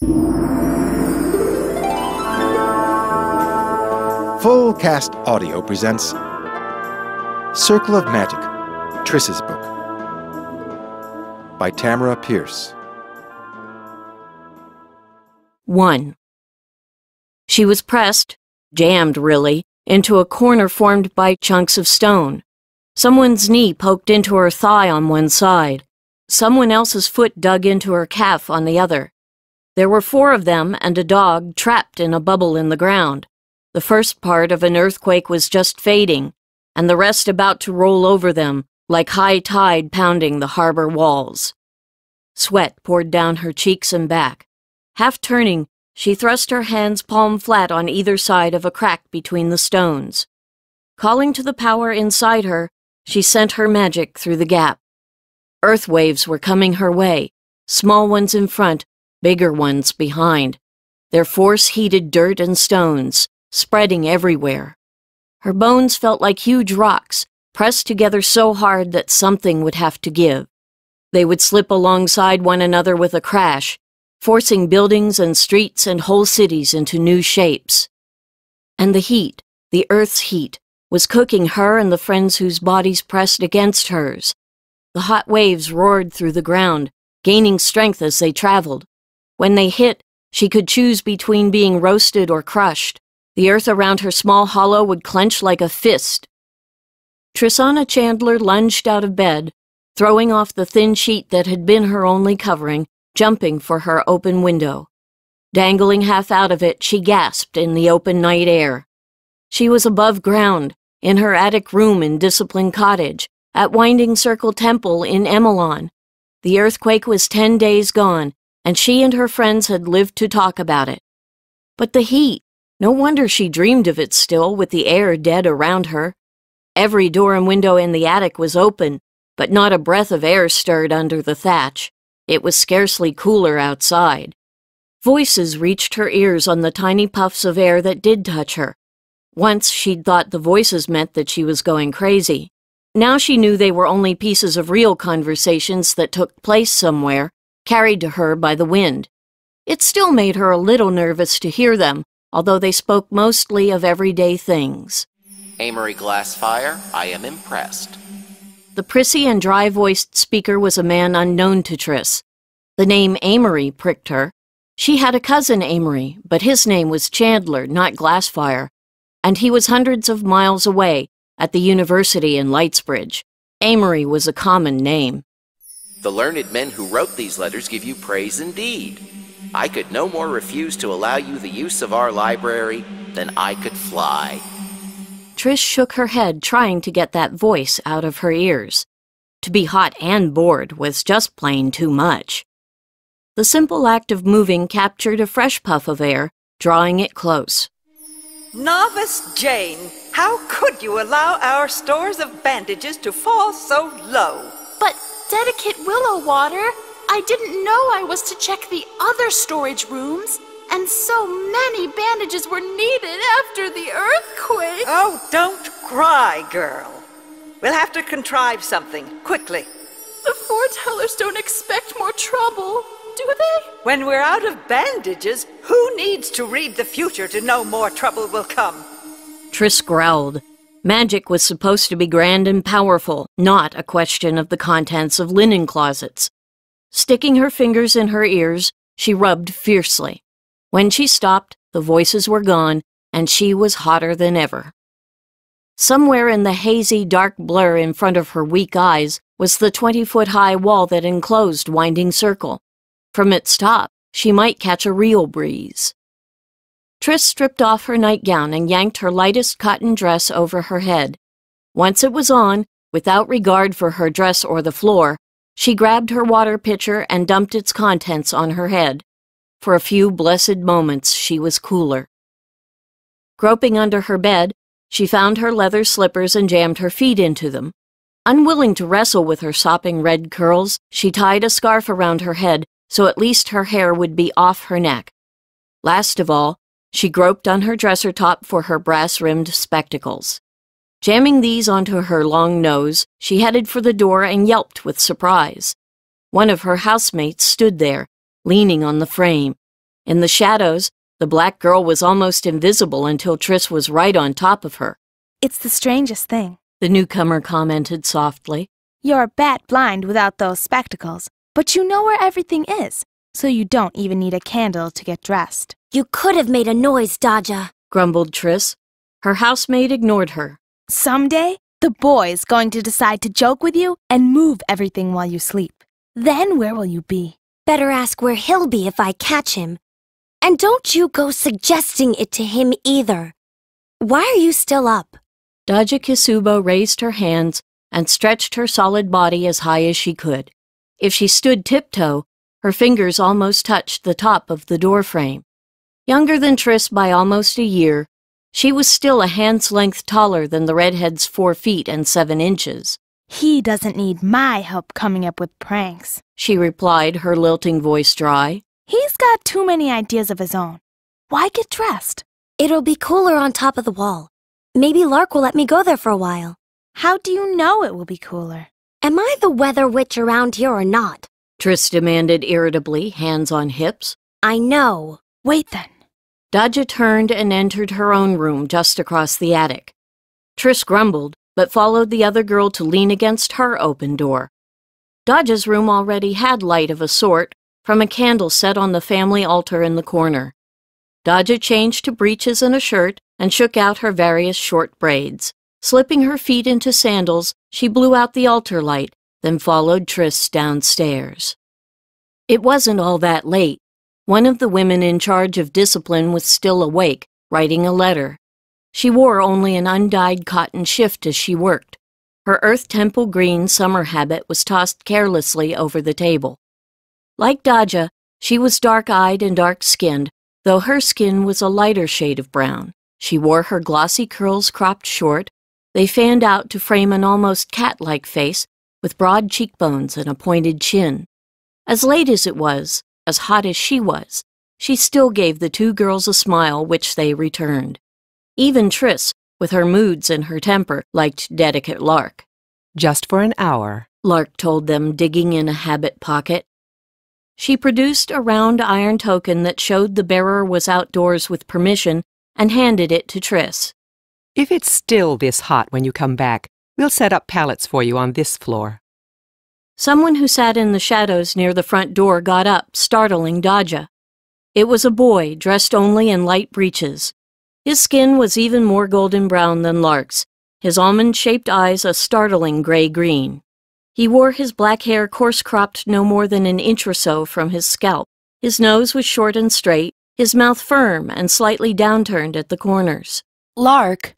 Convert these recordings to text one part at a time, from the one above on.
Full Cast Audio presents Circle of Magic, Trissa'S Book by Tamora Pierce. 1. She was pressed, jammed really, into a corner formed by chunks of stone. Someone's knee poked into her thigh on one side. Someone else's foot dug into her calf on the other. There were 4 of them and a dog trapped in a bubble in the ground. The first part of an earthquake was just fading, and the rest about to roll over them, like high tide pounding the harbor walls. Sweat poured down her cheeks and back. Half turning, she thrust her hands palm flat on either side of a crack between the stones. Calling to the power inside her, she sent her magic through the gap. Earth waves were coming her way, small ones in front, bigger ones behind. Their force heated dirt and stones, spreading everywhere. Her bones felt like huge rocks, pressed together so hard that something would have to give. They would slip alongside one another with a crash, forcing buildings and streets and whole cities into new shapes. And the heat, the Earth's heat, was cooking her and the friends whose bodies pressed against hers. The hot waves roared through the ground, gaining strength as they traveled. When they hit, she could choose between being roasted or crushed. The earth around her small hollow would clench like a fist. Trissa'S Chandler lunged out of bed, throwing off the thin sheet that had been her only covering, jumping for her open window. Dangling half out of it, she gasped in the open night air. She was above ground, in her attic room in Discipline Cottage, at Winding Circle Temple in Emelon. The earthquake was 10 days gone, and she and her friends had lived to talk about it. But the heat, no wonder she dreamed of it still, with the air dead around her. Every door and window in the attic was open, but not a breath of air stirred under the thatch. It was scarcely cooler outside. Voices reached her ears on the tiny puffs of air that did touch her. Once she'd thought the voices meant that she was going crazy. Now she knew they were only pieces of real conversations that took place somewhere, carried to her by the wind. It still made her a little nervous to hear them, although they spoke mostly of everyday things. Amory Glassfire, I am impressed. The prissy and dry-voiced speaker was a man unknown to Triss. The name Amory pricked her. She had a cousin Amory, but his name was Chandler, not Glassfire, and he was hundreds of miles away, at the university in Lightsbridge. Amory was a common name. The learned men who wrote these letters give you praise indeed. I could no more refuse to allow you the use of our library than I could fly. Triss shook her head, trying to get that voice out of her ears. To be hot and bored was just plain too much. The simple act of moving captured a fresh puff of air, drawing it close. Novice Jane, how could you allow our stores of bandages to fall so low? But, Dedicate Willow Water, I didn't know I was to check the other storage rooms, and so many bandages were needed after the earthquake. Oh, don't cry, girl. We'll have to contrive something, quickly. The foretellers don't expect more trouble, do they? When we're out of bandages, who needs to read the future to know more trouble will come? Triss growled. Magic was supposed to be grand and powerful, not a question of the contents of linen closets. Sticking her fingers in her ears, she rubbed fiercely. When she stopped, the voices were gone, and she was hotter than ever. Somewhere in the hazy, dark blur in front of her weak eyes was the 20-foot-high wall that enclosed Winding Circle. From its top, she might catch a real breeze. Triss stripped off her nightgown and yanked her lightest cotton dress over her head. Once it was on, without regard for her dress or the floor, she grabbed her water pitcher and dumped its contents on her head. For a few blessed moments, she was cooler. Groping under her bed, she found her leather slippers and jammed her feet into them. Unwilling to wrestle with her sopping red curls, she tied a scarf around her head so at least her hair would be off her neck. Last of all, she groped on her dresser top for her brass-rimmed spectacles. Jamming these onto her long nose, she headed for the door and yelped with surprise. One of her housemates stood there, leaning on the frame. In the shadows, the black girl was almost invisible until Triss was right on top of her. It's the strangest thing, the newcomer commented softly. You're bat blind without those spectacles, but you know where everything is, so you don't even need a candle to get dressed. You could have made a noise, Dodja, grumbled Triss. Her housemaid ignored her. Someday, the boy's going to decide to joke with you and move everything while you sleep. Then where will you be? Better ask where he'll be if I catch him. And don't you go suggesting it to him either. Why are you still up? Dodja Kisubo raised her hands and stretched her solid body as high as she could. If she stood tiptoe, her fingers almost touched the top of the doorframe. Younger than Triss by almost a year, she was still a hand's length taller than the redhead's 4 feet and 7 inches. He doesn't need my help coming up with pranks, she replied, her lilting voice dry. He's got too many ideas of his own. Why get dressed? It'll be cooler on top of the wall. Maybe Lark will let me go there for a while. How do you know it will be cooler? Am I the weather witch around here or not? Triss demanded irritably, hands on hips. I know. Wait then. Dodja turned and entered her own room just across the attic. Triss grumbled, but followed the other girl to lean against her open door. Dodja's room already had light of a sort from a candle set on the family altar in the corner. Dodja changed to breeches and a shirt and shook out her various short braids. Slipping her feet into sandals, she blew out the altar light, then followed Triss downstairs. It wasn't all that late. One of the women in charge of discipline was still awake, writing a letter. She wore only an undyed cotton shift as she worked. Her earth temple green summer habit was tossed carelessly over the table. Like Dodja, she was dark-eyed and dark-skinned, though her skin was a lighter shade of brown. She wore her glossy curls cropped short. They fanned out to frame an almost cat-like face with broad cheekbones and a pointed chin. As late as it was, as hot as she still gave the 2 girls a smile which they returned. Even Triss, with her moods and her temper, liked Dedicate Lark. Just for an hour, Lark told them, digging in a habit pocket. She produced a round iron token that showed the bearer was outdoors with permission and handed it to Triss. If it's still this hot when you come back, we'll set up pallets for you on this floor. Someone who sat in the shadows near the front door got up, startling Dodja. It was a boy, dressed only in light breeches. His skin was even more golden brown than Lark's, his almond-shaped eyes a startling gray-green. He wore his black hair coarse-cropped no more than an inch or so from his scalp. His nose was short and straight, his mouth firm and slightly downturned at the corners. Lark.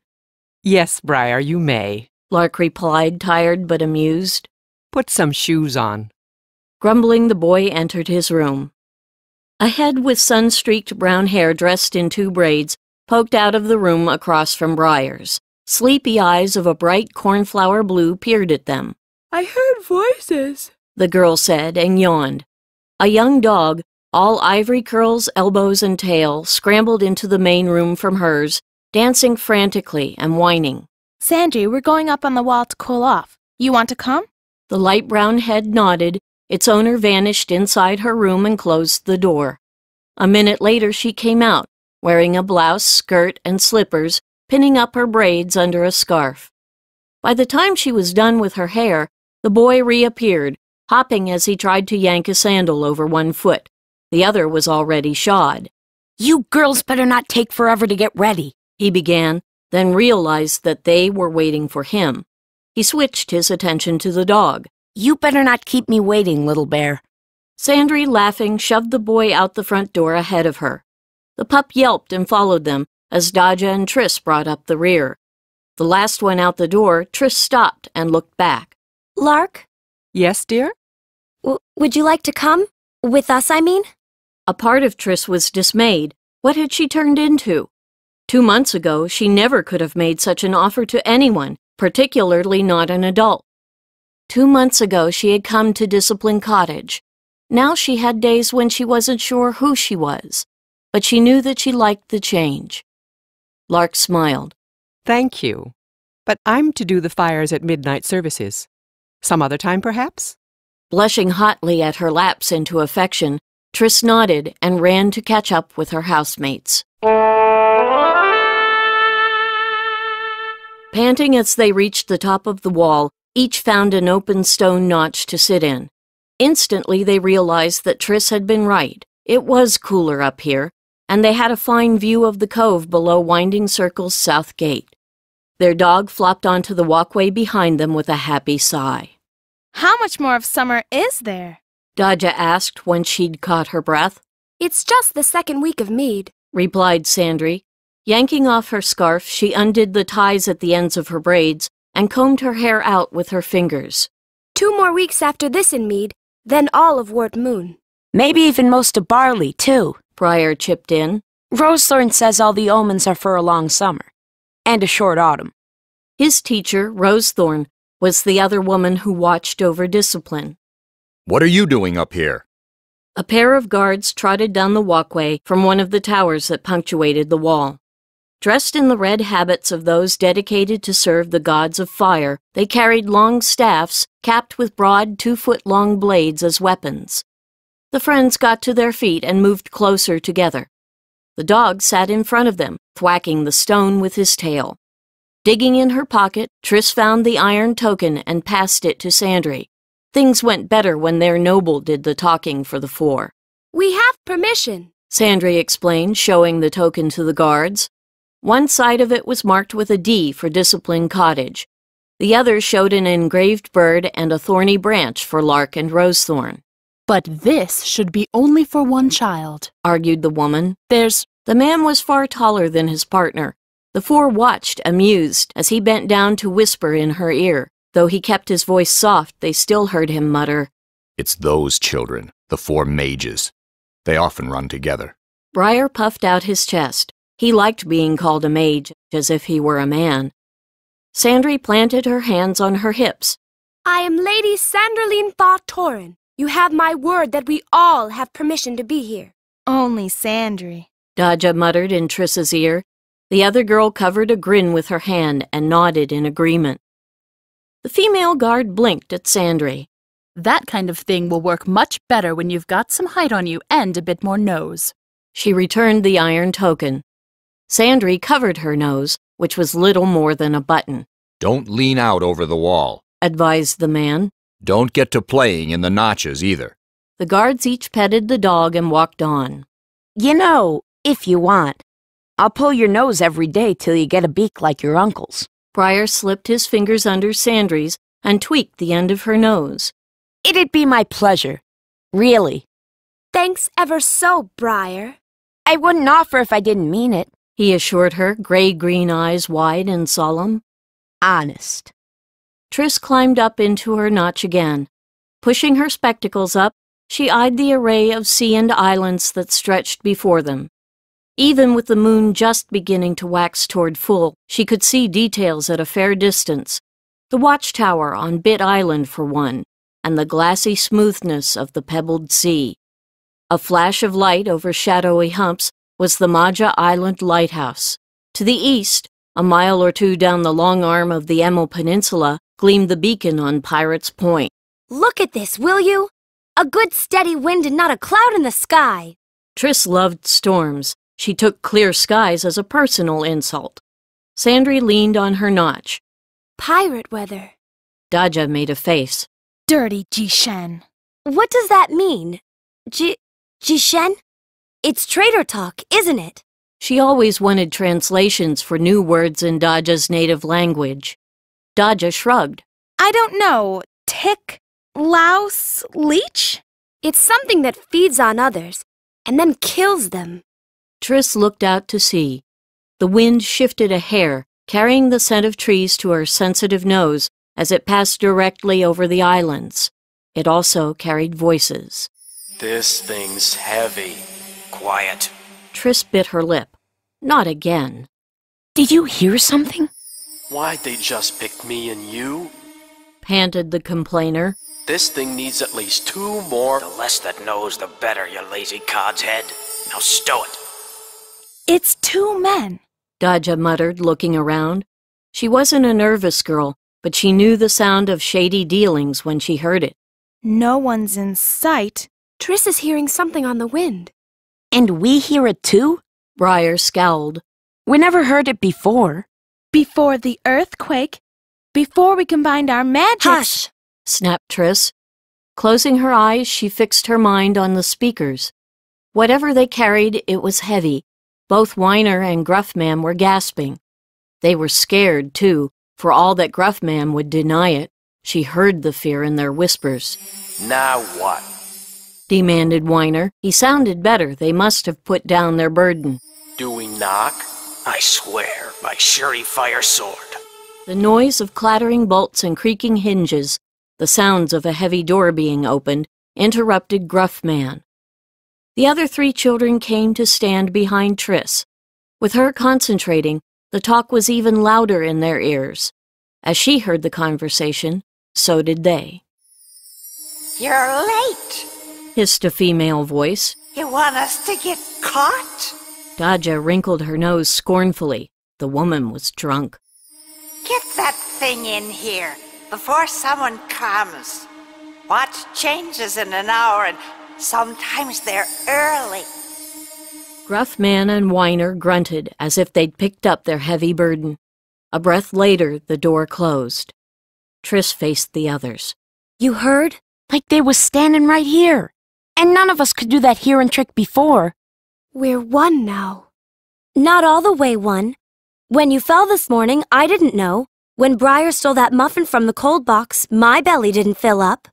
Yes, Briar, you may, Lark replied, tired but amused. Put some shoes on. Grumbling, the boy entered his room. A head with sun-streaked brown hair dressed in 2 braids poked out of the room across from Briar's. Sleepy eyes of a bright cornflower blue peered at them. I heard voices, the girl said and yawned. A young dog, all ivory curls, elbows, and tail, scrambled into the main room from hers, dancing frantically and whining. Sandry, we're going up on the wall to cool off. You want to come? The light brown head nodded. Its owner vanished inside her room and closed the door. A minute later she came out, wearing a blouse, skirt, and slippers, pinning up her braids under a scarf. By the time she was done with her hair, the boy reappeared, hopping as he tried to yank a sandal over one foot. The other was already shod. You girls better not take forever to get ready, he began, then realized that they were waiting for him. He switched his attention to the dog. You better not keep me waiting, little bear. Sandry, laughing, shoved the boy out the front door ahead of her. The pup yelped and followed them as Dodja and Triss brought up the rear. The last one out the door, Triss stopped and looked back. Lark? Yes, dear? Would you like to come? With us, I mean? A part of Triss was dismayed. What had she turned into? 2 months ago, she never could have made such an offer to anyone, particularly not an adult. 2 months ago, she had come to Discipline Cottage. Now she had days when she wasn't sure who she was, but she knew that she liked the change. Lark smiled. Thank you. But I'm to do the fires at midnight services. Some other time, perhaps? Blushing hotly at her lapse into affection, Triss nodded and ran to catch up with her housemates. Panting as they reached the top of the wall, each found an open stone notch to sit in. Instantly they realized that Triss had been right. It was cooler up here, and they had a fine view of the cove below Winding Circle's south gate. Their dog flopped onto the walkway behind them with a happy sigh. How much more of summer is there? Dodja asked when she'd caught her breath. It's just the second week of Mead, replied Sandry. Yanking off her scarf, she undid the ties at the ends of her braids and combed her hair out with her fingers. 2 more weeks after this in Mead, then all of Wart Moon. Maybe even most of barley, too. Briar chipped in. Rosethorn says all the omens are for a long summer. And a short autumn. His teacher, Rosethorn, was the other woman who watched over discipline. What are you doing up here? A pair of guards trotted down the walkway from one of the towers that punctuated the wall. Dressed in the red habits of those dedicated to serve the gods of fire, they carried long staffs capped with broad 2-foot-long blades as weapons. The friends got to their feet and moved closer together. The dog sat in front of them, thwacking the stone with his tail. Digging in her pocket, Triss found the iron token and passed it to Sandry. Things went better when their noble did the talking for the 4. We have permission, Sandry explained, showing the token to the guards. One side of it was marked with a D for Discipline Cottage. The other showed an engraved bird and a thorny branch for Lark and Rosethorn. But this should be only for one child, argued the woman. The man was far taller than his partner. The 4 watched, amused, as he bent down to whisper in her ear. Though he kept his voice soft, they still heard him mutter, It's those children, the 4 mages. They often run together. Briar puffed out his chest. He liked being called a mage, as if he were a man. Sandry planted her hands on her hips. I am Lady Sandraline Thorin. You have my word that we all have permission to be here. Only Sandry, Dodja muttered in Triss's ear. The other girl covered a grin with her hand and nodded in agreement. The female guard blinked at Sandry. That kind of thing will work much better when you've got some height on you and a bit more nose. She returned the iron token. Sandry covered her nose, which was little more than a button. Don't lean out over the wall, advised the man. Don't get to playing in the notches either. The guards each petted the dog and walked on. You know, if you want, I'll pull your nose every day till you get a beak like your uncle's. Briar slipped his fingers under Sandry's and tweaked the end of her nose. It'd be my pleasure. Really. Thanks ever so, Briar. I wouldn't offer if I didn't mean it, he assured her, gray-green eyes wide and solemn. Honest. Triss climbed up into her notch again. Pushing her spectacles up, she eyed the array of sea and islands that stretched before them. Even with the moon just beginning to wax toward full, she could see details at a fair distance. The watchtower on Bit Island, for one, and the glassy smoothness of the pebbled sea. A flash of light over shadowy humps was the Maja Island lighthouse. To the east, a mile or 2 down the long arm of the Emil Peninsula, gleamed the beacon on Pirates Point. Look at this, will you? A good steady wind and not a cloud in the sky. Triss loved storms. She took clear skies as a personal insult. Sandry leaned on her notch. Pirate weather. Dodja made a face. Dirty Jishen. What does that mean? Jishen? It's trader talk, isn't it? She always wanted translations for new words in Dodja's native language. Dodja shrugged. I don't know. Tick? Louse? Leech? It's something that feeds on others and then kills them. Triss looked out to sea. The wind shifted a hair, carrying the scent of trees to her sensitive nose as it passed directly over the islands. It also carried voices. This thing's heavy. Quiet. Triss bit her lip. Not again. Did you hear something? Why'd they just pick me and you? Panted the complainer. This thing needs at least 2 more. The less that knows, the better, you lazy cod's head. Now stow it. It's 2 men, Dodja muttered, looking around. She wasn't a nervous girl, but she knew the sound of shady dealings when she heard it. No one's in sight. Triss is hearing something on the wind. And we hear it too? Briar scowled. We never heard it before. Before the earthquake? Before we combined our magics? Hush! Snapped Triss. Closing her eyes, she fixed her mind on the speakers. Whatever they carried, it was heavy. Both Whiner and Gruffman were gasping. They were scared, too, for all that Gruffman would deny it. She heard the fear in their whispers. Now what? Demanded Whiner. He sounded better. They must have put down their burden. Do we knock? I swear, by Shuri Fire Sword. The noise of clattering bolts and creaking hinges, the sounds of a heavy door being opened, interrupted Gruffman. The other 3 children came to stand behind Triss. With her concentrating, the talk was even louder in their ears. As she heard the conversation, so did they. You're late. Hissed a female voice. You want us to get caught? Dodja wrinkled her nose scornfully. The woman was drunk. Get that thing in here before someone comes. Watch changes in an hour, and sometimes they're early. Gruffman and Whiner grunted as if they'd picked up their heavy burden. A breath later, the door closed. Triss faced the others. You heard? Like they was standing right here. And none of us could do that hearing trick before. We're one now. Not all the way one. When you fell this morning, I didn't know. When Briar stole that muffin from the cold box, my belly didn't fill up.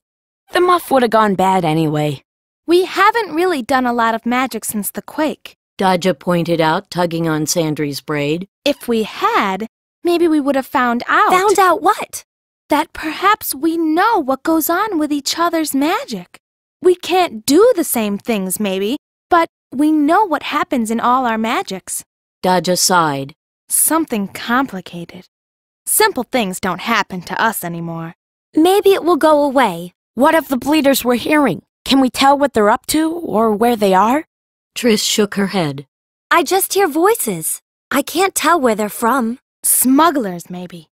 The muff would have gone bad anyway. We haven't really done a lot of magic since the quake, Dodja pointed out, tugging on Sandry's braid. If we had, maybe we would have found out. Found out what? That perhaps we know what goes on with each other's magic. We can't do the same things, maybe, but we know what happens in all our magics. Dodja sighed. Something complicated. Simple things don't happen to us anymore. Maybe it will go away. What if the bleeders we're hearing? Can we tell what they're up to or where they are? Triss shook her head. I just hear voices. I can't tell where they're from. Smugglers, maybe.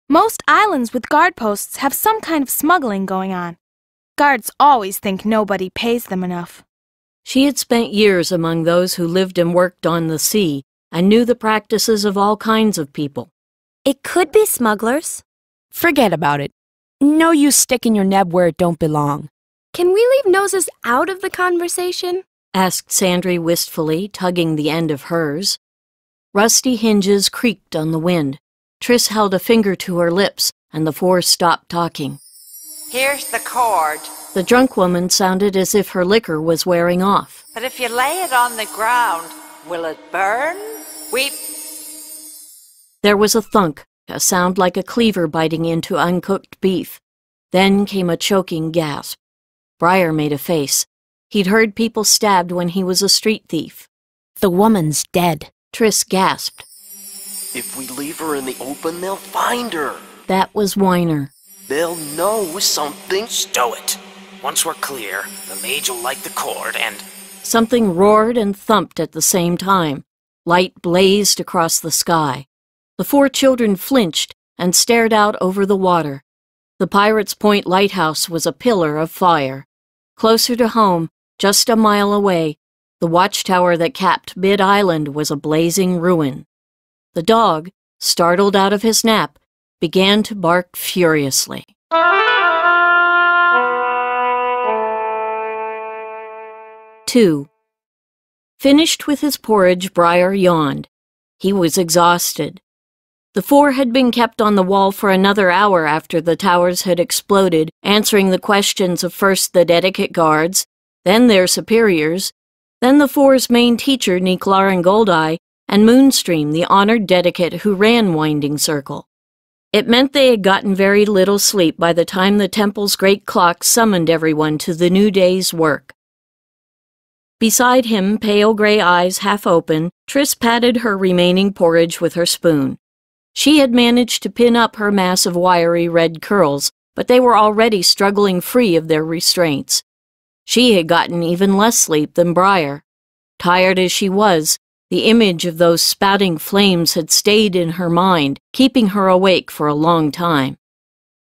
Most islands with guard posts have some kind of smuggling going on. Guards always think nobody pays them enough. She had spent years among those who lived and worked on the sea and knew the practices of all kinds of people. It could be smugglers. Forget about it. No use sticking your neb where it don't belong. Can we leave noses out of the conversation? Asked Sandry wistfully, tugging the end of hers. Rusty hinges creaked on the wind. Triss held a finger to her lips, and the 4 stopped talking. Here's the cord. The drunk woman sounded as if her liquor was wearing off. But if you lay it on the ground, will it burn? There was a thunk, a sound like a cleaver biting into uncooked beef. Then came a choking gasp. Briar made a face. He'd heard people stabbed when he was a street thief. The woman's dead. Triss gasped. If we leave her in the open, they'll find her. That was Whiner. They'll know something. Stow it. Once we're clear, the mage will light the cord and... Something roared and thumped at the same time. Light blazed across the sky. The 4 children flinched and stared out over the water. The Pirates' Point lighthouse was a pillar of fire. Closer to home, just a mile away, the watchtower that capped Mid Island was a blazing ruin. The dog, startled out of his nap, began to bark furiously. 2. Finished with his porridge, Briar yawned. He was exhausted. The 4 had been kept on the wall for another hour after the towers had exploded, answering the questions of first the dedicate guards, then their superiors, then the 4's main teacher, Niklar Goldeye, and Moonstream, the honored dedicate who ran Winding Circle. It meant they had gotten very little sleep by the time the temple's great clock summoned everyone to the new day's work. Beside him, pale gray eyes half open, Triss patted her remaining porridge with her spoon. She had managed to pin up her mass of wiry red curls, but they were already struggling free of their restraints. She had gotten even less sleep than Briar. Tired as she was, the image of those spouting flames had stayed in her mind, keeping her awake for a long time.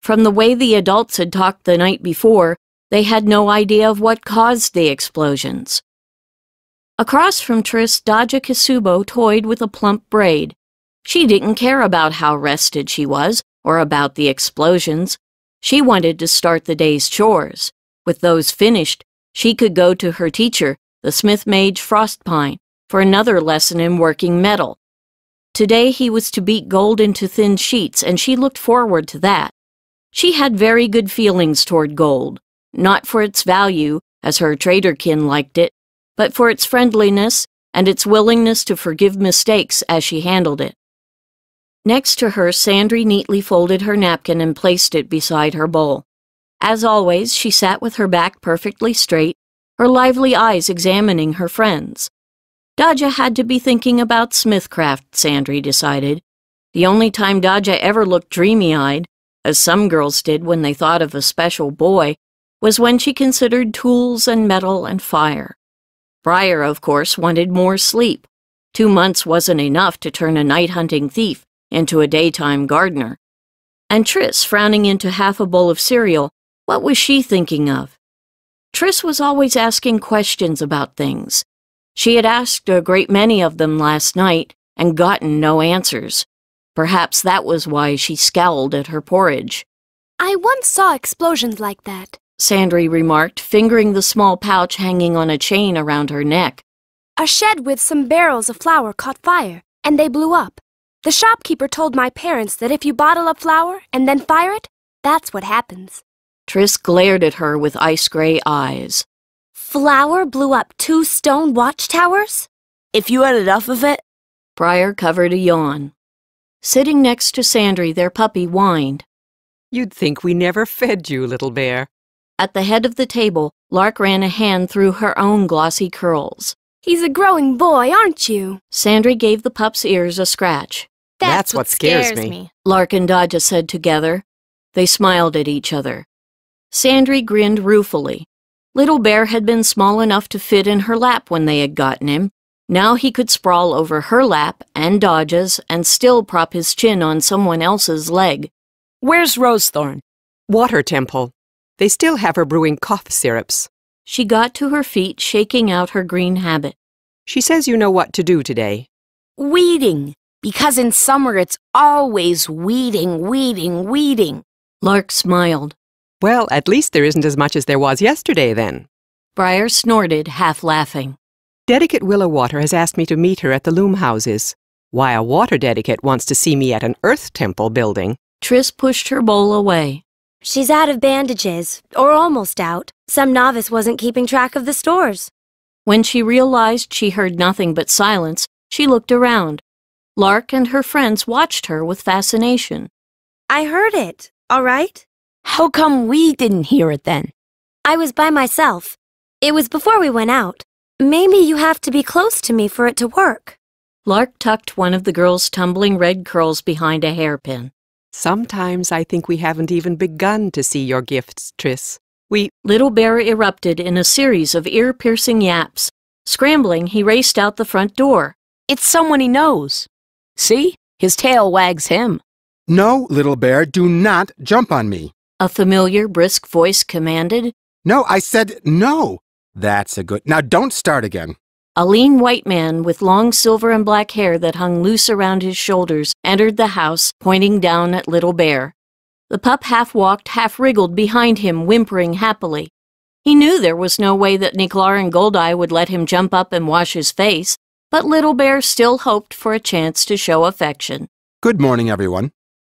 From the way the adults had talked the night before, They had no idea of what caused the explosions. Across from Triss, Dodja Kisubo toyed with a plump braid. She didn't care about how rested she was or about the explosions. She wanted to start the day's chores. With those finished, she could go to her teacher, the smith mage Frostpine, for another lesson in working metal. Today he was to beat gold into thin sheets, and she looked forward to that. She had very good feelings toward gold, not for its value, as her traderkin liked it, but for its friendliness and its willingness to forgive mistakes as she handled it. Next to her, Sandry neatly folded her napkin and placed it beside her bowl. As always, she sat with her back perfectly straight, her lively eyes examining her friends. Dodja had to be thinking about smithcraft, Sandry decided. The only time Dodja ever looked dreamy-eyed, as some girls did when they thought of a special boy, was when she considered tools and metal and fire. Briar, of course, wanted more sleep. 2 months wasn't enough to turn a night-hunting thief into a daytime gardener. And Triss, frowning into half a bowl of cereal, what was she thinking of? Triss was always asking questions about things. She had asked a great many of them last night and gotten no answers. Perhaps that was why she scowled at her porridge. I once saw explosions like that, Sandry remarked, fingering the small pouch hanging on a chain around her neck. A shed with some barrels of flour caught fire, and they blew up. The shopkeeper told my parents that if you bottle up flour and then fire it, that's what happens. Triss glared at her with ice-gray eyes. Flour blew up 2 stone watchtowers? If you had enough of it. Briar covered a yawn. Sitting next to Sandry, their puppy whined. You'd think we never fed you, little bear. At the head of the table, Lark ran a hand through her own glossy curls. He's a growing boy, aren't you? Sandry gave the pup's ears a scratch. That's what scares me, Lark and Dodja said together. They smiled at each other. Sandry grinned ruefully. Little Bear had been small enough to fit in her lap when they had gotten him. Now he could sprawl over her lap and Dodja's and still prop his chin on someone else's leg. Where's Rosethorn? Water Temple. They still have her brewing cough syrups. She got to her feet, shaking out her green habit. She says you know what to do today. Weeding. Because in summer it's always weeding. Lark smiled. Well, at least there isn't as much as there was yesterday, then. Briar snorted, half laughing. Dedicate Willowwater has asked me to meet her at the loom houses. Why a water dedicate wants to see me at an earth temple building. Triss pushed her bowl away. She's out of bandages, or almost out. Some novice wasn't keeping track of the stores. When she realized she heard nothing but silence, she looked around. Lark and her friends watched her with fascination. I heard it, all right? How come we didn't hear it then? I was by myself. It was before we went out. Maybe you have to be close to me for it to work. Lark tucked one of the girl's tumbling red curls behind a hairpin. Sometimes I think we haven't even begun to see your gifts, Triss. Little Bear erupted in a series of ear-piercing yaps. Scrambling, he raced out the front door. It's someone he knows. See? His tail wags him. No, Little Bear, do not jump on me. A familiar, brisk voice commanded. No, I said no. That's a good... Now don't start again. A lean white man with long silver and black hair that hung loose around his shoulders entered the house, pointing down at Little Bear. The pup half-walked, half-wriggled behind him, whimpering happily. He knew there was no way that Niklar and Goldeye would let him jump up and wash his face, but Little Bear still hoped for a chance to show affection. Good morning, everyone.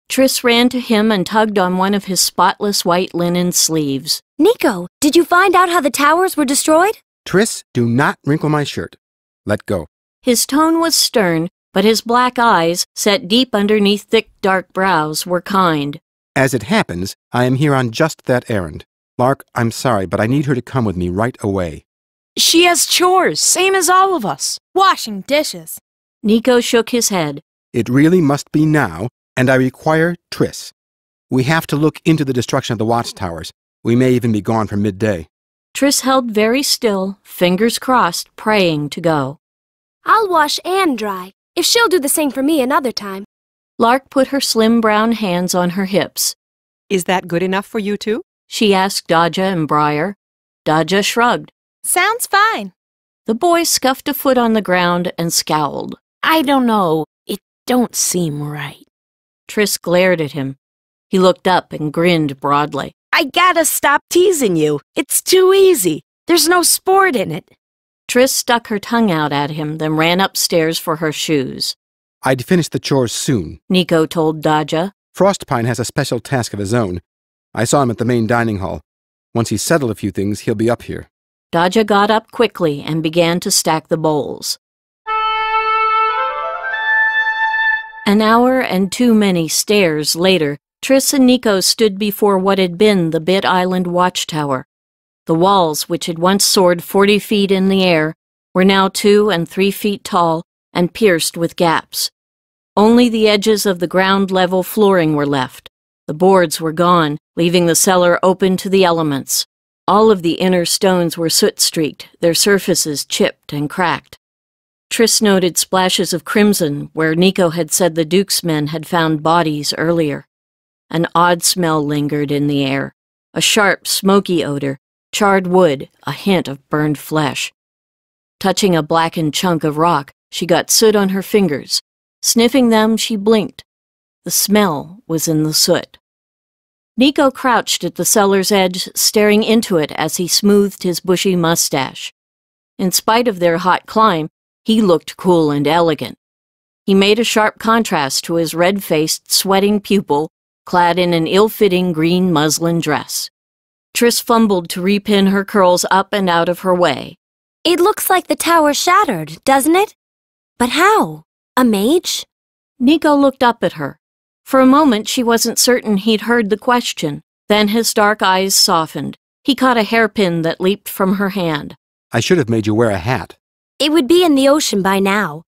Triss ran to him and tugged on one of his spotless white linen sleeves. Nico, did you find out how the towers were destroyed? Triss, do not wrinkle my shirt. Let go. His tone was stern, but his black eyes, set deep underneath thick, dark brows, were kind. As it happens, I am here on just that errand. Lark, I'm sorry, but I need her to come with me right away. She has chores, same as all of us. Washing dishes. Nico shook his head. It really must be now, and I require Triss. We have to look into the destruction of the watchtowers. We may even be gone for midday. Triss held very still, fingers crossed, praying to go. I'll wash and dry, if she'll do the same for me another time. Lark put her slim brown hands on her hips. Is that good enough for you two? she asked Dodja and Briar. Dodja shrugged. Sounds fine. The boy scuffed a foot on the ground and scowled. I don't know. It don't seem right. Triss glared at him. He looked up and grinned broadly. I gotta stop teasing you. It's too easy. There's no sport in it. Triss stuck her tongue out at him, then ran upstairs for her shoes. I'd finish the chores soon, Nico told Dodja. Frostpine has a special task of his own. I saw him at the main dining hall. Once he's settled a few things, he'll be up here. Dodja got up quickly and began to stack the bowls. An hour and too many stairs later, Triss and Nico stood before what had been the Bit Island watchtower. The walls, which had once soared 40 feet in the air, were now 2 and 3 feet tall and pierced with gaps. Only the edges of the ground-level flooring were left. The boards were gone, leaving the cellar open to the elements. All of the inner stones were soot-streaked, their surfaces chipped and cracked. Triss noted splashes of crimson where Nico had said the Duke's men had found bodies earlier. An odd smell lingered in the air, a sharp, smoky odor, charred wood, a hint of burned flesh. Touching a blackened chunk of rock, she got soot on her fingers. Sniffing them, she blinked. The smell was in the soot. Nico crouched at the cellar's edge, staring into it as he smoothed his bushy mustache. In spite of their hot climb, he looked cool and elegant. He made a sharp contrast to his red-faced, sweating pupil, clad in an ill-fitting green muslin dress. Triss fumbled to repin her curls up and out of her way. It looks like the tower shattered, doesn't it? But how? A mage? Nico looked up at her. For a moment, she wasn't certain he'd heard the question. Then his dark eyes softened. He caught a hairpin that leaped from her hand. I should have made you wear a hat. It would be in the ocean by now.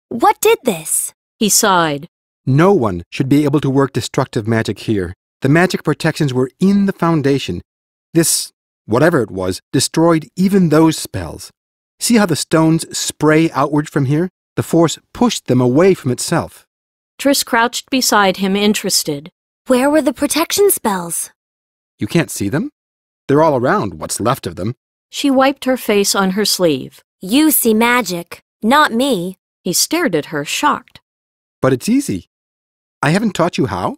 What did this? He sighed. No one should be able to work destructive magic here. The magic protections were in the foundation. This, whatever it was, destroyed even those spells. See how the stones spray outward from here? The force pushed them away from itself. Triss crouched beside him, interested. Where were the protection spells? You can't see them? They're all around, what's left of them. She wiped her face on her sleeve. You see magic, not me. He stared at her, shocked. But it's easy. I haven't taught you how?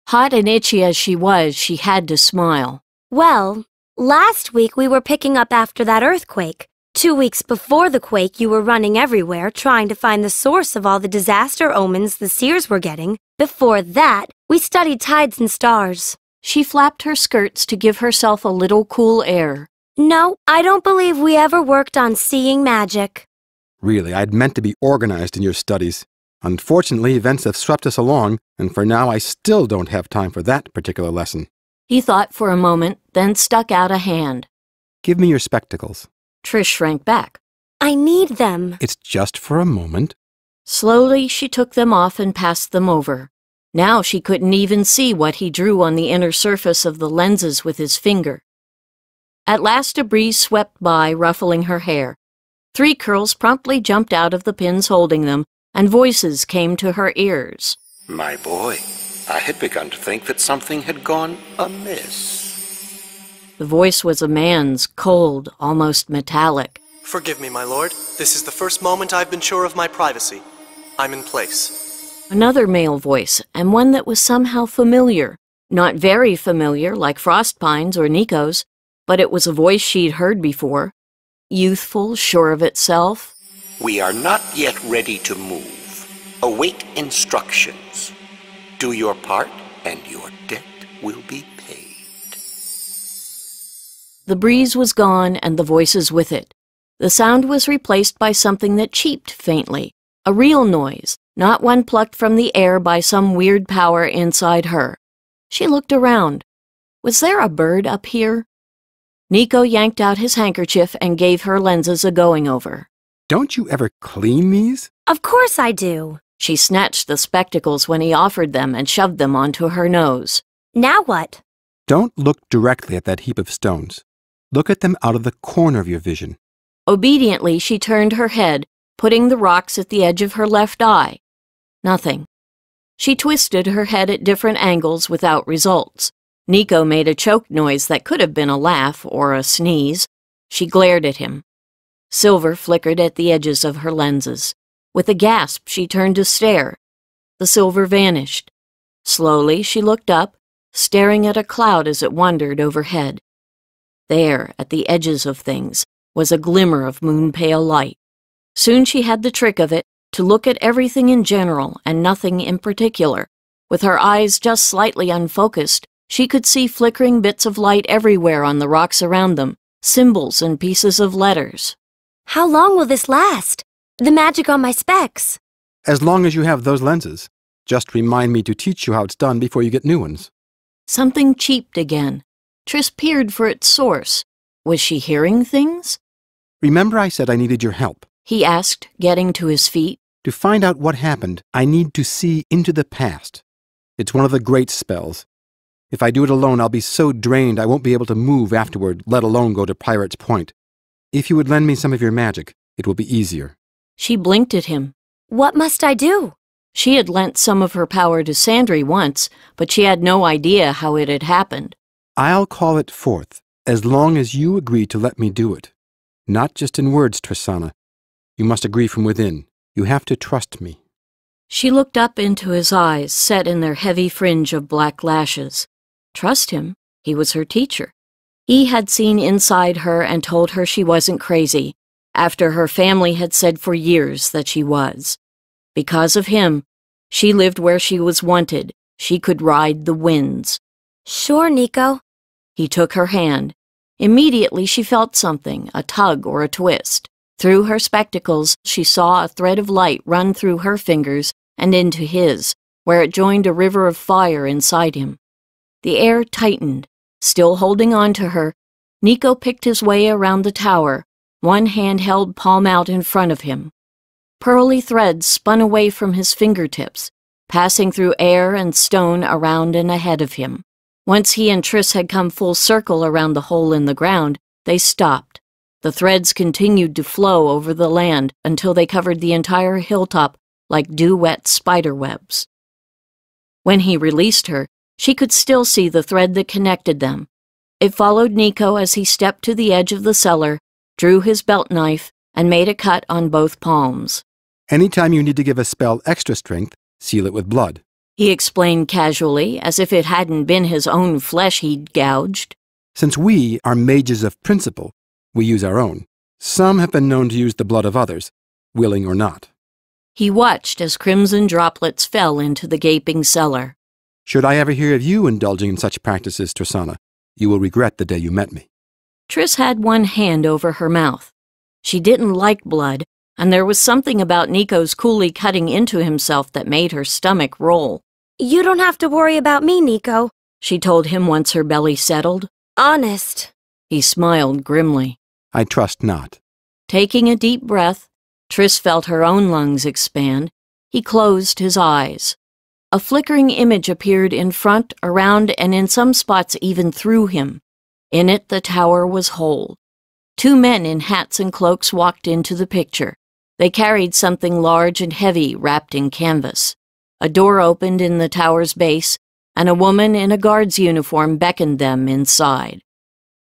Hot and itchy as she was, she had to smile. Well, last week we were picking up after that earthquake. 2 weeks before the quake, you were running everywhere, trying to find the source of all the disaster omens the seers were getting. Before that, we studied tides and stars. She flapped her skirts to give herself a little cool air. No, I don't believe we ever worked on seeing magic. Really, I'd meant to be organized in your studies. Unfortunately, events have swept us along, and for now I still don't have time for that particular lesson. He thought for a moment, then stuck out a hand. Give me your spectacles. Triss shrank back. I need them. It's just for a moment. Slowly, she took them off and passed them over. Now she couldn't even see what he drew on the inner surface of the lenses with his finger. At last a breeze swept by, ruffling her hair. 3 curls promptly jumped out of the pins holding them, and voices came to her ears. My boy, I had begun to think that something had gone amiss. The voice was a man's, cold, almost metallic. Forgive me, my lord. This is the first moment I've been sure of my privacy. I'm in place. Another male voice, and one that was somehow familiar. Not very familiar, like Frostpine's or Nico's, but it was a voice she'd heard before. Youthful, sure of itself. We are not yet ready to move. Await instructions. Do your part, and your debt will be paid. The breeze was gone, and the voices with it. The sound was replaced by something that cheeped faintly. A real noise, not one plucked from the air by some weird power inside her. She looked around. Was there a bird up here? Nico yanked out his handkerchief and gave her lenses a going-over. Don't you ever clean these? Of course I do. She snatched the spectacles when he offered them and shoved them onto her nose. Now what? Don't look directly at that heap of stones. Look at them out of the corner of your vision. Obediently, she turned her head, putting the rocks at the edge of her left eye. Nothing. She twisted her head at different angles without results. Nico made a choked noise that could have been a laugh or a sneeze. She glared at him. Silver flickered at the edges of her lenses. With a gasp, she turned to stare. The silver vanished. Slowly, she looked up, staring at a cloud as it wandered overhead. There, at the edges of things, was a glimmer of moon-pale light. Soon she had the trick of it, to look at everything in general and nothing in particular. With her eyes just slightly unfocused, she could see flickering bits of light everywhere on the rocks around them, symbols and pieces of letters. How long will this last? The magic on my specs. As long as you have those lenses. Just remind me to teach you how it's done before you get new ones. Something cheeped again. Triss peered for its source. Was she hearing things? Remember I said I needed your help? He asked, getting to his feet. To find out what happened, I need to see into the past. It's one of the great spells. If I do it alone, I'll be so drained I won't be able to move afterward, let alone go to Pirate's Point. If you would lend me some of your magic, it will be easier. She blinked at him. What must I do? She had lent some of her power to Sandry once, but she had no idea how it had happened. I'll call it forth, as long as you agree to let me do it. Not just in words, Trissana. You must agree from within. You have to trust me. She looked up into his eyes, set in their heavy fringe of black lashes. Trust him? He was her teacher. He had seen inside her and told her she wasn't crazy, after her family had said for years that she was. Because of him, she lived where she was wanted. She could ride the winds. Sure, Nico. He took her hand. Immediately she felt something, a tug or a twist. Through her spectacles, she saw a thread of light run through her fingers and into his, where it joined a river of fire inside him. The air tightened. Still holding on to her, Nico picked his way around the tower, one hand held palm out in front of him. Pearly threads spun away from his fingertips, passing through air and stone around and ahead of him. Once he and Triss had come full circle around the hole in the ground, they stopped. The threads continued to flow over the land until they covered the entire hilltop like dew-wet spider webs. When he released her, she could still see the thread that connected them. It followed Nico as he stepped to the edge of the cellar, drew his belt knife, and made a cut on both palms. Anytime you need to give a spell extra strength, seal it with blood. He explained casually, as if it hadn't been his own flesh he'd gouged. Since we are mages of principle, we use our own. Some have been known to use the blood of others, willing or not. He watched as crimson droplets fell into the gaping cellar. Should I ever hear of you indulging in such practices, Trissana, you will regret the day you met me. Triss had one hand over her mouth. She didn't like blood, and there was something about Nico's coolly cutting into himself that made her stomach roll. You don't have to worry about me, Nico, she told him once her belly settled. Honest. He smiled grimly. I trust not. Taking a deep breath, Triss felt her own lungs expand. He closed his eyes. A flickering image appeared in front, around, and in some spots even through him. In it, the tower was whole. Two men in hats and cloaks walked into the picture. They carried something large and heavy wrapped in canvas. A door opened in the tower's base, and a woman in a guard's uniform beckoned them inside.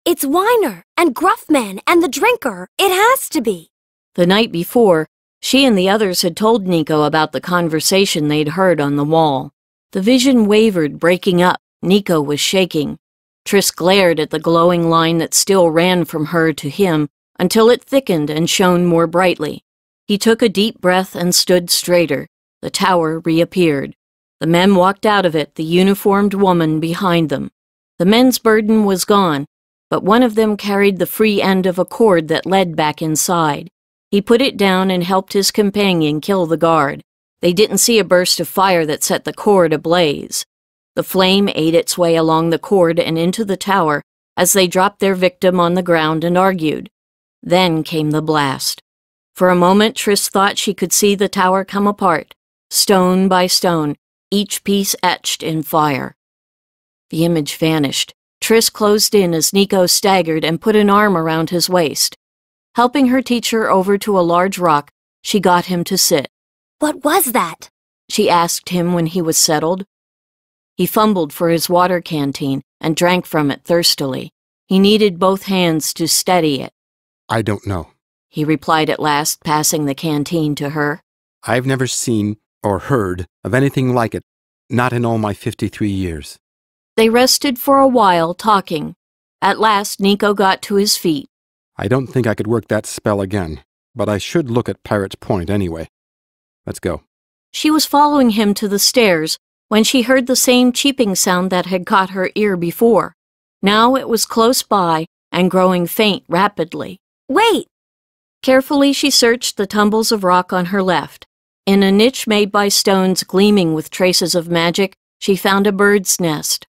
It's Whiner and Gruffman and the Drinker. It has to be. The night before, she and the others had told Nico about the conversation they'd heard on the wall. The vision wavered, breaking up. Nico was shaking. Triss glared at the glowing line that still ran from her to him until it thickened and shone more brightly. He took a deep breath and stood straighter. The tower reappeared. The men walked out of it, the uniformed woman behind them. The men's burden was gone, but one of them carried the free end of a cord that led back inside. He put it down and helped his companion kill the guard. They didn't see a burst of fire that set the cord ablaze. The flame ate its way along the cord and into the tower as they dropped their victim on the ground and argued. Then came the blast. For a moment, Triss thought she could see the tower come apart, stone by stone, each piece etched in fire. The image vanished. Triss closed in as Nico staggered and put an arm around his waist. Helping her teacher over to a large rock, she got him to sit. What was that? She asked him when he was settled. He fumbled for his water canteen and drank from it thirstily. He needed both hands to steady it. I don't know, he replied at last, passing the canteen to her. I've never seen or heard of anything like it, not in all my 53 years. They rested for a while, talking. At last, Nico got to his feet. I don't think I could work that spell again, but I should look at Pirate's Point anyway. Let's go. She was following him to the stairs when she heard the same cheeping sound that had caught her ear before. Now it was close by and growing faint rapidly. Wait! Carefully she searched the tumbles of rock on her left. In a niche made by stones gleaming with traces of magic, she found a bird's nest.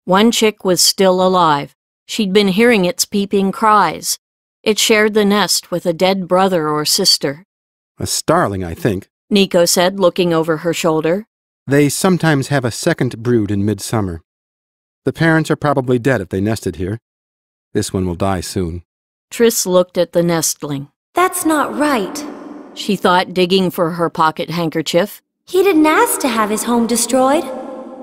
One chick was still alive. She'd been hearing its peeping cries. It shared the nest with a dead brother or sister. A starling, I think, Nico said, looking over her shoulder. They sometimes have a second brood in midsummer. The parents are probably dead if they nested here. This one will die soon. Triss looked at the nestling. That's not right, she thought, digging for her pocket handkerchief. He didn't ask to have his home destroyed.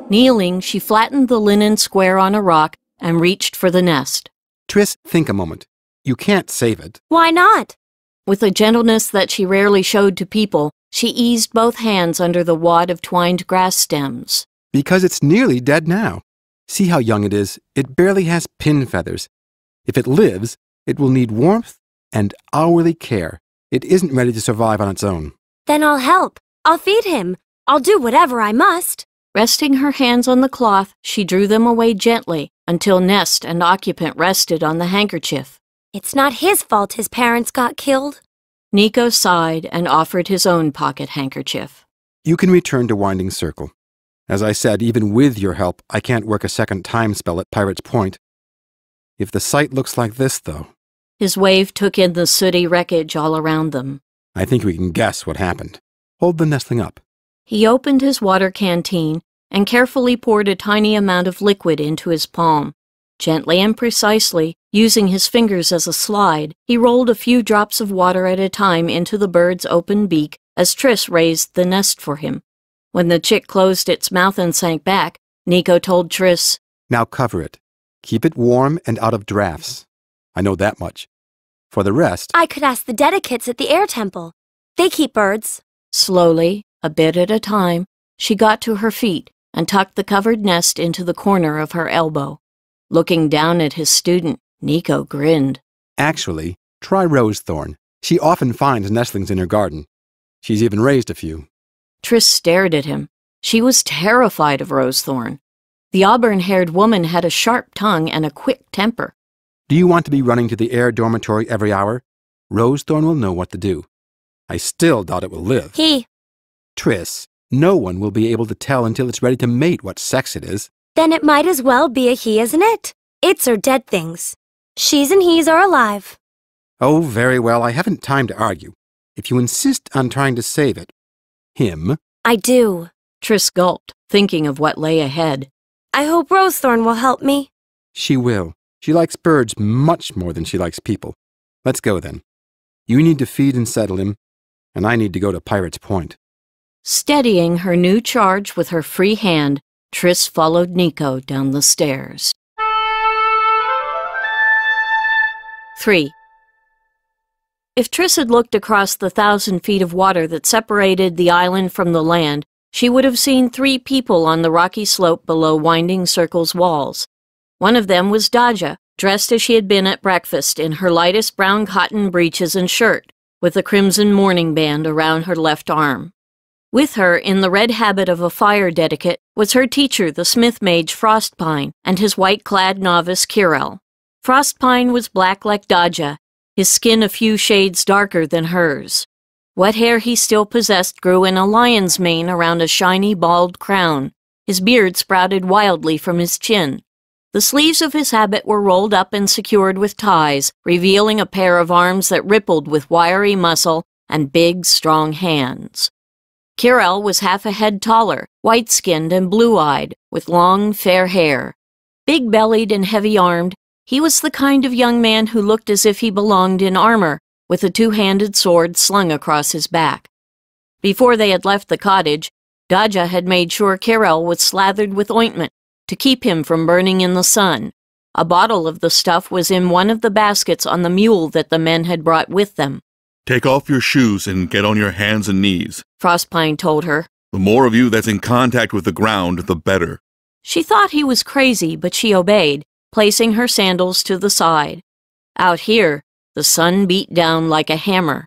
Kneeling, she flattened the linen square on a rock and reached for the nest. Triss, think a moment. You can't save it. Why not? With a gentleness that she rarely showed to people, she eased both hands under the wad of twined grass stems. Because it's nearly dead now. See how young it is. It barely has pin feathers. If it lives, it will need warmth and hourly care. It isn't ready to survive on its own. Then I'll help. I'll feed him. I'll do whatever I must. Resting her hands on the cloth, she drew them away gently until nest and occupant rested on the handkerchief. It's not his fault his parents got killed. Nico sighed and offered his own pocket handkerchief. You can return to Winding Circle. As I said, even with your help, I can't work a second time spell at Pirate's Point. If the site looks like this, though... His wave took in the sooty wreckage all around them. I think we can guess what happened. Hold the nestling up. He opened his water canteen and carefully poured a tiny amount of liquid into his palm. Gently and precisely, using his fingers as a slide, he rolled a few drops of water at a time into the bird's open beak as Triss raised the nest for him. When the chick closed its mouth and sank back, Nico told Triss, Now cover it. Keep it warm and out of drafts. I know that much. For the rest... I could ask the dedicates at the air temple. They keep birds. Slowly, a bit at a time, she got to her feet and tucked the covered nest into the corner of her elbow. Looking down at his student, Nico grinned. Actually, try Rosethorn. She often finds nestlings in her garden. She's even raised a few. Triss stared at him. She was terrified of Rosethorn. The auburn-haired woman had a sharp tongue and a quick temper. Do you want to be running to the air dormitory every hour? Rosethorn will know what to do. I still doubt it will live. Triss, no one will be able to tell until it's ready to mate what sex it is. Then it might as well be a he, isn't it? Its are dead things. She's and he's are alive. Oh, very well. I haven't time to argue. If you insist on trying to save it, him... I do. Triss gulped, thinking of what lay ahead. I hope Rosethorn will help me. She will. She likes birds much more than she likes people. Let's go, then. You need to feed and settle him, and I need to go to Pirate's Point. Steadying her new charge with her free hand, Triss followed Nico down the stairs. 3. If Triss had looked across the 1,000 feet of water that separated the island from the land, she would have seen 3 people on the rocky slope below Winding Circle's walls. One of them was Daja, dressed as she had been at breakfast in her lightest brown cotton breeches and shirt, with a crimson mourning band around her left arm. With her, in the red habit of a fire dedicate, was her teacher, the smith mage Frostpine, and his white-clad novice Kirel. Frostpine was black like Daja, his skin a few shades darker than hers. What hair he still possessed grew in a lion's mane around a shiny, bald crown. His beard sprouted wildly from his chin. The sleeves of his habit were rolled up and secured with ties, revealing a pair of arms that rippled with wiry muscle and big, strong hands. Kirel was half a head taller, white-skinned and blue-eyed, with long, fair hair. Big-bellied and heavy-armed, he was the kind of young man who looked as if he belonged in armor, with a 2-handed sword slung across his back. Before they had left the cottage, Daja had made sure Kirel was slathered with ointment, to keep him from burning in the sun. A bottle of the stuff was in one of the baskets on the mule that the men had brought with them. Take off your shoes and get on your hands and knees, Frostpine told her. The more of you that's in contact with the ground, the better. She thought he was crazy, but she obeyed, placing her sandals to the side. Out here, the sun beat down like a hammer.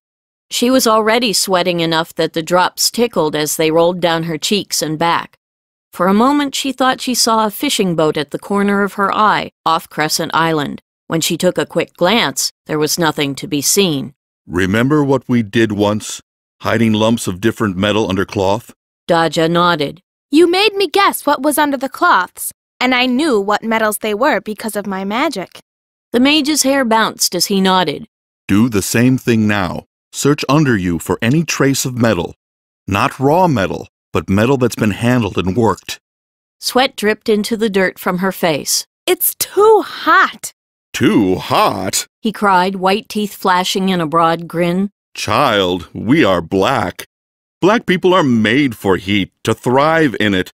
She was already sweating enough that the drops tickled as they rolled down her cheeks and back. For a moment she thought she saw a fishing boat at the corner of her eye, off Crescent Island. When she took a quick glance, there was nothing to be seen. Remember what we did once? Hiding lumps of different metal under cloth? Daja nodded. You made me guess what was under the cloths, and I knew what metals they were because of my magic. The mage's hair bounced as he nodded. Do the same thing now. Search under you for any trace of metal. Not raw metal, but metal that's been handled and worked. Sweat dripped into the dirt from her face. It's too hot. Too hot? He cried, white teeth flashing in a broad grin. Child, we are black. Black people are made for heat, to thrive in it,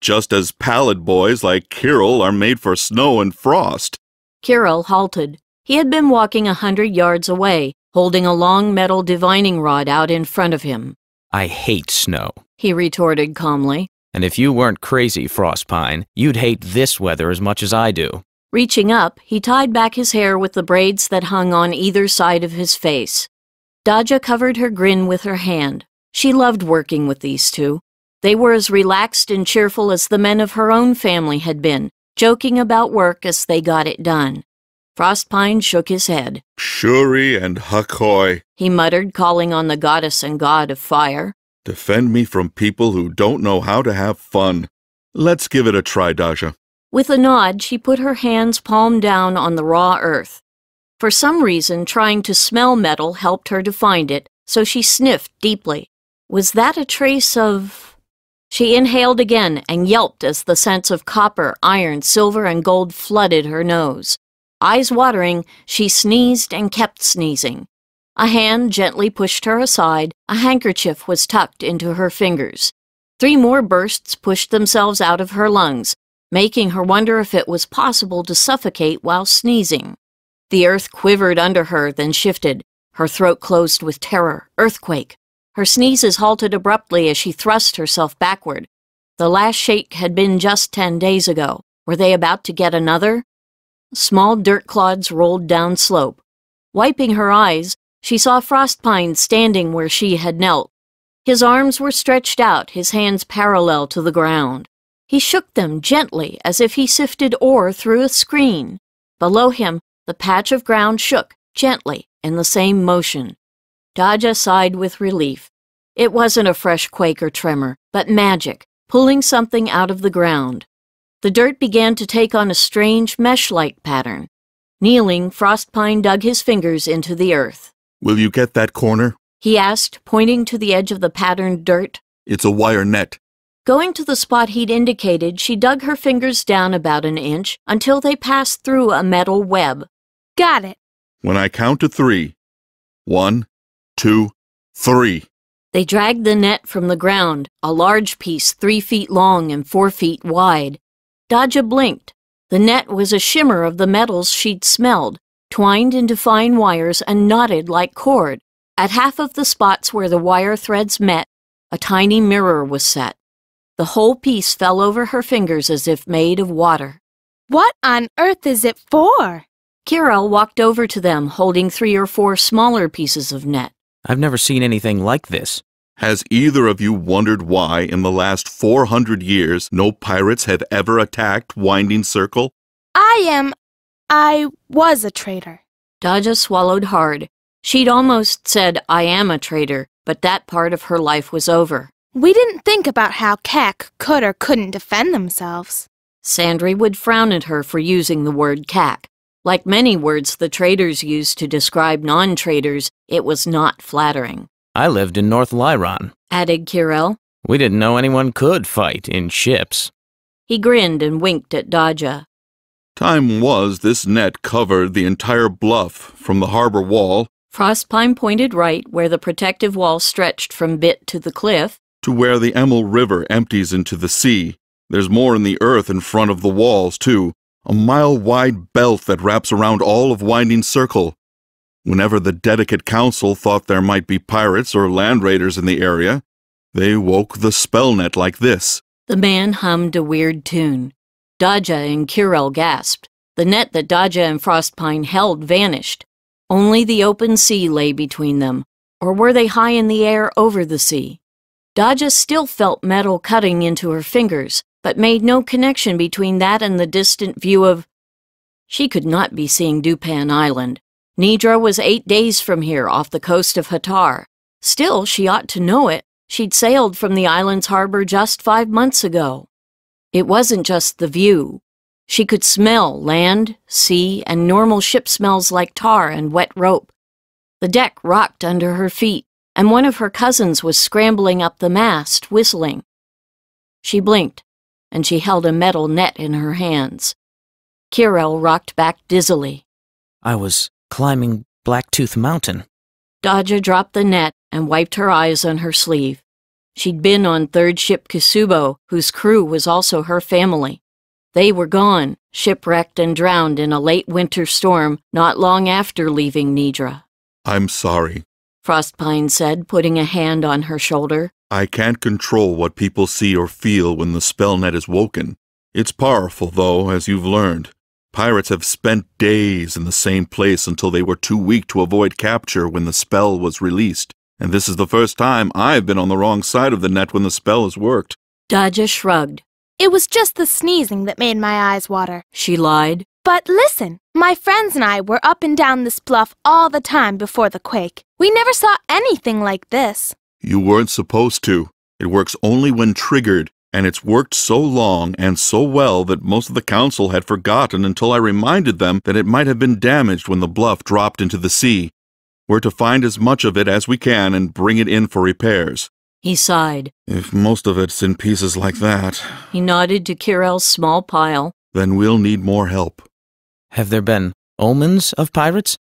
just as pallid boys like Kirill are made for snow and frost. Kirill halted. He had been walking 100 yards away, holding a long metal divining rod out in front of him. I hate snow, he retorted calmly. And if you weren't crazy, Frostpine, you'd hate this weather as much as I do. Reaching up, he tied back his hair with the braids that hung on either side of his face. Daja covered her grin with her hand. She loved working with these two. They were as relaxed and cheerful as the men of her own family had been, joking about work as they got it done. Frostpine shook his head. Shuri and Hakoy, he muttered, calling on the goddess and god of fire. Defend me from people who don't know how to have fun. Let's give it a try, Daja. With a nod, she put her hands palm down on the raw earth. For some reason, trying to smell metal helped her to find it, so she sniffed deeply. Was that a trace of... She inhaled again and yelped as the scents of copper, iron, silver, and gold flooded her nose. Eyes watering, she sneezed and kept sneezing. A hand gently pushed her aside. A handkerchief was tucked into her fingers. 3 more bursts pushed themselves out of her lungs, making her wonder if it was possible to suffocate while sneezing. The earth quivered under her, then shifted. Her throat closed with terror. Earthquake. Her sneezes halted abruptly as she thrust herself backward. The last shake had been just 10 days ago. Were they about to get another? Small dirt clods rolled down slope. Wiping her eyes, she saw Frostpine standing where she had knelt. His arms were stretched out, his hands parallel to the ground. He shook them gently as if he sifted ore through a screen. Below him, the patch of ground shook gently in the same motion. Daja sighed with relief. It wasn't a fresh quake or tremor, but magic, pulling something out of the ground. The dirt began to take on a strange mesh-like pattern. Kneeling, Frostpine dug his fingers into the earth. Will you get that corner? He asked, pointing to the edge of the patterned dirt. It's a wire net. Going to the spot he'd indicated, she dug her fingers down about an inch until they passed through a metal web. Got it. When I count to 3. 1, 2, 3. They dragged the net from the ground, a large piece 3 feet long and 4 feet wide. Daja blinked. The net was a shimmer of the metals she'd smelled, twined into fine wires and knotted like cord. At half of the spots where the wire threads met, a tiny mirror was set. The whole piece fell over her fingers as if made of water. What on earth is it for? Kirill walked over to them, holding 3 or 4 smaller pieces of net. I've never seen anything like this. Has either of you wondered why, in the last 400 years, no pirates have ever attacked Winding Circle? I was a traitor. Daja swallowed hard. She'd almost said, I am a traitor, but that part of her life was over. We didn't think about how Kek could or couldn't defend themselves. Sandry would frown at her for using the word Kak. Like many words the traders used to describe non-traders, it was not flattering. I lived in North Lyron, added Kirill. We didn't know anyone could fight in ships. He grinned and winked at Daja. Time was this net covered the entire bluff from the harbor wall. Frostpine pointed right where the protective wall stretched from bit to the cliff. To where the Emil River empties into the sea. There's more in the earth in front of the walls, too. A mile-wide belt that wraps around all of Winding Circle. Whenever the Dedicate Council thought there might be pirates or land raiders in the area, they woke the spell net like this. The man hummed a weird tune. Dodja and Kirel gasped. The net that Dodja and Frostpine held vanished. Only the open sea lay between them. Or were they high in the air over the sea? Dodja still felt metal cutting into her fingers, but made no connection between that and the distant view of... She could not be seeing Dupan Island. Nidra was 8 days from here, off the coast of Hatar. Still, she ought to know it. She'd sailed from the island's harbor just 5 months ago. It wasn't just the view. She could smell land, sea, and normal ship smells like tar and wet rope. The deck rocked under her feet, and one of her cousins was scrambling up the mast, whistling. She blinked, and she held a metal net in her hands. Kirel rocked back dizzily. I was climbing Blacktooth Mountain. Dodja dropped the net and wiped her eyes on her sleeve. She'd been on third ship Kisubo, whose crew was also her family. They were gone, shipwrecked and drowned in a late winter storm not long after leaving Nidra. I'm sorry, Frostpine said, putting a hand on her shoulder. I can't control what people see or feel when the spell net is woken. It's powerful, though, as you've learned. Pirates have spent days in the same place until they were too weak to avoid capture when the spell was released. And this is the first time I've been on the wrong side of the net when the spell has worked. Dodja shrugged. It was just the sneezing that made my eyes water. She lied. But listen, my friends and I were up and down this bluff all the time before the quake. We never saw anything like this. You weren't supposed to. It works only when triggered, and it's worked so long and so well that most of the council had forgotten until I reminded them that it might have been damaged when the bluff dropped into the sea. We're to find as much of it as we can and bring it in for repairs. He sighed. If most of it's in pieces like that, he nodded to Kirel's small pile, then we'll need more help. Have there been omens of pirates?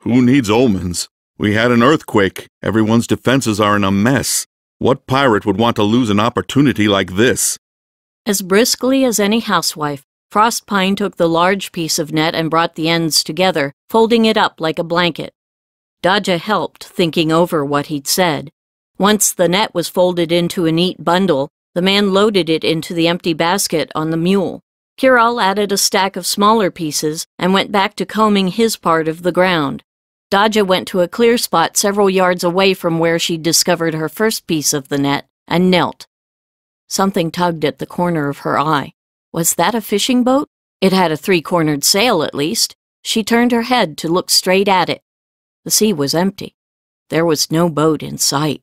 Who needs omens? We had an earthquake. Everyone's defenses are in a mess. What pirate would want to lose an opportunity like this? As briskly as any housewife, Frostpine took the large piece of net and brought the ends together, folding it up like a blanket. Dodja helped, thinking over what he'd said. Once the net was folded into a neat bundle, the man loaded it into the empty basket on the mule. Kirel added a stack of smaller pieces and went back to combing his part of the ground. Dodja went to a clear spot several yards away from where she'd discovered her first piece of the net and knelt. Something tugged at the corner of her eye. Was that a fishing boat? It had a 3-cornered sail, at least. She turned her head to look straight at it. The sea was empty. There was no boat in sight.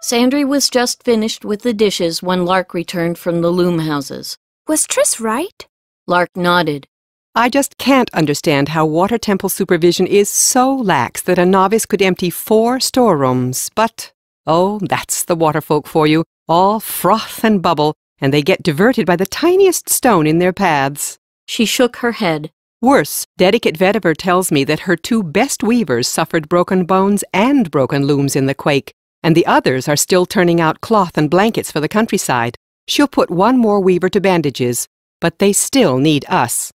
Sandry was just finished with the dishes when Lark returned from the loom houses. Was Triss right? Lark nodded. I just can't understand how water temple supervision is so lax that a novice could empty 4 storerooms, but, oh, that's the waterfolk for you, all froth and bubble, and they get diverted by the tiniest stone in their paths. She shook her head. Worse, Dedicate Vetiver tells me that her 2 best weavers suffered broken bones and broken looms in the quake, and the others are still turning out cloth and blankets for the countryside. She'll put 1 more weaver to bandages, but they still need us.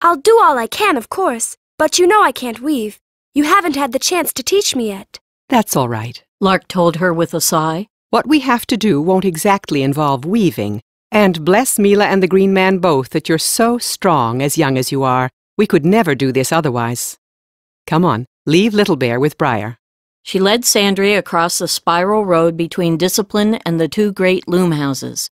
I'll do all I can, of course, but you know I can't weave. You haven't had the chance to teach me yet. That's all right, Lark told her with a sigh. What we have to do won't exactly involve weaving, and bless Mila and the Green Man both that you're so strong as young as you are. We could never do this otherwise. Come on, leave Little Bear with Briar. She led Sandry across the spiral road between Discipline and the 2 great loom houses.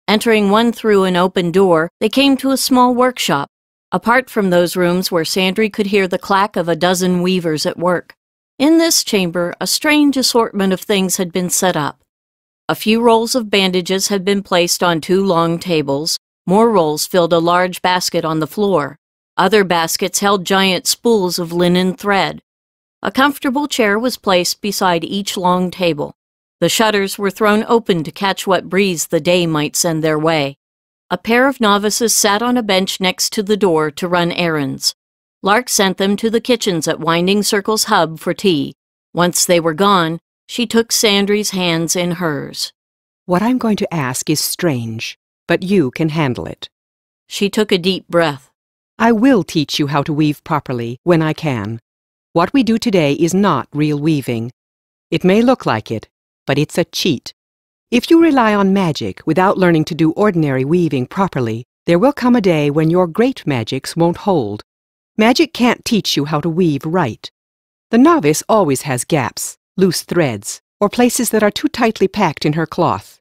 Entering one through an open door, they came to a small workshop. Apart from those rooms where Sandry could hear the clack of a dozen weavers at work. In this chamber, a strange assortment of things had been set up. A few rolls of bandages had been placed on 2 long tables. More rolls filled a large basket on the floor. Other baskets held giant spools of linen thread. A comfortable chair was placed beside each long table. The shutters were thrown open to catch what breeze the day might send their way. A pair of novices sat on a bench next to the door to run errands. Lark sent them to the kitchens at Winding Circle's hub for tea. Once they were gone, she took Sandry's hands in hers. What I'm going to ask is strange, but you can handle it. She took a deep breath. I will teach you how to weave properly when I can. What we do today is not real weaving. It may look like it, but it's a cheat. If you rely on magic without learning to do ordinary weaving properly, there will come a day when your great magics won't hold. Magic can't teach you how to weave right. The novice always has gaps, loose threads, or places that are too tightly packed in her cloth.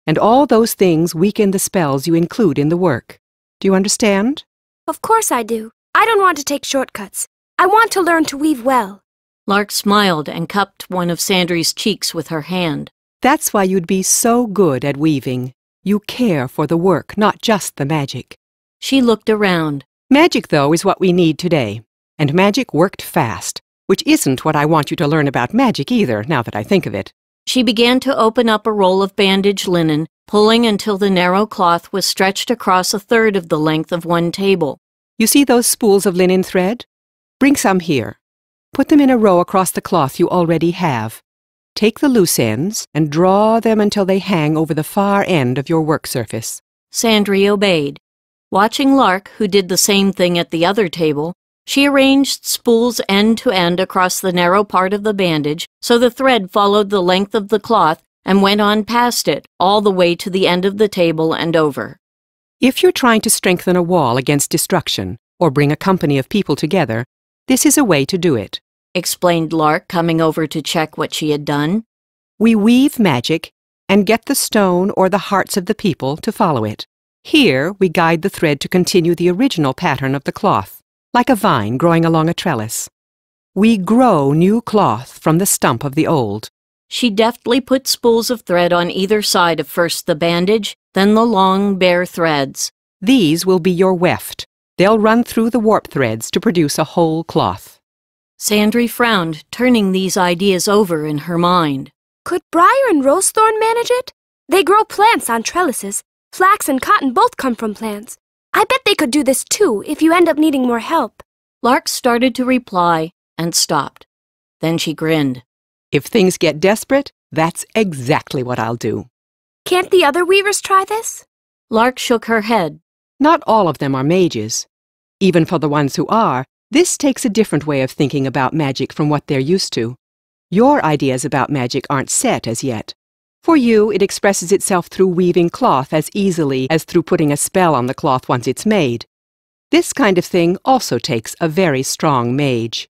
And all those things weaken the spells you include in the work. Do you understand? Of course I do. I don't want to take shortcuts. I want to learn to weave well. Lark smiled and cupped one of Sandry's cheeks with her hand. That's why you'd be so good at weaving. You care for the work, not just the magic. She looked around. Magic, though, is what we need today. And magic worked fast, which isn't what I want you to learn about magic either, now that I think of it. She began to open up a roll of bandage linen, pulling until the narrow cloth was stretched across a third of the length of one table. You see those spools of linen thread? Bring some here. Put them in a row across the cloth you already have. Take the loose ends and draw them until they hang over the far end of your work surface. Sandry obeyed. Watching Lark, who did the same thing at the other table, she arranged spools end to end across the narrow part of the bandage so the thread followed the length of the cloth and went on past it all the way to the end of the table and over. If you're trying to strengthen a wall against destruction or bring a company of people together, this is a way to do it, explained Lark, coming over to check what she had done. We weave magic and get the stone or the hearts of the people to follow it. Here we guide the thread to continue the original pattern of the cloth, like a vine growing along a trellis. We grow new cloth from the stump of the old. She deftly put spools of thread on either side of first the bandage, then the long, bare threads. These will be your weft. They'll run through the warp threads to produce a whole cloth. Sandry frowned, turning these ideas over in her mind. Could briar and rosethorn manage it? They grow plants on trellises. Flax and cotton both come from plants. I bet they could do this too if you end up needing more help. Lark started to reply and stopped. Then she grinned. If things get desperate, that's exactly what I'll do. Can't the other weavers try this? Lark shook her head. Not all of them are mages. Even for the ones who are, this takes a different way of thinking about magic from what they're used to. Your ideas about magic aren't set as yet. For you, it expresses itself through weaving cloth as easily as through putting a spell on the cloth once it's made. This kind of thing also takes a very strong mage.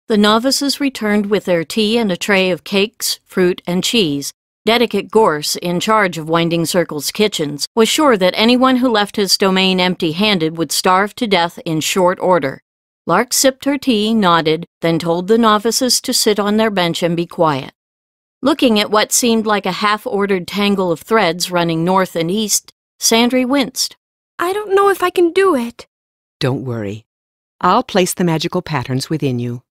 The novices returned with their tea and a tray of cakes, fruit, and cheese. Dedicate Gorse, in charge of Winding Circle's kitchens, was sure that anyone who left his domain empty-handed would starve to death in short order. Lark sipped her tea, nodded, then told the novices to sit on their bench and be quiet. Looking at what seemed like a half-ordered tangle of threads running north and east, Sandry winced. I don't know if I can do it. Don't worry. I'll place the magical patterns within you.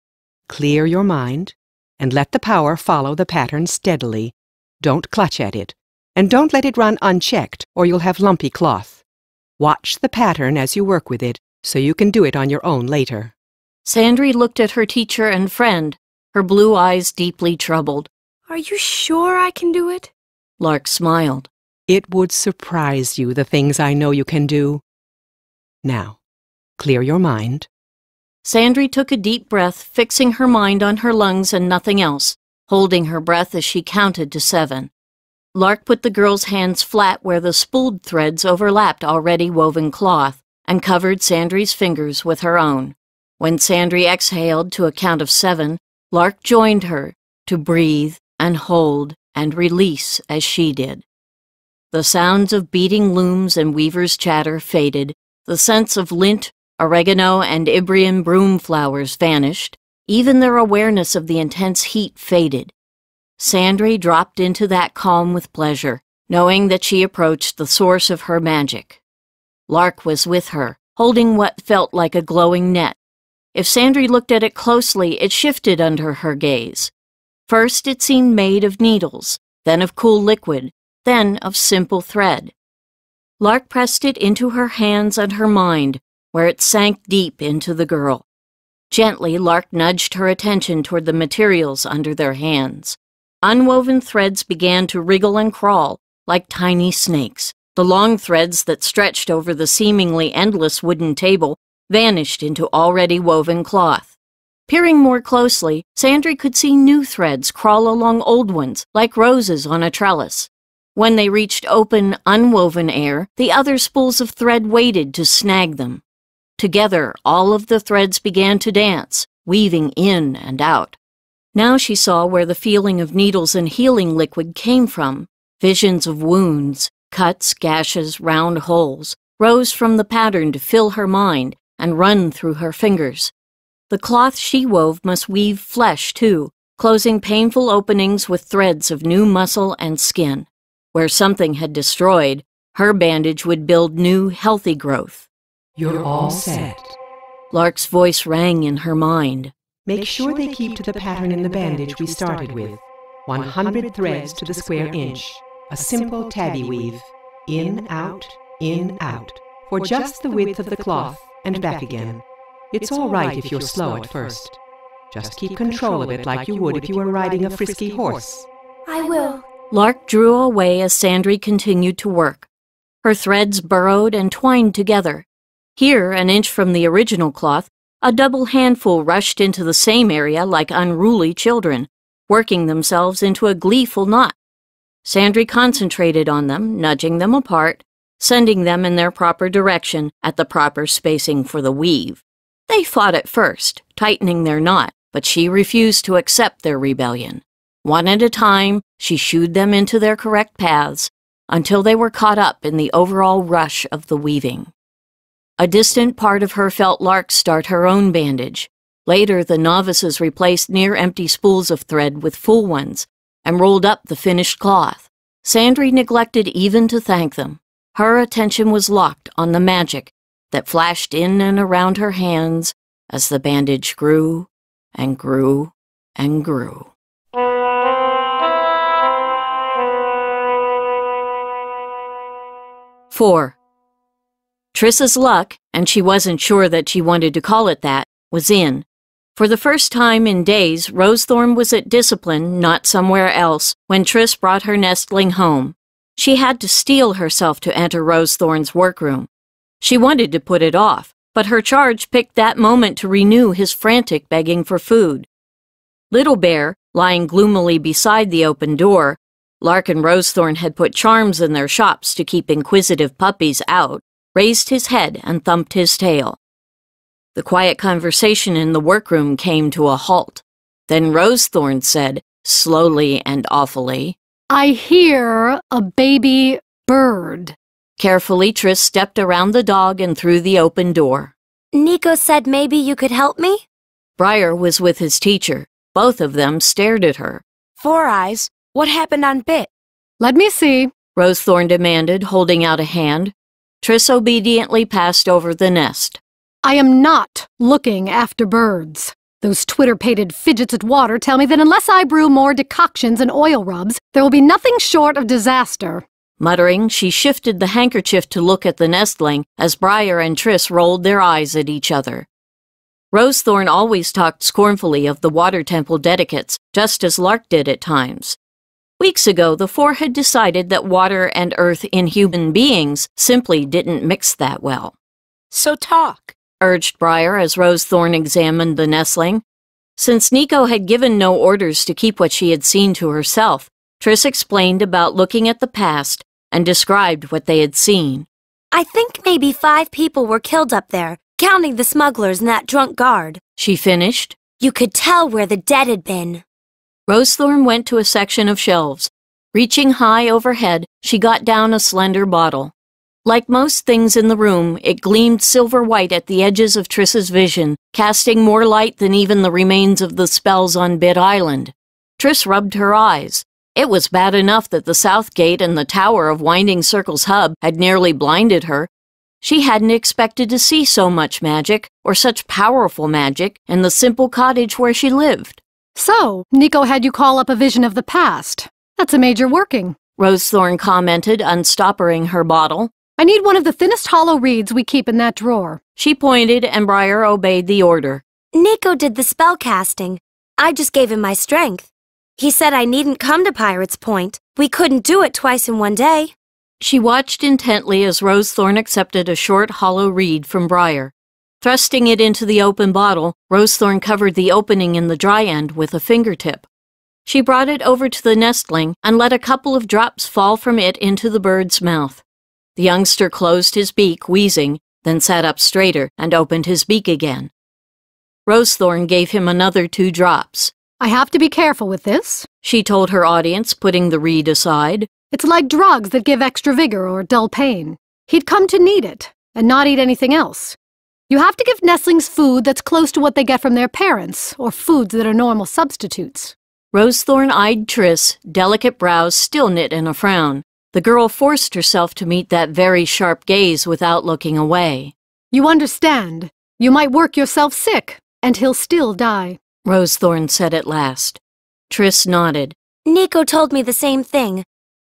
Clear your mind, and let the power follow the pattern steadily. Don't clutch at it, and don't let it run unchecked, or you'll have lumpy cloth. Watch the pattern as you work with it, so you can do it on your own later. Sandry looked at her teacher and friend, her blue eyes deeply troubled. Are you sure I can do it? Lark smiled. It would surprise you, the things I know you can do. Now, clear your mind. Sandry took a deep breath, fixing her mind on her lungs and nothing else, holding her breath as she counted to 7. Lark put the girl's hands flat where the spooled threads overlapped already woven cloth, and covered Sandry's fingers with her own. When Sandry exhaled to a count of 7, Lark joined her, to breathe and hold and release as she did. The sounds of beating looms and weavers' chatter faded, the scents of lint, oregano, and Ibrian broom flowers vanished, even their awareness of the intense heat faded. Sandry dropped into that calm with pleasure, knowing that she approached the source of her magic. Lark was with her, holding what felt like a glowing net. If Sandry looked at it closely, it shifted under her gaze. First it seemed made of needles, then of cool liquid, then of simple thread. Lark pressed it into her hands and her mind, where it sank deep into the girl. Gently, Lark nudged her attention toward the materials under their hands. Unwoven threads began to wriggle and crawl, like tiny snakes. The long threads that stretched over the seemingly endless wooden table vanished into already woven cloth. Peering more closely, Sandry could see new threads crawl along old ones, like roses on a trellis. When they reached open, unwoven air, the other spools of thread waited to snag them. Together, all of the threads began to dance, weaving in and out. Now she saw where the feeling of needles and healing liquid came from. Visions of wounds, cuts, gashes, round holes, rose from the pattern to fill her mind and run through her fingers. The cloth she wove must weave flesh, too, closing painful openings with threads of new muscle and skin. Where something had destroyed, her bandage would build new, healthy growth. You're all set. Lark's voice rang in her mind. Make sure they keep to the pattern in the bandage we started with. 100 threads to the square inch. A simple tabby weave. In, out, for just the width of the cloth and back again. It's all right if you're slow at first. Just keep control of it like you would if you were riding a frisky horse. I will. Lark drew away as Sandry continued to work. Her threads burrowed and twined together. Here, an inch from the original cloth, a double handful rushed into the same area like unruly children, working themselves into a gleeful knot. Sandry concentrated on them, nudging them apart, sending them in their proper direction at the proper spacing for the weave. They fought at first, tightening their knot, but she refused to accept their rebellion. One at a time, she shooed them into their correct paths until they were caught up in the overall rush of the weaving. A distant part of her felt Lark start her own bandage. Later, the novices replaced near-empty spools of thread with full ones and rolled up the finished cloth. Sandry neglected even to thank them. Her attention was locked on the magic that flashed in and around her hands as the bandage grew and grew and grew. 4. Trissa'S Luck, and she wasn't sure that she wanted to call it that, was in. For the first time in days, Rosethorn was at Discipline, not somewhere else, when Triss brought her nestling home. She had to steel herself to enter Rosethorn's workroom. She wanted to put it off, but her charge picked that moment to renew his frantic begging for food. Little Bear, lying gloomily beside the open door, Lark and Rosethorn had put charms in their shops to keep inquisitive puppies out, raised his head and thumped his tail. The quiet conversation in the workroom came to a halt. Then Rosethorn said, slowly and awfully, I hear a baby bird. Carefully, Triss stepped around the dog and through the open door. Nico said maybe you could help me? Briar was with his teacher. Both of them stared at her. Four Eyes, what happened on Bit? Let me see, Rosethorn demanded, holding out a hand. Triss obediently passed over the nest. I am not looking after birds. Those twitter-pated fidgets at water tell me that unless I brew more decoctions and oil rubs, there will be nothing short of disaster. Muttering, she shifted the handkerchief to look at the nestling as Briar and Triss rolled their eyes at each other. Rosethorn always talked scornfully of the water temple dedicates, just as Lark did at times. Weeks ago, the four had decided that water and earth in human beings simply didn't mix that well. So talk, urged Briar as Rosethorn examined the nestling. Since Nico had given no orders to keep what she had seen to herself, Triss explained about looking at the past and described what they had seen. I think maybe 5 people were killed up there, counting the smugglers and that drunk guard. She finished. You could tell where the dead had been. Rosethorn went to a section of shelves. Reaching high overhead, she got down a slender bottle. Like most things in the room, it gleamed silver-white at the edges of Triss's vision, casting more light than even the remains of the spells on Bit Island. Triss rubbed her eyes. It was bad enough that the south gate and the tower of Winding Circle's hub had nearly blinded her. She hadn't expected to see so much magic, or such powerful magic, in the simple cottage where she lived. So, Nico had you call up a vision of the past. That's a major working, Rosethorn commented, unstoppering her bottle. I need one of the thinnest hollow reeds we keep in that drawer. She pointed, and Briar obeyed the order. Nico did the spell casting. I just gave him my strength. He said I needn't come to Pirate's Point. We couldn't do it twice in one day. She watched intently as Rosethorn accepted a short, hollow reed from Briar. Thrusting it into the open bottle, Rosethorn covered the opening in the dry end with a fingertip. She brought it over to the nestling and let a couple of drops fall from it into the bird's mouth. The youngster closed his beak, wheezing, then sat up straighter and opened his beak again. Rosethorn gave him another 2 drops. I have to be careful with this, she told her audience, putting the reed aside. It's like drugs that give extra vigor or dull pain. He'd come to need it, and not eat anything else. You have to give nestlings food that's close to what they get from their parents, or foods that are normal substitutes. Rosethorn eyed Triss, delicate brows still knit in a frown. The girl forced herself to meet that very sharp gaze without looking away. You understand. You might work yourself sick, and he'll still die, Rosethorn said at last. Triss nodded. Nico told me the same thing.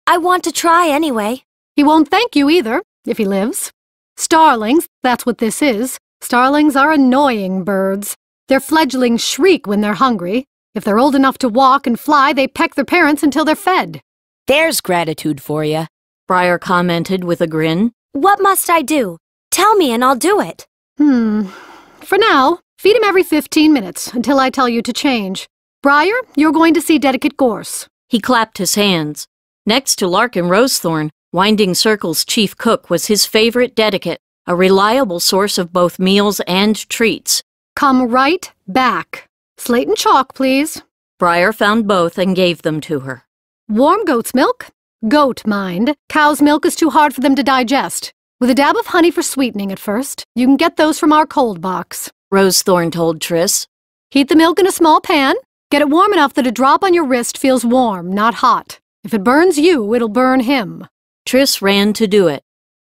I want to try anyway. He won't thank you either, if he lives. Starlings, that's what this is. Starlings are annoying birds. Their fledglings shriek when they're hungry. If they're old enough to walk and fly, they peck their parents until they're fed. There's gratitude for you, Briar commented with a grin. What must I do? Tell me and I'll do it. For now, feed him every 15 minutes until I tell you to change. Briar, you're going to see Dedicate Gorse. He clapped his hands. Next to Lark and Rosethorn, Winding Circle's chief cook was his favorite Dedicate, a reliable source of both meals and treats. Come right back. Slate and chalk, please. Briar found both and gave them to her. Warm goat's milk? Goat, mind. Cow's milk is too hard for them to digest. With a dab of honey for sweetening at first. You can get those from our cold box, Rosethorn told Triss. Heat the milk in a small pan. Get it warm enough that a drop on your wrist feels warm, not hot. If it burns you, it'll burn him. Triss ran to do it.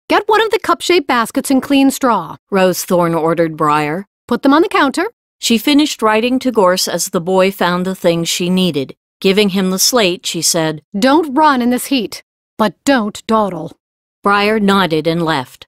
Get one of the cup-shaped baskets and clean straw, Rosethorn ordered Briar. Put them on the counter. She finished writing to Gorse as the boy found the things she needed. Giving him the slate, she said, Don't run in this heat, but don't dawdle. Briar nodded and left.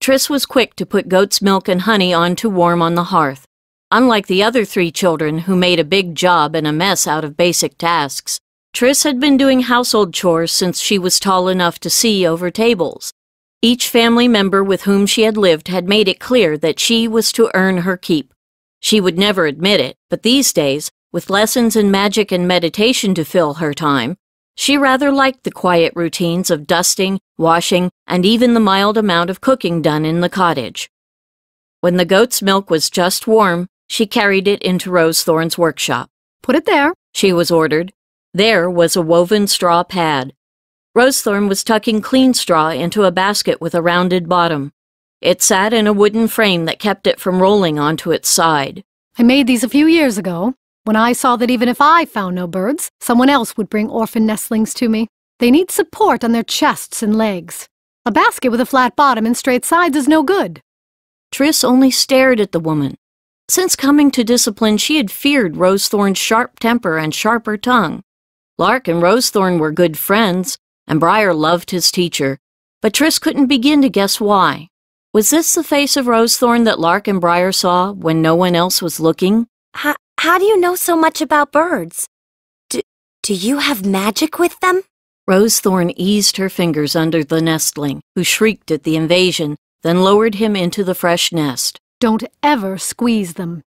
Triss was quick to put goat's milk and honey on to warm on the hearth. Unlike the other 3 children who made a big job and a mess out of basic tasks, Triss had been doing household chores since she was tall enough to see over tables. Each family member with whom she had lived had made it clear that she was to earn her keep. She would never admit it, but these days, with lessons in magic and meditation to fill her time, she rather liked the quiet routines of dusting, washing, and even the mild amount of cooking done in the cottage. When the goat's milk was just warm, she carried it into Rosethorn's workshop. Put it there, she was ordered. There was a woven straw pad. Rosethorn was tucking clean straw into a basket with a rounded bottom. It sat in a wooden frame that kept it from rolling onto its side. I made these a few years ago, when I saw that even if I found no birds, someone else would bring orphan nestlings to me. They need support on their chests and legs. A basket with a flat bottom and straight sides is no good. Triss only stared at the woman. Since coming to discipline, she had feared Rosethorn's sharp temper and sharper tongue. Lark and Rosethorn were good friends, and Briar loved his teacher, but Triss couldn't begin to guess why. Was this the face of Rosethorn that Lark and Briar saw when no one else was looking? How do you know so much about birds? Do you have magic with them? Rosethorn eased her fingers under the nestling, who shrieked at the invasion, then lowered him into the fresh nest. Don't ever squeeze them.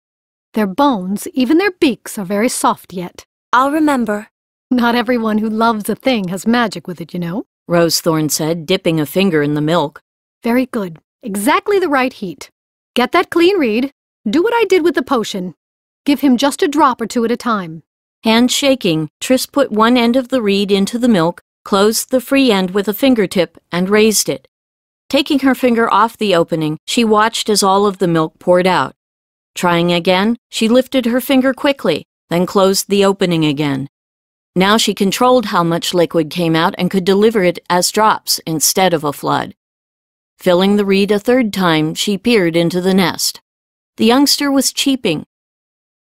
Their bones, even their beaks, are very soft yet. I'll remember. Not everyone who loves a thing has magic with it, you know, Rosethorn said, dipping a finger in the milk. Very good. Exactly the right heat. Get that clean reed. Do what I did with the potion. Give him just a drop or 2 at a time. Hands shaking, Triss put one end of the reed into the milk, closed the free end with a fingertip, and raised it. Taking her finger off the opening, she watched as all of the milk poured out. Trying again, she lifted her finger quickly, then closed the opening again. Now she controlled how much liquid came out and could deliver it as drops instead of a flood. Filling the reed a 3rd time, she peered into the nest. The youngster was cheeping.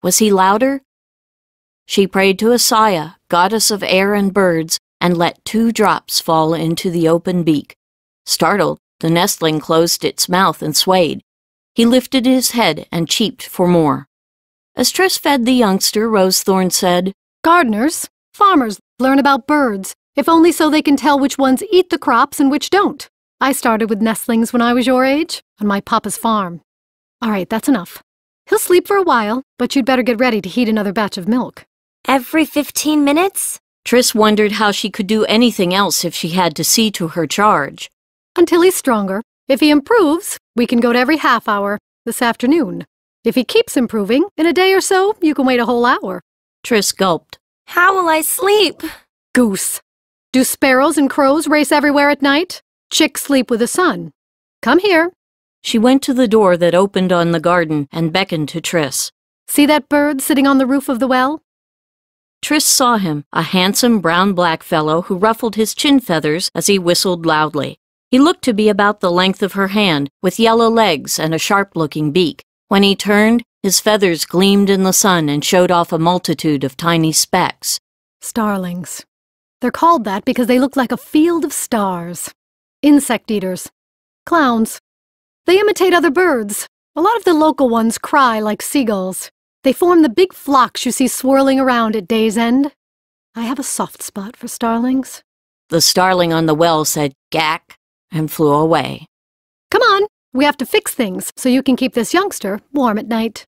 Was he louder? She prayed to Asaya, goddess of air and birds, and let 2 drops fall into the open beak. Startled, the nestling closed its mouth and swayed. He lifted his head and cheeped for more. As Triss fed the youngster, Rosethorn said, Gardeners, farmers, learn about birds, if only so they can tell which ones eat the crops and which don't. I started with nestlings when I was your age, on my papa's farm. All right, that's enough. He'll sleep for a while, but you'd better get ready to heat another batch of milk. Every 15 minutes? Triss wondered how she could do anything else if she had to see to her charge. Until he's stronger. If he improves, we can go to every half hour, this afternoon. If he keeps improving, in a day or so, you can wait a whole hour. Triss gulped. How will I sleep? Goose. Do sparrows and crows race everywhere at night? Chicks sleep with the sun. Come here. She went to the door that opened on the garden and beckoned to Triss. See that bird sitting on the roof of the well? Triss saw him, a handsome brown-black fellow who ruffled his chin feathers as he whistled loudly. He looked to be about the length of her hand, with yellow legs and a sharp-looking beak. When he turned, his feathers gleamed in the sun and showed off a multitude of tiny specks. Starlings. They're called that because they look like a field of stars. Insect eaters. Clowns. They imitate other birds. A lot of the local ones cry like seagulls. They form the big flocks you see swirling around at day's end. I have a soft spot for starlings. The starling on the well said "gack" and flew away. Come on, we have to fix things so you can keep this youngster warm at night.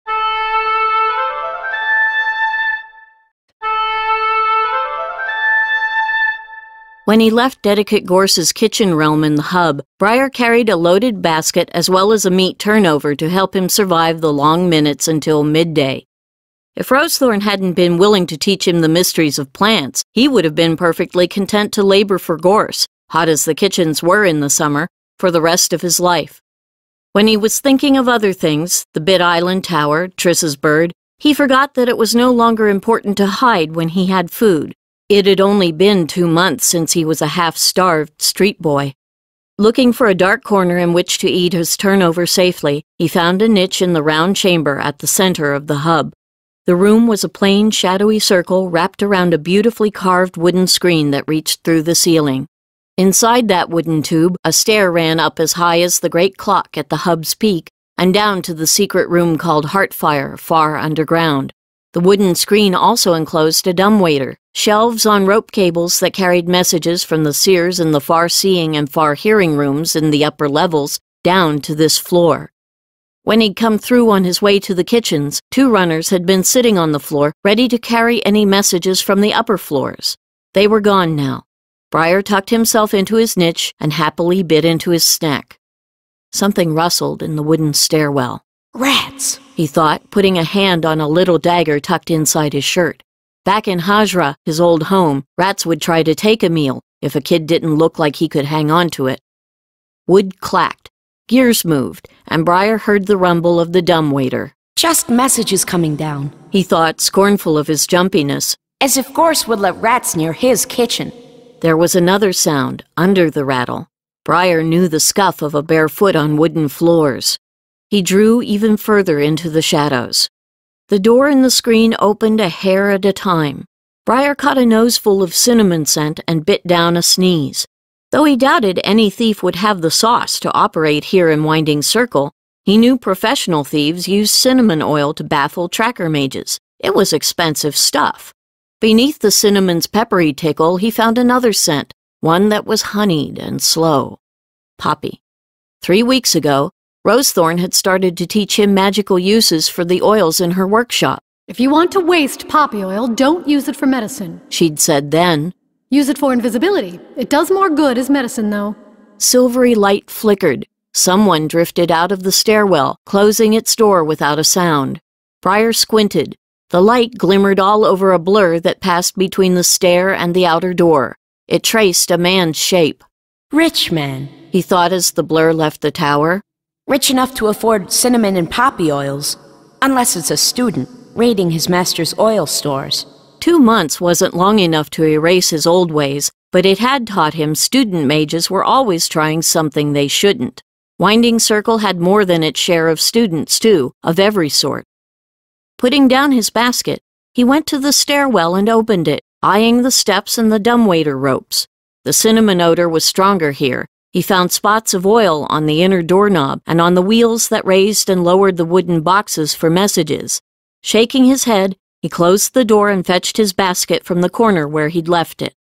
When he left Dedicate Gorse's kitchen realm in the hub, Briar carried a loaded basket as well as a meat turnover to help him survive the long minutes until midday. If Rosethorn hadn't been willing to teach him the mysteries of plants, he would have been perfectly content to labor for Gorse, hot as the kitchens were in the summer, for the rest of his life. When he was thinking of other things, the Bit Island Tower, Triss's bird, he forgot that it was no longer important to hide when he had food. It had only been 2 months since he was a half-starved street boy. Looking for a dark corner in which to eat his turnover safely, he found a niche in the round chamber at the center of the hub. The room was a plain, shadowy circle wrapped around a beautifully carved wooden screen that reached through the ceiling. Inside that wooden tube, a stair ran up as high as the great clock at the hub's peak and down to the secret room called Heartfire, far underground. The wooden screen also enclosed a dumbwaiter, shelves on rope cables that carried messages from the seers in the far-seeing and far-hearing rooms in the upper levels down to this floor. When he'd come through on his way to the kitchens, 2 runners had been sitting on the floor, ready to carry any messages from the upper floors. They were gone now. Briar tucked himself into his niche and happily bit into his snack. Something rustled in the wooden stairwell. Rats, he thought, putting a hand on a little dagger tucked inside his shirt. Back in Hajra, his old home, rats would try to take a meal if a kid didn't look like he could hang on to it. Wood clacked, gears moved, and Briar heard the rumble of the dumbwaiter. Just messages coming down, he thought, scornful of his jumpiness. As if Gorse would let rats near his kitchen. There was another sound, under the rattle. Briar knew the scuff of a bare foot on wooden floors. He drew even further into the shadows. The door in the screen opened a hair at a time. Briar caught a noseful of cinnamon scent and bit down a sneeze. Though he doubted any thief would have the sauce to operate here in Winding Circle, he knew professional thieves used cinnamon oil to baffle tracker mages. It was expensive stuff. Beneath the cinnamon's peppery tickle, he found another scent, one that was honeyed and slow. Poppy. 3 weeks ago, Rosethorn had started to teach him magical uses for the oils in her workshop. If you want to waste poppy oil, don't use it for medicine, she'd said then. Use it for invisibility. It does more good as medicine, though. Silvery light flickered. Someone drifted out of the stairwell, closing its door without a sound. Briar squinted. The light glimmered all over a blur that passed between the stair and the outer door. It traced a man's shape. Rich man, he thought as the blur left the tower. Rich enough to afford cinnamon and poppy oils, unless it's a student raiding his master's oil stores. 2 months wasn't long enough to erase his old ways, but it had taught him student mages were always trying something they shouldn't. Winding Circle had more than its share of students, too, of every sort. Putting down his basket, he went to the stairwell and opened it, eyeing the steps and the dumbwaiter ropes. The cinnamon odor was stronger here. He found spots of oil on the inner doorknob and on the wheels that raised and lowered the wooden boxes for messages. Shaking his head, He closed the door and fetched his basket from the corner where he'd left it.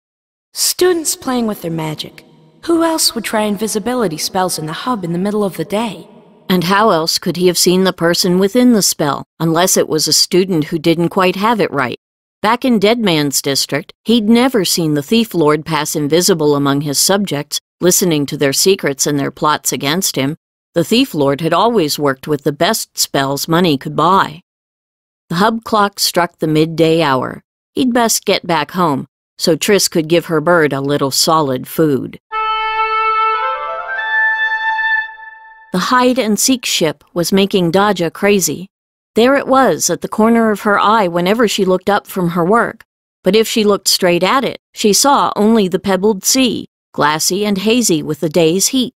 Students playing with their magic. Who else would try invisibility spells in the hub in the middle of the day? And how else could he have seen the person within the spell, unless it was a student who didn't quite have it right? Back in Dead Man's district, he'd never seen the Thief Lord pass invisible among his subjects, listening to their secrets and their plots against him. The Thief Lord had always worked with the best spells money could buy. The hub clock struck the midday hour. He'd best get back home, so Triss could give her bird a little solid food. The hide-and-seek ship was making Dodja crazy. There it was at the corner of her eye whenever she looked up from her work. But if she looked straight at it, she saw only the pebbled sea, glassy and hazy with the day's heat.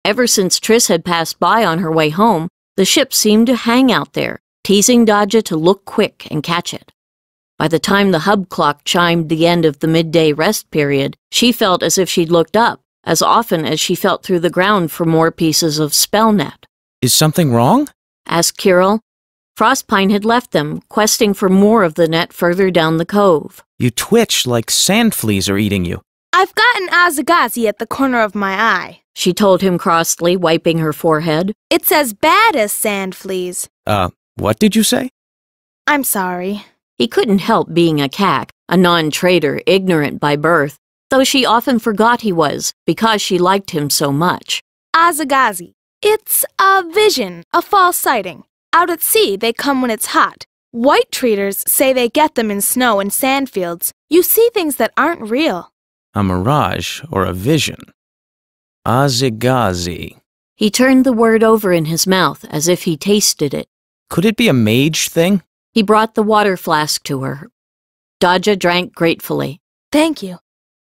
Ever since Triss had passed by on her way home, the ship seemed to hang out there, teasing Dodja to look quick and catch it. By the time the hub clock chimed the end of the midday rest period, she felt as if she'd looked up, as often as she felt through the ground for more pieces of spell net. Is something wrong? Asked Kirill. Frostpine had left them, questing for more of the net further down the cove. You twitch like sand fleas are eating you. I've got an Azagazi at the corner of my eye, she told him crossly, wiping her forehead. It's as bad as sand fleas. What did you say? I'm sorry. He couldn't help being a cack, a non-trader, ignorant by birth, though she often forgot he was, because she liked him so much. Azagazi. It's a vision, a false sighting. Out at sea, they come when it's hot. White traders say they get them in snow and sand fields. You see things that aren't real. A mirage or a vision. Azagazi. He turned the word over in his mouth as if he tasted it. Could it be a mage thing? He brought the water flask to her. Dodja drank gratefully. Thank you.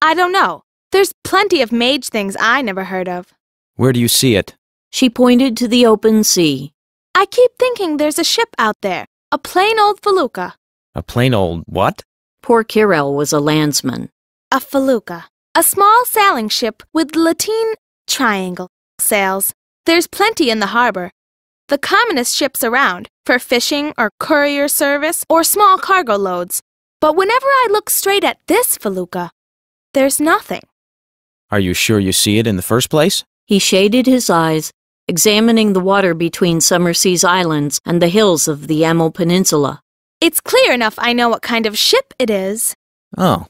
I don't know. There's plenty of mage things I never heard of. Where do you see it? She pointed to the open sea. I keep thinking there's a ship out there. A plain old felucca. A plain old what? Poor Kirill was a landsman. A felucca. A small sailing ship with lateen triangle sails. There's plenty in the harbor. The commonest ships around, for fishing or courier service or small cargo loads. But whenever I look straight at this felucca, there's nothing. Are you sure you see it in the first place? He shaded his eyes, examining the water between Summersea's islands and the hills of the Amel Peninsula. It's clear enough I know what kind of ship it is. Oh.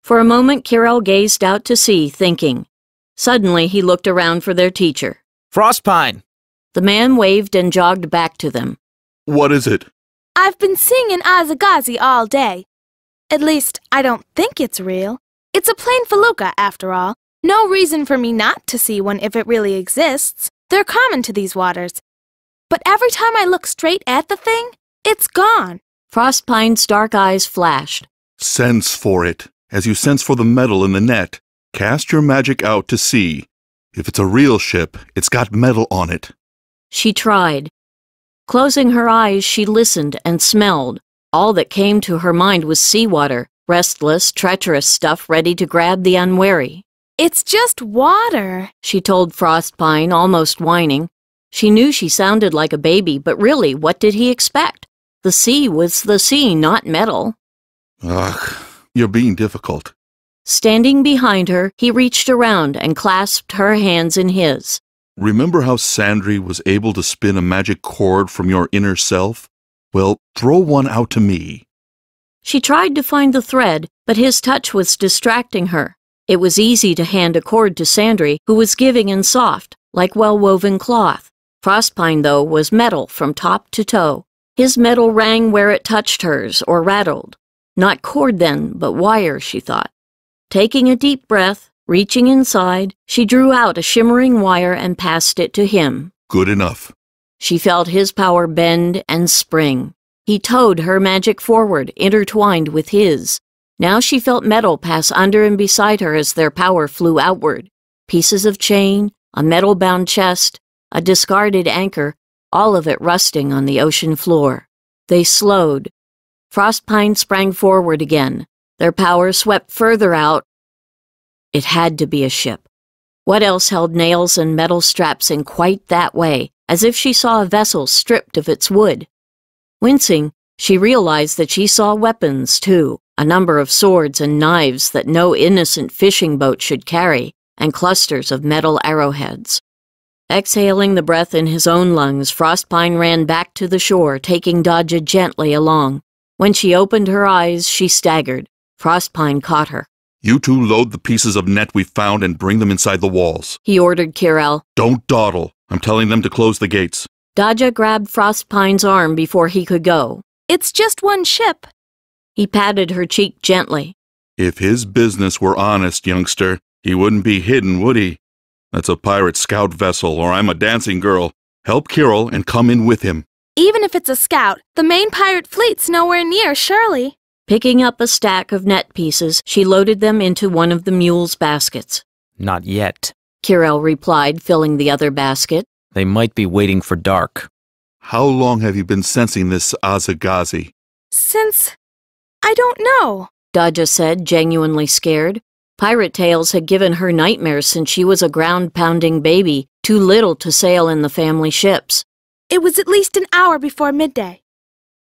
For a moment, Kirill gazed out to sea, thinking. Suddenly, he looked around for their teacher. Frostpine! The man waved and jogged back to them. What is it? I've been seeing an Azagazi all day. At least, I don't think it's real. It's a plain felucca, after all. No reason for me not to see one if it really exists. They're common to these waters. But every time I look straight at the thing, it's gone. Frostpine's dark eyes flashed. Sense for it, as you sense for the metal in the net. Cast your magic out to sea. If it's a real ship, it's got metal on it. She tried. Closing her eyes, she listened and smelled. All that came to her mind was seawater, restless, treacherous stuff ready to grab the unwary. It's just water, she told Frostpine, almost whining. She knew she sounded like a baby, but really, what did he expect? The sea was the sea, not metal. Ugh, you're being difficult. Standing behind her, he reached around and clasped her hands in his. Remember how Sandry was able to spin a magic cord from your inner self? Well, throw one out to me. She tried to find the thread, but his touch was distracting her. It was easy to hand a cord to Sandry, who was giving and soft, like well-woven cloth. Frostpine, though, was metal from top to toe. His metal rang where it touched hers, or rattled. Not cord then, but wire, she thought. Taking a deep breath, reaching inside, she drew out a shimmering wire and passed it to him. Good enough. She felt his power bend and spring. He towed her magic forward, intertwined with his. Now she felt metal pass under and beside her as their power flew outward. Pieces of chain, a metal-bound chest, a discarded anchor, all of it rusting on the ocean floor. They slowed. Frostpine sprang forward again. Their power swept further out. It had to be a ship. What else held nails and metal straps in quite that way, as if she saw a vessel stripped of its wood? Wincing, She realized that she saw weapons, too, a number of swords and knives that no innocent fishing boat should carry, and clusters of metal arrowheads. Exhaling the breath in his own lungs, Frostpine ran back to the shore, taking Dodja gently along. When she opened her eyes, she staggered. Frostpine caught her. You two load the pieces of net we found and bring them inside the walls. He ordered Kirel. Don't dawdle. I'm telling them to close the gates. Dodja grabbed Frostpine's arm before he could go. It's just one ship. He patted her cheek gently. If his business were honest, youngster, he wouldn't be hidden, would he? That's a pirate scout vessel, or I'm a dancing girl. Help Kirel and come in with him. Even if it's a scout, the main pirate fleet's nowhere near, surely. Picking up a stack of net pieces, she loaded them into one of the mule's baskets. Not yet. Kirel replied, filling the other basket. They might be waiting for dark. How long have you been sensing this Azagazi? Since... I don't know, Dodja said, genuinely scared. Pirate tales had given her nightmares since she was a ground-pounding baby, too little to sail in the family ships. It was at least an hour before midday.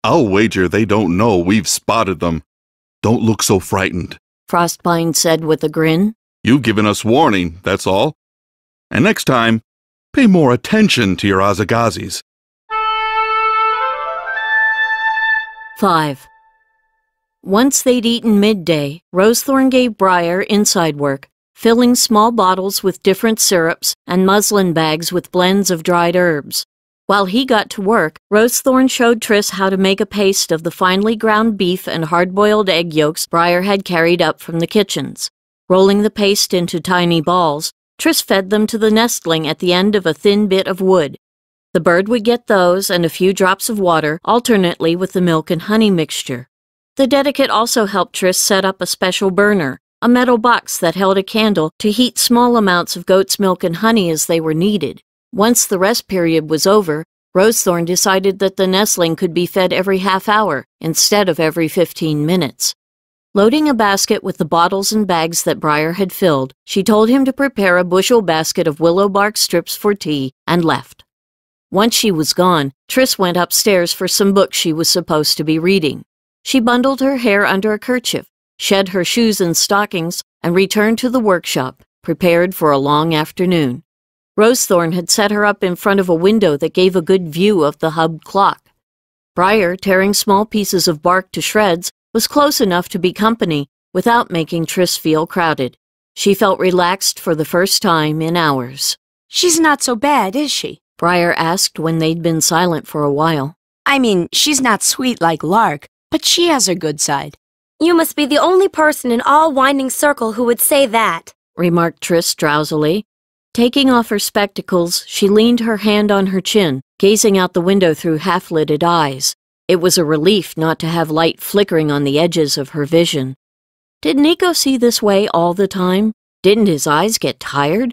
I'll wager they don't know we've spotted them. Don't look so frightened, Frostpine said with a grin. You've given us warning, that's all. And next time, pay more attention to your Azagazis. 5. Once they'd eaten midday, Rosethorn gave Briar inside work, filling small bottles with different syrups and muslin bags with blends of dried herbs. While he got to work, Rosethorn showed Triss how to make a paste of the finely ground beef and hard-boiled egg yolks Briar had carried up from the kitchens. Rolling the paste into tiny balls, Triss fed them to the nestling at the end of a thin bit of wood. The bird would get those and a few drops of water, alternately with the milk and honey mixture. The dedicate also helped Triss set up a special burner, a metal box that held a candle to heat small amounts of goat's milk and honey as they were needed. Once the rest period was over, Rosethorn decided that the nestling could be fed every half hour instead of every 15 minutes. Loading a basket with the bottles and bags that Briar had filled, she told him to prepare a bushel basket of willow bark strips for tea and left. Once she was gone, Triss went upstairs for some books she was supposed to be reading. She bundled her hair under a kerchief, shed her shoes and stockings, and returned to the workshop, prepared for a long afternoon. Rosethorn had set her up in front of a window that gave a good view of the hub clock. Briar, tearing small pieces of bark to shreds, was close enough to be company without making Triss feel crowded. She felt relaxed for the first time in hours. She's not so bad, is she? Briar asked when they'd been silent for a while. I mean, she's not sweet like Lark, but she has her good side. You must be the only person in all Winding Circle who would say that, remarked Triss drowsily. Taking off her spectacles, she leaned her hand on her chin, gazing out the window through half-lidded eyes. It was a relief not to have light flickering on the edges of her vision. Did Nico see this way all the time? Didn't his eyes get tired?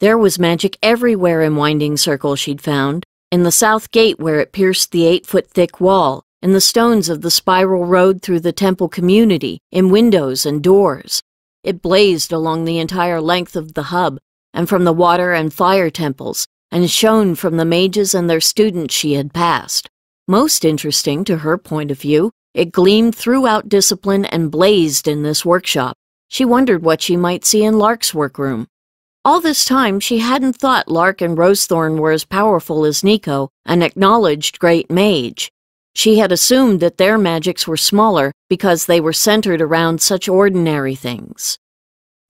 There was magic everywhere in Winding Circle, she'd found. In the south gate where it pierced the 8-foot-thick wall, in the stones of the spiral road through the temple community, in windows and doors. It blazed along the entire length of the hub, and from the water and fire temples, and shone from the mages and their students she had passed. Most interesting to her point of view, it gleamed throughout discipline and blazed in this workshop. She wondered what she might see in Lark's workroom. All this time, she hadn't thought Lark and Rosethorn were as powerful as Nico, an acknowledged great mage. She had assumed that their magics were smaller because they were centered around such ordinary things.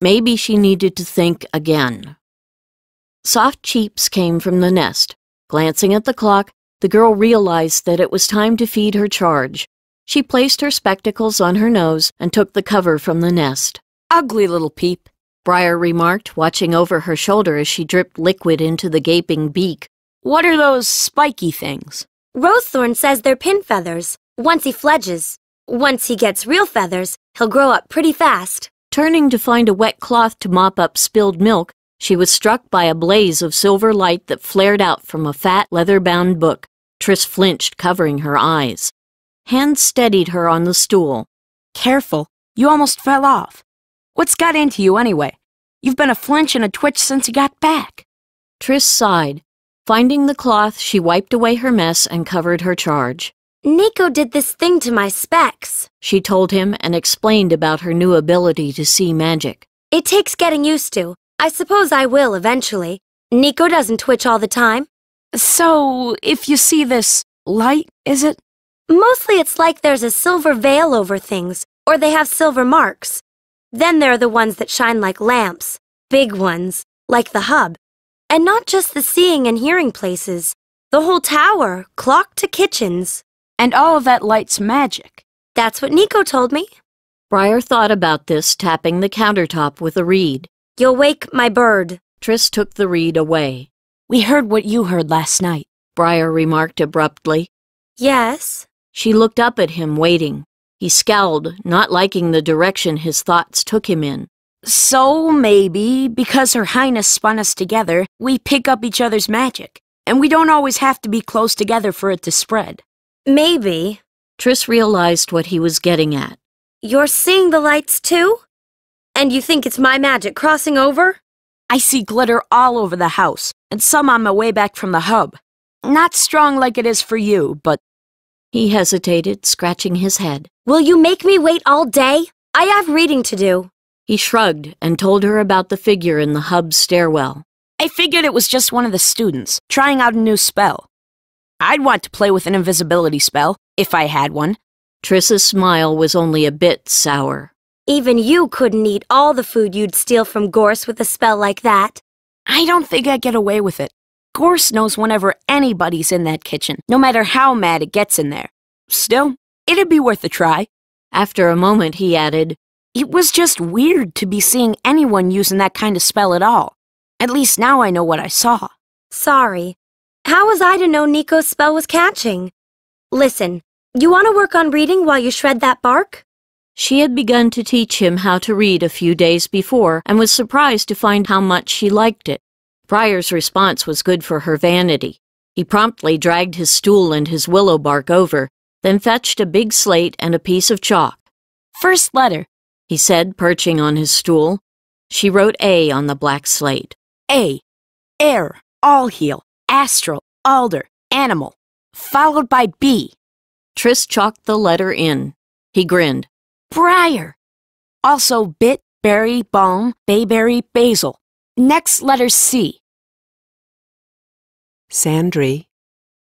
Maybe she needed to think again. Soft cheeps came from the nest. Glancing at the clock, the girl realized that it was time to feed her charge. She placed her spectacles on her nose and took the cover from the nest. Ugly little peep, Briar remarked, watching over her shoulder as she dripped liquid into the gaping beak. What are those spiky things? Rosethorn says they're pin feathers, once he fledges. Once he gets real feathers, he'll grow up pretty fast. Turning to find a wet cloth to mop up spilled milk, she was struck by a blaze of silver light that flared out from a fat, leather-bound book. Triss flinched, covering her eyes. Hands steadied her on the stool. Careful, you almost fell off. What's got into you anyway? You've been a flinch and a twitch since you got back. Triss sighed. Finding the cloth, she wiped away her mess and covered her charge. Nico did this thing to my specs, she told him and explained about her new ability to see magic. It takes getting used to. I suppose I will eventually. Nico doesn't twitch all the time. So, if you see this light, is it? Mostly it's like there's a silver veil over things, or they have silver marks. Then there are the ones that shine like lamps, big ones, like the hub. And not just the seeing and hearing places. The whole tower, clock to kitchens. And all of that light's magic. That's what Nico told me. Briar thought about this, tapping the countertop with a reed. You'll wake my bird. Triss took the reed away. We heard what you heard last night, Briar remarked abruptly. Yes? She looked up at him, waiting. He scowled, not liking the direction his thoughts took him in. So maybe, because Her Highness spun us together, we pick up each other's magic. And we don't always have to be close together for it to spread. Maybe. Triss realized what he was getting at. You're seeing the lights too? And you think it's my magic crossing over? I see glitter all over the house, and some on my way back from the hub. Not strong like it is for you, but... He hesitated, scratching his head. Will you make me wait all day? I have reading to do. He shrugged and told her about the figure in the hub stairwell. I figured it was just one of the students, trying out a new spell. I'd want to play with an invisibility spell, if I had one. Triss's smile was only a bit sour. Even you couldn't eat all the food you'd steal from Gorse with a spell like that. I don't think I'd get away with it. Gorse knows whenever anybody's in that kitchen, no matter how mad it gets in there. Still, it'd be worth a try. After a moment, he added, It was just weird to be seeing anyone using that kind of spell at all. At least now I know what I saw. Sorry. How was I to know Nico's spell was catching? Listen, you want to work on reading while you shred that bark? She had begun to teach him how to read a few days before and was surprised to find how much she liked it. Briar's response was good for her vanity. He promptly dragged his stool and his willow bark over, then fetched a big slate and a piece of chalk. First letter, he said, perching on his stool. She wrote A on the black slate. A. Air, all heal, astral, alder, animal, followed by B. Triss chalked the letter in. He grinned. Briar. Also bit, berry, balm, bayberry, basil. Next letter C. Sandry.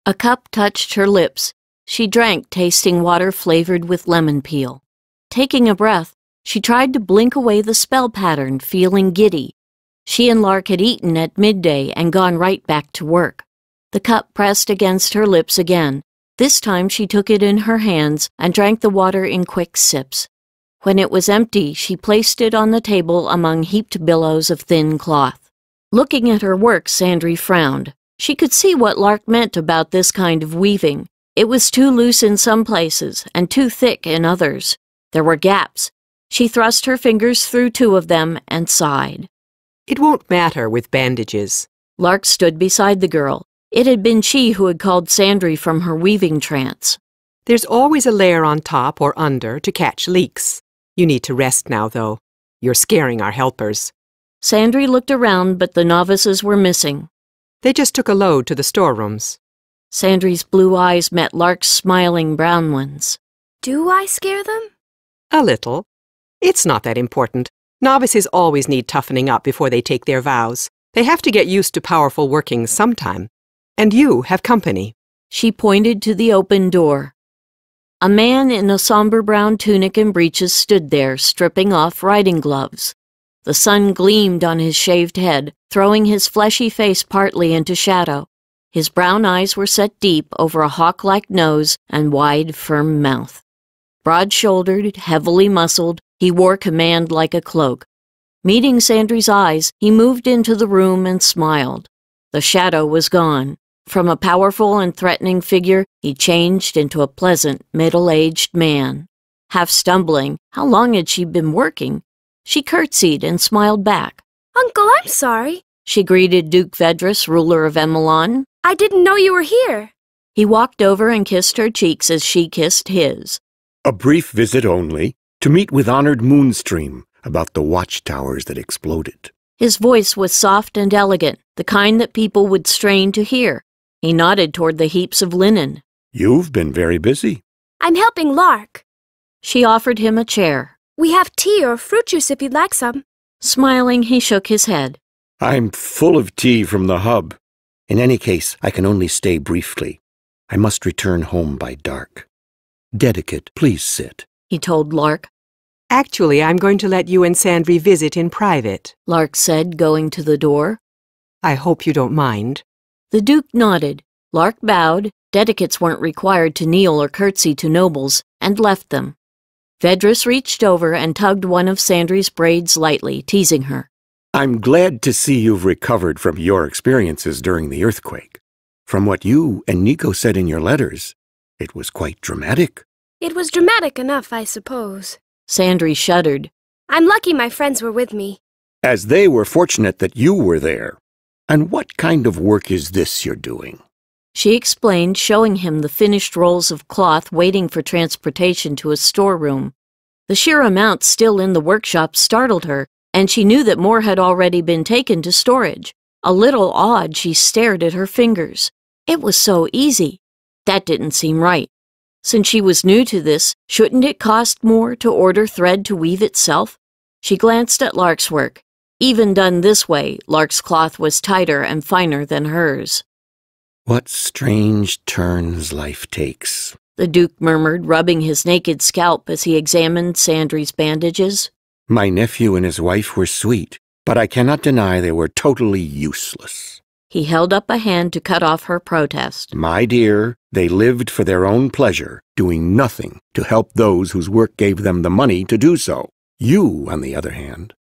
A cup touched her lips. She drank, tasting water flavored with lemon peel. Taking a breath, she tried to blink away the spell pattern, feeling giddy. She and Lark had eaten at midday and gone right back to work. The cup pressed against her lips again. This time she took it in her hands and drank the water in quick sips. When it was empty, she placed it on the table among heaped billows of thin cloth. Looking at her work, Sandry frowned. She could see what Lark meant about this kind of weaving. It was too loose in some places and too thick in others. There were gaps. She thrust her fingers through 2 of them and sighed. It won't matter with bandages. Lark stood beside the girl. It had been she who had called Sandry from her weaving trance. There's always a layer on top or under to catch leaks. You need to rest now, though. You're scaring our helpers. Sandry looked around, but the novices were missing. They just took a load to the storerooms. Sandry's blue eyes met Lark's smiling brown ones. Do I scare them? A little. It's not that important. Novices always need toughening up before they take their vows. They have to get used to powerful workings sometime. And you have company. She pointed to the open door. A man in a somber brown tunic and breeches stood there, stripping off riding gloves. The sun gleamed on his shaved head, throwing his fleshy face partly into shadow. His brown eyes were set deep over a hawk-like nose and wide, firm mouth. Broad-shouldered, heavily muscled, he wore command like a cloak. Meeting Sandry's eyes, he moved into the room and smiled. The shadow was gone. From a powerful and threatening figure, he changed into a pleasant, middle-aged man. Half stumbling, how long had she been working? She curtsied and smiled back. Uncle, I'm sorry. She greeted Duke Vedris, ruler of Emelon. I didn't know you were here. He walked over and kissed her cheeks as she kissed his. A brief visit only, to meet with honored Moonstream about the watchtowers that exploded. His voice was soft and elegant, the kind that people would strain to hear. He nodded toward the heaps of linen. You've been very busy. I'm helping Lark. She offered him a chair. We have tea or fruit juice if you'd like some. Smiling, he shook his head. I'm full of tea from the hub. In any case, I can only stay briefly. I must return home by dark. Dedicate, please sit, he told Lark. Actually, I'm going to let you and Sandry visit in private, Lark said, going to the door. I hope you don't mind. The Duke nodded. Lark bowed. Dedicates weren't required to kneel or curtsy to nobles, and left them. Vedris reached over and tugged one of Sandry's braids lightly, teasing her. I'm glad to see you've recovered from your experiences during the earthquake. From what you and Nico said in your letters, it was quite dramatic. It was dramatic enough, I suppose. Sandry shuddered. I'm lucky my friends were with me. As they were fortunate that you were there. And what kind of work is this you're doing? She explained, showing him the finished rolls of cloth waiting for transportation to a storeroom. The sheer amount still in the workshop startled her, and she knew that more had already been taken to storage. A little awed, she stared at her fingers. It was so easy. That didn't seem right. Since she was new to this, shouldn't it cost more to order thread to weave itself? She glanced at Lark's work. Even done this way, Lark's cloth was tighter and finer than hers. What strange turns life takes, the Duke murmured, rubbing his naked scalp as he examined Sandry's bandages. My nephew and his wife were sweet, but I cannot deny they were totally useless. He held up a hand to cut off her protest. My dear, they lived for their own pleasure, doing nothing to help those whose work gave them the money to do so. You, on the other hand,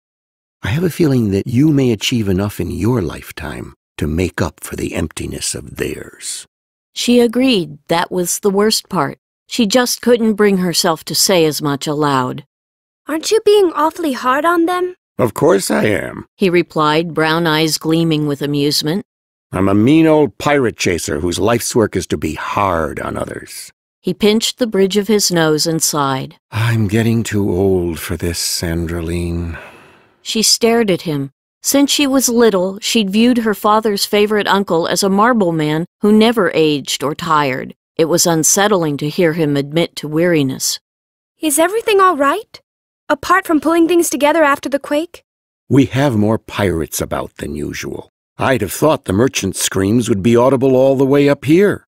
I have a feeling that you may achieve enough in your lifetime to make up for the emptiness of theirs. She agreed that was the worst part. She just couldn't bring herself to say as much aloud. Aren't you being awfully hard on them? Of course I am, he replied, brown eyes gleaming with amusement. I'm a mean old pirate chaser whose life's work is to be hard on others. He pinched the bridge of his nose and sighed. I'm getting too old for this, Sandraline. She stared at him. Since she was little, she'd viewed her father's favorite uncle as a marble man who never aged or tired. It was unsettling to hear him admit to weariness. Is everything all right? Apart from pulling things together after the quake? We have more pirates about than usual. I'd have thought the merchants' screams would be audible all the way up here.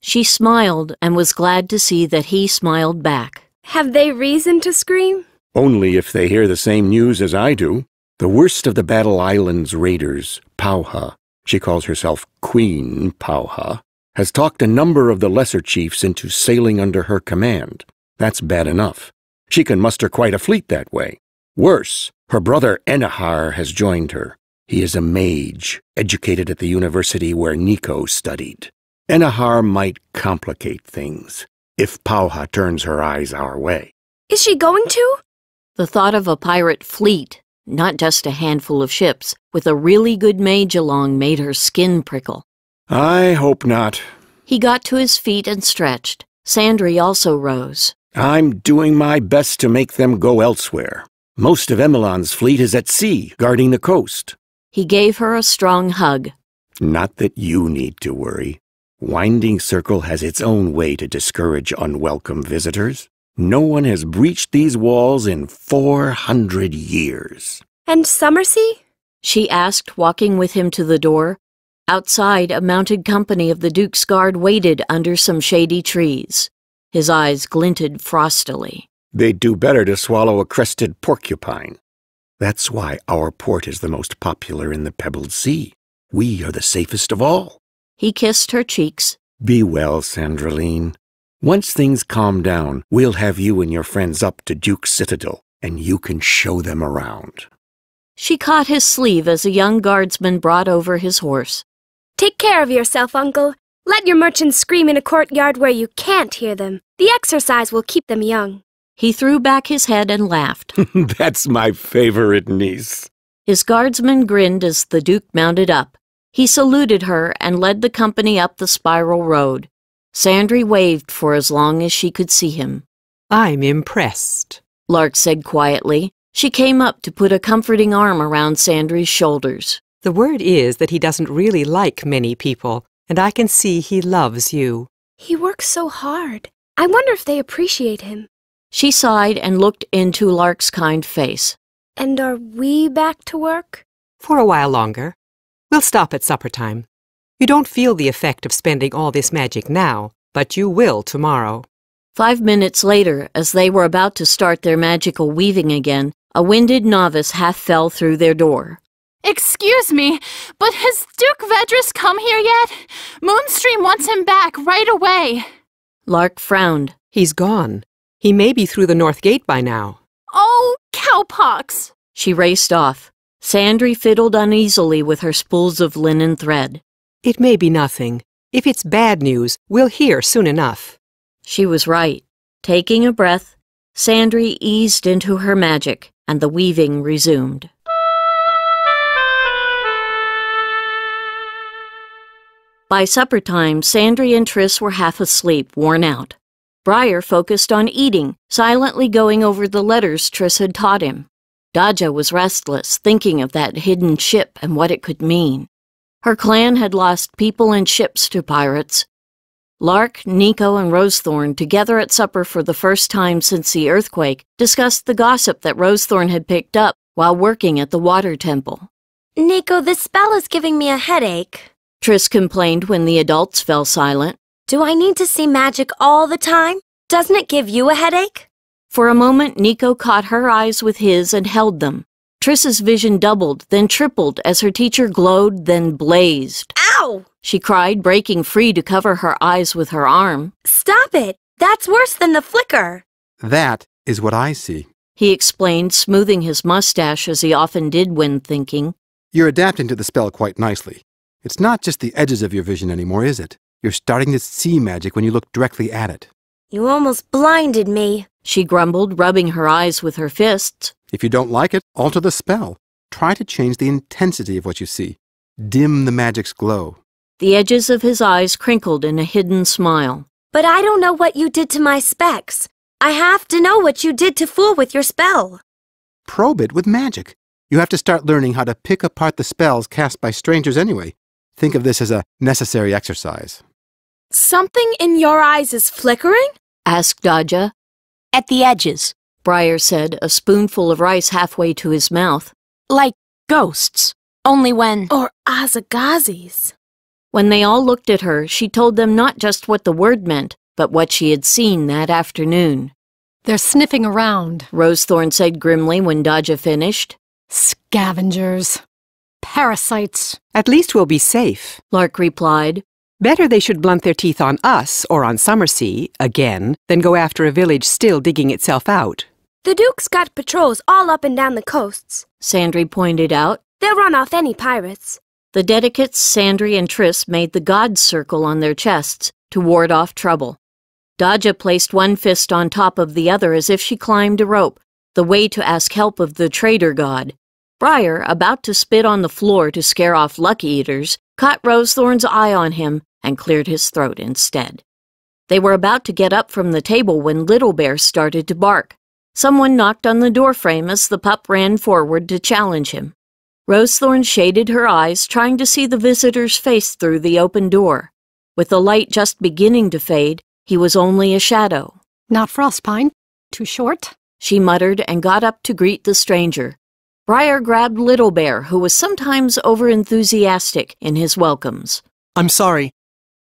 She smiled and was glad to see that he smiled back. Have they reason to scream? Only if they hear the same news as I do. The worst of the Battle Island's raiders, Pauha, she calls herself Queen Pauha, has talked a number of the lesser chiefs into sailing under her command. That's bad enough. She can muster quite a fleet that way. Worse, her brother Enahar has joined her. He is a mage, educated at the university where Nico studied. Enahar might complicate things, if Pauha turns her eyes our way. Is she going to? The thought of a pirate fleet, not just a handful of ships, with a really good mage along made her skin prickle. I hope not. He got to his feet and stretched. Sandry also rose. I'm doing my best to make them go elsewhere. Most of Emelon's fleet is at sea, guarding the coast. He gave her a strong hug. Not that you need to worry. Winding Circle has its own way to discourage unwelcome visitors. No one has breached these walls in 400 years. And Summersea? She asked, walking with him to the door. Outside, a mounted company of the Duke's Guard waited under some shady trees. His eyes glinted frostily. They'd do better to swallow a crested porcupine. That's why our port is the most popular in the Pebbled Sea. We are the safest of all. He kissed her cheeks. Be well, Sandraline. Once things calm down, we'll have you and your friends up to Duke's Citadel, and you can show them around. She caught his sleeve as a young guardsman brought over his horse. Take care of yourself, Uncle. Let your merchants scream in a courtyard where you can't hear them. The exercise will keep them young. He threw back his head and laughed. That's my favorite niece. His guardsman grinned as the Duke mounted up. He saluted her and led the company up the spiral road. Sandry waved for as long as she could see him. I'm impressed, Lark said quietly. She came up to put a comforting arm around Sandry's shoulders. The word is that he doesn't really like many people, and I can see he loves you. He works so hard. I wonder if they appreciate him. She sighed and looked into Lark's kind face. And are we back to work? For a while longer. We'll stop at supper time. You don't feel the effect of spending all this magic now, but you will tomorrow. 5 minutes later, as they were about to start their magical weaving again, a winded novice half fell through their door. Excuse me, but has Duke Vedris come here yet? Moonstream wants him back right away. Lark frowned. He's gone. He may be through the north gate by now. Oh, cowpox! She raced off. Sandry fiddled uneasily with her spools of linen thread. It may be nothing. If it's bad news, we'll hear soon enough. She was right. Taking a breath, Sandry eased into her magic, and the weaving resumed. By supper time, Sandry and Triss were half asleep, worn out. Briar focused on eating, silently going over the letters Triss had taught him. Dodja was restless, thinking of that hidden ship and what it could mean. Her clan had lost people and ships to pirates. Lark, Nico, and Rosethorn, together at supper for the first time since the earthquake, discussed the gossip that Rosethorn had picked up while working at the water temple. Nico, this spell is giving me a headache, Triss complained when the adults fell silent. Do I need to see magic all the time? Doesn't it give you a headache? For a moment, Nico caught her eyes with his and held them. Triss's vision doubled, then tripled as her teacher glowed, then blazed. Ow! She cried, breaking free to cover her eyes with her arm. Stop it! That's worse than the flicker. That is what I see, he explained, smoothing his mustache as he often did when thinking. You're adapting to the spell quite nicely. It's not just the edges of your vision anymore, is it? You're starting to see magic when you look directly at it. You almost blinded me, she grumbled, rubbing her eyes with her fists. If you don't like it, alter the spell. Try to change the intensity of what you see. Dim the magic's glow. The edges of his eyes crinkled in a hidden smile. But I don't know what you did to my specs. I have to know what you did to fool with your spell. Probe it with magic. You have to start learning how to pick apart the spells cast by strangers anyway. Think of this as a necessary exercise. Something in your eyes is flickering? Asked Dodja. At the edges, Briar said, a spoonful of rice halfway to his mouth. Like ghosts. Only when... Or Azagazis. When they all looked at her, she told them not just what the word meant, but what she had seen that afternoon. They're sniffing around, Rosethorn said grimly when Dodja finished. Scavengers. Parasites. At least we'll be safe, Lark replied. Better they should blunt their teeth on us or on Summersea, again, than go after a village still digging itself out. The Duke's got patrols all up and down the coasts, Sandry pointed out. They'll run off any pirates. The dedicates, Sandry and Triss, made the God's circle on their chests to ward off trouble. Dodja placed one fist on top of the other as if she climbed a rope, the way to ask help of the trader god. Briar, about to spit on the floor to scare off lucky eaters, caught Rosethorn's eye on him and cleared his throat instead. They were about to get up from the table when Little Bear started to bark. Someone knocked on the doorframe as the pup ran forward to challenge him. Rosethorn shaded her eyes, trying to see the visitor's face through the open door. With the light just beginning to fade, he was only a shadow. Not Frostpine. Too short, she muttered and got up to greet the stranger. Briar grabbed Little Bear, who was sometimes over-enthusiastic in his welcomes. I'm sorry.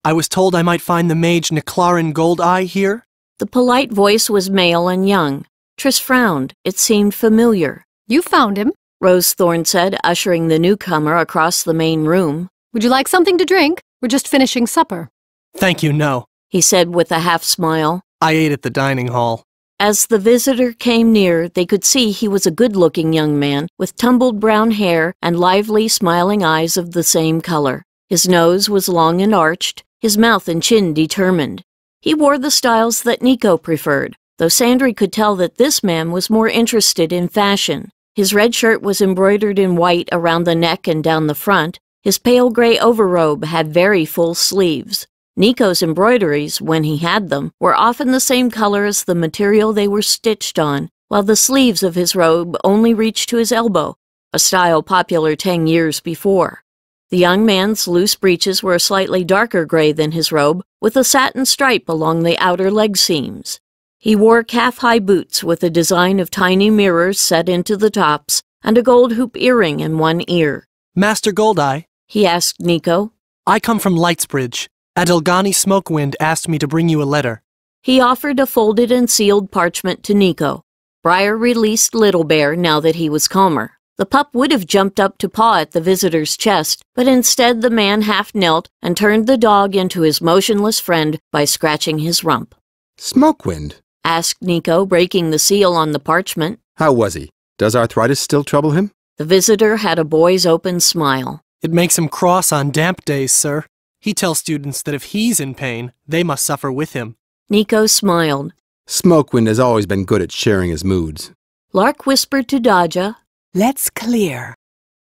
I was told I might find the mage Niclarin Goldeye here. The polite voice was male and young. Triss frowned. It seemed familiar. You found him, Rosethorn said, ushering the newcomer across the main room. Would you like something to drink? We're just finishing supper. Thank you, no, he said with a half-smile. I ate at the dining hall. As the visitor came near, they could see he was a good-looking young man with tumbled brown hair and lively, smiling eyes of the same color. His nose was long and arched, his mouth and chin determined. He wore the styles that Nico preferred, though Sandry could tell that this man was more interested in fashion. His red shirt was embroidered in white around the neck and down the front. His pale gray overrobe had very full sleeves. Nico's embroideries, when he had them, were often the same color as the material they were stitched on, while the sleeves of his robe only reached to his elbow, a style popular 10 years before. The young man's loose breeches were a slightly darker gray than his robe, with a satin stripe along the outer leg seams. He wore calf-high boots with a design of tiny mirrors set into the tops and a gold hoop earring in one ear. Master Goldeye, he asked Nico. I come from Lightsbridge. Adelgani Smokewind asked me to bring you a letter. He offered a folded and sealed parchment to Nico. Briar released Little Bear now that he was calmer. The pup would have jumped up to paw at the visitor's chest, but instead the man half knelt and turned the dog into his motionless friend by scratching his rump. Smokewind? Asked Nico, breaking the seal on the parchment. How was he? Does arthritis still trouble him? The visitor had a boy's open smile. It makes him cross on damp days, sir. He tells students that if he's in pain, they must suffer with him. Nico smiled. Smokewind has always been good at sharing his moods. Lark whispered to Dodja, Let's clear.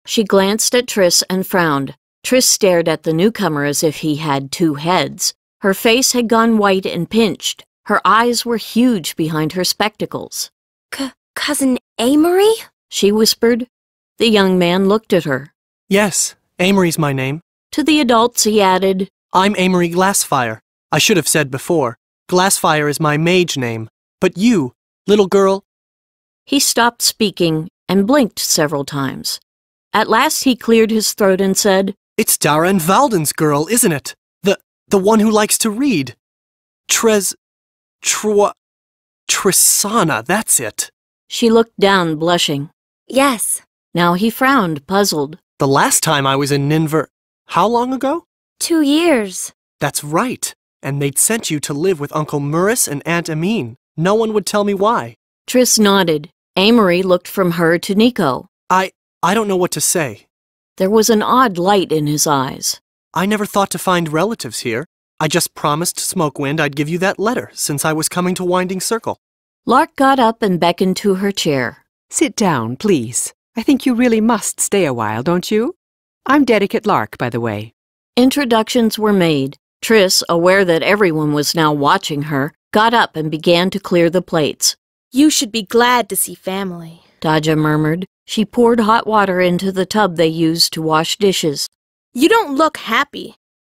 She glanced at Triss and frowned. Triss stared at the newcomer as if he had two heads. Her face had gone white and pinched. Her eyes were huge behind her spectacles. Cousin Amory? She whispered. The young man looked at her. Yes, Amory's my name. To the adults he added, I'm Amory Glassfire. I should have said before. Glassfire is my mage name. But you, little girl... He stopped speaking and blinked several times. At last he cleared his throat and said, It's Dara and Valden's girl, isn't it? The one who likes to read. Trissana, that's it. She looked down, blushing. Yes. Now he frowned, puzzled. The last time I was in Ninver, how long ago? 2 years. That's right. And they'd sent you to live with Uncle Murris and Aunt Amine. No one would tell me why. Triss nodded. Amory looked from her to Nico. I don't know what to say. There was an odd light in his eyes. I never thought to find relatives here. I just promised Smokewind I'd give you that letter since I was coming to Winding Circle. Lark got up and beckoned to her chair. Sit down, please. I think you really must stay a while, don't you? I'm Dedicate Lark, by the way. Introductions were made. Triss, aware that everyone was now watching her, got up and began to clear the plates. You should be glad to see family, Dodja murmured. She poured hot water into the tub they used to wash dishes. You don't look happy.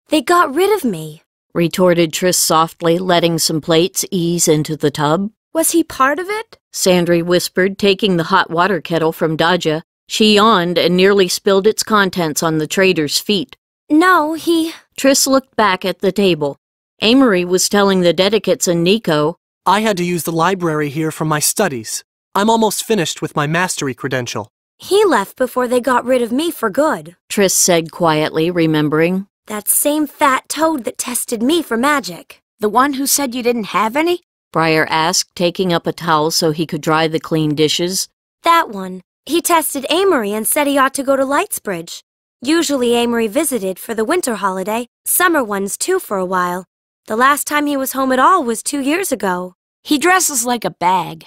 They got rid of me, retorted Triss softly, letting some plates ease into the tub. Was he part of it? Sandry whispered, taking the hot water kettle from Dodja. She yawned and nearly spilled its contents on the trader's feet. No, he... Triss looked back at the table. Amory was telling the Dedicates and Nico, I had to use the library here for my studies. I'm almost finished with my mastery credential. He left before they got rid of me for good, Triss said quietly, remembering. That same fat toad that tested me for magic. The one who said you didn't have any? Briar asked, taking up a towel so he could dry the clean dishes. That one. He tested Amory and said he ought to go to Lightsbridge. Usually Amory visited for the winter holiday, summer ones too for a while. The last time he was home at all was 2 years ago. He dresses like a bag.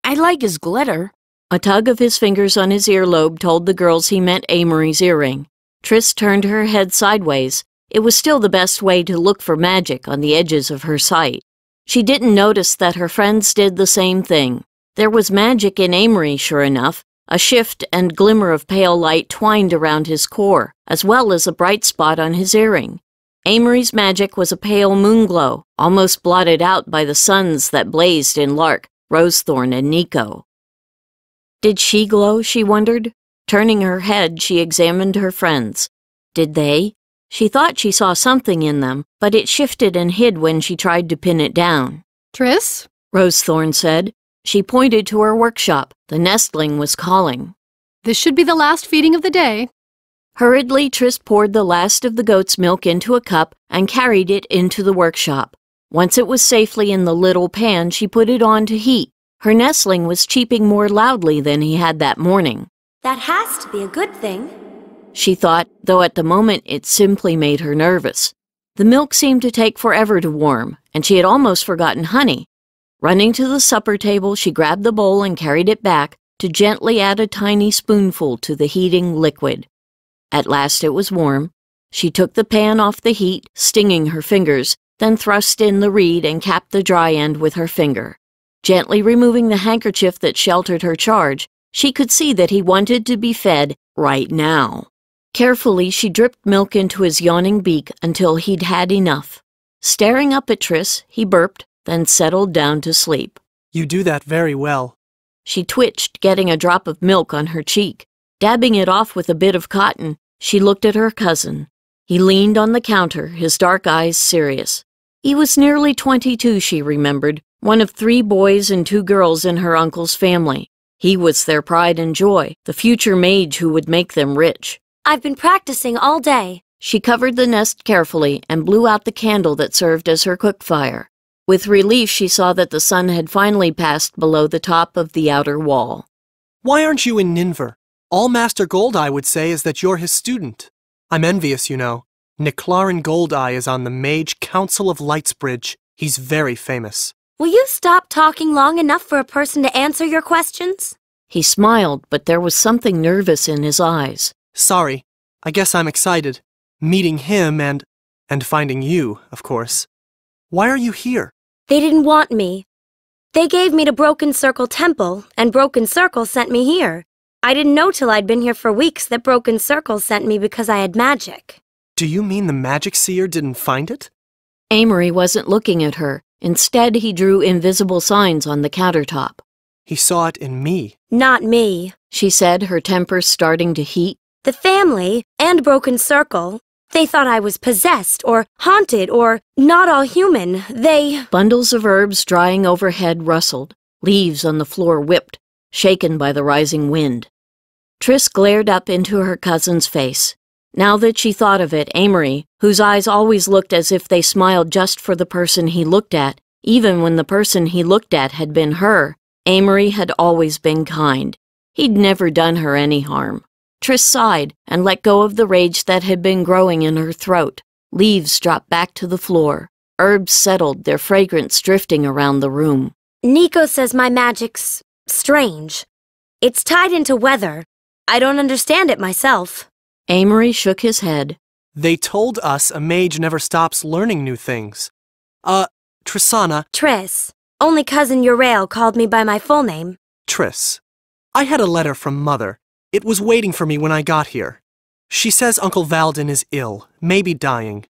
I like his glitter. A tug of his fingers on his earlobe told the girls he meant Amory's earring. Triss turned her head sideways. It was still the best way to look for magic on the edges of her sight. She didn't notice that her friends did the same thing. There was magic in Amory, sure enough, a shift and glimmer of pale light twined around his core, as well as a bright spot on his earring. Amory's magic was a pale moonglow, almost blotted out by the suns that blazed in Lark, Rosethorn, and Nico. Did she glow, she wondered? Turning her head, she examined her friends. Did they? She thought she saw something in them, but it shifted and hid when she tried to pin it down. Triss? Rosethorn said. She pointed to her workshop. The nestling was calling. This should be the last feeding of the day. Hurriedly, Triss poured the last of the goat's milk into a cup and carried it into the workshop. Once it was safely in the little pan, she put it on to heat. Her nestling was cheeping more loudly than he had that morning. That has to be a good thing, she thought, though at the moment it simply made her nervous. The milk seemed to take forever to warm, and she had almost forgotten honey. Running to the supper table, she grabbed the bowl and carried it back to gently add a tiny spoonful to the heating liquid. At last it was warm. She took the pan off the heat, stinging her fingers, then thrust in the reed and capped the dry end with her finger. Gently removing the handkerchief that sheltered her charge, she could see that he wanted to be fed right now. Carefully, she dripped milk into his yawning beak until he'd had enough. Staring up at Triss, he burped, then settled down to sleep. You do that very well. She twitched, getting a drop of milk on her cheek. Dabbing it off with a bit of cotton, she looked at her cousin. He leaned on the counter, his dark eyes serious. He was nearly 22, she remembered, one of 3 boys and 2 girls in her uncle's family. He was their pride and joy, the future mage who would make them rich. I've been practicing all day. She covered the nest carefully and blew out the candle that served as her cook fire. With relief, she saw that the sun had finally passed below the top of the outer wall. Why aren't you in Ninver? All Master Goldeye would say is that you're his student. I'm envious, you know. Niclarin Goldeye is on the Mage Council of Lightsbridge. He's very famous. Will you stop talking long enough for a person to answer your questions? He smiled, but there was something nervous in his eyes. Sorry. I guess I'm excited. Meeting him and finding you, of course. Why are you here? They didn't want me. They gave me to Broken Circle Temple, and Broken Circle sent me here. I didn't know till I'd been here for weeks that Broken Circle sent me because I had magic. Do you mean the magic seer didn't find it? Amory wasn't looking at her. Instead, he drew invisible signs on the countertop. He saw it in me. Not me, she said, her temper starting to heat. The family and Broken Circle. They thought I was possessed or haunted or not all human. Bundles of herbs drying overhead rustled. Leaves on the floor whipped, shaken by the rising wind. Triss glared up into her cousin's face. Now that she thought of it, Amory, whose eyes always looked as if they smiled just for the person he looked at, even when the person he looked at had been her, Amory had always been kind. He'd never done her any harm. Triss sighed and let go of the rage that had been growing in her throat. Leaves dropped back to the floor. Herbs settled, their fragrance drifting around the room. Nico says my magic's strange. It's tied into weather. I don't understand it myself. Amory shook his head. They told us a mage never stops learning new things. Trissana. Triss. Only Cousin Urael called me by my full name. Triss. I had a letter from Mother. It was waiting for me when I got here. She says Uncle Valden is ill, maybe dying.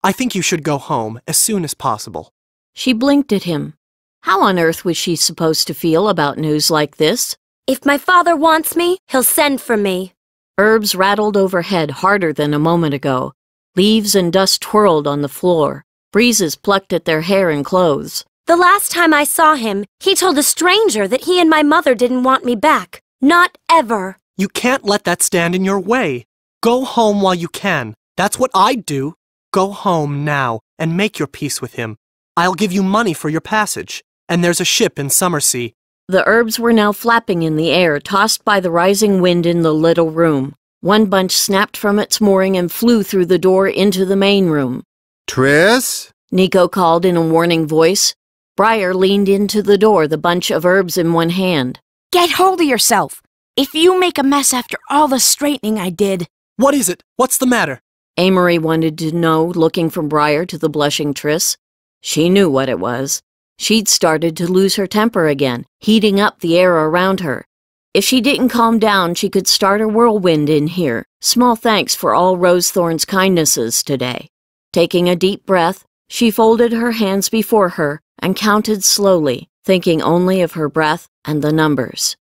I think you should go home as soon as possible. She blinked at him. How on earth was she supposed to feel about news like this? If my father wants me, he'll send for me. Herbs rattled overhead harder than a moment ago. Leaves and dust twirled on the floor. Breezes plucked at their hair and clothes. The last time I saw him, he told a stranger that he and my mother didn't want me back. Not ever. You can't let that stand in your way. Go home while you can. That's what I'd do. Go home now and make your peace with him. I'll give you money for your passage. And there's a ship in Summersea. The herbs were now flapping in the air, tossed by the rising wind in the little room. One bunch snapped from its mooring and flew through the door into the main room. Triss? Nico called in a warning voice. Briar leaned into the door, the bunch of herbs in one hand. Get hold of yourself. If you make a mess after all the straightening I did... What is it? What's the matter? Amory wanted to know, looking from Briar to the blushing Triss. She knew what it was. She'd started to lose her temper again, heating up the air around her. If she didn't calm down, she could start a whirlwind in here. Small thanks for all Rosethorn's kindnesses today. Taking a deep breath, she folded her hands before her and counted slowly, thinking only of her breath and the numbers.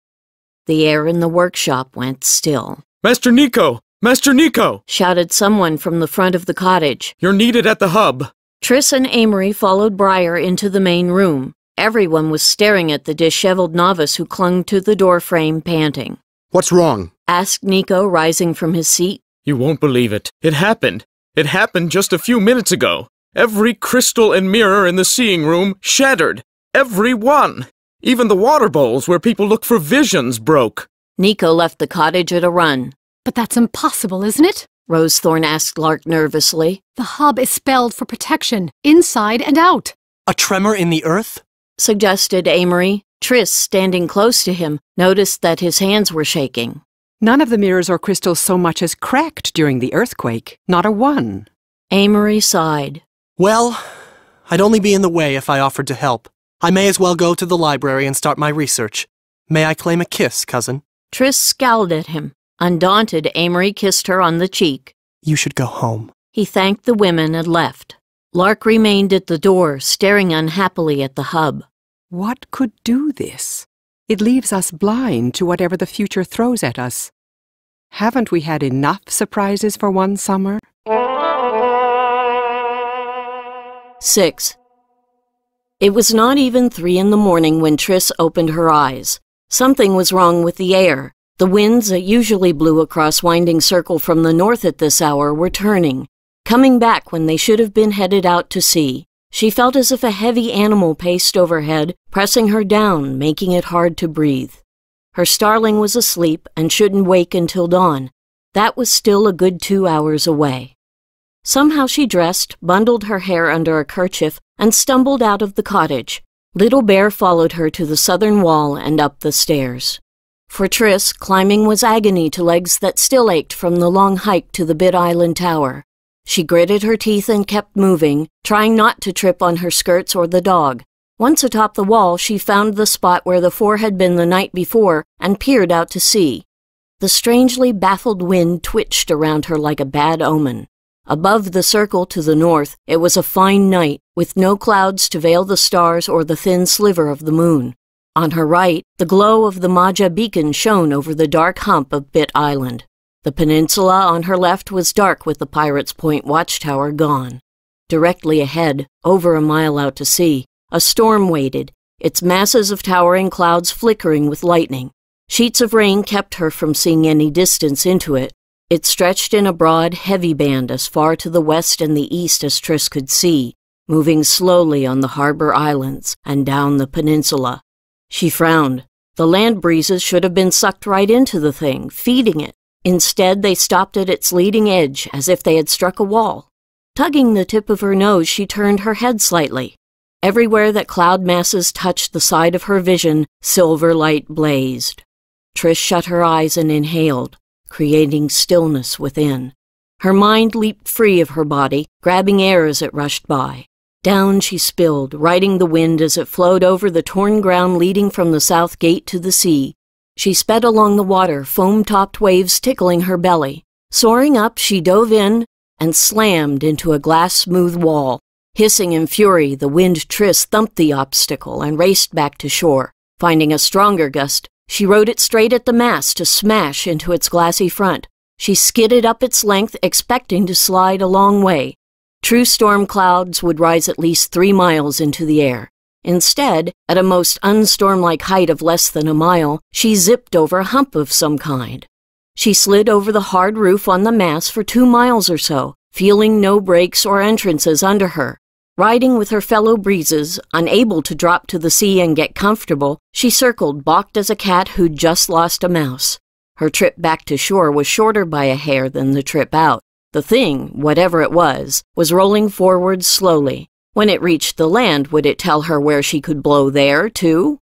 The air in the workshop went still. Master Nico! Master Nico! Shouted someone from the front of the cottage. You're needed at the hub. Triss and Amory followed Briar into the main room. Everyone was staring at the disheveled novice who clung to the doorframe, panting. What's wrong? Asked Nico, rising from his seat. You won't believe it. It happened. It happened just a few minutes ago. Every crystal and mirror in the seeing room shattered. Every one. Even the water bowls where people look for visions broke. Nico left the cottage at a run. But that's impossible, isn't it? Rosethorn asked Lark nervously. The hub is spelled for protection, inside and out. A tremor in the earth? Suggested Amory. Triss, standing close to him, noticed that his hands were shaking. None of the mirrors or crystals so much as cracked during the earthquake. Not a one. Amory sighed. Well, I'd only be in the way if I offered to help. I may as well go to the library and start my research. May I claim a kiss, cousin? Triss scowled at him. Undaunted, Amory kissed her on the cheek. You should go home. He thanked the women and left. Lark remained at the door, staring unhappily at the hub. What could do this? It leaves us blind to whatever the future throws at us. Haven't we had enough surprises for one summer? 6. It was not even 3 in the morning when Triss opened her eyes. Something was wrong with the air. The winds that usually blew across Winding Circle from the north at this hour were turning, coming back when they should have been headed out to sea. She felt as if a heavy animal paced overhead, pressing her down, making it hard to breathe. Her starling was asleep and shouldn't wake until dawn. That was still a good 2 hours away. Somehow she dressed, bundled her hair under a kerchief, and stumbled out of the cottage. Little Bear followed her to the southern wall and up the stairs. For Triss, climbing was agony to legs that still ached from the long hike to the Bit Island Tower. She gritted her teeth and kept moving, trying not to trip on her skirts or the dog. Once atop the wall, she found the spot where the 4 had been the night before and peered out to sea. The strangely baffled wind twitched around her like a bad omen. Above the circle to the north, it was a fine night, with no clouds to veil the stars or the thin sliver of the moon. On her right, the glow of the Maja beacon shone over the dark hump of Bit Island. The peninsula on her left was dark with the Pirates' Point watchtower gone. Directly ahead, over a mile out to sea, a storm waited, its masses of towering clouds flickering with lightning. Sheets of rain kept her from seeing any distance into it. It stretched in a broad, heavy band as far to the west and the east as Triss could see, moving slowly on the harbor islands and down the peninsula. She frowned. The land breezes should have been sucked right into the thing, feeding it. Instead, they stopped at its leading edge as if they had struck a wall. Tugging the tip of her nose, she turned her head slightly. Everywhere that cloud masses touched the side of her vision, silver light blazed. Triss shut her eyes and inhaled, creating stillness within. Her mind leaped free of her body, grabbing air as it rushed by. Down she spilled, riding the wind as it flowed over the torn ground leading from the south gate to the sea. She sped along the water, foam-topped waves tickling her belly. Soaring up, she dove in and slammed into a glass-smooth wall. Hissing in fury, the wind Triss thumped the obstacle and raced back to shore. Finding a stronger gust, she rode it straight at the mast to smash into its glassy front. She skidded up its length, expecting to slide a long way. True storm clouds would rise at least 3 miles into the air. Instead, at a most unstorm-like height of less than a mile, she zipped over a hump of some kind. She slid over the hard roof on the mast for 2 miles or so, feeling no breaks or entrances under her. Riding with her fellow breezes, unable to drop to the sea and get comfortable, she circled, balked as a cat who'd just lost a mouse. Her trip back to shore was shorter by a hair than the trip out. The thing, whatever it was rolling forward slowly. When it reached the land, would it tell her where she could blow there, too?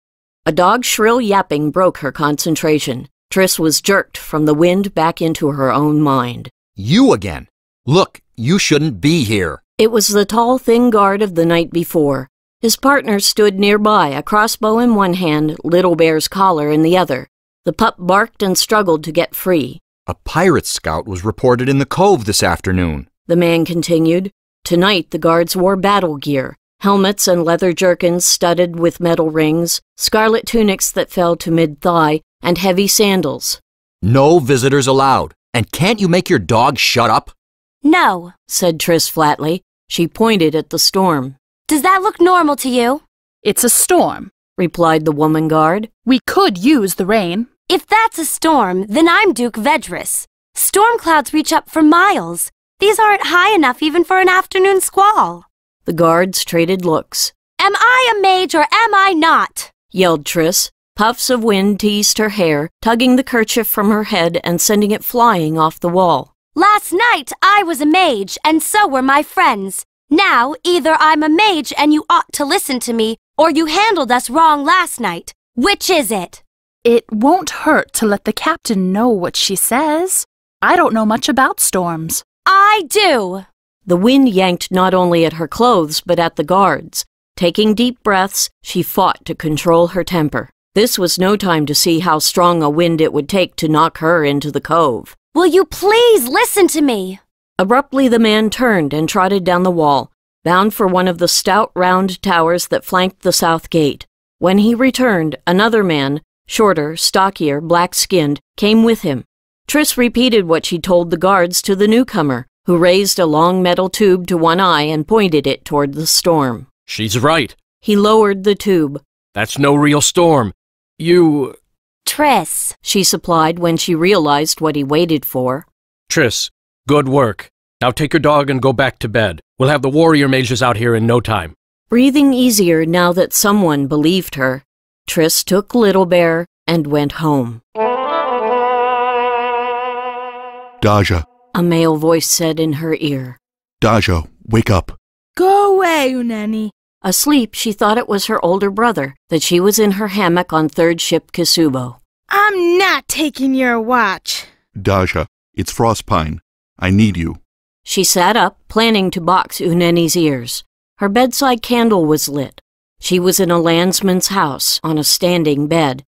A dog's shrill yapping broke her concentration. Triss was jerked from the wind back into her own mind. You again! Look, you shouldn't be here! It was the tall, thin guard of the night before. His partner stood nearby, a crossbow in one hand, Little Bear's collar in the other. The pup barked and struggled to get free. A pirate scout was reported in the cove this afternoon, the man continued. Tonight the guards wore battle gear, helmets and leather jerkins studded with metal rings, scarlet tunics that fell to mid-thigh, and heavy sandals. No visitors allowed. And can't you make your dog shut up? No, said Triss flatly. She pointed at the storm. Does that look normal to you? It's a storm, replied the woman guard. We could use the rain. If that's a storm, then I'm Duke Vedris. Storm clouds reach up for miles. These aren't high enough even for an afternoon squall. The guards traded looks. Am I a mage or am I not? Yelled Triss. Puffs of wind teased her hair, tugging the kerchief from her head and sending it flying off the wall. Last night I was a mage, and so were my friends. Now, either I'm a mage and you ought to listen to me, or you handled us wrong last night. Which is it? It won't hurt to let the captain know what she says. I don't know much about storms. I do! The wind yanked not only at her clothes, but at the guards. Taking deep breaths, she fought to control her temper. This was no time to see how strong a wind it would take to knock her into the cove. Will you please listen to me? Abruptly, the man turned and trotted down the wall. bound for one of the stout round towers that flanked the south gate. When he returned, another man, shorter, stockier, black-skinned, came with him. Triss repeated what she told the guards to the newcomer, who raised a long metal tube to one eye and pointed it toward the storm. She's right. He lowered the tube. That's no real storm. You... Triss, she supplied when she realized what he waited for. Triss, good work. Now take your dog and go back to bed. We'll have the warrior mages out here in no time. Breathing easier now that someone believed her, Triss took Little Bear and went home. Daja, a male voice said in her ear. Daja, wake up. Go away, Uneni. Asleep, she thought it was her older brother, that she was in her hammock on third ship Kisubo. I'm not taking your watch. Daja, it's Frostpine. I need you. She sat up, planning to box Uneni's ears. Her bedside candle was lit. She was in a landsman's house, on a standing bed.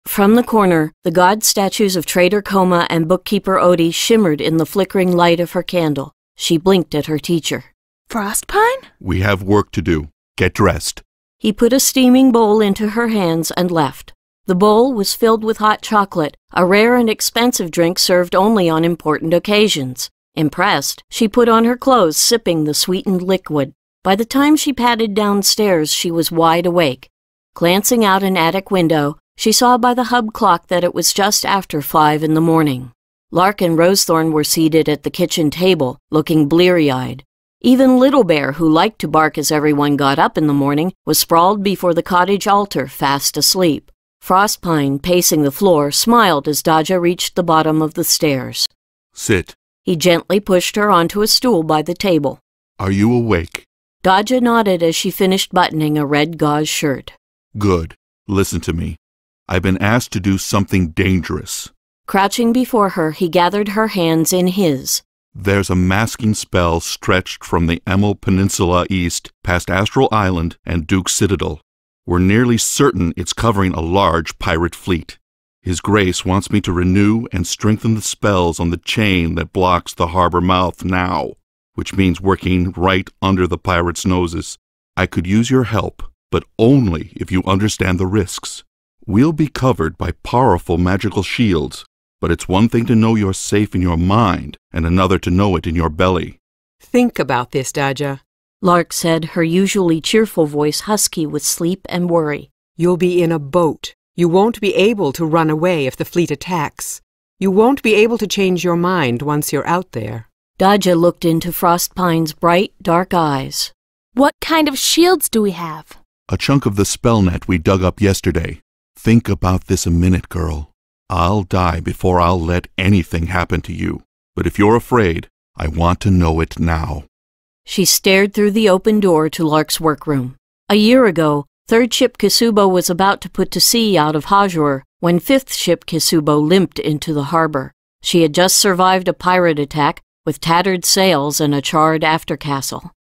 From the corner, the god statues of Trader Koma and bookkeeper Odie shimmered in the flickering light of her candle. She blinked at her teacher. Frostpine? We have work to do. Get dressed. He put a steaming bowl into her hands and left. The bowl was filled with hot chocolate, a rare and expensive drink served only on important occasions. Impressed, she put on her clothes, sipping the sweetened liquid. By the time she padded downstairs, she was wide awake. Glancing out an attic window, she saw by the hub clock that it was just after 5 in the morning. Lark and Rosethorn were seated at the kitchen table, looking bleary-eyed. Even Little Bear, who liked to bark as everyone got up in the morning, was sprawled before the cottage altar, fast asleep. Frostpine, pacing the floor, smiled as Daja reached the bottom of the stairs. Sit. He gently pushed her onto a stool by the table. Are you awake? Daja nodded as she finished buttoning a red gauze shirt. Good. Listen to me. I've been asked to do something dangerous. Crouching before her, he gathered her hands in his. There's a masking spell stretched from the Emil Peninsula east past Astral Island and Duke Citadel. We're nearly certain it's covering a large pirate fleet. His Grace wants me to renew and strengthen the spells on the chain that blocks the harbor mouth now, which means working right under the pirates' noses. I could use your help, but only if you understand the risks. We'll be covered by powerful magical shields, but it's one thing to know you're safe in your mind and another to know it in your belly. Think about this, Daja. Lark said, her usually cheerful voice husky with sleep and worry. You'll be in a boat. You won't be able to run away if the fleet attacks. You won't be able to change your mind once you're out there. Daja looked into Frostpine's bright, dark eyes. What kind of shields do we have? A chunk of the spell net we dug up yesterday. Think about this a minute, girl. I'll die before I'll let anything happen to you. But if you're afraid, I want to know it now. She stared through the open door to Lark's workroom. A year ago, 3rd Ship Kisubo was about to put to sea out of Hajur when 5th Ship Kisubo limped into the harbor. She had just survived a pirate attack with tattered sails and a charred aftercastle.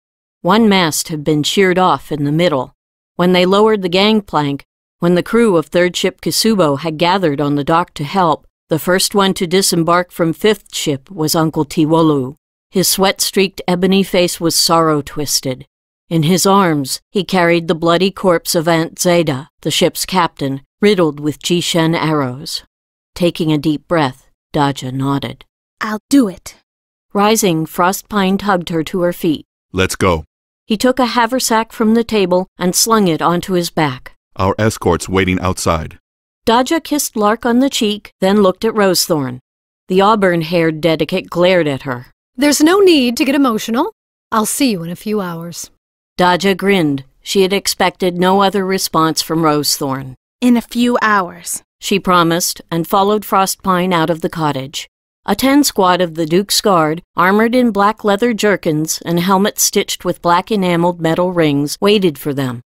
One mast had been sheared off in the middle. When they lowered the gangplank, when the crew of 3rd Ship Kisubo had gathered on the dock to help, the first one to disembark from 5th Ship was Uncle Tiwolu. His sweat-streaked ebony face was sorrow-twisted. In his arms, he carried the bloody corpse of Aunt Zeta, the ship's captain, riddled with Jishen arrows. Taking a deep breath, Daja nodded. I'll do it. Rising, Frostpine tugged her to her feet. Let's go. He took a haversack from the table and slung it onto his back. Our escort's waiting outside. Daja kissed Lark on the cheek, then looked at Rosethorn. The auburn-haired dedicate glared at her. There's no need to get emotional. I'll see you in a few hours. Daja grinned. She had expected no other response from Rosethorn. In a few hours, she promised, and followed Frostpine out of the cottage. A 10 squad of the Duke's Guard, armored in black leather jerkins and helmets stitched with black enameled metal rings, waited for them.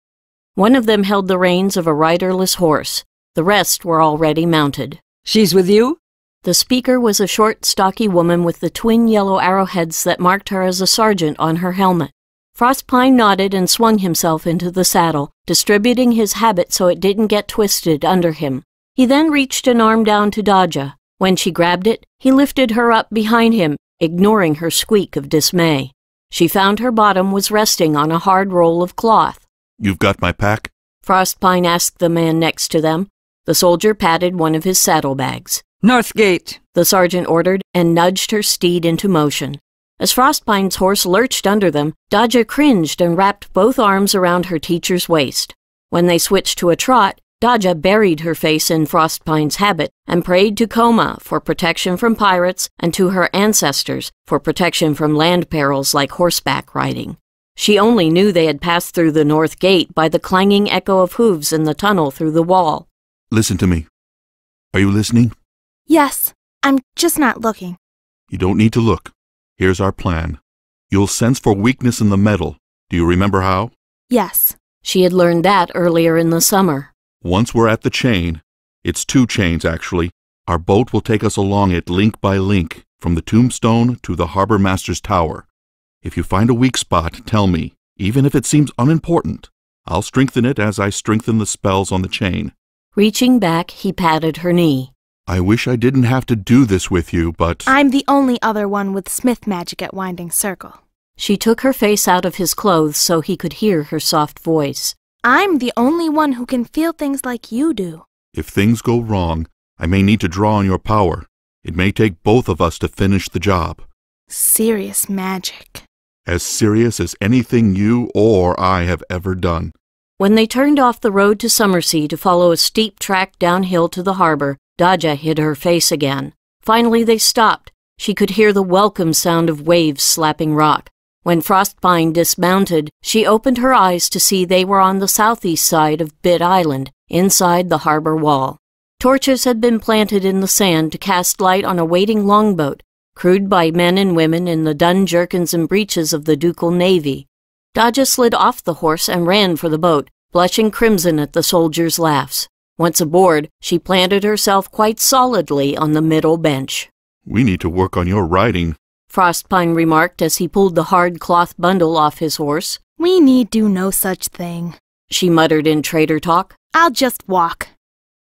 One of them held the reins of a riderless horse. The rest were already mounted. She's with you? The speaker was a short, stocky woman with the twin yellow arrowheads that marked her as a sergeant on her helmet. Frostpine nodded and swung himself into the saddle, distributing his habit so it didn't get twisted under him. He then reached an arm down to Daja. When she grabbed it, he lifted her up behind him, ignoring her squeak of dismay. She found her bottom was resting on a hard roll of cloth. You've got my pack? Frostpine asked the man next to them. The soldier patted one of his saddlebags. North Gate, the sergeant ordered, and nudged her steed into motion. As Frostpine's horse lurched under them, Dodja cringed and wrapped both arms around her teacher's waist. When they switched to a trot, Dodja buried her face in Frostpine's habit and prayed to Koma for protection from pirates and to her ancestors for protection from land perils like horseback riding. She only knew they had passed through the North Gate by the clanging echo of hooves in the tunnel through the wall. Listen to me. Are you listening? Yes, I'm just not looking. You don't need to look. Here's our plan. You'll sense for weakness in the metal. Do you remember how? Yes. She had learned that earlier in the summer. Once we're at the chain, it's 2 chains actually, our boat will take us along it link by link, from the tombstone to the harbor master's tower. If you find a weak spot, tell me, even if it seems unimportant. I'll strengthen it as I strengthen the spells on the chain. Reaching back, he patted her knee. I wish I didn't have to do this with you, but... I'm the only other one with smith magic at Winding Circle. She took her face out of his clothes so he could hear her soft voice. I'm the only one who can feel things like you do. If things go wrong, I may need to draw on your power. It may take both of us to finish the job. Serious magic. As serious as anything you or I have ever done. When they turned off the road to Summersea to follow a steep track downhill to the harbor, Dodja hid her face again. Finally they stopped. She could hear the welcome sound of waves slapping rock. When Frostpine dismounted, she opened her eyes to see they were on the southeast side of Bit Island, inside the harbor wall. Torches had been planted in the sand to cast light on a waiting longboat, crewed by men and women in the dun jerkins and breeches of the ducal navy. Dodja slid off the horse and ran for the boat, blushing crimson at the soldiers' laughs. Once aboard, she planted herself quite solidly on the middle bench. We need to work on your riding, Frostpine remarked as he pulled the hard cloth bundle off his horse. We need do no such thing, she muttered in trader talk. I'll just walk.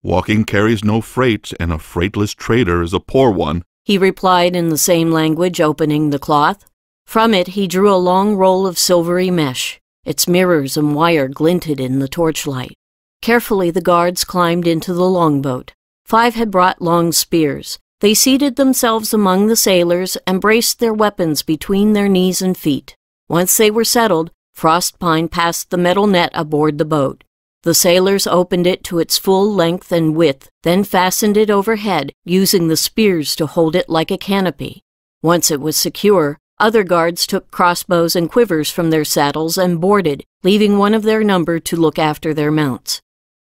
Walking carries no freight, and a freightless trader is a poor one, he replied in the same language, opening the cloth. From it he drew a long roll of silvery mesh. Its mirrors and wire glinted in the torchlight. Carefully the guards climbed into the longboat. 5 had brought long spears. They seated themselves among the sailors and braced their weapons between their knees and feet. Once they were settled, Frostpine passed the metal net aboard the boat. The sailors opened it to its full length and width, then fastened it overhead, using the spears to hold it like a canopy. Once it was secure, other guards took crossbows and quivers from their saddles and boarded, leaving one of their number to look after their mounts.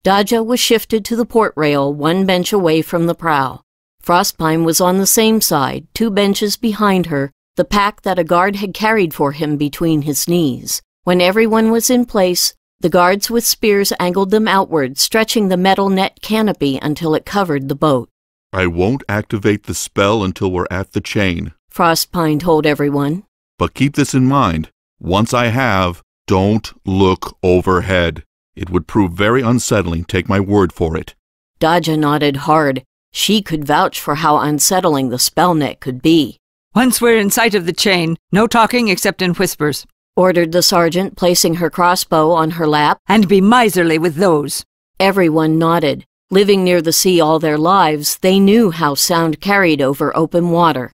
Dodja was shifted to the port rail, 1 bench away from the prow. Frostpine was on the same side, 2 benches behind her, the pack that a guard had carried for him between his knees. When everyone was in place, the guards with spears angled them outward, stretching the metal net canopy until it covered the boat. I won't activate the spell until we're at the chain, Frostpine told everyone. But keep this in mind. Once I have, don't look overhead. It would prove very unsettling, take my word for it. Dodja nodded hard. She could vouch for how unsettling the spell net could be. Once we're in sight of the chain, no talking except in whispers, ordered the sergeant, placing her crossbow on her lap. And be miserly with those. Everyone nodded. Living near the sea all their lives, they knew how sound carried over open water.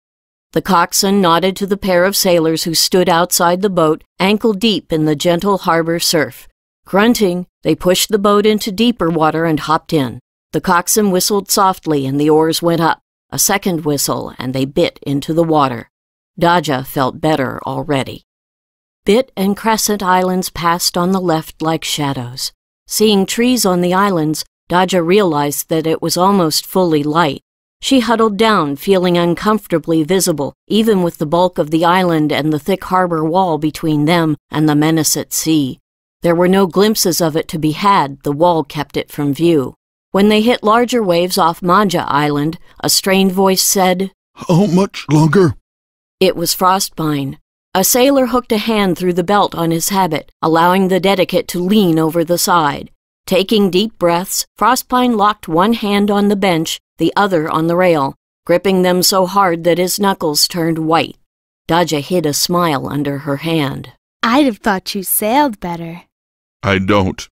The coxswain nodded to the pair of sailors who stood outside the boat, ankle-deep in the gentle harbor surf. Grunting, they pushed the boat into deeper water and hopped in. The coxswain whistled softly and the oars went up. A second whistle and they bit into the water. Dodja felt better already. Bit and Crescent Islands passed on the left like shadows. Seeing trees on the islands, Dodja realized that it was almost fully light. She huddled down, feeling uncomfortably visible, even with the bulk of the island and the thick harbor wall between them and the menace at sea. There were no glimpses of it to be had, the wall kept it from view. When they hit larger waves off Maja Island, a strained voice said, "How much longer?" It was Frostpine. A sailor hooked a hand through the belt on his habit, allowing the dedicate to lean over the side. Taking deep breaths, Frostpine locked one hand on the bench, the other on the rail, gripping them so hard that his knuckles turned white. Dodja hid a smile under her hand. I'd have thought you sailed better. I don't.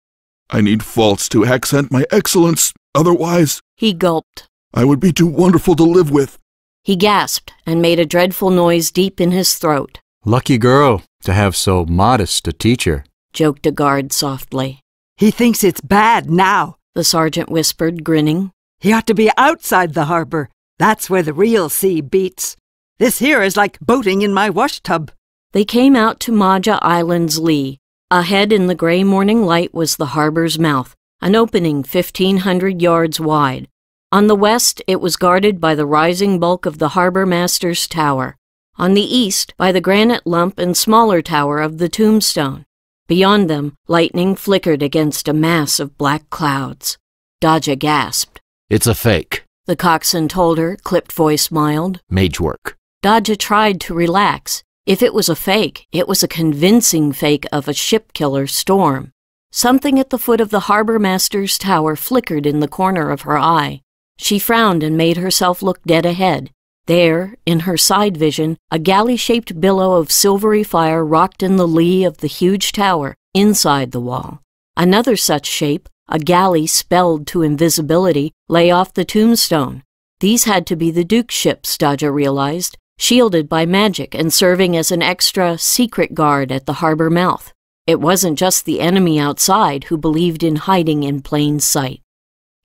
I need faults to accent my excellence. Otherwise, he gulped, I would be too wonderful to live with. He gasped and made a dreadful noise deep in his throat. Lucky girl to have so modest a teacher, joked a guard softly. He thinks it's bad now, the sergeant whispered, grinning. He ought to be outside the harbor. That's where the real sea beats. This here is like boating in my wash tub. They came out to Maja Island's lee. Ahead in the gray morning light was the harbor's mouth, an opening 1,500 yards wide. On the west, it was guarded by the rising bulk of the harbor master's tower. On the east, by the granite lump and smaller tower of the tombstone. Beyond them, lightning flickered against a mass of black clouds. Dodja gasped. It's a fake, the coxswain told her, clipped voice mild. Mage work. Dodja tried to relax. If it was a fake, it was a convincing fake of a ship-killer storm. Something at the foot of the harbor master's tower flickered in the corner of her eye. She frowned and made herself look dead ahead. There, in her side vision, a galley-shaped billow of silvery fire rocked in the lee of the huge tower, inside the wall. Another such shape, a galley spelled to invisibility, lay off the tombstone. These had to be the Duke's ships, Dodja realized, shielded by magic and serving as an extra secret guard at the harbor mouth. It wasn't just the enemy outside who believed in hiding in plain sight.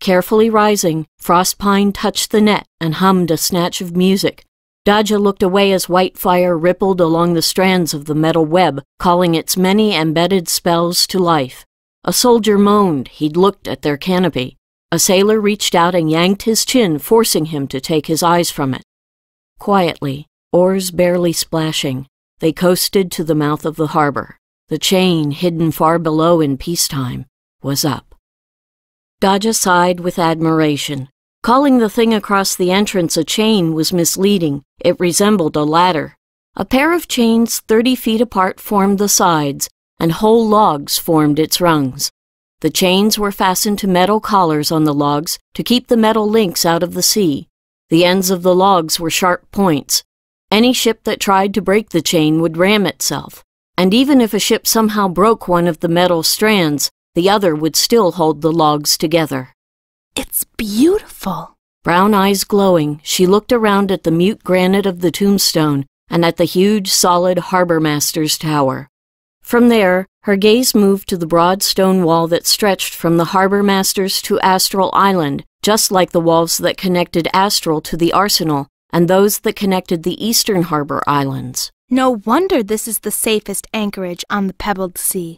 Carefully rising, Frostpine touched the net and hummed a snatch of music. Dodja looked away as white fire rippled along the strands of the metal web, calling its many embedded spells to life. A soldier moaned. He'd looked at their canopy. A sailor reached out and yanked his chin, forcing him to take his eyes from it. Quietly, oars barely splashing, they coasted to the mouth of the harbor. The chain, hidden far below in peacetime, was up. Dodja sighed with admiration. Calling the thing across the entrance a chain was misleading. It resembled a ladder. A pair of chains 30 feet apart formed the sides, and whole logs formed its rungs. The chains were fastened to metal collars on the logs to keep the metal links out of the sea. The ends of the logs were sharp points. Any ship that tried to break the chain would ram itself, and even if a ship somehow broke one of the metal strands, the other would still hold the logs together. It's beautiful. Brown eyes glowing, she looked around at the mute granite of the tombstone and at the huge, solid harbor master's tower. From there, her gaze moved to the broad stone wall that stretched from the harbor master's to Astral Island, just like the walls that connected Astral to the arsenal and those that connected the eastern harbor islands. No wonder this is the safest anchorage on the pebbled sea.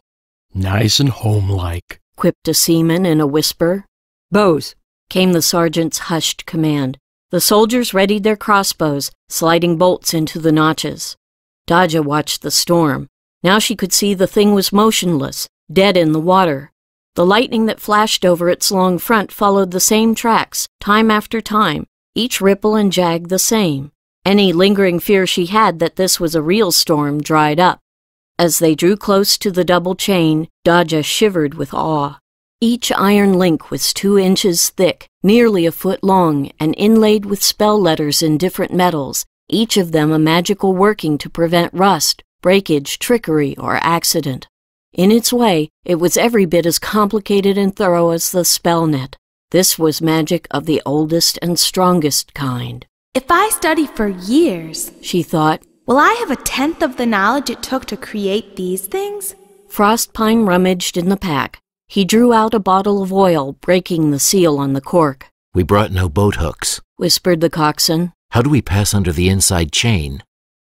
Nice and homelike, quipped a seaman in a whisper. Bows, came the sergeant's hushed command. The soldiers readied their crossbows, sliding bolts into the notches. Dodja watched the storm. Now she could see the thing was motionless, dead in the water. The lightning that flashed over its long front followed the same tracks, time after time, each ripple and jag the same. Any lingering fear she had that this was a real storm dried up. As they drew close to the double chain, Dodja shivered with awe. Each iron link was 2 inches thick, nearly a foot long, and inlaid with spell letters in different metals, each of them a magical working to prevent rust, breakage, trickery, or accident. In its way, it was every bit as complicated and thorough as the spell net. This was magic of the oldest and strongest kind. If I study for years, she thought, will I have 1/10 of the knowledge it took to create these things? Frostpine rummaged in the pack. He drew out a bottle of oil, breaking the seal on the cork. We brought no boat hooks, whispered the coxswain. How do we pass under the inside chain?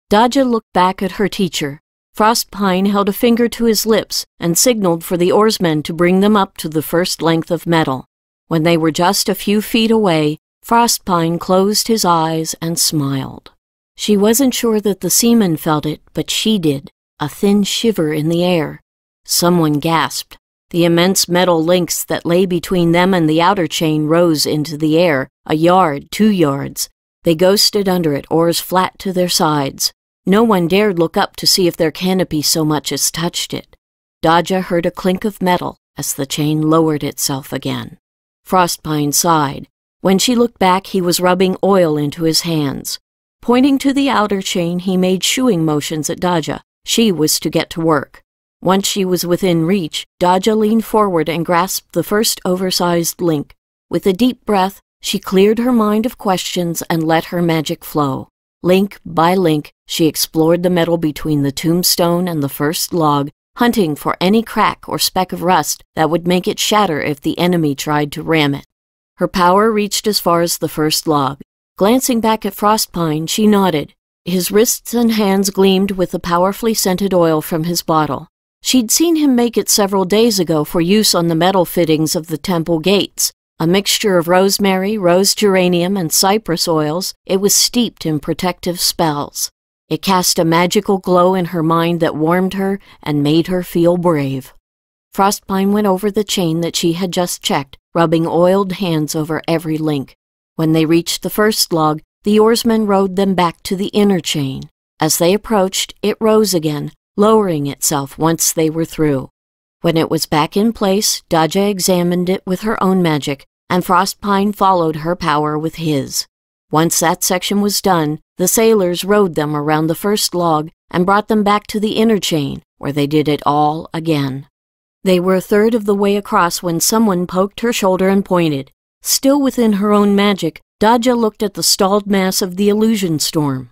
Dodja looked back at her teacher. Frostpine held a finger to his lips and signaled for the oarsmen to bring them up to the first length of metal. When they were just a few feet away, Frostpine closed his eyes and smiled. She wasn't sure that the seaman felt it, but she did, a thin shiver in the air. Someone gasped. The immense metal links that lay between them and the outer chain rose into the air, a yard, 2 yards. They ghosted under it, oars flat to their sides. No one dared look up to see if their canopy so much as touched it. Dodja heard a clink of metal as the chain lowered itself again. Frostpine sighed. When she looked back, he was rubbing oil into his hands. Pointing to the outer chain, he made shooing motions at Daja. She was to get to work. Once she was within reach, Daja leaned forward and grasped the first oversized link. With a deep breath, she cleared her mind of questions and let her magic flow. Link by link, she explored the metal between the tombstone and the first log, hunting for any crack or speck of rust that would make it shatter if the enemy tried to ram it. Her power reached as far as the first log. Glancing back at Frostpine, she nodded. His wrists and hands gleamed with the powerfully scented oil from his bottle. She'd seen him make it several days ago for use on the metal fittings of the temple gates. A mixture of rosemary, rose geranium, and cypress oils, it was steeped in protective spells. It cast a magical glow in her mind that warmed her and made her feel brave. Frostpine went over the chain that she had just checked, rubbing oiled hands over every link. When they reached the first log, the oarsmen rowed them back to the inner chain. As they approached, it rose again, lowering itself once they were through. When it was back in place, Daja examined it with her own magic, and Frostpine followed her power with his. Once that section was done, the sailors rowed them around the first log and brought them back to the inner chain, where they did it all again. They were a third of the way across when someone poked her shoulder and pointed. Still within her own magic, Daja looked at the stalled mass of the illusion storm.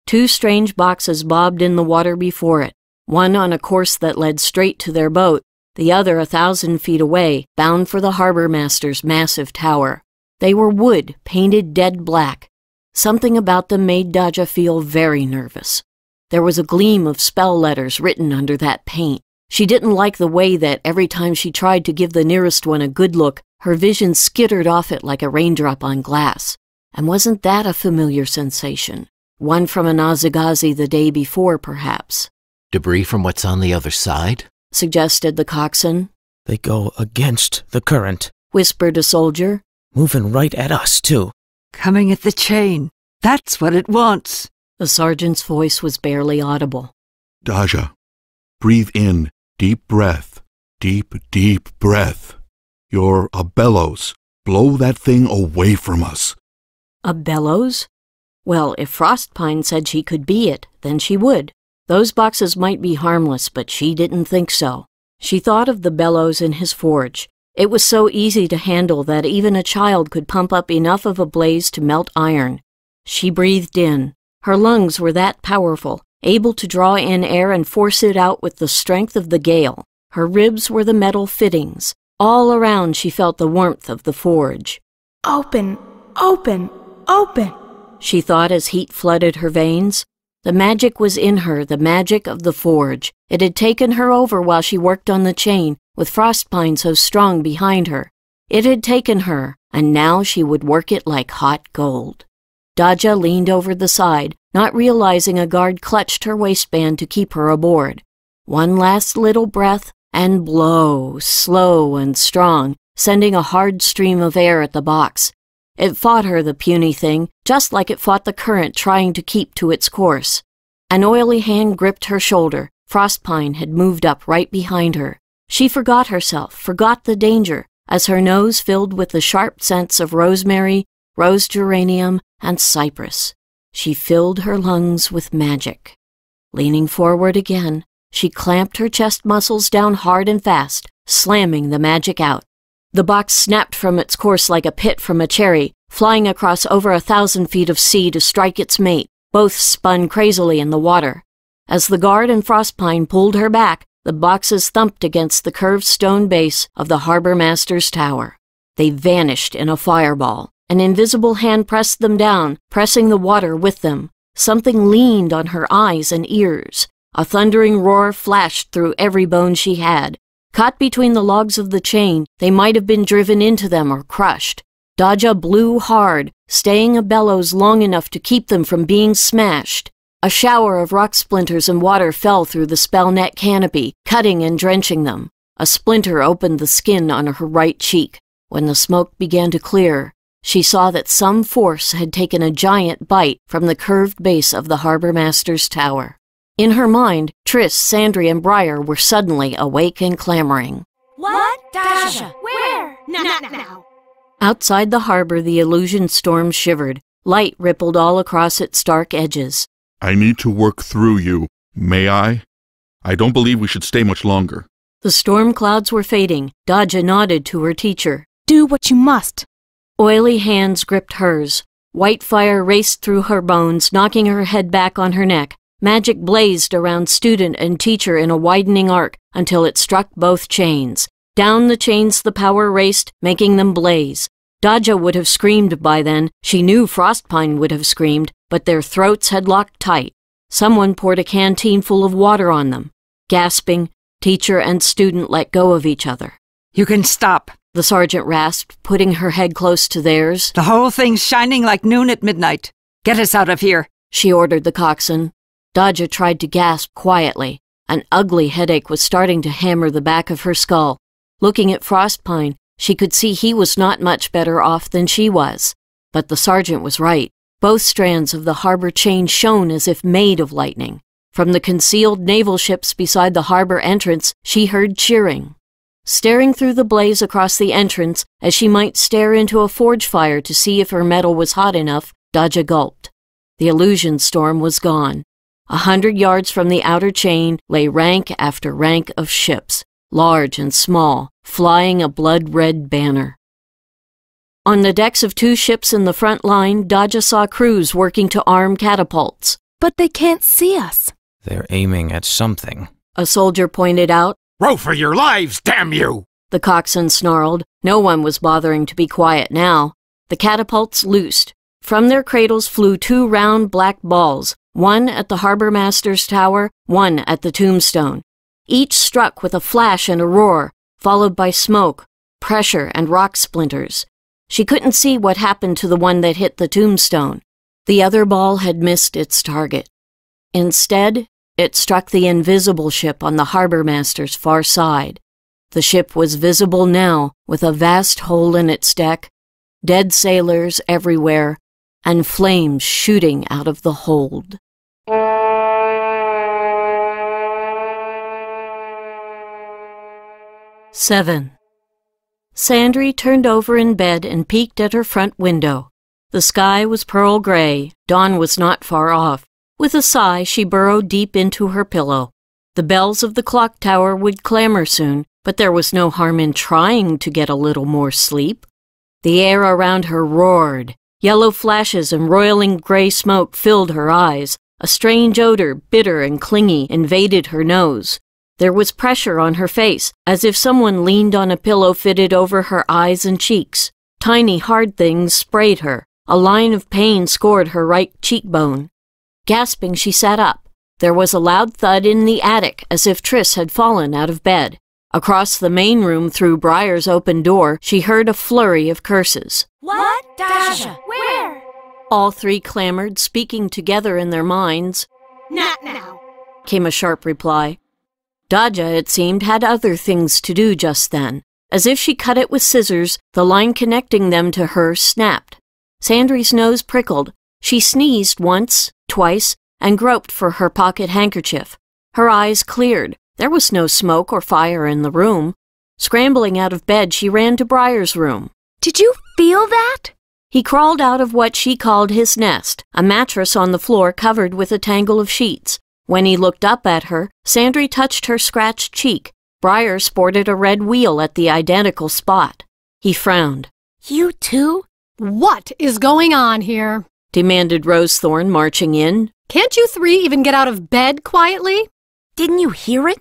Two strange boxes bobbed in the water before it, one on a course that led straight to their boat, the other 1,000 feet away, bound for the harbor master's massive tower. They were wood, painted dead black. Something about them made Daja feel very nervous. There was a gleam of spell letters written under that paint. She didn't like the way that every time she tried to give the nearest one a good look, her vision skittered off it like a raindrop on glass. And wasn't that a familiar sensation? One from an Azagazi the day before, perhaps. Debris from what's on the other side? Suggested the coxswain. They go against the current, whispered a soldier. Moving right at us, too. Coming at the chain. That's what it wants. The sergeant's voice was barely audible. Daja, breathe in. Deep breath. Deep, deep breath. You're a bellows. Blow that thing away from us. A bellows? Well, if Frostpine said she could be it, then she would. Those boxes might be harmless, but she didn't think so. She thought of the bellows in his forge. It was so easy to handle that even a child could pump up enough of a blaze to melt iron. She breathed in. Her lungs were that powerful, able to draw in air and force it out with the strength of the gale. Her ribs were the metal fittings. All around she felt the warmth of the forge. Open, open, open, she thought as heat flooded her veins. The magic was in her, the magic of the forge. It had taken her over while she worked on the chain, with Frostpine so strong behind her. It had taken her, and now she would work it like hot gold. Daja leaned over the side, not realizing a guard clutched her waistband to keep her aboard. One last little breath, and blow, slow and strong, sending a hard stream of air at the box. It fought her, the puny thing, just like it fought the current trying to keep to its course. An oily hand gripped her shoulder. Frostpine had moved up right behind her. She forgot herself, forgot the danger, as her nose filled with the sharp scents of rosemary, rose geranium, and cypress. She filled her lungs with magic. Leaning forward again, she clamped her chest muscles down hard and fast, slamming the magic out. The box snapped from its course like a pit from a cherry, flying across over 1,000 feet of sea to strike its mate. Both spun crazily in the water. As the guard and Frostpine pulled her back, the boxes thumped against the curved stone base of the harbor master's tower. They vanished in a fireball. An invisible hand pressed them down, pressing the water with them. Something leaned on her eyes and ears. A thundering roar flashed through every bone she had. Caught between the logs of the chain, they might have been driven into them or crushed. Daja blew hard, staying a bellows long enough to keep them from being smashed. A shower of rock splinters and water fell through the spell net canopy, cutting and drenching them. A splinter opened the skin on her right cheek. When the smoke began to clear, she saw that some force had taken a giant bite from the curved base of the harbor master's tower. In her mind, Triss, Sandry, and Briar were suddenly awake and clamoring. What? Daja, where? Now. Outside the harbor, the illusion storm shivered. Light rippled all across its dark edges. I need to work through you. May I? I don't believe we should stay much longer. The storm clouds were fading. Dodja nodded to her teacher. Do what you must. Oily hands gripped hers. White fire raced through her bones, knocking her head back on her neck. Magic blazed around student and teacher in a widening arc until it struck both chains. Down the chains the power raced, making them blaze. Dodja would have screamed by then. She knew Frostpine would have screamed, but their throats had locked tight. Someone poured a canteen full of water on them. Gasping, teacher and student let go of each other. You can stop, the sergeant rasped, putting her head close to theirs. The whole thing's shining like noon at midnight. Get us out of here, she ordered the coxswain. Dodja tried to gasp quietly. An ugly headache was starting to hammer the back of her skull. Looking at Frostpine, she could see he was not much better off than she was. But the sergeant was right. Both strands of the harbor chain shone as if made of lightning. From the concealed naval ships beside the harbor entrance, she heard cheering. Staring through the blaze across the entrance, as she might stare into a forge fire to see if her metal was hot enough, Dodja gulped. The illusion storm was gone. 100 yards from the outer chain lay rank after rank of ships, large and small, flying a blood-red banner. On the decks of 2 ships in the front line, Dodja saw crews working to arm catapults. But they can't see us. They're aiming at something, a soldier pointed out. Row for your lives, damn you! The coxswain snarled. No one was bothering to be quiet now. The catapults loosed. From their cradles flew 2 round black balls, one at the harbor master's tower, one at the tombstone. Each struck with a flash and a roar, followed by smoke, pressure, and rock splinters. She couldn't see what happened to the one that hit the tombstone. The other ball had missed its target. Instead, it struck the invisible ship on the harbor master's far side. The ship was visible now, with a vast hole in its deck, dead sailors everywhere, and flames shooting out of the hold. Seven. Sandry turned over in bed and peeked at her front window. The sky was pearl gray. Dawn was not far off. With a sigh, she burrowed deep into her pillow. The bells of the clock tower would clamor soon, but there was no harm in trying to get a little more sleep. The air around her roared. Yellow flashes and roiling gray smoke filled her eyes. A strange odor, bitter and clingy, invaded her nose. There was pressure on her face, as if someone leaned on a pillow fitted over her eyes and cheeks. Tiny hard things sprayed her. A line of pain scored her right cheekbone. Gasping, she sat up. There was a loud thud in the attic, as if Triss had fallen out of bed. Across the main room through Briar's open door, she heard a flurry of curses. What? Dodja, where? All 3 clamored, speaking together in their minds. Not now, came a sharp reply. Dodja, it seemed, had other things to do just then. As if she cut it with scissors, the line connecting them to her snapped. Sandry's nose prickled. She sneezed once, twice, and groped for her pocket handkerchief. Her eyes cleared. There was no smoke or fire in the room. Scrambling out of bed, she ran to Briar's room. Did you feel that? He crawled out of what she called his nest, a mattress on the floor covered with a tangle of sheets. When he looked up at her, Sandry touched her scratched cheek. Briar sported a red wheal at the identical spot. He frowned. You too? What is going on here? Demanded Rosethorn, marching in. Can't you 3 even get out of bed quietly? Didn't you hear it?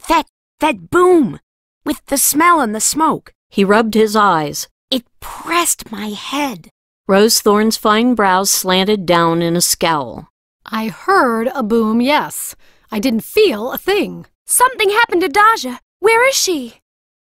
That boom! With the smell and the smoke. He rubbed his eyes. It pressed my head. Rosethorn's fine brows slanted down in a scowl. I heard a boom, yes. I didn't feel a thing. Something happened to Dodja. Where is she?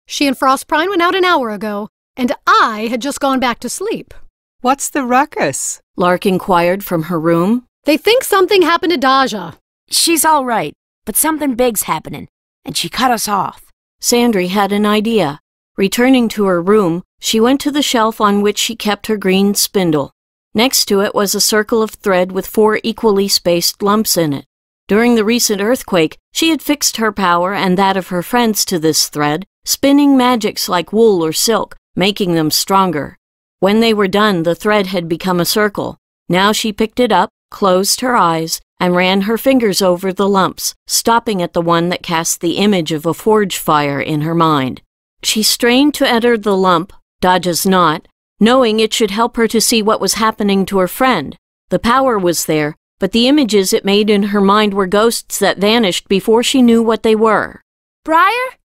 She and Frostpine went out an hour ago, and I had just gone back to sleep. What's the ruckus? Lark inquired from her room. They think something happened to Dodja. She's all right, but something big's happening, and she cut us off. Sandry had an idea. Returning to her room, she went to the shelf on which she kept her green spindle. Next to it was a circle of thread with 4 equally spaced lumps in it. During the recent earthquake, she had fixed her power and that of her friends to this thread, spinning magics like wool or silk, making them stronger. When they were done, the thread had become a circle. Now she picked it up, closed her eyes, and ran her fingers over the lumps, stopping at the one that cast the image of a forge fire in her mind. She strained to enter the lump, Dodge's knot, knowing it should help her to see what was happening to her friend. The power was there, but the images it made in her mind were ghosts that vanished before she knew what they were. Briar?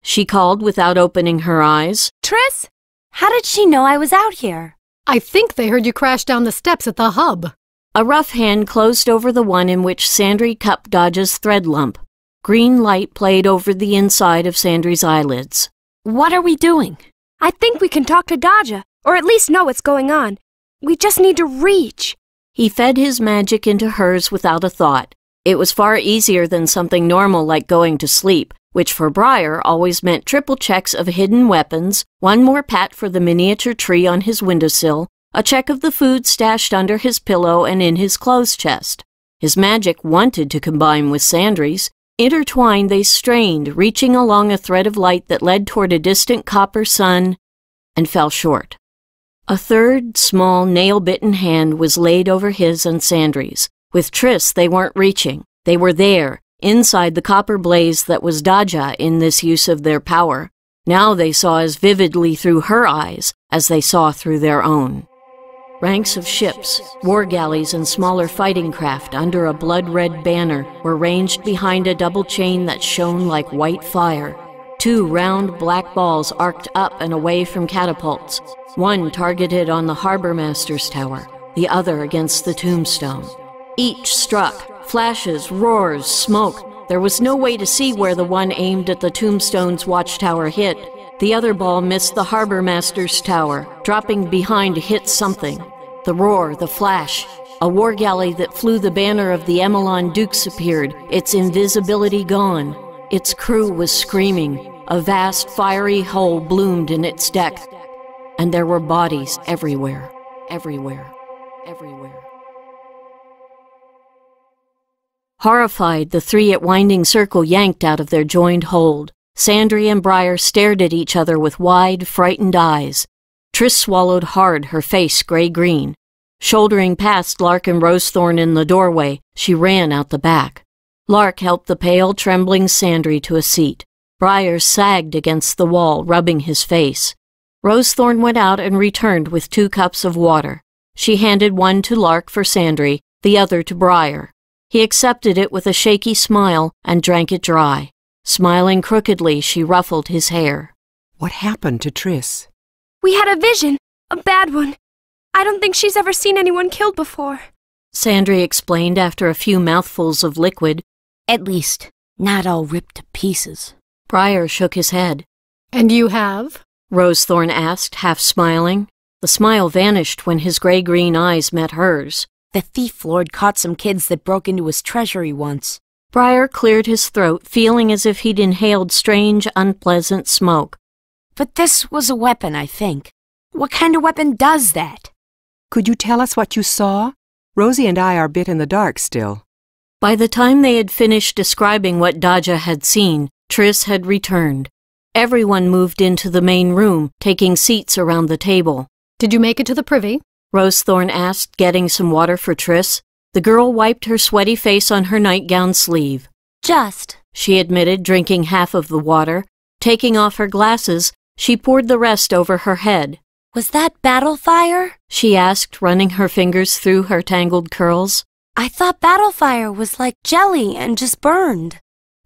She called without opening her eyes. Triss? How did she know I was out here? I think they heard you crash down the steps at the hub. A rough hand closed over the one in which Sandry cupped Dodge's thread lump. Green light played over the inside of Sandry's eyelids. What are we doing? I think we can talk to Dodge, or at least know what's going on. We just need to reach. He fed his magic into hers without a thought. It was far easier than something normal like going to sleep, which for Briar always meant triple checks of hidden weapons, one more pat for the miniature tree on his windowsill, a check of the food stashed under his pillow and in his clothes chest. His magic wanted to combine with Sandry's. Intertwined they strained, reaching along a thread of light that led toward a distant copper sun, and fell short. A third, small, nail-bitten hand was laid over his and Sandry's. With Triss, they weren't reaching. They were there, inside the copper blaze that was Dodja in this use of their power. Now they saw as vividly through her eyes as they saw through their own. Ranks of ships, war galleys, and smaller fighting craft under a blood-red banner were ranged behind a double chain that shone like white fire. 2 round black balls arced up and away from catapults, one targeted on the harbor master's tower, the other against the tombstone. Each struck, flashes, roars, smoke. There was no way to see where the one aimed at the tombstone's watchtower hit. The other ball missed the harbor master's tower, dropping behind to hit something. The roar, the flash. A war galley that flew the banner of the Emelon Dukes appeared, its invisibility gone. Its crew was screaming. A vast fiery hole bloomed in its deck. And there were bodies everywhere, everywhere, everywhere. Horrified, the 3 at Winding Circle yanked out of their joined hold. Sandry and Briar stared at each other with wide, frightened eyes. Triss swallowed hard, her face gray-green. Shouldering past Lark and Rosethorn in the doorway, she ran out the back. Lark helped the pale, trembling Sandry to a seat. Briar sagged against the wall, rubbing his face. Rosethorn went out and returned with 2 cups of water. She handed one to Lark for Sandry, the other to Briar. He accepted it with a shaky smile and drank it dry. Smiling crookedly, she ruffled his hair. What happened to Triss? We had a vision, a bad one. I don't think she's ever seen anyone killed before. Sandry explained after a few mouthfuls of liquid. At least, not all ripped to pieces. Briar shook his head. And you have? Rosethorn asked, half smiling. The smile vanished when his gray-green eyes met hers. The thief lord caught some kids that broke into his treasury once. Briar cleared his throat, feeling as if he'd inhaled strange, unpleasant smoke. But this was a weapon, I think. What kind of weapon does that? Could you tell us what you saw? Rosie and I are a bit in the dark still. By the time they had finished describing what Dodja had seen, Triss had returned. Everyone moved into the main room, taking seats around the table. Did you make it to the privy? Rosethorn asked, getting some water for Triss. The girl wiped her sweaty face on her nightgown sleeve. Just, she admitted, drinking half of the water. Taking off her glasses, she poured the rest over her head. Was that battle fire? She asked, running her fingers through her tangled curls. I thought battle fire was like jelly and just burned.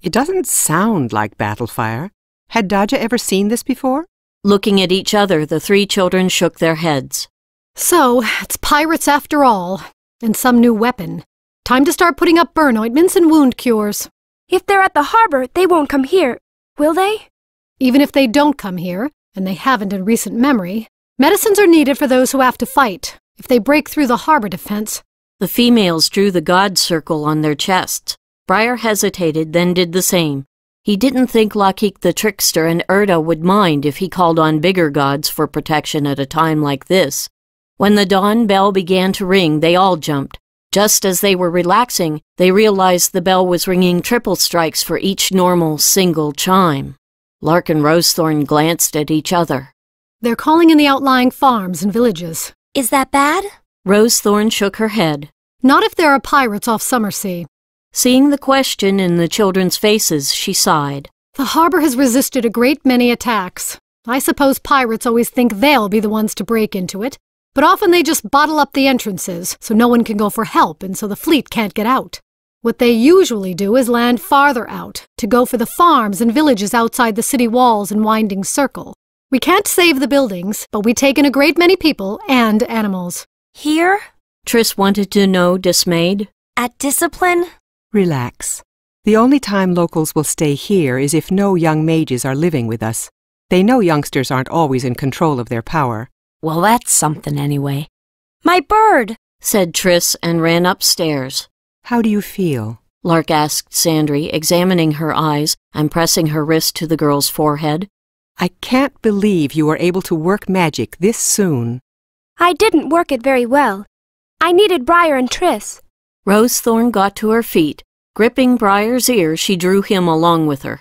It doesn't sound like battle fire. Had Dodja ever seen this before? Looking at each other, the 3 children shook their heads. So, it's pirates after all. And some new weapon. Time to start putting up burn ointments and wound cures. If they're at the harbor, they won't come here, will they? Even if they don't come here, and they haven't in recent memory, medicines are needed for those who have to fight. If they break through the harbor defense. The females drew the god circle on their chests. Briar hesitated, then did the same. He didn't think Lakik the trickster and Erda would mind if he called on bigger gods for protection at a time like this. When the dawn bell began to ring, they all jumped. Just as they were relaxing, they realized the bell was ringing triple strikes for each normal single chime. Lark and Rosethorn glanced at each other. They're calling in the outlying farms and villages. Is that bad? Rosethorn shook her head. Not if there are pirates off Summersea. Seeing the question in the children's faces, she sighed. The harbor has resisted a great many attacks. I suppose pirates always think they'll be the ones to break into it, but often they just bottle up the entrances so no one can go for help and so the fleet can't get out. What they usually do is land farther out, to go for the farms and villages outside the city walls and winding circle. We can't save the buildings, but we take in a great many people and animals. Here? Triss wanted to know, dismayed. At Discipline? Relax. The only time locals will stay here is if no young mages are living with us. They know youngsters aren't always in control of their power. Well, that's something anyway. My bird, said Triss and ran upstairs. How do you feel? Lark asked Sandry, examining her eyes and pressing her wrist to the girl's forehead. I can't believe you were able to work magic this soon. I didn't work it very well. I needed Briar and Triss. Rosethorn got to her feet. Gripping Briar's ear, she drew him along with her.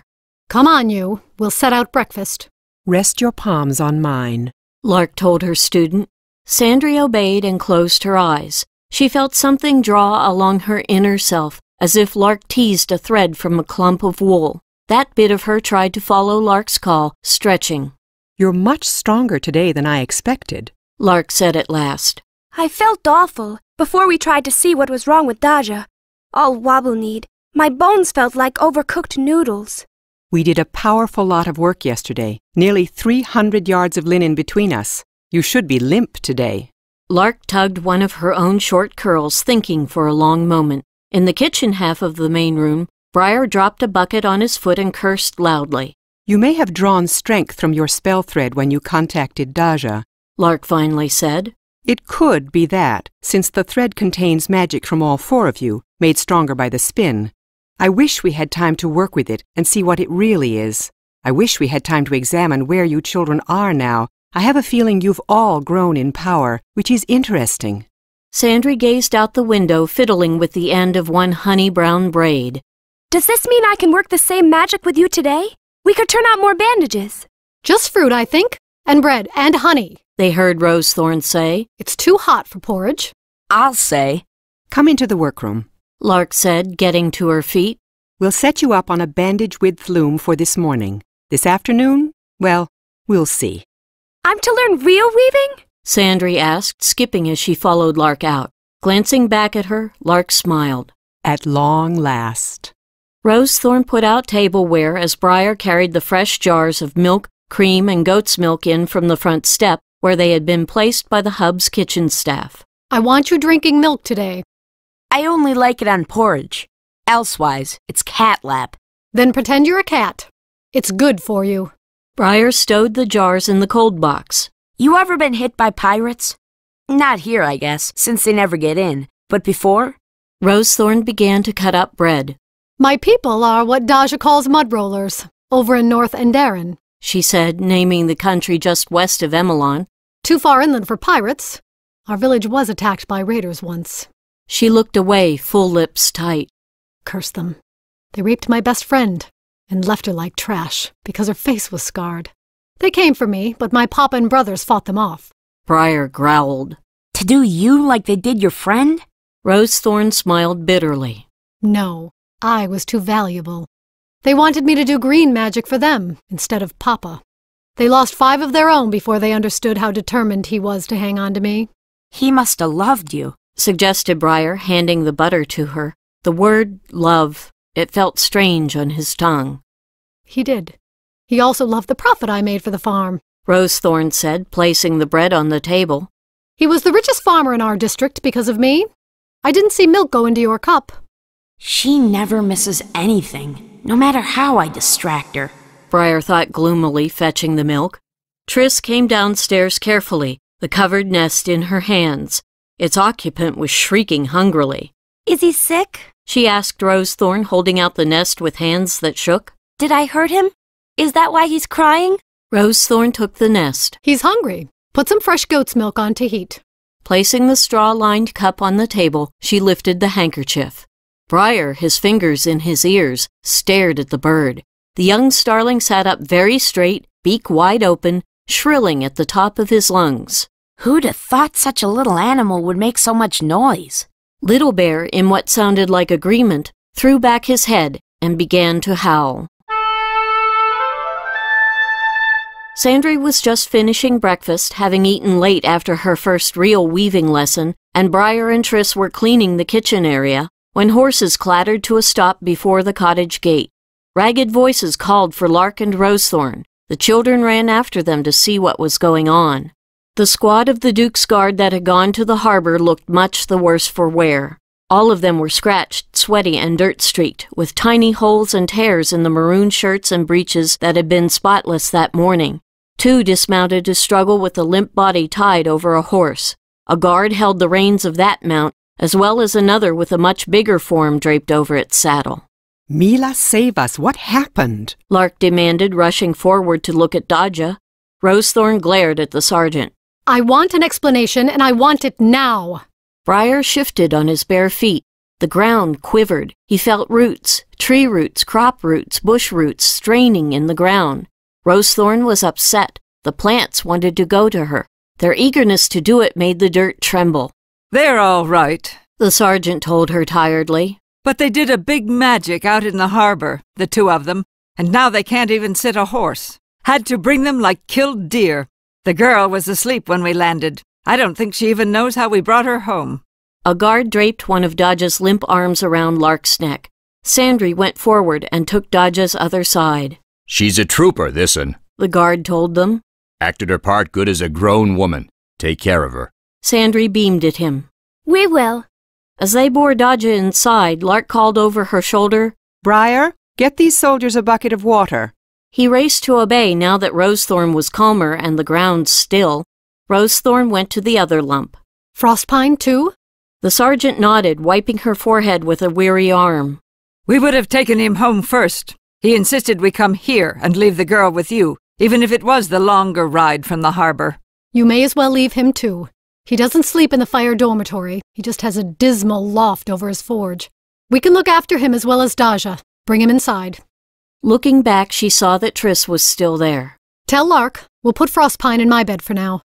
Come on, you. We'll set out breakfast. Rest your palms on mine, Lark told her student. Sandry obeyed and closed her eyes. She felt something draw along her inner self, as if Lark teased a thread from a clump of wool. That bit of her tried to follow Lark's call, stretching. You're much stronger today than I expected, Lark said at last. I felt awful before we tried to see what was wrong with Daja. All wobble-kneed. My bones felt like overcooked noodles. We did a powerful lot of work yesterday. Nearly 300 yards of linen between us. You should be limp today. Lark tugged one of her own short curls, thinking for a long moment. In the kitchen half of the main room, Briar dropped a bucket on his foot and cursed loudly. You may have drawn strength from your spell thread when you contacted Daja, Lark finally said. It could be that, since the thread contains magic from all four of you, made stronger by the spin. I wish we had time to work with it and see what it really is. I wish we had time to examine where you children are now. I have a feeling you've all grown in power, which is interesting. Sandry gazed out the window, fiddling with the end of one honey-brown braid. Does this mean I can work the same magic with you today? We could turn out more bandages. Just fruit, I think. And bread and honey, they heard Rosethorn say. It's too hot for porridge. I'll say. Come into the workroom, Lark said, getting to her feet. We'll set you up on a bandage-width loom for this morning. This afternoon? Well, we'll see. I'm to learn real weaving? Sandry asked, skipping as she followed Lark out. Glancing back at her, Lark smiled. At long last. Rosethorn put out tableware as Briar carried the fresh jars of milk, cream, and goat's milk in from the front step, where they had been placed by the hub's kitchen staff. I want you drinking milk today. I only like it on porridge. Elsewise, it's cat lap. Then pretend you're a cat. It's good for you. Briar stowed the jars in the cold box. You ever been hit by pirates? Not here, I guess, since they never get in. But before? Rosethorn began to cut up bread. My people are what Daja calls mud rollers, over in North Endarin, she said, naming the country just west of Emelon. Too far inland for pirates. Our village was attacked by raiders once. She looked away, full lips tight. Curse them. They raped my best friend and left her like trash because her face was scarred. They came for me, but my papa and brothers fought them off. Briar growled. To do you like they did your friend? Rosethorn smiled bitterly. No, I was too valuable. They wanted me to do green magic for them instead of Papa. They lost 5 of their own before they understood how determined he was to hang on to me. He must have loved you, suggested Briar, handing the butter to her. The word love, it felt strange on his tongue. He did. He also loved the profit I made for the farm, Rosethorn said, placing the bread on the table. He was the richest farmer in our district because of me. I didn't see milk go into your cup. She never misses anything, no matter how I distract her, Briar thought gloomily, fetching the milk. Triss came downstairs carefully, the covered nest in her hands. Its occupant was shrieking hungrily. Is he sick? She asked Rosethorn, holding out the nest with hands that shook. Did I hurt him? Is that why he's crying? Rosethorn took the nest. He's hungry. Put some fresh goat's milk on to heat. Placing the straw-lined cup on the table, she lifted the handkerchief. Briar, his fingers in his ears, stared at the bird. The young starling sat up very straight, beak wide open, shrilling at the top of his lungs. Who'd have thought such a little animal would make so much noise? Little Bear, in what sounded like agreement, threw back his head and began to howl. Sandry was just finishing breakfast, having eaten late after her first real weaving lesson, and Briar and Triss were cleaning the kitchen area, when horses clattered to a stop before the cottage gate. Ragged voices called for Lark and Rosethorn. The children ran after them to see what was going on. The squad of the Duke's Guard that had gone to the harbor looked much the worse for wear. All of them were scratched, sweaty, and dirt-streaked, with tiny holes and tears in the maroon shirts and breeches that had been spotless that morning. 2 dismounted to struggle with a limp body tied over a horse. A guard held the reins of that mount, as well as another with a much bigger form draped over its saddle. Mila, save us. What happened? Lark demanded, rushing forward to look at Dodja. Rosethorn glared at the sergeant. I want an explanation, and I want it now. Briar shifted on his bare feet. The ground quivered. He felt roots, tree roots, crop roots, bush roots straining in the ground. Rosethorn was upset. The plants wanted to go to her. Their eagerness to do it made the dirt tremble. They're all right, the sergeant told her tiredly. But they did a big magic out in the harbor, the 2 of them, and now they can't even sit a horse. Had to bring them like killed deer. The girl was asleep when we landed. I don't think she even knows how we brought her home. A guard draped one of Dodja's limp arms around Lark's neck. Sandry went forward and took Dodja's other side. She's a trooper, this'n, the guard told them. Acted her part good as a grown woman. Take care of her. Sandry beamed at him. We will. As they bore Dodja inside, Lark called over her shoulder, Briar, get these soldiers a bucket of water. He raced to obey now that Rosethorn was calmer and the ground still. Rosethorn went to the other lump. Frostpine, too? The sergeant nodded, wiping her forehead with a weary arm. We would have taken him home first. He insisted we come here and leave the girl with you, even if it was the longer ride from the harbor. You may as well leave him, too. He doesn't sleep in the fire dormitory. He just has a dismal loft over his forge. We can look after him as well as Dodja. Bring him inside. Looking back, she saw that Triss was still there. Tell Lark. We'll put Frostpine in my bed for now.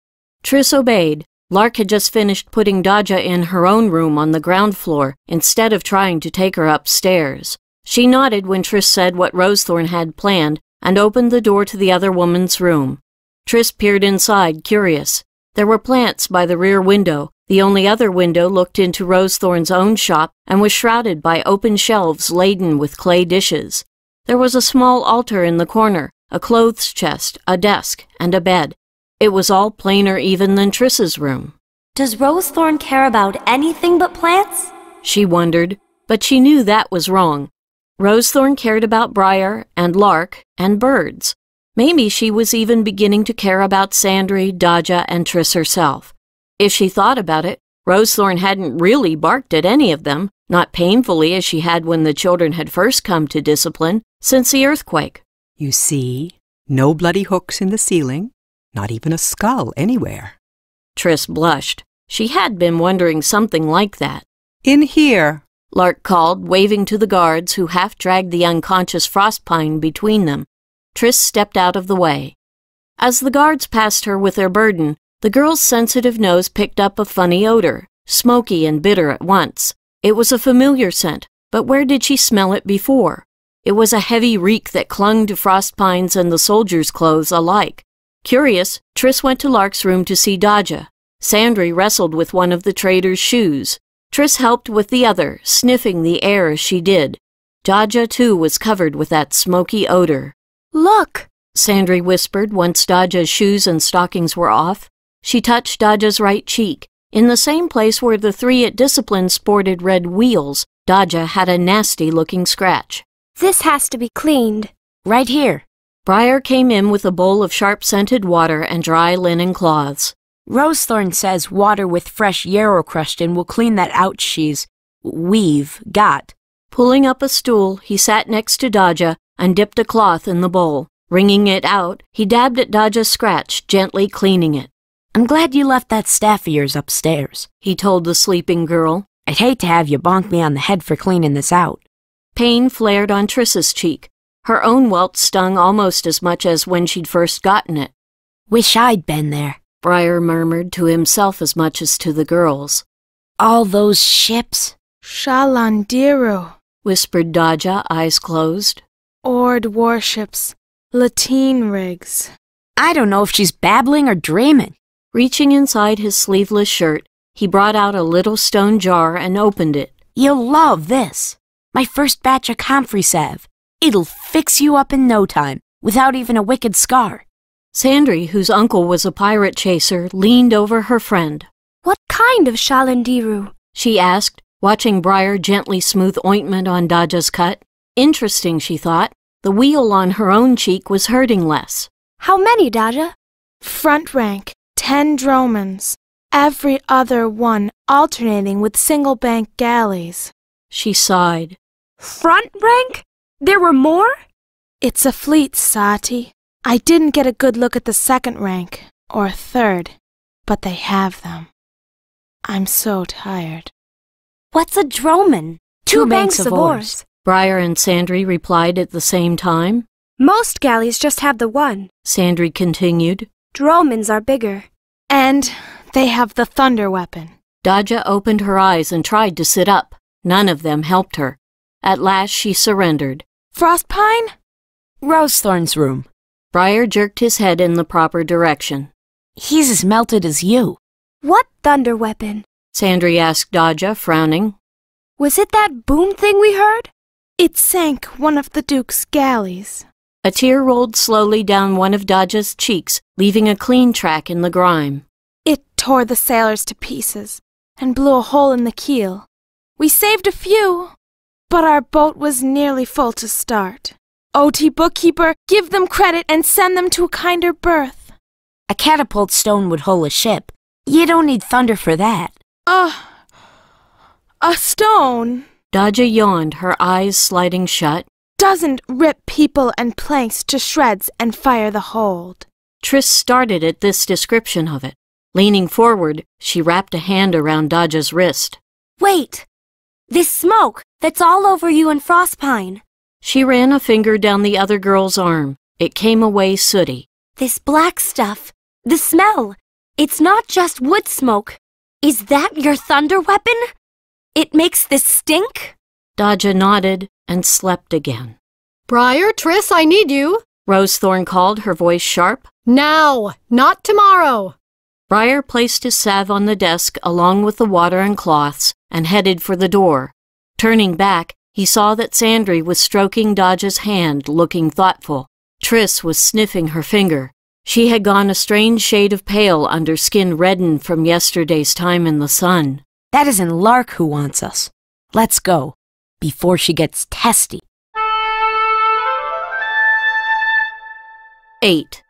Triss obeyed. Lark had just finished putting Dodja in her own room on the ground floor instead of trying to take her upstairs. She nodded when Triss said what Rosethorn had planned and opened the door to the other woman's room. Triss peered inside, curious. There were plants by the rear window. The only other window looked into Rosethorn's own shop and was shrouded by open shelves laden with clay dishes. There was a small altar in the corner, a clothes chest, a desk, and a bed. It was all plainer even than Triss's room. Does Rosethorn care about anything but plants? She wondered, but she knew that was wrong. Rosethorn cared about Briar and Lark and birds. Maybe she was even beginning to care about Sandry, Dodja, and Triss herself. If she thought about it, Rosethorn hadn't really barked at any of them, not painfully as she had when the children had first come to discipline, since the earthquake. You see, no bloody hooks in the ceiling, not even a skull anywhere. Triss blushed. She had been wondering something like that. In here, Lark called, waving to the guards who half-dragged the unconscious Frostpine between them. Triss stepped out of the way. As the guards passed her with their burden, the girl's sensitive nose picked up a funny odor, smoky and bitter at once. It was a familiar scent, but where did she smell it before? It was a heavy reek that clung to Frostpine's and the soldiers' clothes alike. Curious, Triss went to Lark's room to see Dodja. Sandry wrestled with one of the trader's shoes. Triss helped with the other, sniffing the air as she did. Dodja, too, was covered with that smoky odor. Look, Sandry whispered once Dodja's shoes and stockings were off. She touched Dodja's right cheek. In the same place where the 3 at discipline sported red wheels, Dodja had a nasty-looking scratch. This has to be cleaned. Right here. Briar came in with a bowl of sharp-scented water and dry linen cloths. Rosethorn says water with fresh yarrow crushed in will clean that ouch we've got. Pulling up a stool, he sat next to Dodja and dipped a cloth in the bowl. Wringing it out, he dabbed at Dodja's scratch, gently cleaning it. I'm glad you left that staff of yours upstairs, he told the sleeping girl. I'd hate to have you bonk me on the head for cleaning this out. Pain flared on Triss's cheek. Her own welt stung almost as much as when she'd first gotten it. Wish I'd been there. Briar murmured to himself as much as to the girls. All those ships? Shalandiru, whispered Dodja, eyes closed. Ord warships, lateen rigs. I don't know if she's babbling or dreaming. Reaching inside his sleeveless shirt, he brought out a little stone jar and opened it. You'll love this. My first batch of comfrey salve. It'll fix you up in no time, without even a wicked scar. Sandry, whose uncle was a pirate chaser, leaned over her friend. What kind of Shalandiru? She asked, watching Briar gently smooth ointment on Dodja's cut. Interesting, she thought. The wheal on her own cheek was hurting less. How many, Dodja? Front rank, 10 dromons. Every other one alternating with single bank galleys. She sighed. Front rank? There were more? It's a fleet, Sati. I didn't get a good look at the second rank, or third, but they have them. I'm so tired. What's a dromon? 2 banks of oars. Briar and Sandry replied at the same time. Most galleys just have the one, Sandry continued. Dromons are bigger. And they have the thunder weapon. Dodja opened her eyes and tried to sit up. None of them helped her. At last she surrendered. Frostpine? Rosethorn's room. Briar jerked his head in the proper direction. He's as melted as you. What thunder weapon? Sandry asked Dodja, frowning. Was it that boom thing we heard? It sank one of the Duke's galleys. A tear rolled slowly down one of Dodja's cheeks, leaving a clean track in the grime. It tore the sailors to pieces and blew a hole in the keel. We saved a few, but our boat was nearly full to start. O.T. Bookkeeper, give them credit and send them to a kinder berth. A catapult stone would hull a ship. You don't need thunder for that. A stone, Dodja yawned, her eyes sliding shut, doesn't rip people and planks to shreds and fire the hold. Triss started at this description of it. Leaning forward, she wrapped a hand around Dodja's wrist. Wait! This smoke that's all over you and Frostpine. She ran a finger down the other girl's arm. It came away sooty. This black stuff, the smell, it's not just wood smoke. Is that your thunder weapon? It makes this stink? Dodja nodded and slept again. Briar, Triss, I need you. Rosethorn called, her voice sharp. Now, not tomorrow. Briar placed his salve on the desk along with the water and cloths and headed for the door. Turning back, he saw that Sandry was stroking Dodja's hand, looking thoughtful. Triss was sniffing her finger. She had gone a strange shade of pale under skin reddened from yesterday's time in the sun. That isn't Lark who wants us. Let's go, before she gets testy. 8.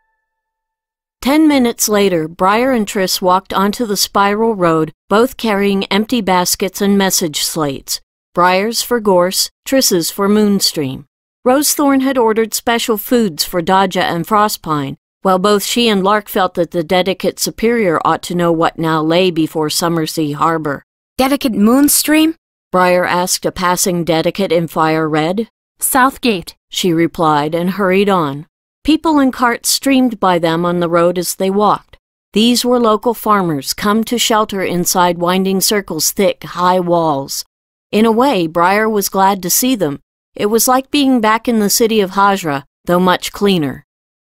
10 minutes later, Briar and Triss walked onto the spiral road, both carrying empty baskets and message slates. Briar's for Gorse, Triss's for Moonstream. Rosethorn had ordered special foods for Dodja and Frostpine, while both she and Lark felt that the Dedicate Superior ought to know what now lay before Summersea Harbor. Dedicate Moonstream? Briar asked a passing Dedicate in fire red. Southgate, she replied and hurried on. People and carts streamed by them on the road as they walked. These were local farmers come to shelter inside winding circles' thick, high walls. In a way, Briar was glad to see them. It was like being back in the city of Hajra, though much cleaner.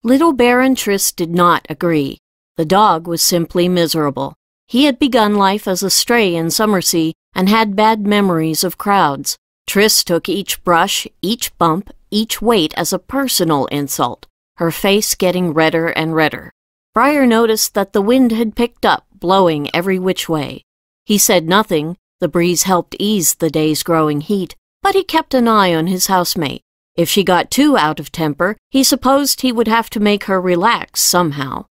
Little Baron Triss did not agree. The dog was simply miserable. He had begun life as a stray in Summersea and had bad memories of crowds. Triss took each brush, each bump, each weight as a personal insult, her face getting redder and redder. Briar noticed that the wind had picked up, blowing every which way. He said nothing. The breeze helped ease the day's growing heat, but he kept an eye on his housemate. If she got too out of temper, he supposed he would have to make her relax somehow.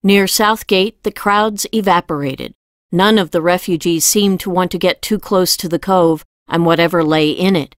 Near Southgate, the crowds evaporated. None of the refugees seemed to want to get too close to the cove and whatever lay in it.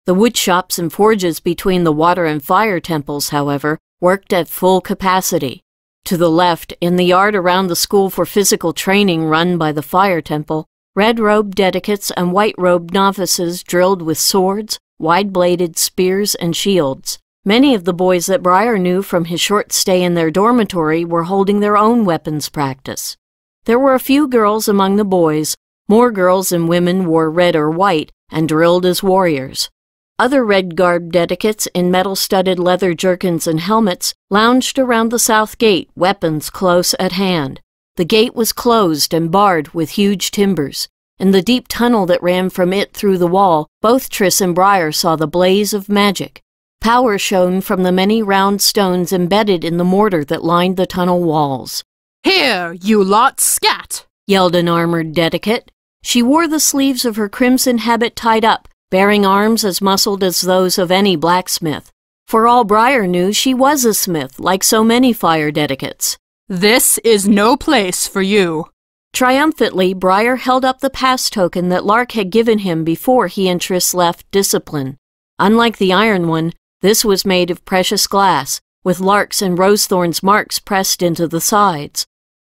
The woodshops and forges between the water and fire temples, however, worked at full capacity. To the left, in the yard around the school for physical training run by the fire temple, red-robed dedicates and white-robed novices drilled with swords, wide-bladed spears and shields. Many of the boys that Briar knew from his short stay in their dormitory were holding their own weapons practice. There were a few girls among the boys. More girls and women wore red or white and drilled as warriors. Other red-garbed dedicates in metal-studded leather jerkins and helmets lounged around the south gate, weapons close at hand. The gate was closed and barred with huge timbers. In the deep tunnel that ran from it through the wall, both Triss and Briar saw the blaze of magic. Power shone from the many round stones embedded in the mortar that lined the tunnel walls. "Here, you lot, scat!" yelled an armored dedicate. She wore the sleeves of her crimson habit tied up, bearing arms as muscled as those of any blacksmith. For all Briar knew, she was a smith, like so many fire dedicates. "This is no place for you." Triumphantly, Briar held up the pass token that Lark had given him before he and Triss left Discipline. Unlike the iron one, this was made of precious glass, with Lark's and Rosethorn's marks pressed into the sides.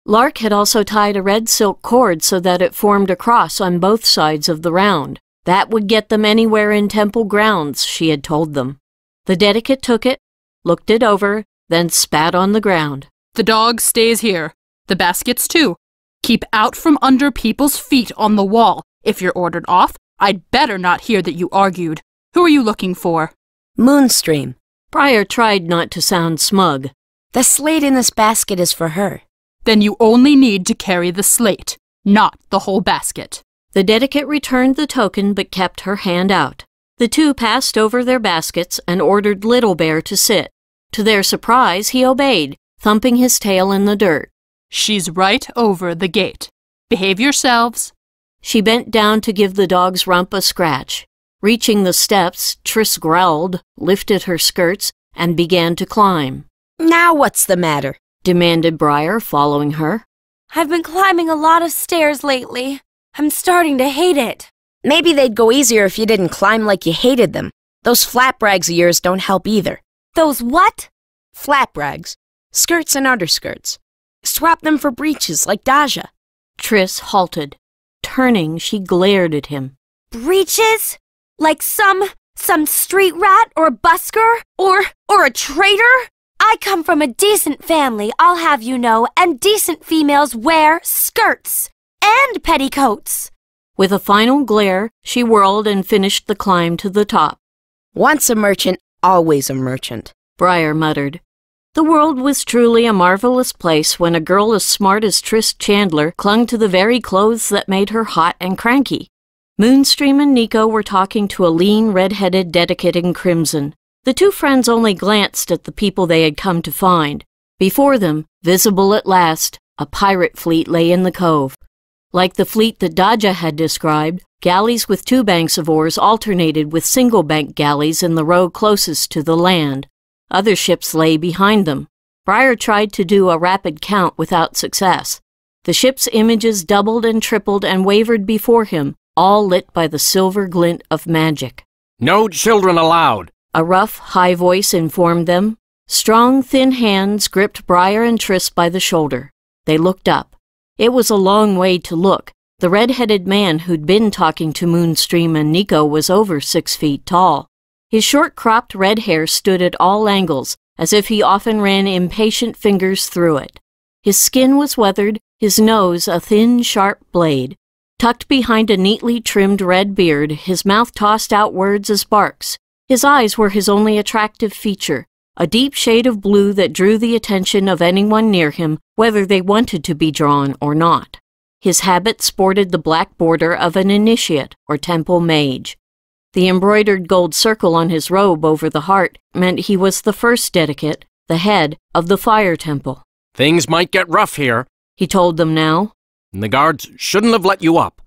Lark had also tied a red silk cord so that it formed a cross on both sides of the round. That would get them anywhere in temple grounds, she had told them. The dedicate took it, looked it over, then spat on the ground. "The dog stays here. The baskets too. Keep out from under people's feet on the wall. If you're ordered off, I'd better not hear that you argued. Who are you looking for?" "Moonstream." Briar tried not to sound smug. "The slate in this basket is for her." "Then you only need to carry the slate, not the whole basket." The dedicate returned the token but kept her hand out. The two passed over their baskets and ordered Little Bear to sit. To their surprise, he obeyed, thumping his tail in the dirt. "She's right over the gate. Behave yourselves." She bent down to give the dog's rump a scratch. Reaching the steps, Triss growled, lifted her skirts, and began to climb. "Now what's the matter?" demanded Briar, following her. "I've been climbing a lot of stairs lately. I'm starting to hate it." "Maybe they'd go easier if you didn't climb like you hated them. Those flap rags of yours don't help either." "Those what?" "Flap rags. Skirts and underskirts. Swap them for breeches like Daja." Triss halted. Turning, she glared at him. "Breeches? Like some street rat or busker or a traitor? I come from a decent family, I'll have you know, and decent females wear skirts and petticoats." With a final glare, she whirled and finished the climb to the top. "Once a merchant, always a merchant," Briar muttered. The world was truly a marvelous place when a girl as smart as Triss Chandler clung to the very clothes that made her hot and cranky. Moonstream and Nico were talking to a lean, red-headed dedicate in crimson. The two friends only glanced at the people they had come to find. Before them, visible at last, a pirate fleet lay in the cove. Like the fleet that Daja had described, galleys with 2 banks of oars alternated with single-bank galleys in the row closest to the land. Other ships lay behind them. Briar tried to do a rapid count without success. The ship's images doubled and tripled and wavered before him, all lit by the silver glint of magic. "No children allowed," a rough, high voice informed them. Strong, thin hands gripped Briar and Triss by the shoulder. They looked up. It was a long way to look. The red-headed man who'd been talking to Moonstream and Nico was over 6 feet tall. His short-cropped red hair stood at all angles, as if he often ran impatient fingers through it. His skin was weathered, his nose a thin, sharp blade. Tucked behind a neatly trimmed red beard, his mouth tossed out words as barks. His eyes were his only attractive feature, a deep shade of blue that drew the attention of anyone near him, whether they wanted to be drawn or not. His habit sported the black border of an initiate or temple mage. The embroidered gold circle on his robe over the heart meant he was the first dedicate, the head of the fire temple. "Things might get rough here," he told them now. "And the guards shouldn't have let you up."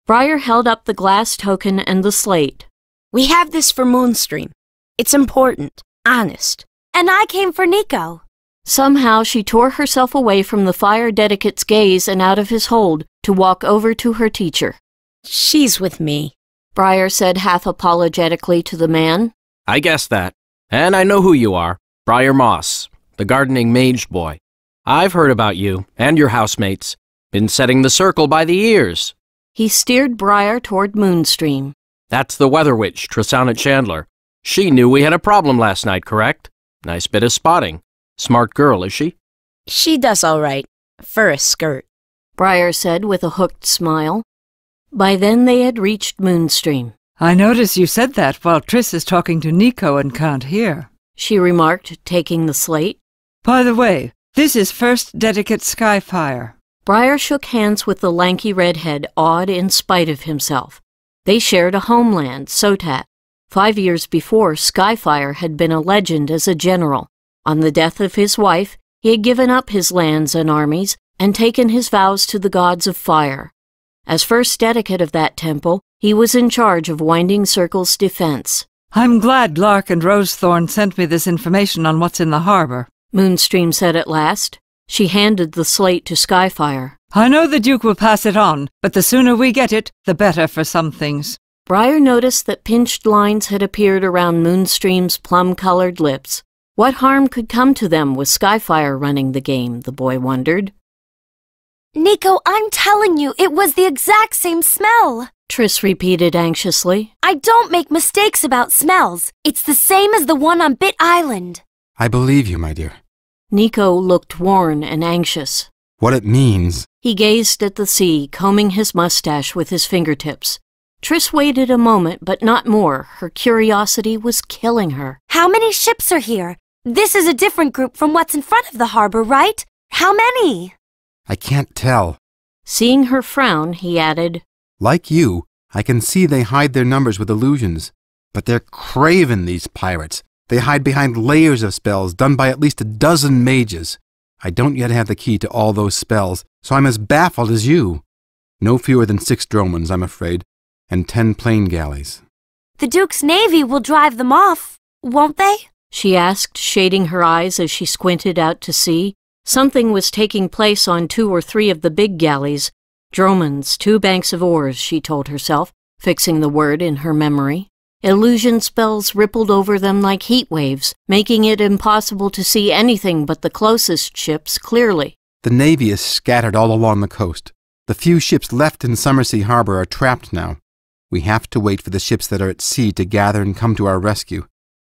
Briar held up the glass token and the slate. "We have this for Moonstream. It's important, honest." "And I came for Nico." Somehow she tore herself away from the fire dedicate's gaze and out of his hold to walk over to her teacher. "She's with me," Briar said half apologetically to the man. "I guessed that. And I know who you are. Briar Moss, the gardening mage boy. I've heard about you and your housemates. Been setting the circle by the ears." He steered Briar toward Moonstream. "That's the weather witch, Trissa'S Chandler. She knew we had a problem last night, correct? Nice bit of spotting. Smart girl, is she? She does all right. For a skirt. Briar said with a hooked smile. By then they had reached Moonstream. I notice you said that while Triss is talking to Nico and can't hear, she remarked, taking the slate. By the way, this is First Dedicate Skyfire. Briar shook hands with the lanky redhead, awed in spite of himself. They shared a homeland, Sotat. 5 years before, Skyfire had been a legend as a general. On the death of his wife, he had given up his lands and armies and taken his vows to the gods of fire. As first dedicate of that temple, he was in charge of Winding Circle's defense. I'm glad Lark and Rosethorn sent me this information on what's in the harbor, Moonstream said at last. She handed the slate to Skyfire. I know the Duke will pass it on, but the sooner we get it, the better for some things. Briar noticed that pinched lines had appeared around Moonstream's plum-colored lips. What harm could come to them with Skyfire running the game, the boy wondered. Nico, I'm telling you, it was the exact same smell. Triss repeated anxiously. I don't make mistakes about smells. It's the same as the one on Bit Island. I believe you, my dear. Nico looked worn and anxious. What it means. He gazed at the sea, combing his mustache with his fingertips. Triss waited a moment, but not more. Her curiosity was killing her. How many ships are here? This is a different group from what's in front of the harbor, right? How many? I can't tell. Seeing her frown, he added, Like you, I can see they hide their numbers with illusions. But they're craven, these pirates. They hide behind layers of spells done by at least a dozen mages. I don't yet have the key to all those spells, so I'm as baffled as you. No fewer than 6 dromons, I'm afraid, and 10 plain galleys. The Duke's Navy will drive them off, won't they? She asked, shading her eyes as she squinted out to sea. Something was taking place on 2 or 3 of the big galleys. Dromons, 2 banks of oars, she told herself, fixing the word in her memory. Illusion spells rippled over them like heat waves, making it impossible to see anything but the closest ships clearly. The Navy is scattered all along the coast. The few ships left in Summersea Harbor are trapped now. We have to wait for the ships that are at sea to gather and come to our rescue.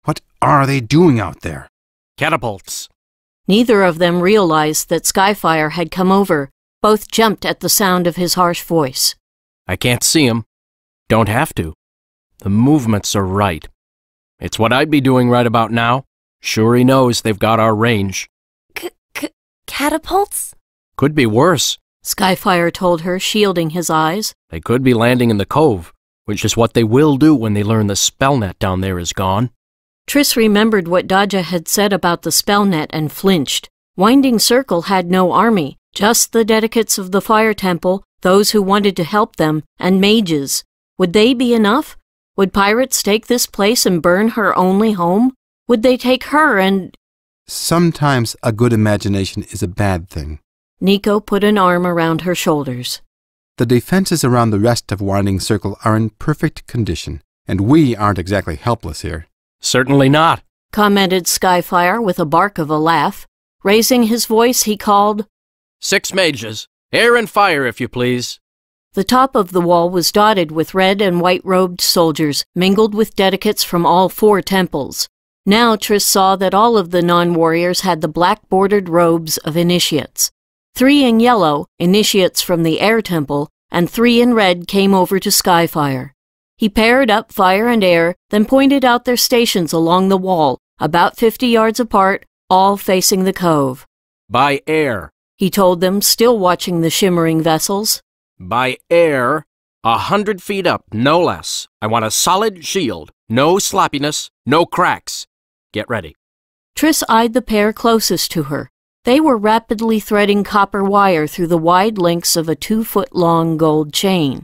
What are they doing out there? Catapults. Neither of them realized that Skyfire had come over. Both jumped at the sound of his harsh voice. I can't see 'em. Don't have to. The movements are right. It's what I'd be doing right about now. Sure he knows they've got our range. Catapults? Could be worse. Skyfire told her, shielding his eyes. They could be landing in the cove, which is what they will do when they learn the spell net down there is gone. Triss remembered what Daja had said about the spell net and flinched. Winding Circle had no army, just the dedicates of the Fire Temple, those who wanted to help them, and mages. Would they be enough? Would pirates take this place and burn her only home? Would they take her and... Sometimes a good imagination is a bad thing. Nico put an arm around her shoulders. The defenses around the rest of Winding Circle are in perfect condition, and we aren't exactly helpless here. Certainly not, commented Skyfire with a bark of a laugh. Raising his voice, he called, 6 mages. Air and fire, if you please. The top of the wall was dotted with red and white-robed soldiers, mingled with dedicates from all 4 temples. Now Triss saw that all of the non-warriors had the black-bordered robes of initiates. 3 in yellow, initiates from the Air Temple, and 3 in red came over to Skyfire. He paired up fire and air, then pointed out their stations along the wall, about 50 yards apart, all facing the cove. By air, he told them, still watching the shimmering vessels. By air, 100 feet up, no less. I want a solid shield. No sloppiness, no cracks. Get ready. Triss eyed the pair closest to her. They were rapidly threading copper wire through the wide links of a 2-foot-long gold chain.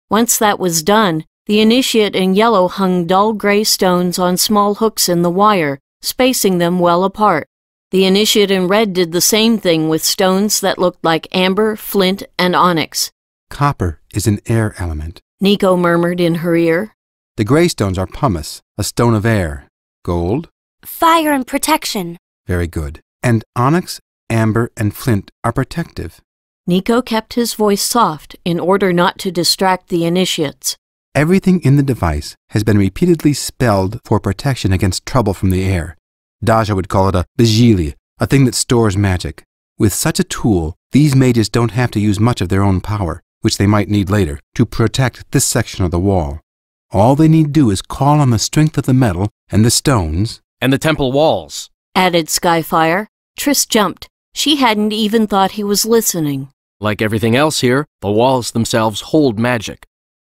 Once that was done, the initiate in yellow hung dull gray stones on small hooks in the wire, spacing them well apart. The initiate in red did the same thing with stones that looked like amber, flint, and onyx. Copper is an air element, Nico murmured in her ear. The gray stones are pumice, a stone of air. Gold? Fire and protection. Very good. And onyx, amber, and flint are protective. Nico kept his voice soft in order not to distract the initiates. Everything in the device has been repeatedly spelled for protection against trouble from the air. Daja would call it a vigilia, a thing that stores magic. With such a tool, these mages don't have to use much of their own power, which they might need later, to protect this section of the wall. All they need do is call on the strength of the metal and the stones. And the temple walls, added Skyfire. Triss jumped. She hadn't even thought he was listening. Like everything else here, the walls themselves hold magic.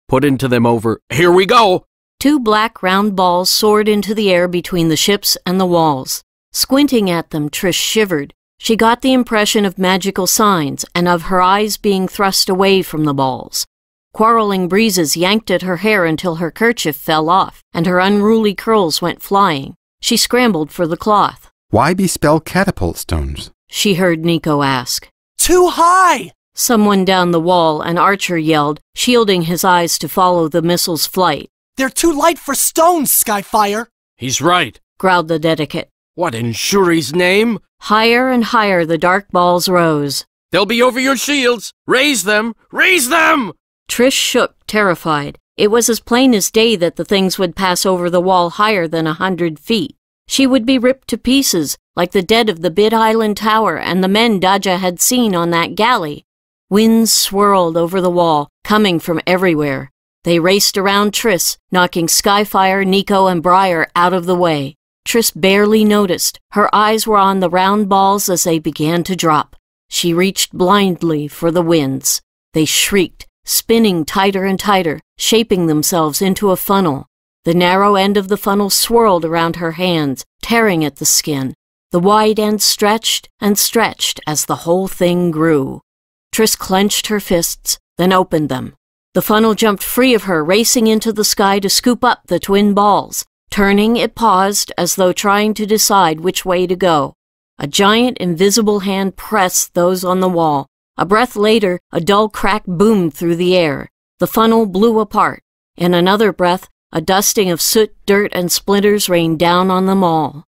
Put into them over, here we go! 2 black round balls soared into the air between the ships and the walls. Squinting at them, Triss shivered. She got the impression of magical signs and of her eyes being thrust away from the balls. Quarreling breezes yanked at her hair until her kerchief fell off, and her unruly curls went flying. She scrambled for the cloth. Why bespell catapult stones? She heard Nico ask. Too high! Someone down the wall, an archer, yelled, shielding his eyes to follow the missile's flight. They're too light for stones, Skyfire! He's right, growled the dedicate. What in Shuri's name? Higher and higher the dark balls rose. They'll be over your shields! Raise them! Raise them! Triss shook, terrified. It was as plain as day that the things would pass over the wall higher than 100 feet. She would be ripped to pieces, like the dead of the Bid Island Tower and the men Daja had seen on that galley. Winds swirled over the wall, coming from everywhere. They raced around Triss, knocking Skyfire, Nico, and Briar out of the way. Triss barely noticed. Her eyes were on the round balls as they began to drop. She reached blindly for the winds. They shrieked, spinning tighter and tighter, shaping themselves into a funnel. The narrow end of the funnel swirled around her hands, tearing at the skin. The wide end stretched and stretched as the whole thing grew. Triss clenched her fists, then opened them. The funnel jumped free of her, racing into the sky to scoop up the twin balls. Turning, it paused as though trying to decide which way to go. A giant invisible hand pressed those on the wall. A breath later, a dull crack boomed through the air. The funnel blew apart. In another breath, a dusting of soot, dirt, and splinters rained down on them all.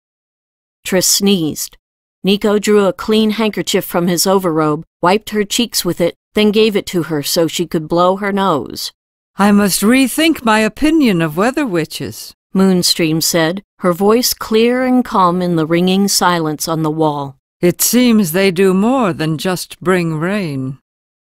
Triss sneezed. Nico drew a clean handkerchief from his overrobe, wiped her cheeks with it, then gave it to her so she could blow her nose. I must rethink my opinion of weather witches, Moonstream said, her voice clear and calm in the ringing silence on the wall. It seems they do more than just bring rain.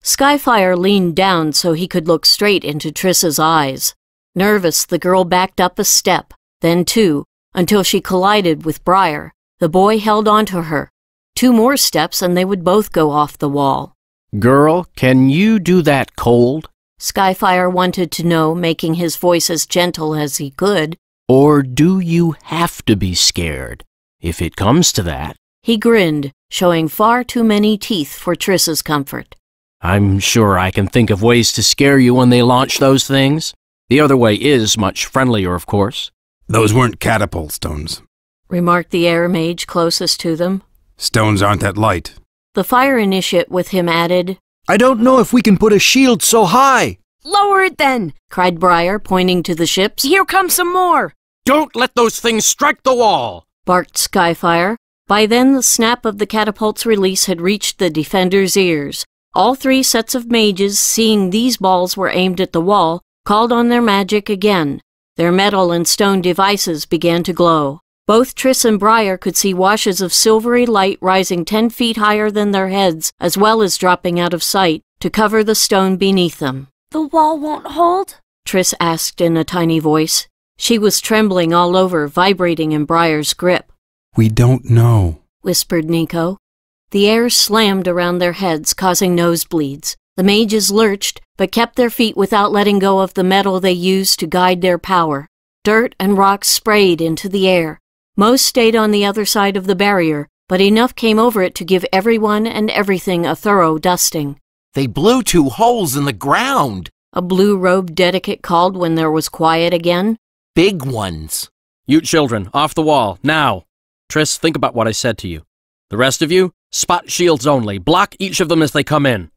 Skyfire leaned down so he could look straight into Triss's eyes. Nervous, the girl backed up a step, then 2, until she collided with Briar. The boy held on to her. 2 more steps and they would both go off the wall. Girl, can you do that cold? Skyfire wanted to know, making his voice as gentle as he could. Or do you have to be scared, if it comes to that? He grinned, showing far too many teeth for Triss's comfort. I'm sure I can think of ways to scare you when they launch those things. The other way is much friendlier, of course. Those weren't catapult stones, remarked the air mage closest to them. Stones aren't that light. The fire initiate with him added, I don't know if we can put a shield so high. Lower it then, cried Briar, pointing to the ships. Here come some more. Don't let those things strike the wall, barked Skyfire. By then the snap of the catapult's release had reached the defenders' ears. All 3 sets of mages, seeing these balls were aimed at the wall, called on their magic again. Their metal and stone devices began to glow. Both Triss and Briar could see washes of silvery light rising 10 feet higher than their heads, as well as dropping out of sight, to cover the stone beneath them. The wall won't hold? Triss asked in a tiny voice. She was trembling all over, vibrating in Briar's grip. We don't know, whispered Nico. The air slammed around their heads, causing nosebleeds. The mages lurched, but kept their feet without letting go of the metal they used to guide their power. Dirt and rocks sprayed into the air. Most stayed on the other side of the barrier, but enough came over it to give everyone and everything a thorough dusting. They blew 2 holes in the ground, a blue-robed dedicate called when there was quiet again. Big ones. You children, off the wall, now. Triss, think about what I said to you. The rest of you, spot shields only. Block each of them as they come in.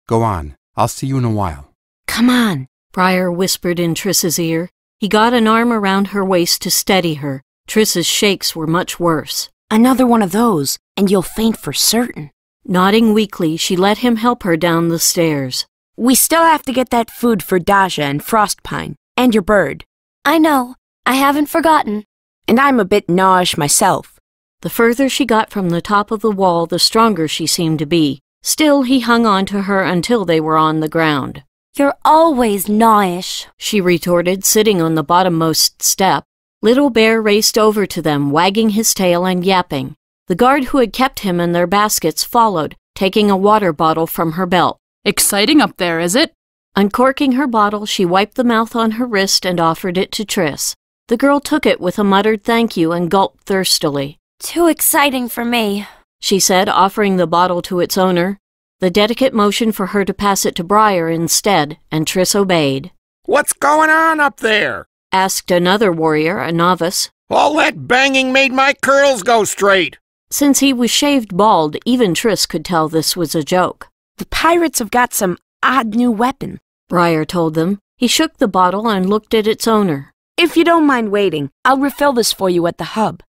Go on. I'll see you in a while. Come on, Briar whispered in Triss's ear. He got an arm around her waist to steady her. Triss's shakes were much worse. Another one of those, and you'll faint for certain. Nodding weakly, she let him help her down the stairs. We still have to get that food for Daja and Frostpine. And your bird. I know. I haven't forgotten. And I'm a bit gnawish myself. The further she got from the top of the wall, the stronger she seemed to be. Still, he hung on to her until they were on the ground. You're always gnawish, she retorted, sitting on the bottommost step. Little Bear raced over to them, wagging his tail and yapping. The guard who had kept him and their baskets followed, taking a water bottle from her belt. Exciting up there, is it? Uncorking her bottle, she wiped the mouth on her wrist and offered it to Triss. The girl took it with a muttered thank you and gulped thirstily. Too exciting for me, she said, offering the bottle to its owner. The dedicate motioned for her to pass it to Briar instead, and Triss obeyed. What's going on up there? Asked another warrior, a novice. All that banging made my curls go straight. Since he was shaved bald, even Triss could tell this was a joke. The pirates have got some odd new weapon, Briar told them. He shook the bottle and looked at its owner. If you don't mind waiting, I'll refill this for you at the hub.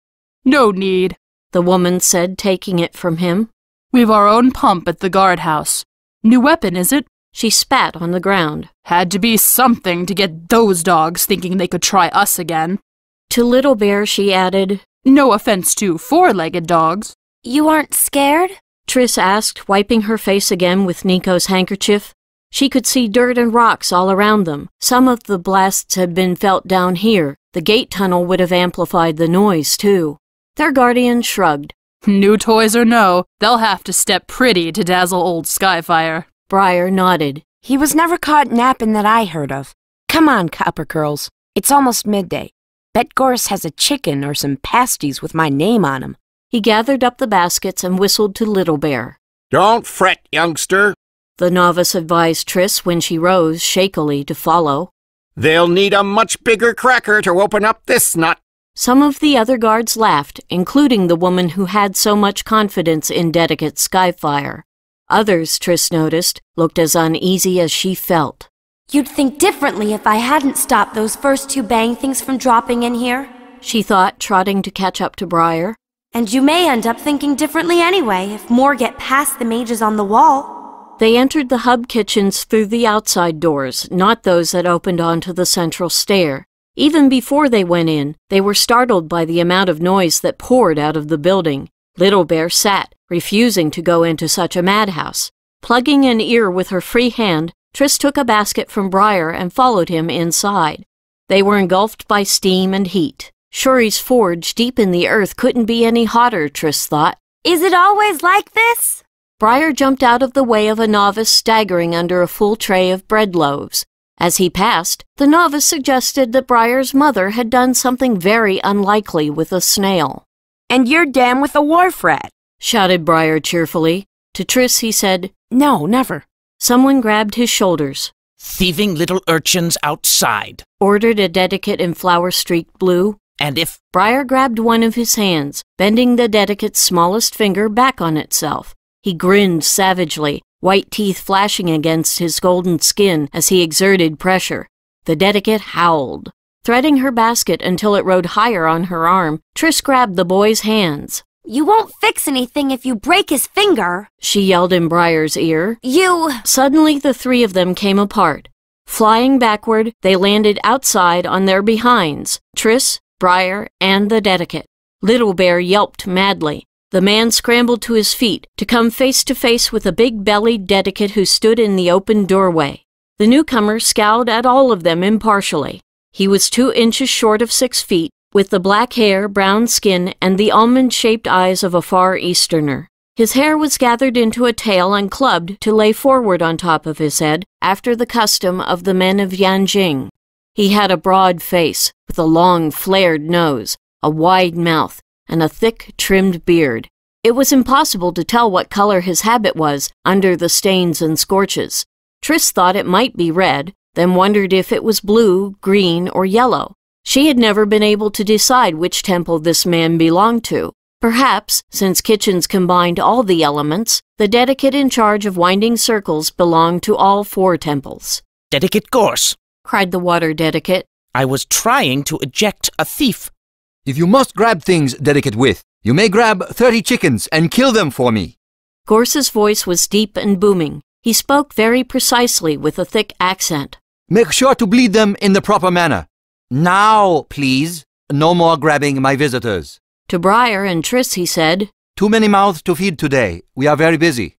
No need, the woman said, taking it from him. We've our own pump at the guardhouse. New weapon, is it? She spat on the ground. Had to be something to get those dogs thinking they could try us again. To Little Bear she added, No offense to four-legged dogs. You aren't scared? Triss asked, wiping her face again with Nico's handkerchief. She could see dirt and rocks all around them. Some of the blasts had been felt down here. The gate tunnel would have amplified the noise, too. Their guardian shrugged. New toys or no, they'll have to step pretty to dazzle old Skyfire. Briar nodded. He was never caught napping that I heard of. Come on, Copper Curls. It's almost midday. Bet Gorse has a chicken or some pasties with my name on 'em. He gathered up the baskets and whistled to Little Bear. Don't fret, youngster, the novice advised Triss when she rose shakily to follow. They'll need a much bigger cracker to open up this nut. Some of the other guards laughed, including the woman who had so much confidence in Dedicate Skyfire. Others, Triss noticed, looked as uneasy as she felt. You'd think differently if I hadn't stopped those first two bang things from dropping in here, she thought, trotting to catch up to Briar. And you may end up thinking differently anyway if more get past the mages on the wall. They entered the hub kitchens through the outside doors, not those that opened onto the central stair. Even before they went in, they were startled by the amount of noise that poured out of the building. Little Bear sat, refusing to go into such a madhouse. Plugging an ear with her free hand, Triss took a basket from Briar and followed him inside. They were engulfed by steam and heat. Shuri's forge deep in the earth couldn't be any hotter, Triss thought. Is it always like this? Briar jumped out of the way of a novice staggering under a full tray of bread loaves. As he passed, the novice suggested that Briar's mother had done something very unlikely with a snail. And you're damn with a wharf rat, shouted Briar cheerfully. To Triss he said, No, never. Someone grabbed his shoulders. Thieving little urchins outside, ordered a dedicate in flower-streaked blue. And if... Briar grabbed one of his hands, bending the dedicate's smallest finger back on itself. He grinned savagely, white teeth flashing against his golden skin as he exerted pressure. The dedicate howled. Threading her basket until it rode higher on her arm, Triss grabbed the boy's hands. You won't fix anything if you break his finger, she yelled in Briar's ear. You... Suddenly the three of them came apart. Flying backward, they landed outside on their behinds, Triss, Briar, and the dedicate. Little Bear yelped madly. The man scrambled to his feet to come face to face with a big-bellied dedicate who stood in the open doorway. The newcomer scowled at all of them impartially. He was 2 inches short of 6 feet, with the black hair, brown skin, and the almond-shaped eyes of a Far Easterner. His hair was gathered into a tail and clubbed to lay forward on top of his head, after the custom of the men of Yanjing. He had a broad face, with a long, flared nose, a wide mouth, and a thick, trimmed beard. It was impossible to tell what color his habit was under the stains and scorches. Triss thought it might be red, then wondered if it was blue, green, or yellow. She had never been able to decide which temple this man belonged to. Perhaps, since kitchens combined all the elements, the dedicate in charge of winding circles belonged to all 4 temples. Dedicate Gorse, cried the water dedicate. I was trying to eject a thief. If you must grab things, dedicate with, you may grab 30 chickens and kill them for me. Gorse's voice was deep and booming. He spoke very precisely with a thick accent. Make sure to bleed them in the proper manner. Now, please. No more grabbing my visitors. To Briar and Triss he said, Too many mouths to feed today. We are very busy.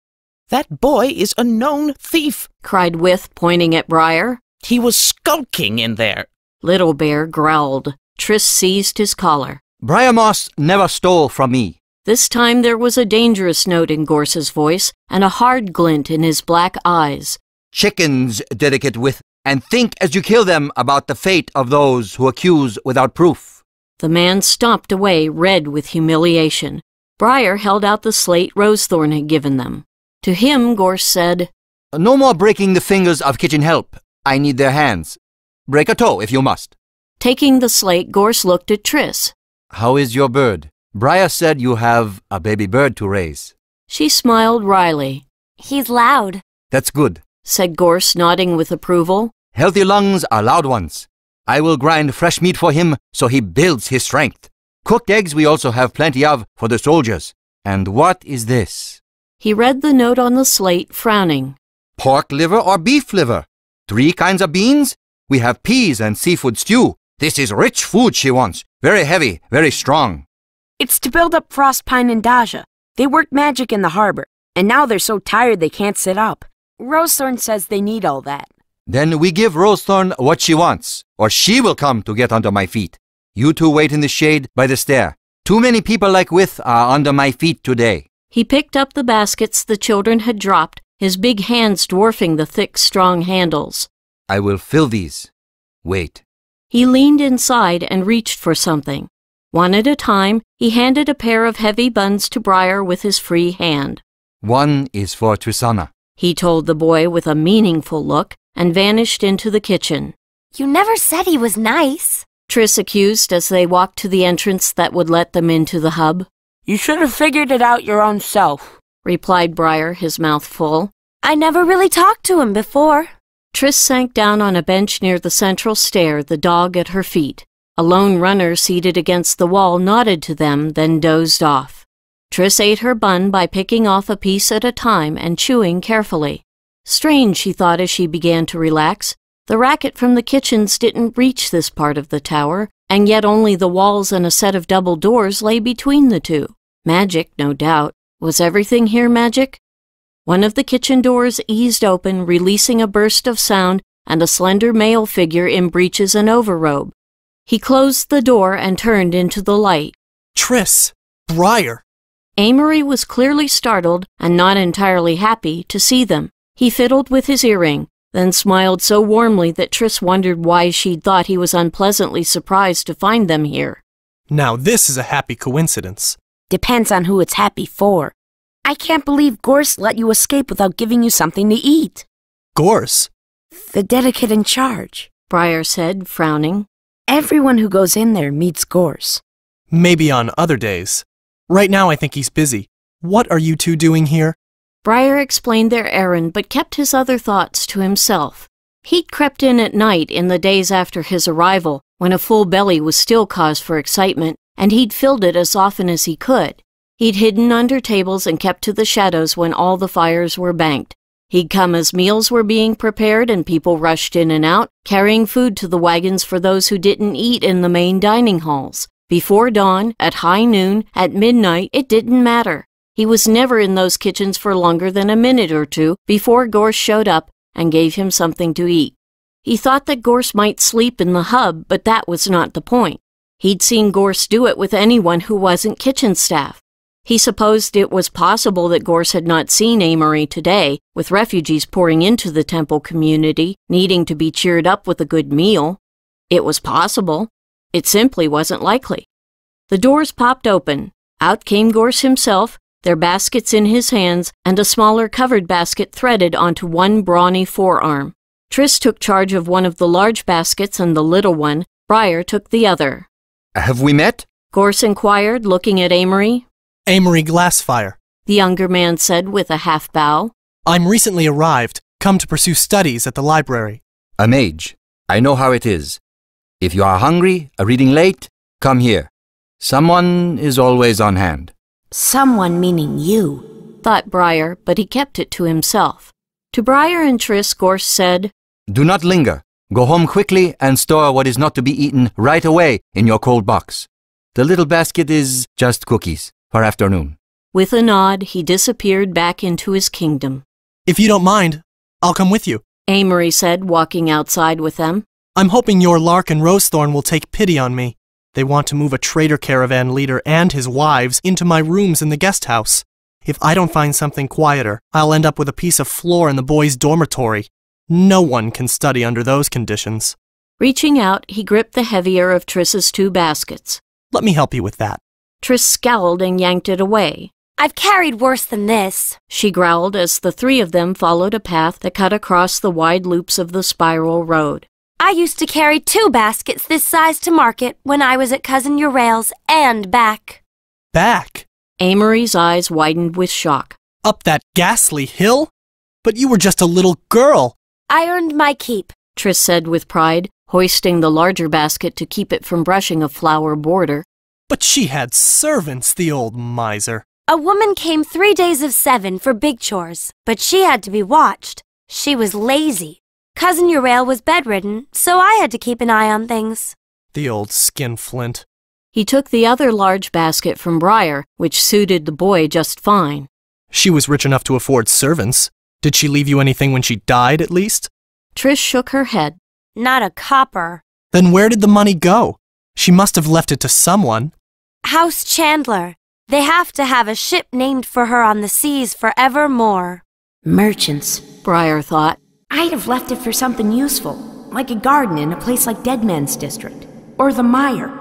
That boy is a known thief, cried With, pointing at Briar. He was skulking in there. Little Bear growled. Triss seized his collar. Briar Moss never stole from me. This time there was a dangerous note in Gorse's voice and a hard glint in his black eyes. Chickens, Dedicate With, and think as you kill them about the fate of those who accuse without proof. The man stomped away, red with humiliation. Briar held out the slate Rosethorn had given them. To him, Gorse said, No more breaking the fingers of kitchen help. I need their hands. Break a toe if you must. Taking the slate, Gorse looked at Triss. How is your bird? Briar said you have a baby bird to raise. She smiled wryly. He's loud, That's good, said Gorse, nodding with approval. Healthy lungs are loud ones. I will grind fresh meat for him so he builds his strength. Cooked eggs we also have plenty of for the soldiers. And what is this? He read the note on the slate, frowning. Pork liver or beef liver? 3 kinds of beans? We have peas and seafood stew. This is rich food she wants. Very heavy, very strong. It's to build up Frostpine and Daja. They worked magic in the harbor, and now they're so tired they can't sit up. Rosethorn says they need all that. Then we give Rosethorn what she wants, or she will come to get under my feet. You two wait in the shade by the stair. Too many people like With are under my feet today. He picked up the baskets the children had dropped, his big hands dwarfing the thick, strong handles. I will fill these. Wait. He leaned inside and reached for something. One at a time, he handed a pair of heavy buns to Briar with his free hand. One is for Trissa'na, he told the boy with a meaningful look, and vanished into the kitchen. You never said he was nice, Triss accused as they walked to the entrance that would let them into the hub. You should have figured it out your own self, replied Briar, his mouth full. I never really talked to him before. Triss sank down on a bench near the central stair, the dog at her feet. A lone runner seated against the wall nodded to them, then dozed off. Triss ate her bun by picking off a piece at a time and chewing carefully. Strange, she thought as she began to relax. The racket from the kitchens didn't reach this part of the tower, and yet only the walls and a set of double doors lay between the two. Magic, no doubt. Was everything here magic? One of the kitchen doors eased open, releasing a burst of sound and a slender male figure in breeches and overrobe. He closed the door and turned into the light. Triss! Briar! Amory was clearly startled and not entirely happy to see them. He fiddled with his earring, then smiled so warmly that Triss wondered why she'd thought he was unpleasantly surprised to find them here. Now this is a happy coincidence. Depends on who it's happy for. I can't believe Gorse let you escape without giving you something to eat. Gorse? The dedicate in charge, Briar said, frowning. Everyone who goes in there meets Gorse. Maybe on other days. Right now I think he's busy. What are you two doing here? Briar explained their errand, but kept his other thoughts to himself. He'd crept in at night in the days after his arrival, when a full belly was still cause for excitement, and he'd filled it as often as he could. He'd hidden under tables and kept to the shadows when all the fires were banked. He'd come as meals were being prepared and people rushed in and out, carrying food to the wagons for those who didn't eat in the main dining halls. Before dawn, at high noon, at midnight, it didn't matter. He was never in those kitchens for longer than a minute or two before Gorse showed up and gave him something to eat. He thought that Gorse might sleep in the hub, but that was not the point. He'd seen Gorse do it with anyone who wasn't kitchen staff. He supposed it was possible that Gorse had not seen Amory today, with refugees pouring into the temple community, needing to be cheered up with a good meal. It was possible. It simply wasn't likely. The doors popped open. Out came Gorse himself, their baskets in his hands, and a smaller covered basket threaded onto one brawny forearm. Triss took charge of one of the large baskets and the little one. Briar took the other. Have we met? Gorse inquired, looking at Amory. Amory Glassfire, the younger man said with a half bow. I'm recently arrived, come to pursue studies at the library. A mage. I know how it is. If you are hungry, reading late, come here. Someone is always on hand. Someone meaning you, thought Briar, but he kept it to himself. To Briar and Triss, Gorse said, Do not linger. Go home quickly and store what is not to be eaten right away in your cold box. The little basket is just cookies for afternoon. With a nod, he disappeared back into his kingdom. If you don't mind, I'll come with you, Amory said, walking outside with them. I'm hoping your Lark and Rosethorn will take pity on me. They want to move a trader caravan leader and his wives into my rooms in the guest house. If I don't find something quieter, I'll end up with a piece of floor in the boys' dormitory. No one can study under those conditions. Reaching out, he gripped the heavier of Triss's 2 baskets. Let me help you with that. Triss scowled and yanked it away. I've carried worse than this, she growled as the 3 of them followed a path that cut across the wide loops of the spiral road. I used to carry 2 baskets this size to market when I was at Cousin Urail's and back. Back? Amory's eyes widened with shock. Up that ghastly hill? But you were just a little girl. I earned my keep, Triss said with pride, hoisting the larger basket to keep it from brushing a flower border. But she had servants, the old miser. A woman came 3 days of 7 for big chores, but she had to be watched. She was lazy. Cousin Urail was bedridden, so I had to keep an eye on things. The old skinflint. He took the other large basket from Briar, which suited the boy just fine. She was rich enough to afford servants. Did she leave you anything when she died, at least? Triss shook her head. Not a copper. Then where did the money go? She must have left it to someone. House Chandler. They have to have a ship named for her on the seas forevermore. Merchants, Briar thought. I'd have left it for something useful, like a garden in a place like Dead Man's District, or the mire.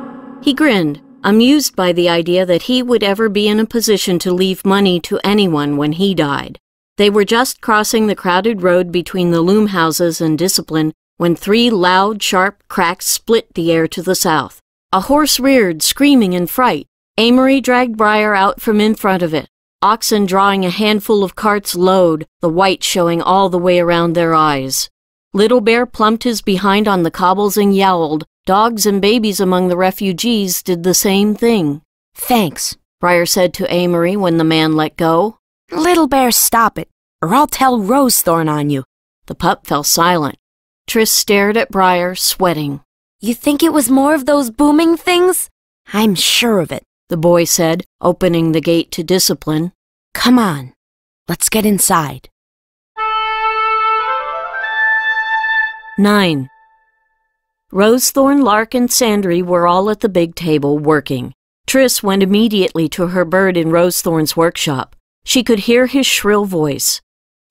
He grinned, amused by the idea that he would ever be in a position to leave money to anyone when he died. They were just crossing the crowded road between the loom houses and Discipline when 3 loud, sharp cracks split the air to the south. A horse reared, screaming in fright. Amory dragged Briar out from in front of it, oxen drawing a handful of carts load, the white showing all the way around their eyes. Little Bear plumped his behind on the cobbles and yowled. Dogs and babies among the refugees did the same thing. Thanks, Briar said to Amory when the man let go. Little Bear, stop it, or I'll tell Rosethorn on you. The pup fell silent. Triss stared at Briar, sweating. You think it was more of those booming things? I'm sure of it, the boy said, opening the gate to Discipline. Come on, let's get inside. 9. Rosethorn, Lark, and Sandry were all at the big table working. Triss went immediately to her bird in Rosethorn's workshop. She could hear his shrill voice.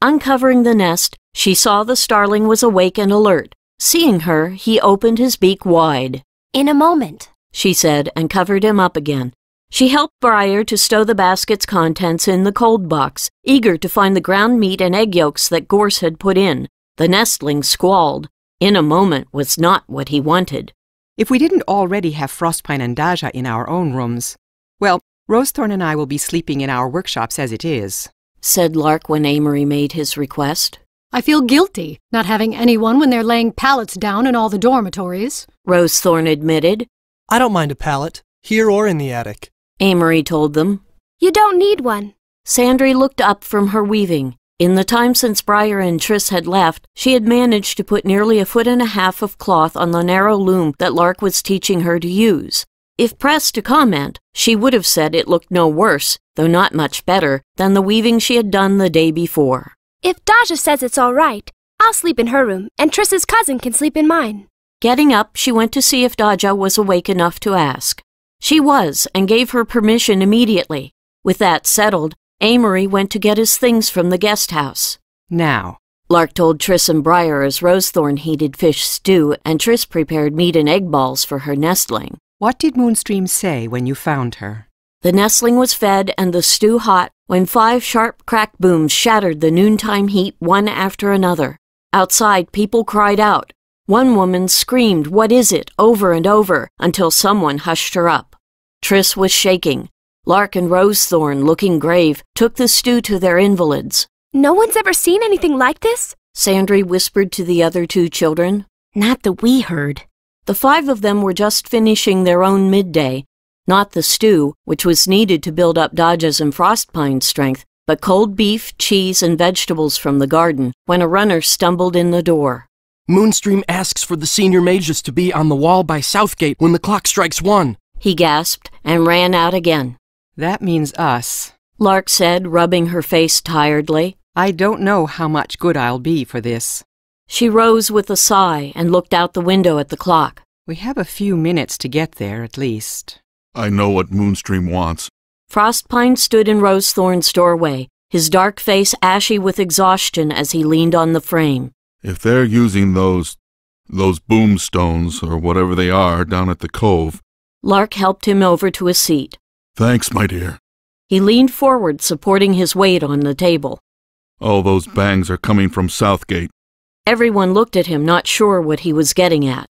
Uncovering the nest, she saw the starling was awake and alert. Seeing her, he opened his beak wide. In a moment, she said, and covered him up again. She helped Briar to stow the basket's contents in the cold box, eager to find the ground meat and egg yolks that Gorse had put in. The nestling squalled. In a moment was not what he wanted. If we didn't already have Frostpine and Daja in our own rooms, well, Rosethorn and I will be sleeping in our workshops as it is, said Lark when Amory made his request. I feel guilty not having anyone when they're laying pallets down in all the dormitories, Rosethorn admitted. I don't mind a pallet, here or in the attic, Amory told them. You don't need one. Sandry looked up from her weaving. In the time since Briar and Triss had left, she had managed to put nearly 1.5 feet of cloth on the narrow loom that Lark was teaching her to use. If pressed to comment, she would have said it looked no worse, though not much better, than the weaving she had done the day before. If Daja says it's all right, I'll sleep in her room, and Triss's cousin can sleep in mine. Getting up, she went to see if Daja was awake enough to ask. She was, and gave her permission immediately. With that settled, Amory went to get his things from the guest house. Now, Lark told Triss and Briar as Rosethorn heated fish stew and Triss prepared meat and egg balls for her nestling. What did Moonstream say when you found her? The nestling was fed and the stew hot when 5 sharp crack booms shattered the noontime heat one after another. Outside, people cried out. One woman screamed, "What is it?" over and over until someone hushed her up. Triss was shaking. Lark and Rosethorn, looking grave, took the stew to their invalids. No one's ever seen anything like this? Sandry whispered to the other 2 children. Not that we heard. The 5 of them were just finishing their own midday. Not the stew, which was needed to build up Daja's and Frostpine's strength, but cold beef, cheese, and vegetables from the garden, when a runner stumbled in the door. Moonstream asks for the senior mages to be on the wall by Southgate when the clock strikes 1. He gasped and ran out again. That means us, Lark said, rubbing her face tiredly. I don't know how much good I'll be for this. She rose with a sigh and looked out the window at the clock. We have a few minutes to get there, at least. I know what Moonstream wants. Frostpine stood in Rosethorn's doorway, his dark face ashy with exhaustion as he leaned on the frame. If they're using those boomstones, or whatever they are, down at the cove... Lark helped him over to a seat. Thanks, my dear. He leaned forward, supporting his weight on the table. All those bangs are coming from Southgate. Everyone looked at him, not sure what he was getting at.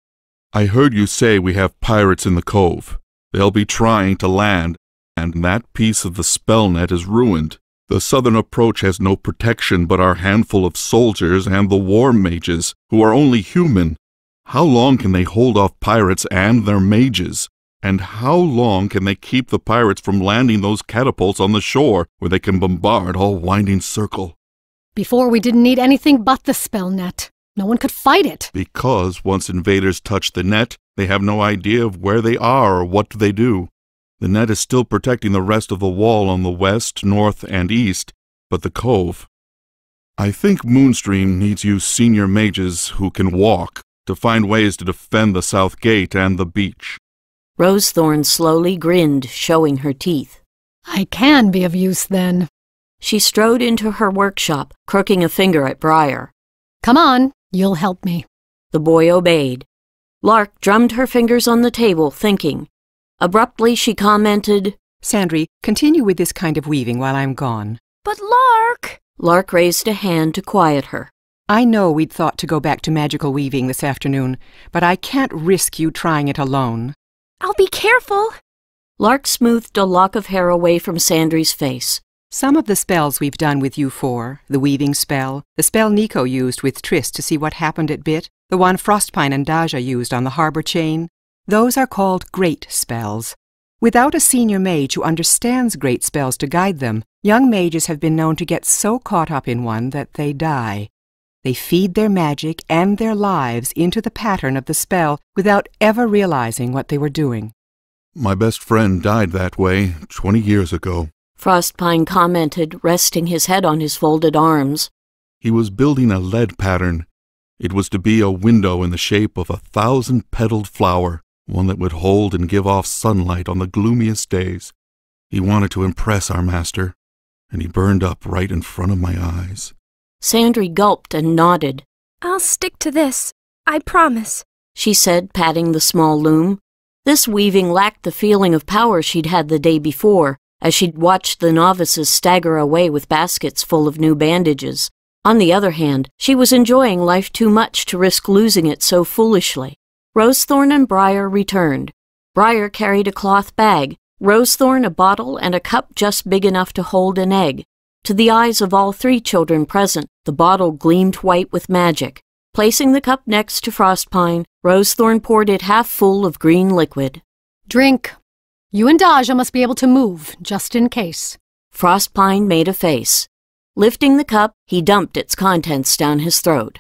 I heard you say we have pirates in the cove. They'll be trying to land, and that piece of the spell net is ruined. The southern approach has no protection but our handful of soldiers and the war mages, who are only human. How long can they hold off pirates and their mages? And how long can they keep the pirates from landing those catapults on the shore where they can bombard all Winding Circle? Before we didn't need anything but the spell net. No one could fight it. Because once invaders touch the net, they have no idea of where they are or what they do. The net is still protecting the rest of the wall on the west, north, and east, but the cove. I think Moonstream needs you senior mages who can walk to find ways to defend the south gate and the beach. Rosethorn slowly grinned, showing her teeth. I can be of use, then. She strode into her workshop, crooking a finger at Briar. Come on, you'll help me. The boy obeyed. Lark drummed her fingers on the table, thinking. Abruptly, she commented, Sandry, continue with this kind of weaving while I'm gone. But Lark! Lark raised a hand to quiet her. I know we'd thought to go back to magical weaving this afternoon, but I can't risk you trying it alone. I'll be careful. Lark smoothed a lock of hair away from Sandry's face. Some of the spells we've done with you four, the weaving spell, the spell Nico used with Triss to see what happened at Bit, the one Frostpine and Daja used on the harbor chain, those are called great spells. Without a senior mage who understands great spells to guide them, young mages have been known to get so caught up in one that they die. They feed their magic and their lives into the pattern of the spell without ever realizing what they were doing. My best friend died that way 20 years ago. Frostpine commented, resting his head on his folded arms. He was building a lead pattern. It was to be a window in the shape of a 1,000-petaled flower, one that would hold and give off sunlight on the gloomiest days. He wanted to impress our master, and he burned up right in front of my eyes. Sandry gulped and nodded. I'll stick to this, I promise, she said, patting the small loom. This weaving lacked the feeling of power she'd had the day before, as she'd watched the novices stagger away with baskets full of new bandages. On the other hand, she was enjoying life too much to risk losing it so foolishly. Rosethorn and Briar returned. Briar carried a cloth bag, Rosethorn a bottle and a cup just big enough to hold an egg. To the eyes of all three children present, the bottle gleamed white with magic. Placing the cup next to Frostpine, Rosethorn poured it half full of green liquid. Drink. You and Daja must be able to move, just in case. Frostpine made a face. Lifting the cup, he dumped its contents down his throat.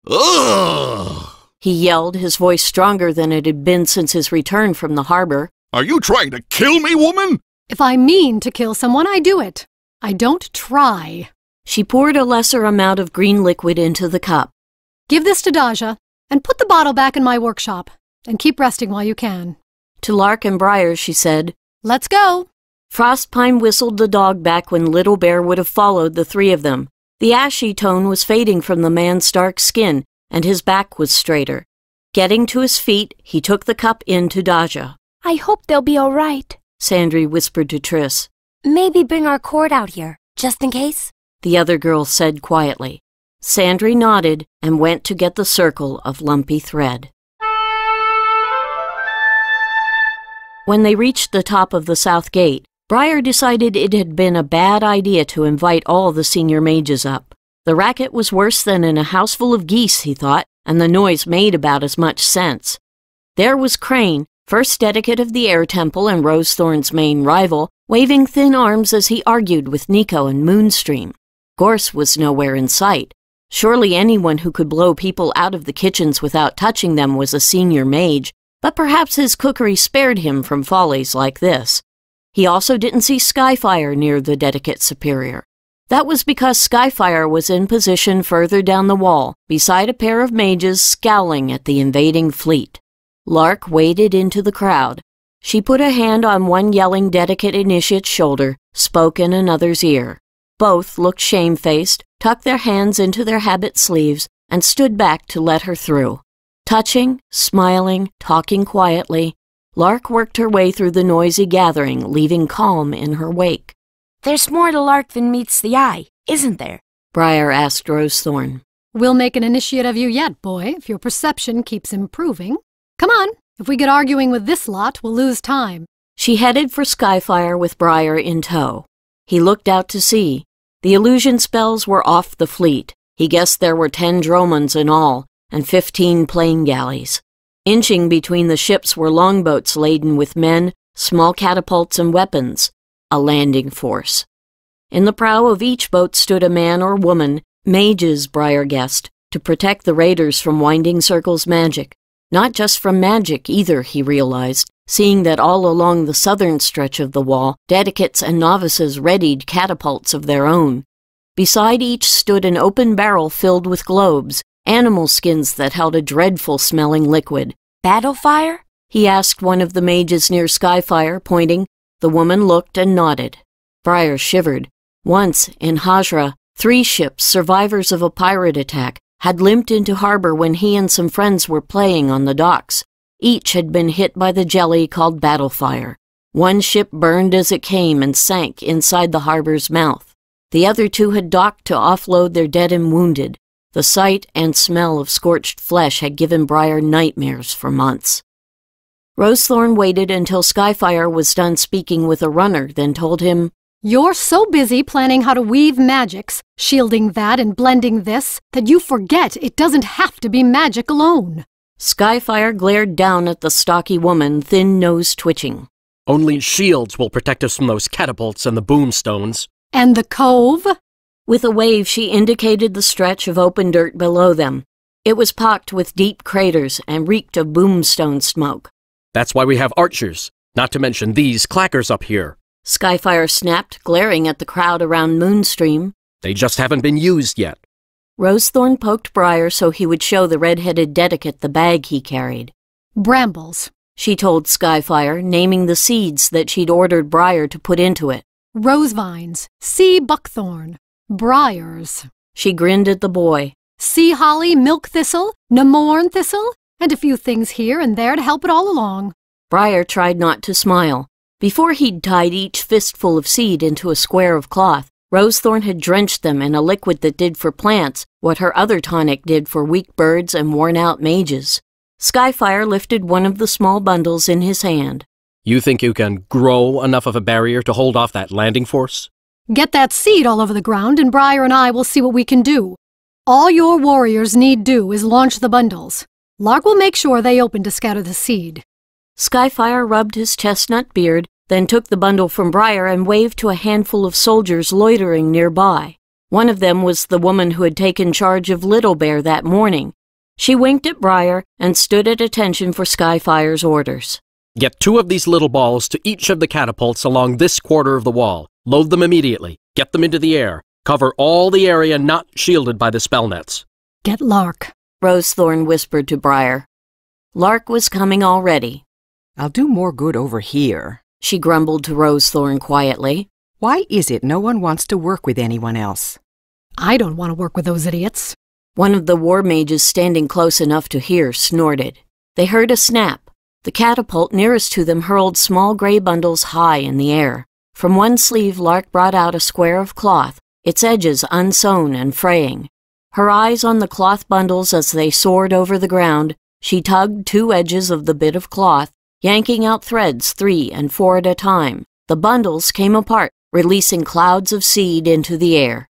Ugh! He yelled, his voice stronger than it had been since his return from the harbor. Are you trying to kill me, woman? If I mean to kill someone, I do it. I don't try. She poured a lesser amount of green liquid into the cup. Give this to Daja, and put the bottle back in my workshop, and keep resting while you can. To Lark and Briar, she said, Let's go. Frostpine whistled the dog back when Little Bear would have followed the three of them. The ashy tone was fading from the man's dark skin, and his back was straighter. Getting to his feet, he took the cup in to Daja. I hope they'll be all right, Sandry whispered to Triss. Maybe bring our cord out here, just in case, the other girl said quietly. Sandry nodded and went to get the circle of lumpy thread. When they reached the top of the south gate, Briar decided it had been a bad idea to invite all the senior mages up. The racket was worse than in a house full of geese, he thought, and the noise made about as much sense. There was Crane, first dedicate of the Air Temple and Rosethorn's main rival, waving thin arms as he argued with Nico and Moonstream. Gorse was nowhere in sight. Surely anyone who could blow people out of the kitchens without touching them was a senior mage, but perhaps his cookery spared him from follies like this. He also didn't see Skyfire near the Dedicate Superior. That was because Skyfire was in position further down the wall, beside a pair of mages scowling at the invading fleet. Lark waded into the crowd. She put a hand on one yelling Dedicate initiate's shoulder, spoke in another's ear. Both looked shamefaced, tucked their hands into their habit sleeves, and stood back to let her through. Touching, smiling, talking quietly, Lark worked her way through the noisy gathering, leaving calm in her wake. There's more to Lark than meets the eye, isn't there? Briar asked Rosethorn. We'll make an initiate of you yet, boy, if your perception keeps improving. Come on, if we get arguing with this lot, we'll lose time. She headed for Skyfire with Briar in tow. He looked out to sea. The illusion spells were off the fleet. He guessed there were 10 dromons in all, and 15 plain galleys. Inching between the ships were longboats laden with men, small catapults, and weapons. A landing force. In the prow of each boat stood a man or woman, mages, Briar guessed, to protect the raiders from Winding Circle's magic. Not just from magic either, he realized, seeing that all along the southern stretch of the wall, dedicates and novices readied catapults of their own. Beside each stood an open barrel filled with globes, animal skins that held a dreadful-smelling liquid. Battle fire? He asked one of the mages near Skyfire, pointing. The woman looked and nodded. Briar shivered. Once, in Hajra, 3 ships, survivors of a pirate attack, had limped into harbor when he and some friends were playing on the docks. Each had been hit by the jelly called battle fire. One ship burned as it came and sank inside the harbor's mouth. The other 2 had docked to offload their dead and wounded. The sight and smell of scorched flesh had given Briar nightmares for months. Rosethorn waited until Skyfire was done speaking with a runner, then told him, You're so busy planning how to weave magics, shielding that and blending this, that you forget it doesn't have to be magic alone. Skyfire glared down at the stocky woman, thin nose twitching. Only shields will protect us from those catapults and the boomstones. And the cove? With a wave, she indicated the stretch of open dirt below them. It was pocked with deep craters and reeked of boomstone smoke. That's why we have archers, not to mention these clackers up here. Skyfire snapped, glaring at the crowd around Moonstream. They just haven't been used yet. Rosethorn poked Briar so he would show the red-headed Dedicate the bag he carried. Brambles, she told Skyfire, naming the seeds that she'd ordered Briar to put into it. Rosevines, sea buckthorn, briars. She grinned at the boy. Sea holly, milk thistle, namorn thistle, and a few things here and there to help it all along. Briar tried not to smile. Before he'd tied each fistful of seed into a square of cloth, Rosethorn had drenched them in a liquid that did for plants what her other tonic did for weak birds and worn-out mages. Skyfire lifted one of the small bundles in his hand. You think you can grow enough of a barrier to hold off that landing force? Get that seed all over the ground and Briar and I will see what we can do. All your warriors need do is launch the bundles. Lark will make sure they open to scatter the seed. Skyfire rubbed his chestnut beard, then took the bundle from Briar and waved to a handful of soldiers loitering nearby. One of them was the woman who had taken charge of Little Bear that morning. She winked at Briar and stood at attention for Skyfire's orders. Get 2 of these little balls to each of the catapults along this quarter of the wall. Load them immediately. Get them into the air. Cover all the area not shielded by the spell nets. Get Lark, Rosethorn whispered to Briar. Lark was coming already. I'll do more good over here, she grumbled to Rosethorn quietly. Why is it no one wants to work with anyone else? I don't want to work with those idiots. One of the war mages standing close enough to hear snorted. They heard a snap. The catapult nearest to them hurled small gray bundles high in the air. From one sleeve, Lark brought out a square of cloth, its edges unsewn and fraying. Her eyes on the cloth bundles as they soared over the ground, she tugged 2 edges of the bit of cloth, yanking out threads 3 and 4 at a time. The bundles came apart, releasing clouds of seed into the air.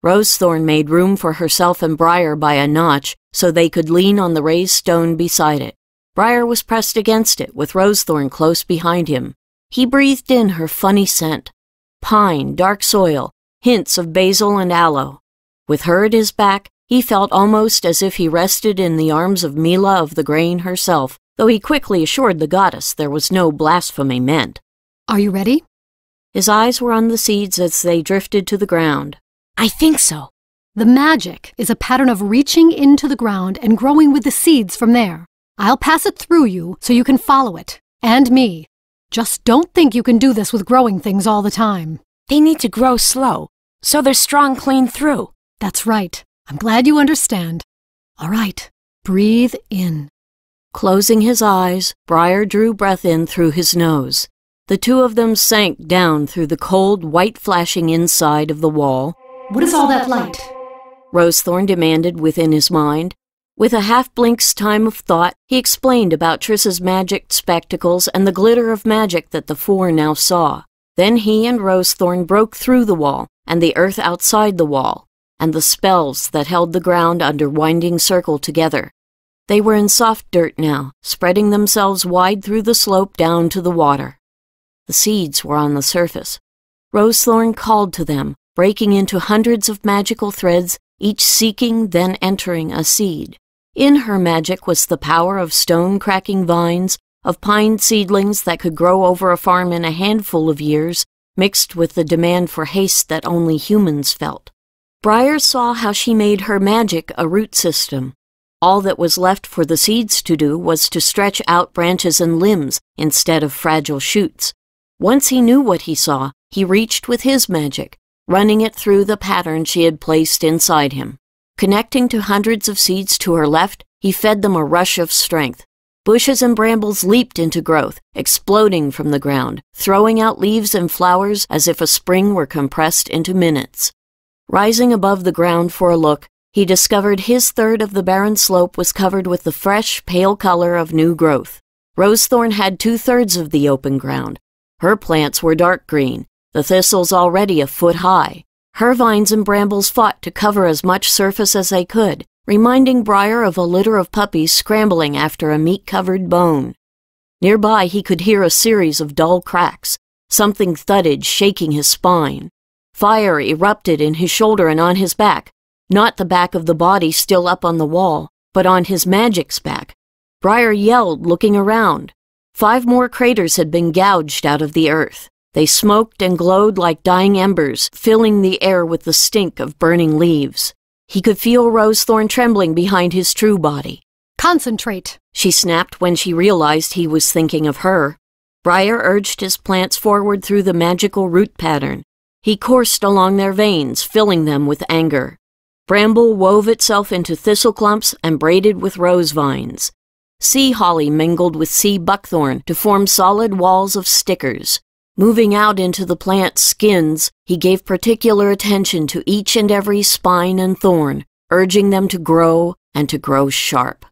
Rosethorn made room for herself and Briar by a notch so they could lean on the raised stone beside it. Briar was pressed against it, with Rosethorn close behind him. He breathed in her funny scent. Pine, dark soil, hints of basil and aloe. With her at his back, He felt almost as if he rested in the arms of Mila of the Grain herself, though he quickly assured the goddess there was no blasphemy meant. Are you ready? His eyes were on the seeds as they drifted to the ground. I think so. The magic is a pattern of reaching into the ground and growing with the seeds from there. I'll pass it through you so you can follow it. And me. Just don't think you can do this with growing things all the time. They need to grow slow, so they're strong clean through. That's right. I'm glad you understand. All right. Breathe in. Closing his eyes, Briar drew breath in through his nose. The two of them sank down through the cold, white flashing inside of the wall. What is all that light? Rosethorn demanded within his mind. With a half-blink's time of thought, he explained about Trissa's's magic spectacles and the glitter of magic that the four now saw. Then he and Rosethorn broke through the wall, and the earth outside the wall, and the spells that held the ground under Winding Circle together. They were in soft dirt now, spreading themselves wide through the slope down to the water. The seeds were on the surface. Rosethorn called to them, breaking into hundreds of magical threads, each seeking, then entering a seed. In her magic was the power of stone-cracking vines, of pine seedlings that could grow over a farm in a handful of years, mixed with the demand for haste that only humans felt. Briar saw how she made her magic a root system. All that was left for the seeds to do was to stretch out branches and limbs instead of fragile shoots. Once he knew what he saw, he reached with his magic, running it through the pattern she had placed inside him. Connecting to hundreds of seeds to her left, he fed them a rush of strength. Bushes and brambles leaped into growth, exploding from the ground, throwing out leaves and flowers as if a spring were compressed into minutes. Rising above the ground for a look, he discovered his third of the barren slope was covered with the fresh, pale color of new growth. Rosethorn had 2/3 of the open ground. Her plants were dark green, the thistles already a foot high. Her vines and brambles fought to cover as much surface as they could, reminding Briar of a litter of puppies scrambling after a meat-covered bone. Nearby he could hear a series of dull cracks. Something thudded, shaking his spine. Fire erupted in his shoulder and on his back, not the back of the body still up on the wall, but on his magic's back. Briar yelled, looking around. 5 more craters had been gouged out of the earth. They smoked and glowed like dying embers, filling the air with the stink of burning leaves. He could feel Rosethorn trembling behind his true body. Concentrate, she snapped when she realized he was thinking of her. Briar urged his plants forward through the magical root pattern. He coursed along their veins, filling them with anger. Bramble wove itself into thistle clumps and braided with rose vines. Sea holly mingled with sea buckthorn to form solid walls of stickers. Moving out into the plant's skins, he gave particular attention to each and every spine and thorn, urging them to grow and to grow sharp.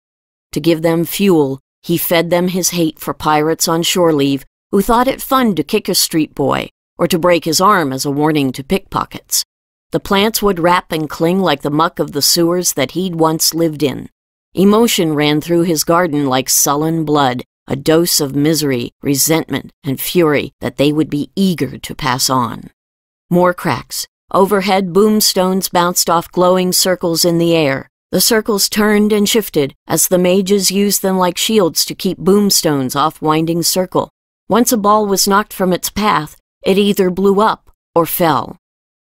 To give them fuel, he fed them his hate for pirates on shore leave who thought it fun to kick a street boy or to break his arm as a warning to pickpockets. The plants would wrap and cling like the muck of the sewers that he'd once lived in. Emotion ran through his garden like sullen blood, a dose of misery, resentment, and fury that they would be eager to pass on. More cracks. Overhead, boomstones bounced off glowing circles in the air. The circles turned and shifted as the mages used them like shields to keep boomstones off Winding Circle. Once a ball was knocked from its path, it either blew up or fell.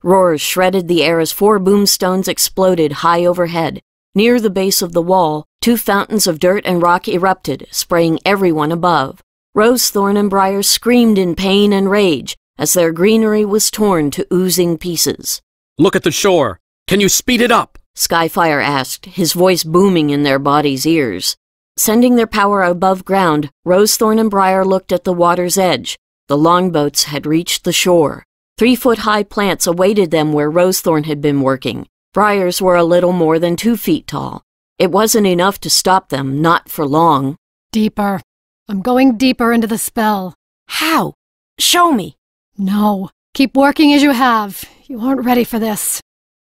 Roars shredded the air as 4 boomstones exploded high overhead. Near the base of the wall, 2 fountains of dirt and rock erupted, spraying everyone above. Rosethorn and Briar screamed in pain and rage as their greenery was torn to oozing pieces. Look at the shore. Can you speed it up? Skyfire asked, his voice booming in their bodies' ears. Sending their power above ground, Rosethorn and Briar looked at the water's edge. The longboats had reached the shore. 3-foot-high plants awaited them where Rosethorn had been working. Briar's were a little more than 2 feet tall. It wasn't enough to stop them, not for long. Deeper. I'm going deeper into the spell. How? Show me. No. Keep working as you have. You aren't ready for this.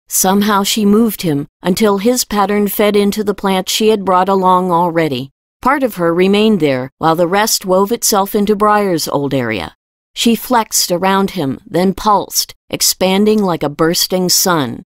Somehow she moved him until his pattern fed into the plant she had brought along already. Part of her remained there, while the rest wove itself into Briar's old area. She flexed around him, then pulsed, expanding like a bursting sun.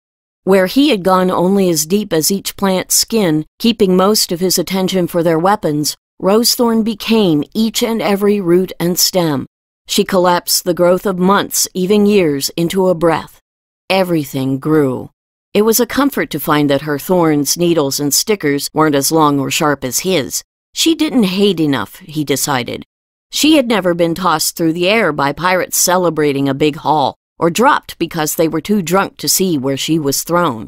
Where he had gone only as deep as each plant's skin, keeping most of his attention for their weapons, Rosethorn became each and every root and stem. She collapsed the growth of months, even years, into a breath. Everything grew. It was a comfort to find that her thorns, needles, and stickers weren't as long or sharp as his. She didn't hate enough, he decided. She had never been tossed through the air by pirates celebrating a big haul, or dropped because they were too drunk to see where she was thrown.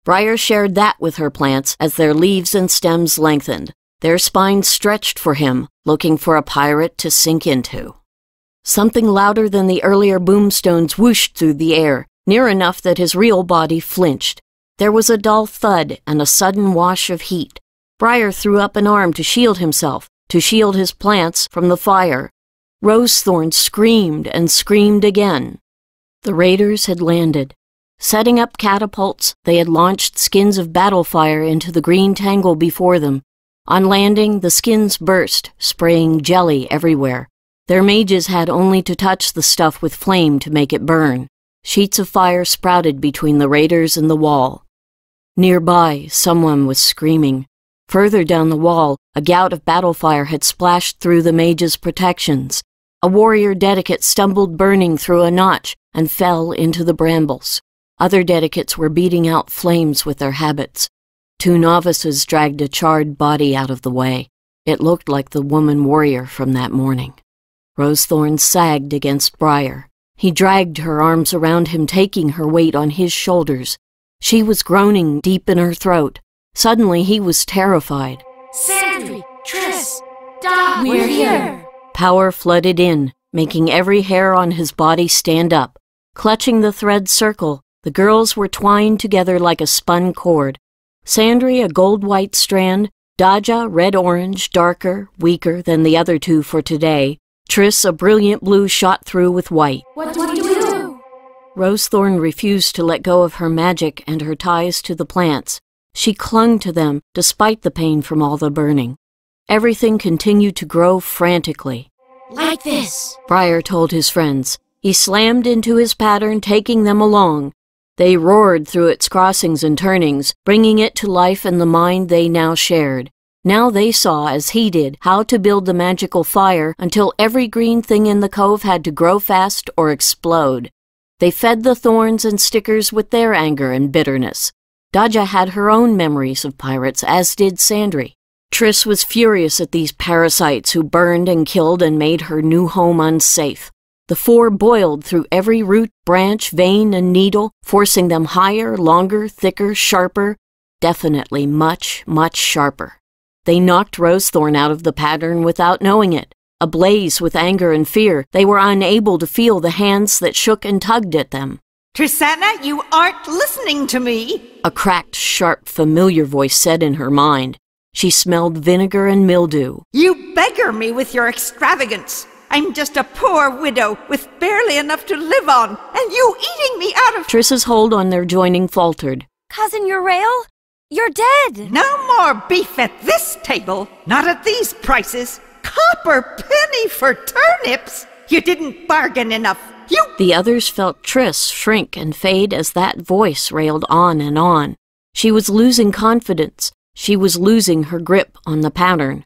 Briar shared that with her plants as their leaves and stems lengthened. Their spines stretched for him, looking for a pirate to sink into. Something louder than the earlier boomstones whooshed through the air, near enough that his real body flinched. There was a dull thud and a sudden wash of heat. Briar threw up an arm to shield himself, to shield his plants from the fire. Rosethorn screamed and screamed again. The raiders had landed. Setting up catapults, they had launched skins of battle fire into the green tangle before them. On landing, the skins burst, spraying jelly everywhere. Their mages had only to touch the stuff with flame to make it burn. Sheets of fire sprouted between the raiders and the wall. Nearby, someone was screaming. Further down the wall, a gout of battle fire had splashed through the mage's protections. A warrior dedicate stumbled burning through a notch and fell into the brambles. Other dedicates were beating out flames with their habits. 2 novices dragged a charred body out of the way. It looked like the woman warrior from that morning. Rosethorn sagged against Briar. He dragged her arms around him, taking her weight on his shoulders. She was groaning deep in her throat. Suddenly he was terrified. Sandry, Triss, Doc, we're here. Power flooded in, making every hair on his body stand up. Clutching the thread circle, the girls were twined together like a spun cord. Sandry, a gold-white strand, Daja, red-orange, darker, weaker than the other 2 for today, Triss, a brilliant blue shot through with white. What do we do? Rosethorn refused to let go of her magic and her ties to the plants. She clung to them, despite the pain from all the burning. Everything continued to grow frantically. Like this, Briar told his friends. He slammed into his pattern, taking them along. They roared through its crossings and turnings, bringing it to life in the mind they now shared. Now they saw, as he did, how to build the magical fire until every green thing in the cove had to grow fast or explode. They fed the thorns and stickers with their anger and bitterness. Daja had her own memories of pirates, as did Sandry. Triss was furious at these parasites who burned and killed and made her new home unsafe. The 4 boiled through every root, branch, vein, and needle, forcing them higher, longer, thicker, sharper, definitely much, much sharper. They knocked Rosethorn out of the pattern without knowing it. Ablaze with anger and fear, they were unable to feel the hands that shook and tugged at them. Trissa'na, you aren't listening to me. A cracked, sharp, familiar voice said in her mind. She smelled vinegar and mildew. You beggar me with your extravagance. I'm just a poor widow with barely enough to live on, and you eating me out of— Triss's hold on their joining faltered. Cousin Urail, you're dead. No more beef at this table. Not at these prices. Copper penny for turnips. You didn't bargain enough. The others felt Triss shrink and fade as that voice railed on and on. She was losing confidence. She was losing her grip on the pattern.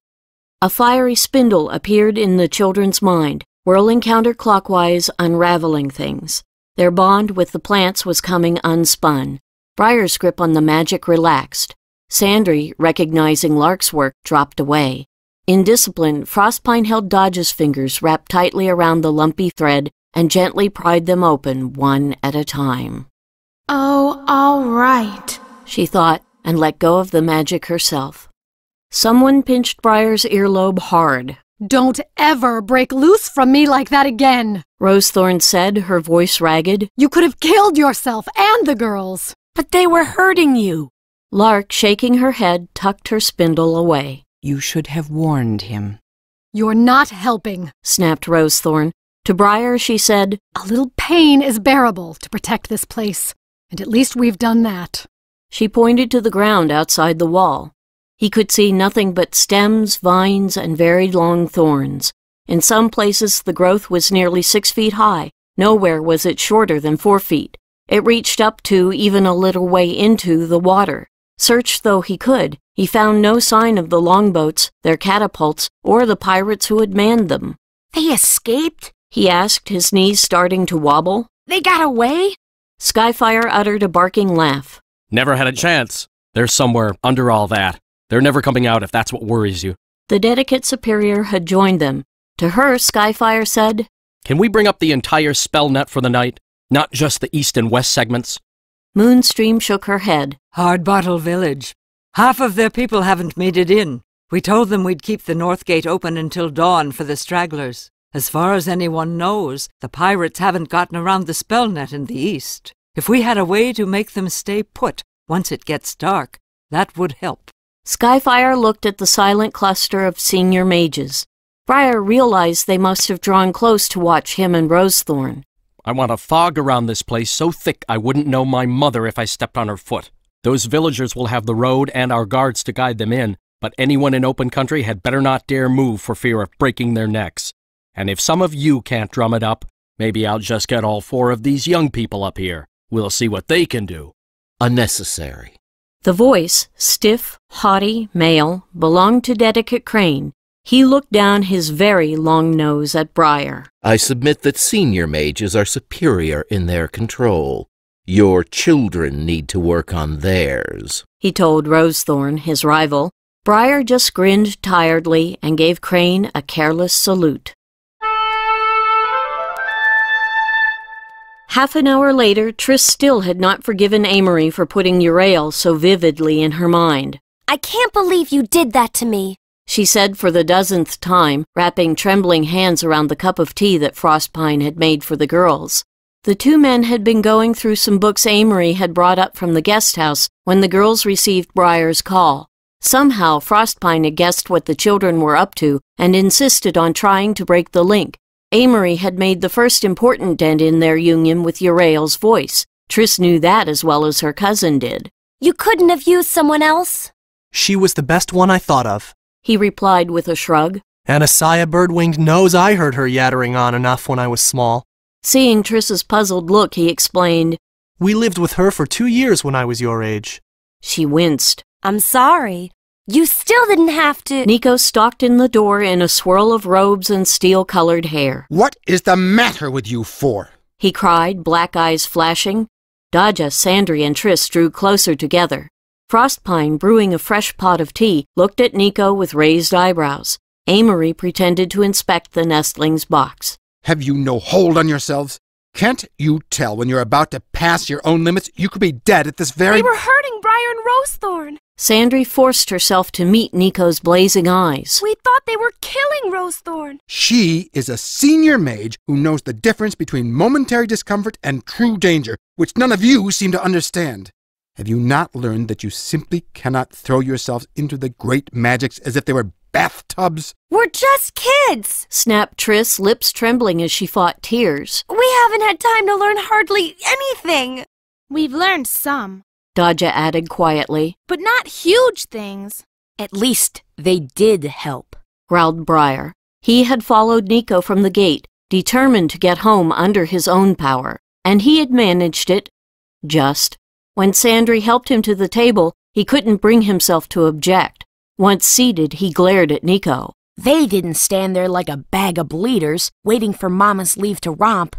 A fiery spindle appeared in the children's mind, whirling counterclockwise, unraveling things. Their bond with the plants was coming unspun. Briar's grip on the magic relaxed. Sandry, recognizing Lark's work, dropped away. In discipline, Frostpine held Dodge's fingers wrapped tightly around the lumpy thread and gently pried them open one at a time. Oh, all right, she thought, and let go of the magic herself. Someone pinched Briar's earlobe hard. Don't ever break loose from me like that again, Rosethorn said, her voice ragged. You could have killed yourself and the girls. But they were hurting you. Lark, shaking her head, tucked her spindle away. You should have warned him. You're not helping, snapped Rosethorn. To Briar, she said, A little pain is bearable to protect this place, and at least we've done that. She pointed to the ground outside the wall. He could see nothing but stems, vines, and very long thorns. In some places the growth was nearly 6 feet high. Nowhere was it shorter than 4 feet. It reached up to, even a little way into, the water. Search though he could, he found no sign of the longboats, their catapults, or the pirates who had manned them. They escaped? He asked, his knees starting to wobble. They got away? Skyfire uttered a barking laugh. Never had a chance. They're somewhere under all that. They're never coming out if that's what worries you. The Dedicate Superior had joined them. To her, Skyfire said, Can we bring up the entire spell net for the night? Not just the east and west segments? Moonstream shook her head. Hardbottle Village. Half of their people haven't made it in. We told them we'd keep the north gate open until dawn for the stragglers. As far as anyone knows, the pirates haven't gotten around the spell net in the east. If we had a way to make them stay put once it gets dark, that would help. Skyfire looked at the silent cluster of senior mages. Briar realized they must have drawn close to watch him and Rosethorn. I want a fog around this place so thick I wouldn't know my mother if I stepped on her foot. Those villagers will have the road and our guards to guide them in, but anyone in open country had better not dare move for fear of breaking their necks. And if some of you can't drum it up, maybe I'll just get all 4 of these young people up here. We'll see what they can do. Unnecessary. The voice, stiff, haughty, male, belonged to Dedicate Crane. He looked down his very long nose at Briar. I submit that senior mages are superior in their control. Your children need to work on theirs, he told Rosethorn, his rival. Briar just grinned tiredly and gave Crane a careless salute. Half an hour later, Triss still had not forgiven Amory for putting Urael so vividly in her mind. I can't believe you did that to me, she said for the dozenth time, wrapping trembling hands around the cup of tea that Frostpine had made for the girls. The 2 men had been going through some books Amory had brought up from the guest house when the girls received Briar's call. Somehow, Frostpine had guessed what the children were up to and insisted on trying to break the link. Amory had made the first important dent in their union with Urael's voice. Triss knew that as well as her cousin did. You couldn't have used someone else? She was the best one I thought of, he replied with a shrug. And Asaya Birdwinged knows I heard her yattering on enough when I was small. Seeing Triss's puzzled look, he explained, We lived with her for 2 years when I was your age. She winced. I'm sorry. You still didn't have to— Nico stalked in the door in a swirl of robes and steel-colored hair. What is the matter with you 4? He cried, black eyes flashing. Dodja, Sandry, and Triss drew closer together. Frostpine, brewing a fresh pot of tea, looked at Nico with raised eyebrows. Amory pretended to inspect the nestling's box. Have you no hold on yourselves? Can't you tell when you're about to pass your own limits? You could be dead at this very— We were hurting Briar and Rosethorn. Sandry forced herself to meet Nico's blazing eyes. We thought they were killing Rosethorn. She is a senior mage who knows the difference between momentary discomfort and true danger, which none of you seem to understand. Have you not learned that you simply cannot throw yourselves into the great magics as if they were bathtubs? We're just kids, snapped Triss, lips trembling as she fought tears. We haven't had time to learn hardly anything. We've learned some, Dodja added quietly. But not huge things. At least they did help, growled Briar. He had followed Nico from the gate, determined to get home under his own power, and he had managed it. Just. When Sandry helped him to the table, he couldn't bring himself to object. Once seated, he glared at Nico. They didn't stand there like a bag of bleeders, waiting for Mama's leave to romp.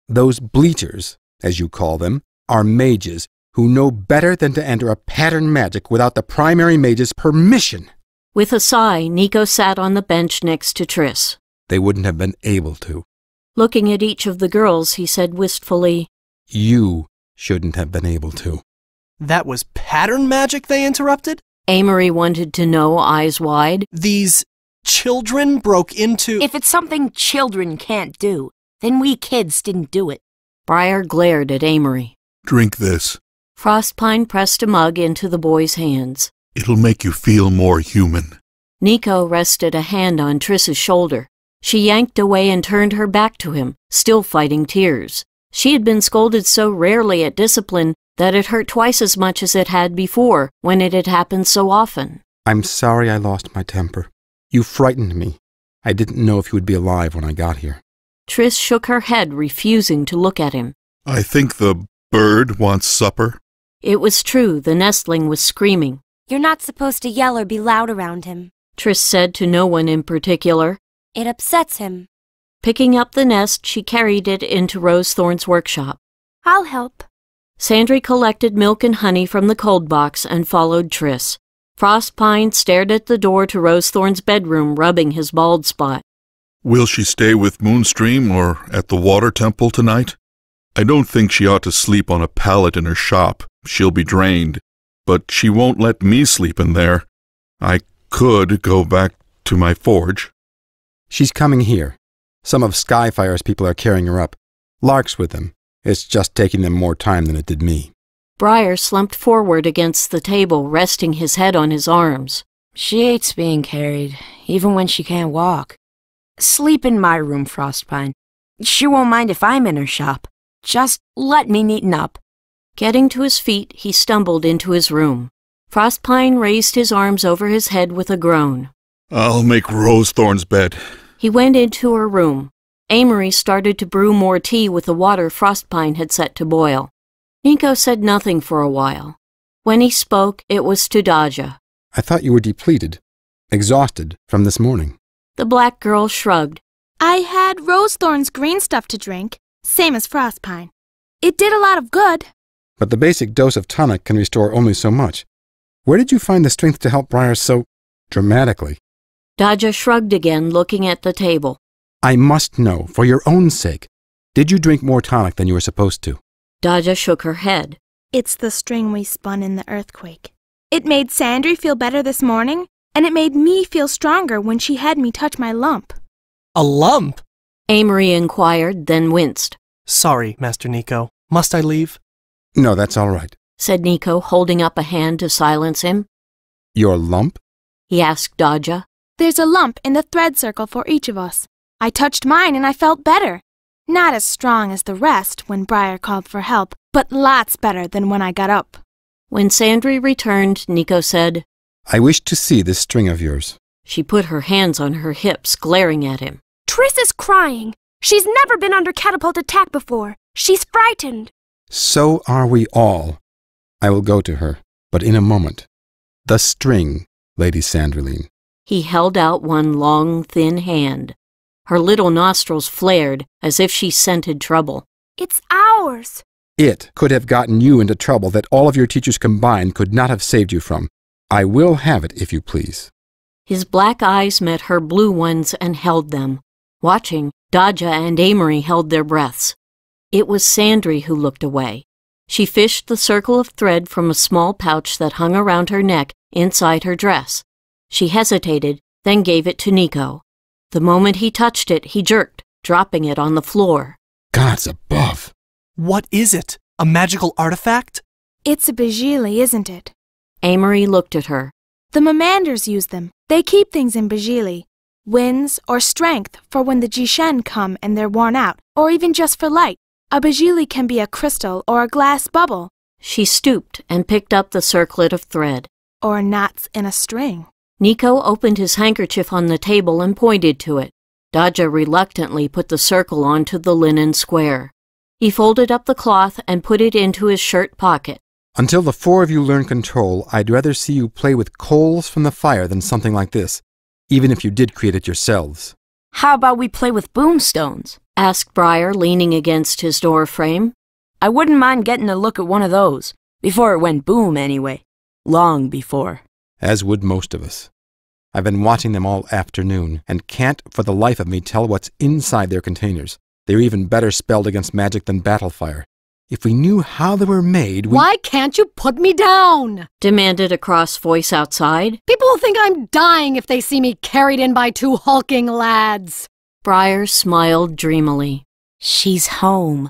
Those bleaters, as you call them, are mages who know better than to enter a pattern magic without the primary mage's permission. With a sigh, Nico sat on the bench next to Triss. They wouldn't have been able to. Looking at each of the girls, he said wistfully, You shouldn't have been able to. That was pattern magic they interrupted? Amory wanted to know, eyes wide. These children broke into— If it's something children can't do, then we kids didn't do it. Briar glared at Amory. Drink this. Frostpine pressed a mug into the boy's hands. It'll make you feel more human. Nico rested a hand on Triss's shoulder. She yanked away and turned her back to him, still fighting tears. She had been scolded so rarely at discipline that it hurt twice as much as it had before, when it had happened so often. I'm sorry I lost my temper. You frightened me. I didn't know if you would be alive when I got here. Triss shook her head, refusing to look at him. I think the bird wants supper? It was true, the nestling was screaming. You're not supposed to yell or be loud around him, Triss said to no one in particular. It upsets him. Picking up the nest, she carried it into Rosethorn's workshop. I'll help. Sandry collected milk and honey from the cold box and followed Triss. Frostpine stared at the door to Rosethorn's bedroom, rubbing his bald spot. Will she stay with Moonstream or at the water temple tonight? I don't think she ought to sleep on a pallet in her shop. She'll be drained. But she won't let me sleep in there. I could go back to my forge. She's coming here. Some of Skyfire's people are carrying her up. Lark's with them. It's just taking them more time than it did me. Briar slumped forward against the table, resting his head on his arms. She hates being carried, even when she can't walk. Sleep in my room, Frostpine. She won't mind if I'm in her shop. Just let me neaten up. Getting to his feet, he stumbled into his room. Frostpine raised his arms over his head with a groan. I'll make Rosethorn's bed. He went into her room. Amory started to brew more tea with the water Frostpine had set to boil. Nico said nothing for a while. When he spoke, it was to Daja. I thought you were depleted, exhausted from this morning. The black girl shrugged. I had Rosethorn's green stuff to drink, same as Frostpine. It did a lot of good. But the basic dose of tonic can restore only so much. Where did you find the strength to help Briar so dramatically? Daja shrugged again, looking at the table. I must know, for your own sake. Did you drink more tonic than you were supposed to? Daja shook her head. It's the string we spun in the earthquake. It made Sandry feel better this morning, and it made me feel stronger when she had me touch my lump. A lump? Amory inquired, then winced. Sorry, Master Nico. Must I leave? No, that's all right, said Nico, holding up a hand to silence him. Your lump? He asked Daja. There's a lump in the thread circle for each of us. I touched mine and I felt better. Not as strong as the rest when Briar called for help, but lots better than when I got up. When Sandry returned, Nico said, I wish to see this string of yours. She put her hands on her hips, glaring at him. Triss is crying. She's never been under catapult attack before. She's frightened. So are we all. I will go to her, but in a moment. The string, Lady Sandrine. He held out one long, thin hand. Her little nostrils flared, as if she scented trouble. It's ours. It could have gotten you into trouble that all of your teachers combined could not have saved you from. I will have it, if you please. His black eyes met her blue ones and held them. Watching, Daja and Amory held their breaths. It was Sandry who looked away. She fished the circle of thread from a small pouch that hung around her neck inside her dress. She hesitated, then gave it to Nico. The moment he touched it, he jerked, dropping it on the floor. Gods above! What is it? A magical artifact? It's a Bajili, isn't it? Amory looked at her. The Mamanders use them. They keep things in Bajili. Winds or strength for when the Jishen come and they're worn out, or even just for light. A Bajili can be a crystal or a glass bubble. She stooped and picked up the circlet of thread. Or knots in a string. Nico opened his handkerchief on the table and pointed to it. Daja reluctantly put the circle onto the linen square. He folded up the cloth and put it into his shirt pocket. Until the four of you learn control, I'd rather see you play with coals from the fire than something like this, even if you did create it yourselves. How about we play with boomstones? Asked Briar, leaning against his door frame. I wouldn't mind getting a look at one of those. Before it went boom, anyway. Long before. As would most of us. I've been watching them all afternoon, and can't for the life of me tell what's inside their containers. They're even better spelled against magic than battlefire. If we knew how they were made, Why can't you put me down? Demanded a cross voice outside. People will think I'm dying if they see me carried in by two hulking lads. Briar smiled dreamily. She's home.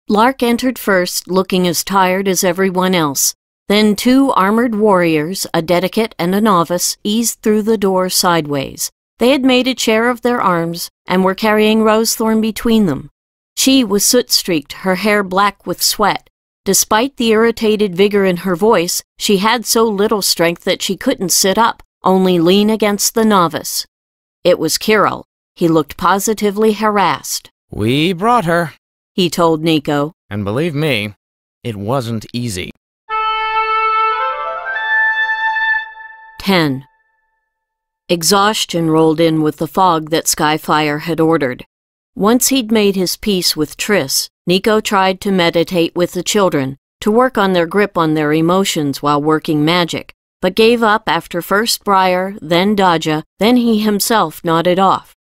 Lark entered first, looking as tired as everyone else. Then two armored warriors, a dedicate and a novice, eased through the door sideways. They had made a chair of their arms and were carrying Rosethorn between them. She was soot-streaked, her hair black with sweat. Despite the irritated vigor in her voice, she had so little strength that she couldn't sit up, only lean against the novice. It was Kirill. He looked positively harassed. We brought her, he told Nico. and believe me, It wasn't easy. 10. Exhaustion rolled in with the fog that Skyfire had ordered. Once he'd made his peace with Triss, Nico tried to meditate with the children, to work on their grip on their emotions while working magic, but gave up after first Briar, then Dodja, then he himself nodded off.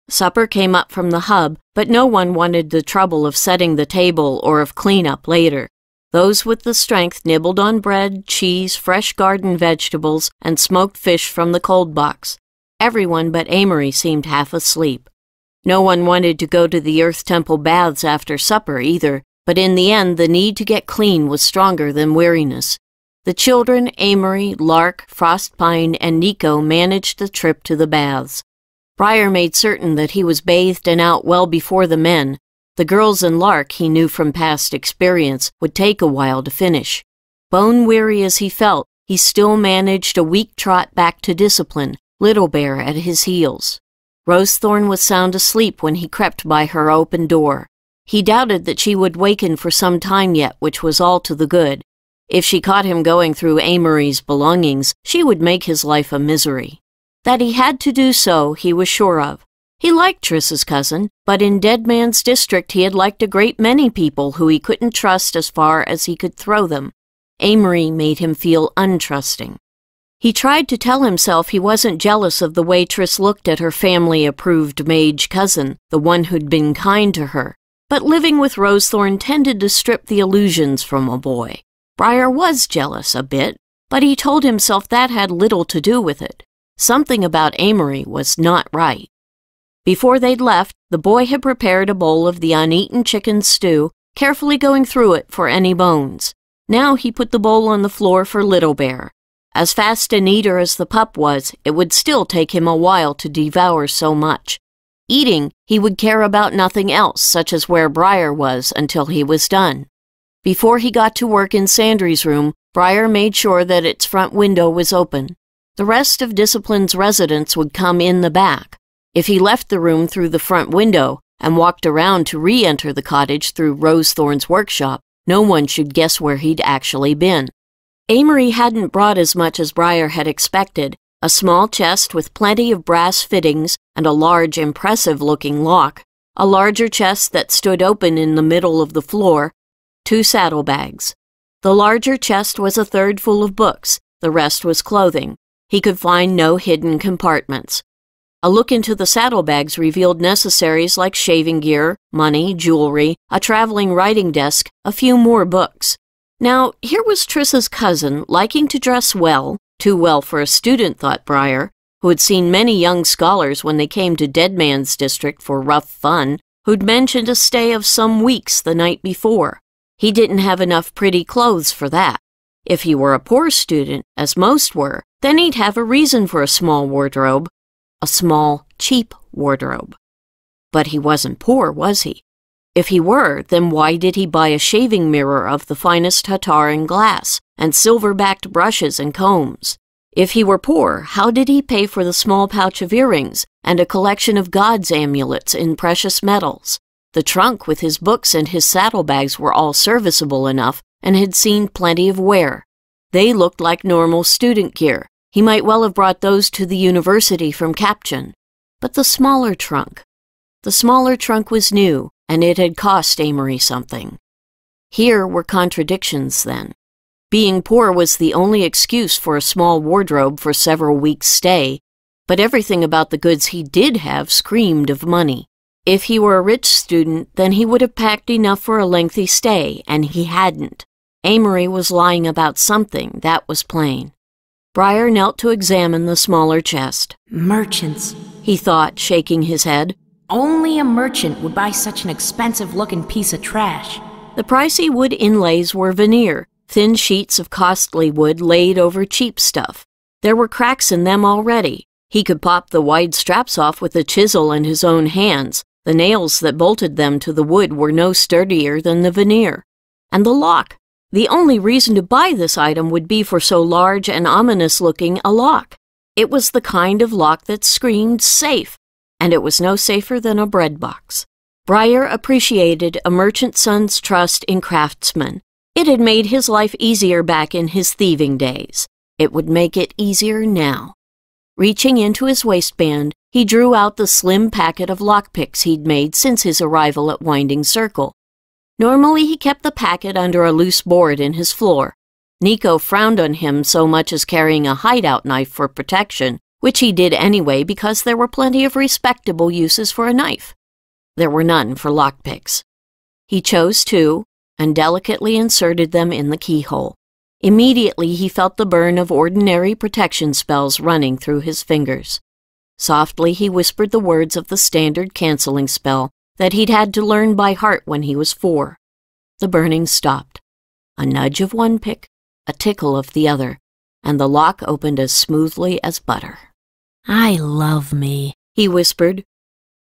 Supper came up from the hub, but no one wanted the trouble of setting the table or of cleanup later. Those with the strength nibbled on bread, cheese, fresh garden vegetables, and smoked fish from the cold box. Everyone but Amory seemed half asleep. No one wanted to go to the Earth Temple baths after supper either, but in the end the need to get clean was stronger than weariness. The children, Amory, Lark, Frostpine, and Nico managed the trip to the baths. Briar made certain that he was bathed and out well before the men. The girls and Lark, he knew from past experience, would take a while to finish. Bone-weary as he felt, he still managed a weak trot back to discipline, Little Bear at his heels. Rosethorn was sound asleep when he crept by her open door. He doubted that she would waken for some time yet, which was all to the good. If she caught him going through Amory's belongings, she would make his life a misery. That he had to do so, he was sure of. He liked Triss's cousin, but in Dead Man's District he had liked a great many people who he couldn't trust as far as he could throw them. Amory made him feel untrusting. He tried to tell himself he wasn't jealous of the way Triss looked at her family-approved mage cousin, the one who'd been kind to her, but living with Rosethorn tended to strip the illusions from a boy. Briar was jealous a bit, but he told himself that had little to do with it. Something about Amory was not right. Before they'd left, the boy had prepared a bowl of the uneaten chicken stew, carefully going through it for any bones. Now he put the bowl on the floor for Little Bear. As fast an eater as the pup was, it would still take him a while to devour so much. Eating, he would care about nothing else, such as where Briar was, until he was done. Before he got to work in Sandry's room, Briar made sure that its front window was open. The rest of Discipline's residents would come in the back. If he left the room through the front window and walked around to re-enter the cottage through Rosethorn's workshop, no one should guess where he'd actually been. Amory hadn't brought as much as Briar had expected, a small chest with plenty of brass fittings and a large, impressive-looking lock, a larger chest that stood open in the middle of the floor, 2 saddlebags. The larger chest was a third full of books, the rest was clothing. He could find no hidden compartments. A look into the saddlebags revealed necessaries like shaving gear, money, jewelry, a traveling writing desk, a few more books. Now, here was Triss's cousin, liking to dress well, too well for a student, thought Briar, who had seen many young scholars when they came to Dead Man's District for rough fun, who'd mentioned a stay of some weeks the night before. He didn't have enough pretty clothes for that. If he were a poor student, as most were, then he'd have a reason for a small wardrobe. A small, cheap wardrobe. But he wasn't poor, was he? If he were, then why did he buy a shaving mirror of the finest Hataran glass, and silver-backed brushes and combs? If he were poor, how did he pay for the small pouch of earrings, and a collection of God's amulets in precious metals? The trunk with his books and his saddlebags were all serviceable enough, and had seen plenty of wear. They looked like normal student gear. He might well have brought those to the university from Caption. But the smaller trunk. The smaller trunk was new, and it had cost Amory something. Here were contradictions, then. Being poor was the only excuse for a small wardrobe for several weeks' stay, but everything about the goods he did have screamed of money. If he were a rich student, then he would have packed enough for a lengthy stay, and he hadn't. Amory was lying about something, that was plain. Briar knelt to examine the smaller chest. Merchants, he thought, shaking his head. Only a merchant would buy such an expensive-looking piece of trash. The pricey wood inlays were veneer, thin sheets of costly wood laid over cheap stuff. There were cracks in them already. He could pop the wide straps off with a chisel in his own hands. The nails that bolted them to the wood were no sturdier than the veneer. And the lock. The only reason to buy this item would be for so large and ominous-looking a lock. It was the kind of lock that screamed safe, and it was no safer than a bread box. Briar appreciated a merchant son's trust in craftsmen. It had made his life easier back in his thieving days. It would make it easier now. Reaching into his waistband, he drew out the slim packet of lockpicks he'd made since his arrival at Winding Circle. Normally he kept the packet under a loose board in his floor. Nico frowned on him so much as carrying a hideout knife for protection, which he did anyway because there were plenty of respectable uses for a knife. There were none for lockpicks. He chose two and delicately inserted them in the keyhole. Immediately he felt the burn of ordinary protection spells running through his fingers. Softly he whispered the words of the standard canceling spell that he'd had to learn by heart when he was 4. The burning stopped. A nudge of one pick, a tickle of the other, and the lock opened as smoothly as butter. I love me, he whispered.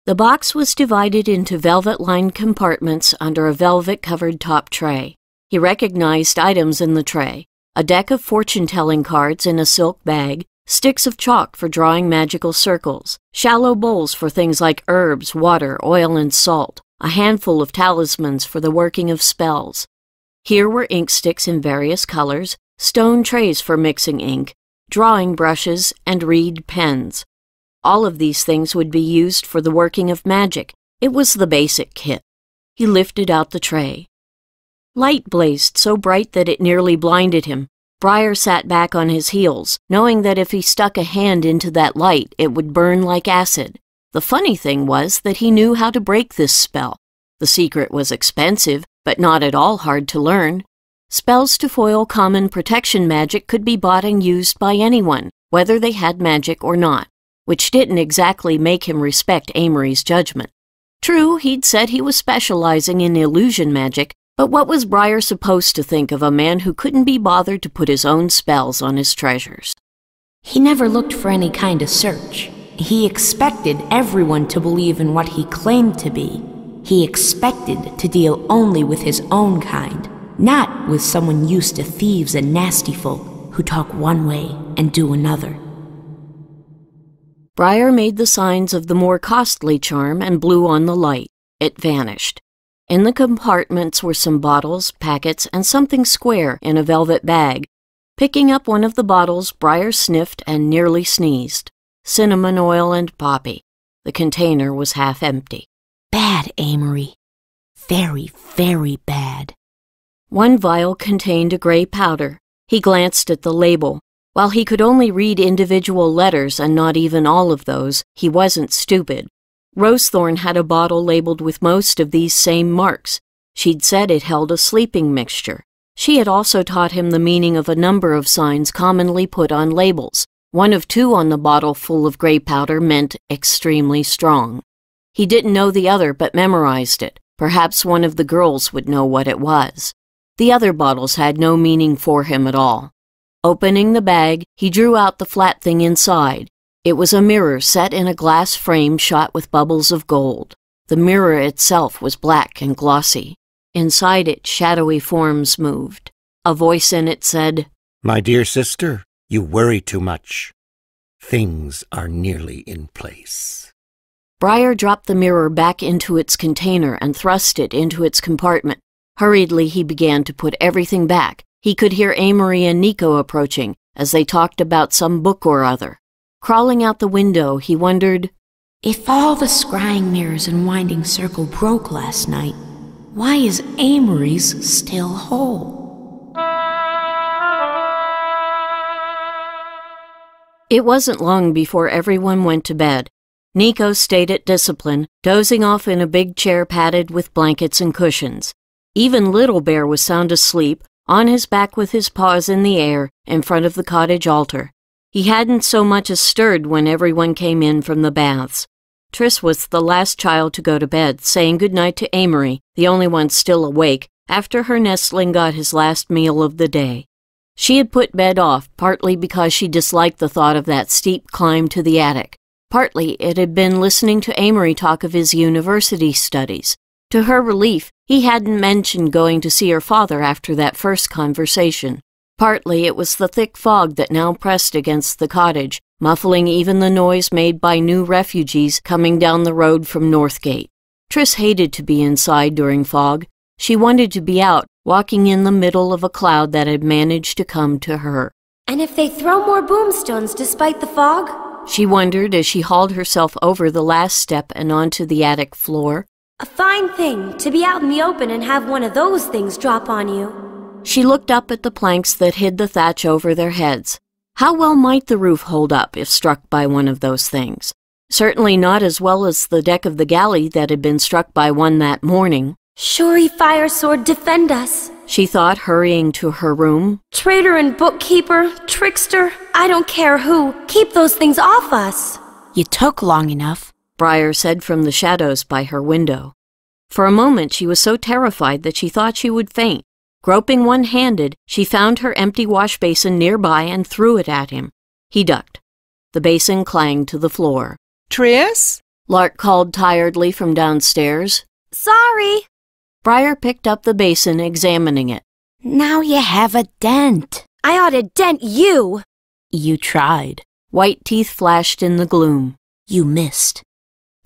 The box was divided into velvet-lined compartments under a velvet-covered top tray. He recognized items in the tray: a deck of fortune-telling cards in a silk bag, sticks of chalk for drawing magical circles, shallow bowls for things like herbs, water, oil, and salt, a handful of talismans for the working of spells. Here were ink sticks in various colors, stone trays for mixing ink, drawing brushes, and reed pens. All of these things would be used for the working of magic. It was the basic kit. He lifted out the tray. Light blazed so bright that it nearly blinded him. Briar sat back on his heels, knowing that if he stuck a hand into that light, it would burn like acid. The funny thing was that he knew how to break this spell. The secret was expensive, but not at all hard to learn. Spells to foil common protection magic could be bought and used by anyone, whether they had magic or not, which didn't exactly make him respect Amory's judgment. True, he'd said he was specializing in illusion magic, but what was Briar supposed to think of a man who couldn't be bothered to put his own spells on his treasures? He never looked for any kind of search. He expected everyone to believe in what he claimed to be. He expected to deal only with his own kind, not with someone used to thieves and nasty folk who talk one way and do another. Briar made the signs of the more costly charm and blew on the light. It vanished. In the compartments were some bottles, packets, and something square in a velvet bag. Picking up one of the bottles, Briar sniffed and nearly sneezed. Cinnamon oil and poppy. The container was half empty. Bad, Amory. Very, very bad. One vial contained a gray powder. He glanced at the label. While he could only read individual letters and not even all of those, he wasn't stupid. Rosethorn had a bottle labeled with most of these same marks. She'd said it held a sleeping mixture. She had also taught him the meaning of a number of signs commonly put on labels. One of 2 on the bottle full of gray powder meant extremely strong. He didn't know the other but memorized it. Perhaps one of the girls would know what it was. The other bottles had no meaning for him at all. Opening the bag, he drew out the flat thing inside. It was a mirror set in a glass frame shot with bubbles of gold. The mirror itself was black and glossy. Inside it, shadowy forms moved. A voice in it said, "My dear sister, you worry too much. Things are nearly in place." Briar dropped the mirror back into its container and thrust it into its compartment. Hurriedly, he began to put everything back. He could hear Amory and Nico approaching as they talked about some book or other. Crawling out the window, he wondered, if all the scrying mirrors in Winding Circle broke last night, why is Amory's still whole? It wasn't long before everyone went to bed. Nico stayed at Discipline, dozing off in a big chair padded with blankets and cushions. Even Little Bear was sound asleep, on his back with his paws in the air, in front of the cottage altar. He hadn't so much as stirred when everyone came in from the baths. Triss was the last child to go to bed, saying goodnight to Amory, the only one still awake, after her nestling got his last meal of the day. She had put bed off, partly because she disliked the thought of that steep climb to the attic. Partly it had been listening to Amory talk of his university studies. To her relief, he hadn't mentioned going to see her father after that first conversation. Partly it was the thick fog that now pressed against the cottage, muffling even the noise made by new refugees coming down the road from Northgate. Triss hated to be inside during fog. She wanted to be out, walking in the middle of a cloud that had managed to come to her. And if they throw more boomstones despite the fog? She wondered as she hauled herself over the last step and onto the attic floor. A fine thing to be out in the open and have one of those things drop on you. She looked up at the planks that hid the thatch over their heads. How well might the roof hold up if struck by one of those things? Certainly not as well as the deck of the galley that had been struck by one that morning. Surely Fire Sword defend us, she thought, hurrying to her room. Traitor and bookkeeper, trickster, I don't care who, keep those things off us. You took long enough, Briar said from the shadows by her window. For a moment she was so terrified that she thought she would faint. Groping one-handed, she found her empty wash basin nearby and threw it at him. He ducked. The basin clanged to the floor. Triss? Lark called tiredly from downstairs. Sorry. Briar picked up the basin, examining it. Now you have a dent. I ought to dent you. You tried. White teeth flashed in the gloom. You missed.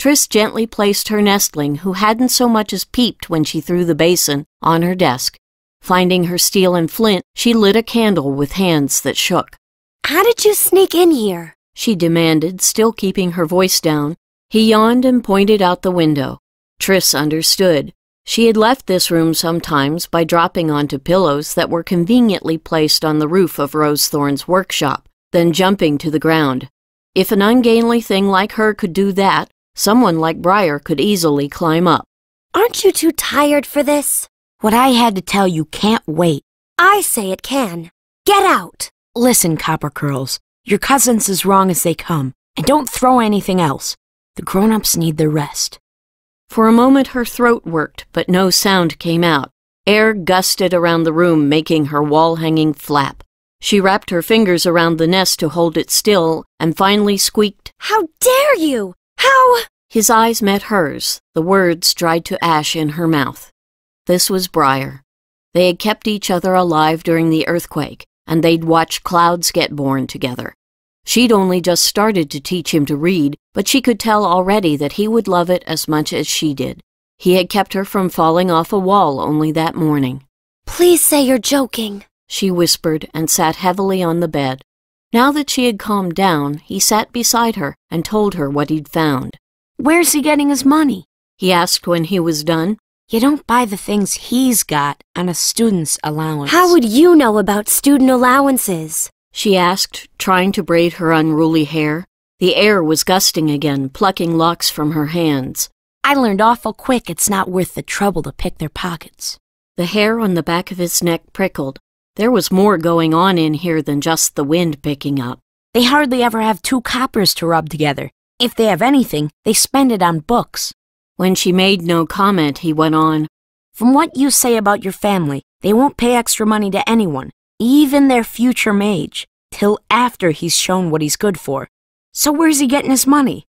Triss gently placed her nestling, who hadn't so much as peeped when she threw the basin, on her desk. Finding her steel and flint, she lit a candle with hands that shook. How did you sneak in here? She demanded, still keeping her voice down. He yawned and pointed out the window. Triss understood. She had left this room sometimes by dropping onto pillows that were conveniently placed on the roof of Rosethorn's workshop, then jumping to the ground. If an ungainly thing like her could do that, someone like Briar could easily climb up. Aren't you too tired for this? What I had to tell you can't wait. I say it can. Get out. Listen, Copper Curls. Your cousin's as wrong as they come, and don't throw anything else. The grown-ups need their rest. For a moment her throat worked, but no sound came out. Air gusted around the room, making her wall-hanging flap. She wrapped her fingers around the nest to hold it still, and finally squeaked, How dare you! How— His eyes met hers, the words dried to ash in her mouth. This was Briar. They had kept each other alive during the earthquake, and they'd watched clouds get born together. She'd only just started to teach him to read, but she could tell already that he would love it as much as she did. He had kept her from falling off a wall only that morning. Please say you're joking, she whispered and sat heavily on the bed. Now that she had calmed down, he sat beside her and told her what he'd found. Where's he getting his money? He asked when he was done. You don't buy the things he's got on a student's allowance. How would you know about student allowances? She asked, trying to braid her unruly hair. The air was gusting again, plucking locks from her hands. I learned awful quick it's not worth the trouble to pick their pockets. The hair on the back of his neck prickled. There was more going on in here than just the wind picking up. They hardly ever have 2 coppers to rub together. If they have anything, they spend it on books. When she made no comment, he went on. From what you say about your family, they won't pay extra money to anyone, even their future mage, till after he's shown what he's good for. So where's he getting his money?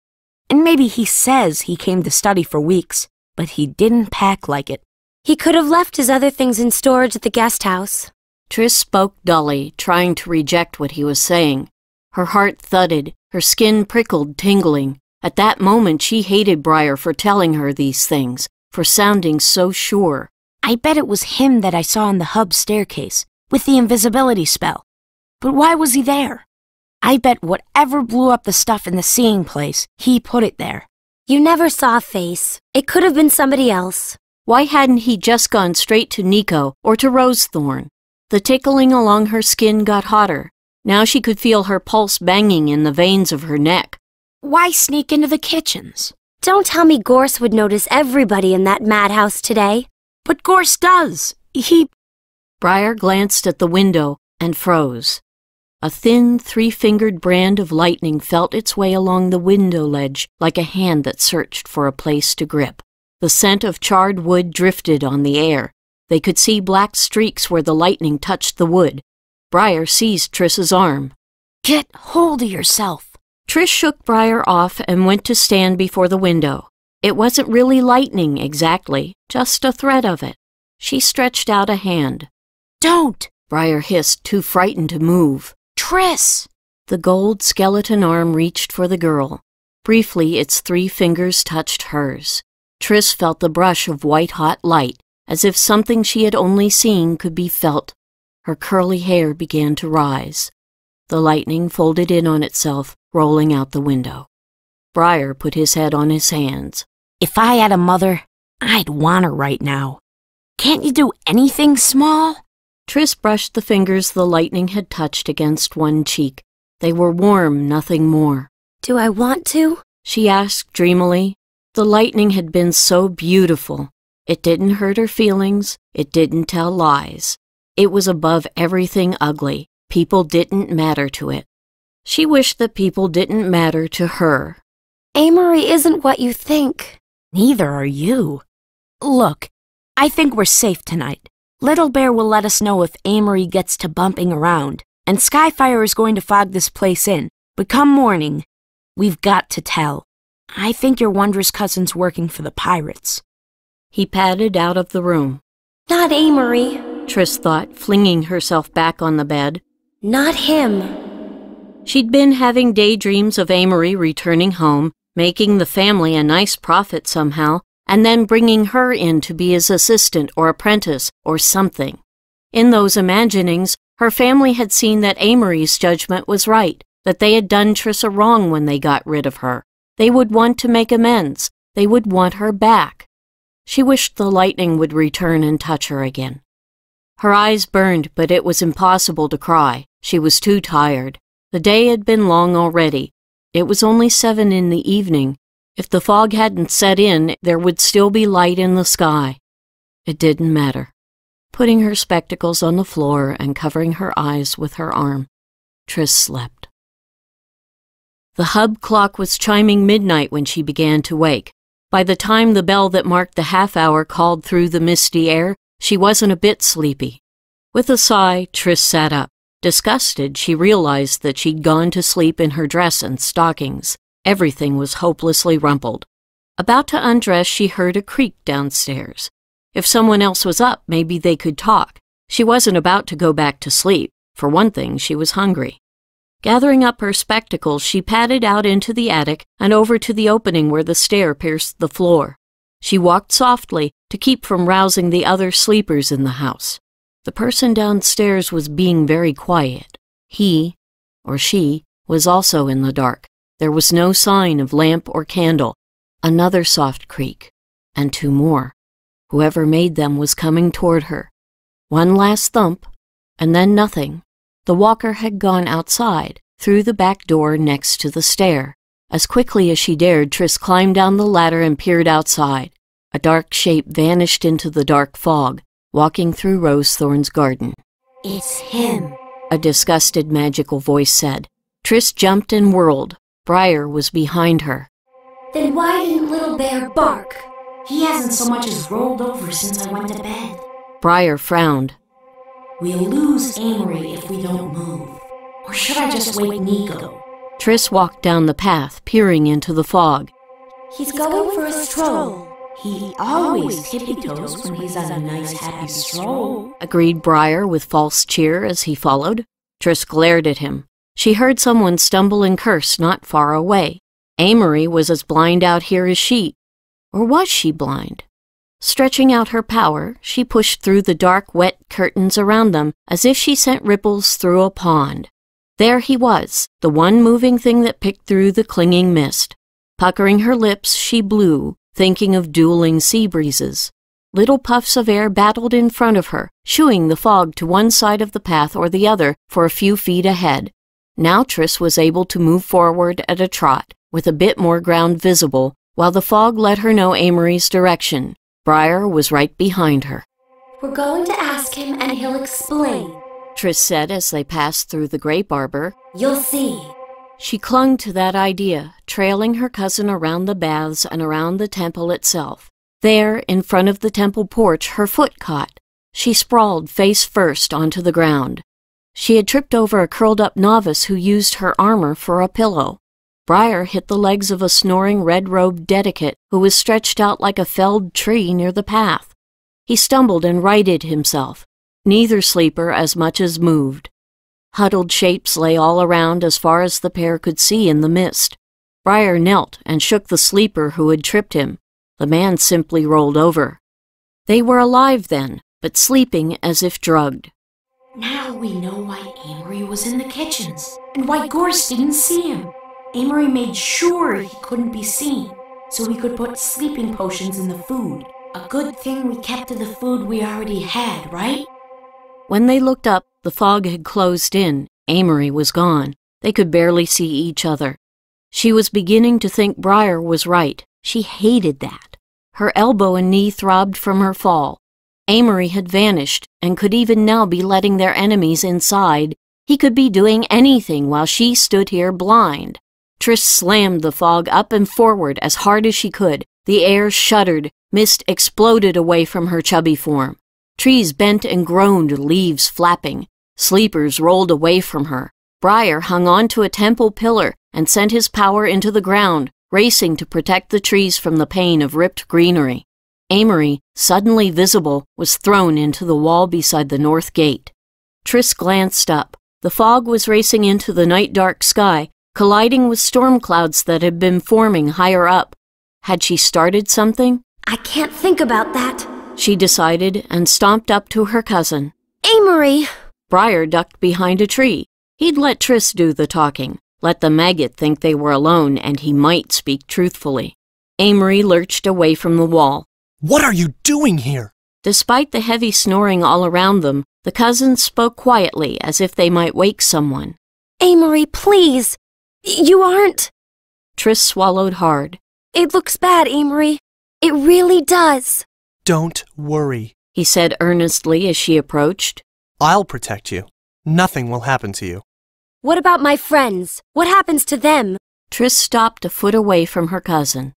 And maybe he says he came to study for weeks, but he didn't pack like it. He could have left his other things in storage at the guest house. Triss spoke dully, trying to reject what he was saying. Her heart thudded, her skin prickled, tingling. At that moment she hated Briar for telling her these things, for sounding so sure. I bet it was him that I saw on the hub staircase, with the invisibility spell. But why was he there? I bet whatever blew up the stuff in the seeing place, he put it there. You never saw a face. It could have been somebody else. Why hadn't he just gone straight to Nico or to Rosethorn? The tickling along her skin got hotter. Now she could feel her pulse banging in the veins of her neck. Why sneak into the kitchens? Don't tell me Gorse would notice everybody in that madhouse today. But Gorse does. Briar glanced at the window and froze. A thin, 3-fingered brand of lightning felt its way along the window ledge like a hand that searched for a place to grip. The scent of charred wood drifted on the air. They could see black streaks where the lightning touched the wood. Briar seized Triss's arm. Get hold of yourself. Triss shook Briar off and went to stand before the window. It wasn't really lightning exactly, just a thread of it. She stretched out a hand. Don't! Briar hissed, too frightened to move. Triss! The gold skeleton arm reached for the girl. Briefly, its 3 fingers touched hers. Triss felt the brush of white-hot light. as if something she had only seen could be felt. Her curly hair began to rise. The lightning folded in on itself, rolling out the window. Briar put his head on his hands. If I had a mother, I'd want her right now. Can't you do anything small? Triss brushed the fingers the lightning had touched against one cheek. They were warm, nothing more. Do I want to? She asked dreamily. The lightning had been so beautiful. It didn't hurt her feelings. It didn't tell lies. It was above everything ugly. People didn't matter to it. She wished that people didn't matter to her. Amory isn't what you think. Neither are you. Look, I think we're safe tonight. Little Bear will let us know if Amory gets to bumping around, and Skyfire is going to fog this place in. But come morning, we've got to tell. I think your wondrous cousin's working for the pirates. He padded out of the room. Not Amory, Triss thought, flinging herself back on the bed. Not him. She'd been having daydreams of Amory returning home, making the family a nice profit somehow, and then bringing her in to be his assistant or apprentice or something. In those imaginings, her family had seen that Amory's judgment was right, that they had done Trissa wrong when they got rid of her. They would want to make amends. They would want her back. She wished the lightning would return and touch her again. Her eyes burned, but it was impossible to cry. She was too tired. The day had been long already. It was only 7 in the evening. If the fog hadn't set in, there would still be light in the sky. It didn't matter. Putting her spectacles on the floor and covering her eyes with her arm, Triss slept. The hub clock was chiming midnight when she began to wake. By the time the bell that marked the half-hour called through the misty air, she wasn't a bit sleepy. With a sigh, Triss sat up. Disgusted, she realized that she'd gone to sleep in her dress and stockings. Everything was hopelessly rumpled. About to undress, she heard a creak downstairs. If someone else was up, maybe they could talk. She wasn't about to go back to sleep. For one thing, she was hungry. Gathering up her spectacles, she padded out into the attic and over to the opening where the stair pierced the floor. She walked softly to keep from rousing the other sleepers in the house. The person downstairs was being very quiet. He, or she, was also in the dark. There was no sign of lamp or candle. Another soft creak, and 2 more. Whoever made them was coming toward her. One last thump, and then nothing. The walker had gone outside, through the back door next to the stair. As quickly as she dared, Triss climbed down the ladder and peered outside. A dark shape vanished into the dark fog, walking through Rosethorn's garden. It's him, a disgusted magical voice said. Triss jumped and whirled. Briar was behind her. Then why didn't Little Bear bark? He hasn't so much as rolled over since I went to bed. Briar frowned. We'll lose Amory if we don't move. Or should I just wake Nico? Triss walked down the path, peering into the fog. He's going for a stroll. He always tippy-toes when he's on a nice happy stroll, agreed Briar with false cheer as he followed. Triss glared at him. She heard someone stumble and curse not far away. Amory was as blind out here as she. Or was she blind? Stretching out her power, she pushed through the dark, wet curtains around them as if she sent ripples through a pond. There he was, the one moving thing that picked through the clinging mist. Puckering her lips, she blew, thinking of dueling sea breezes. Little puffs of air battled in front of her, shooing the fog to one side of the path or the other for a few feet ahead. Now Triss was able to move forward at a trot, with a bit more ground visible, while the fog let her know Amory's direction. Briar was right behind her. We're going to ask him and he'll explain, Triss said as they passed through the grape arbor. You'll see. She clung to that idea, trailing her cousin around the baths and around the temple itself. There, in front of the temple porch, her foot caught. She sprawled face first onto the ground. She had tripped over a curled-up novice who used her armor for a pillow. Briar hit the legs of a snoring red-robed dedicate who was stretched out like a felled tree near the path. He stumbled and righted himself. Neither sleeper as much as moved. Huddled shapes lay all around as far as the pair could see in the mist. Briar knelt and shook the sleeper who had tripped him. The man simply rolled over. They were alive then, but sleeping as if drugged. Now we know why Amory was in the kitchens, and why Gorse didn't see him. Amory made sure he couldn't be seen, so we could put sleeping potions in the food. A good thing we kept to the food we already had, right? When they looked up, the fog had closed in. Amory was gone. They could barely see each other. She was beginning to think Briar was right. She hated that. Her elbow and knee throbbed from her fall. Amory had vanished and could even now be letting their enemies inside. He could be doing anything while she stood here blind. Triss slammed the fog up and forward as hard as she could. The air shuddered. Mist exploded away from her chubby form. Trees bent and groaned, leaves flapping. Sleepers rolled away from her. Briar hung on to a temple pillar and sent his power into the ground, racing to protect the trees from the pain of ripped greenery. Amory, suddenly visible, was thrown into the wall beside the north gate. Triss glanced up. The fog was racing into the night-dark sky, colliding with storm clouds that had been forming higher up. Had she started something? I can't think about that, she decided, and stomped up to her cousin. Amory! Briar ducked behind a tree. He'd let Triss do the talking, let the maggot think they were alone, and he might speak truthfully. Amory lurched away from the wall. What are you doing here? Despite the heavy snoring all around them, the cousins spoke quietly as if they might wake someone. Amory, please! You aren't... Triss swallowed hard. It looks bad, Amory. It really does. Don't worry, he said earnestly as she approached. I'll protect you. Nothing will happen to you. What about my friends? What happens to them? Triss stopped a foot away from her cousin.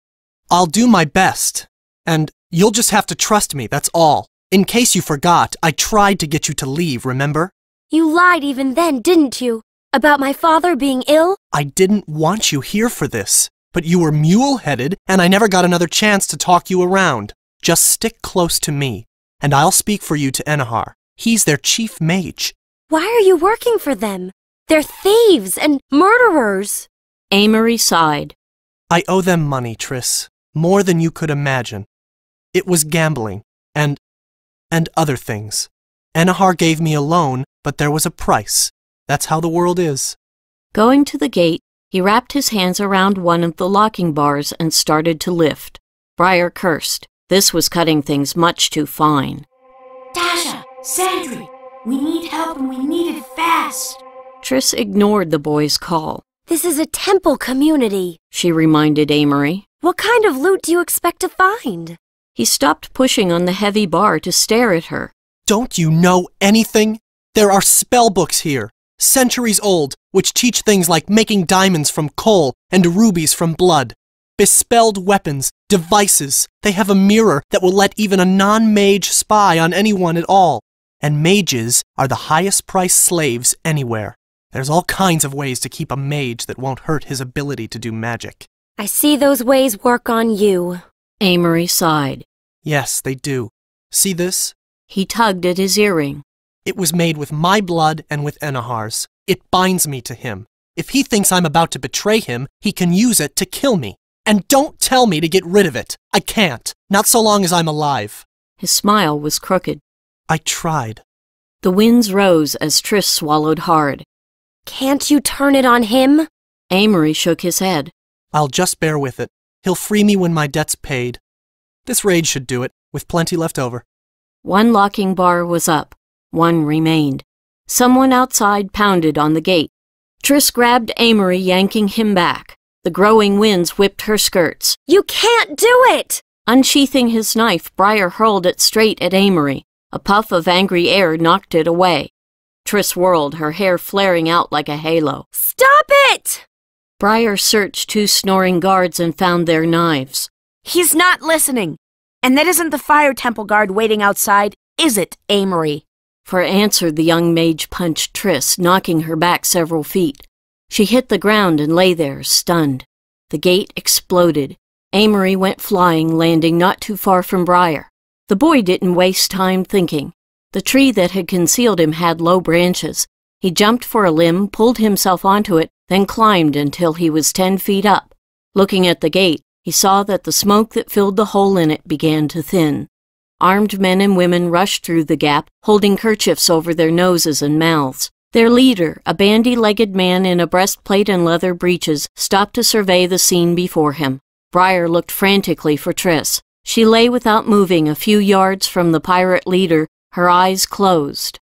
I'll do my best. And you'll just have to trust me, that's all. In case you forgot, I tried to get you to leave, remember? You lied even then, didn't you? About my father being ill? I didn't want you here for this. But you were mule-headed, and I never got another chance to talk you around. Just stick close to me, and I'll speak for you to Enahar. He's their chief mage. Why are you working for them? They're thieves and murderers. Amory sighed. I owe them money, Triss. More than you could imagine. It was gambling, and other things. Enahar gave me a loan, but there was a price. That's how the world is. Going to the gate, he wrapped his hands around one of the locking bars and started to lift. Briar cursed. This was cutting things much too fine. Tasha, Sandry, we need help and we need it fast. Triss ignored the boy's call. This is a temple community, she reminded Amory. What kind of loot do you expect to find? He stopped pushing on the heavy bar to stare at her. Don't you know anything? There are spell books here, centuries old, which teach things like making diamonds from coal and rubies from blood. Bespelled weapons, devices. They have a mirror that will let even a non-mage spy on anyone at all. And mages are the highest priced slaves anywhere. There's all kinds of ways to keep a mage that won't hurt his ability to do magic. I see those ways work on you. Amory sighed. Yes, they do. See this? He tugged at his earring. It was made with my blood and with Enahar's. It binds me to him. If he thinks I'm about to betray him, he can use it to kill me. And don't tell me to get rid of it. I can't. Not so long as I'm alive. His smile was crooked. I tried. The winds rose as Triss swallowed hard. Can't you turn it on him? Amory shook his head. I'll just bear with it. He'll free me when my debt's paid. This raid should do it, with plenty left over. One locking bar was up. One remained. Someone outside pounded on the gate. Triss grabbed Amory, yanking him back. The growing winds whipped her skirts. You can't do it! Unsheathing his knife, Briar hurled it straight at Amory. A puff of angry air knocked it away. Triss whirled, her hair flaring out like a halo. Stop it! Briar searched two snoring guards and found their knives. He's not listening. And that isn't the fire temple guard waiting outside, is it, Amory? For answer, the young mage punched Triss, knocking her back several feet. She hit the ground and lay there, stunned. The gate exploded. Amory went flying, landing not too far from Briar. The boy didn't waste time thinking. The tree that had concealed him had low branches. He jumped for a limb, pulled himself onto it, then climbed until he was 10 feet up. Looking at the gate, he saw that the smoke that filled the hole in it began to thin. Armed men and women rushed through the gap, holding kerchiefs over their noses and mouths. Their leader, a bandy-legged man in a breastplate and leather breeches, stopped to survey the scene before him. Briar looked frantically for Triss. She lay without moving a few yards from the pirate leader, her eyes closed.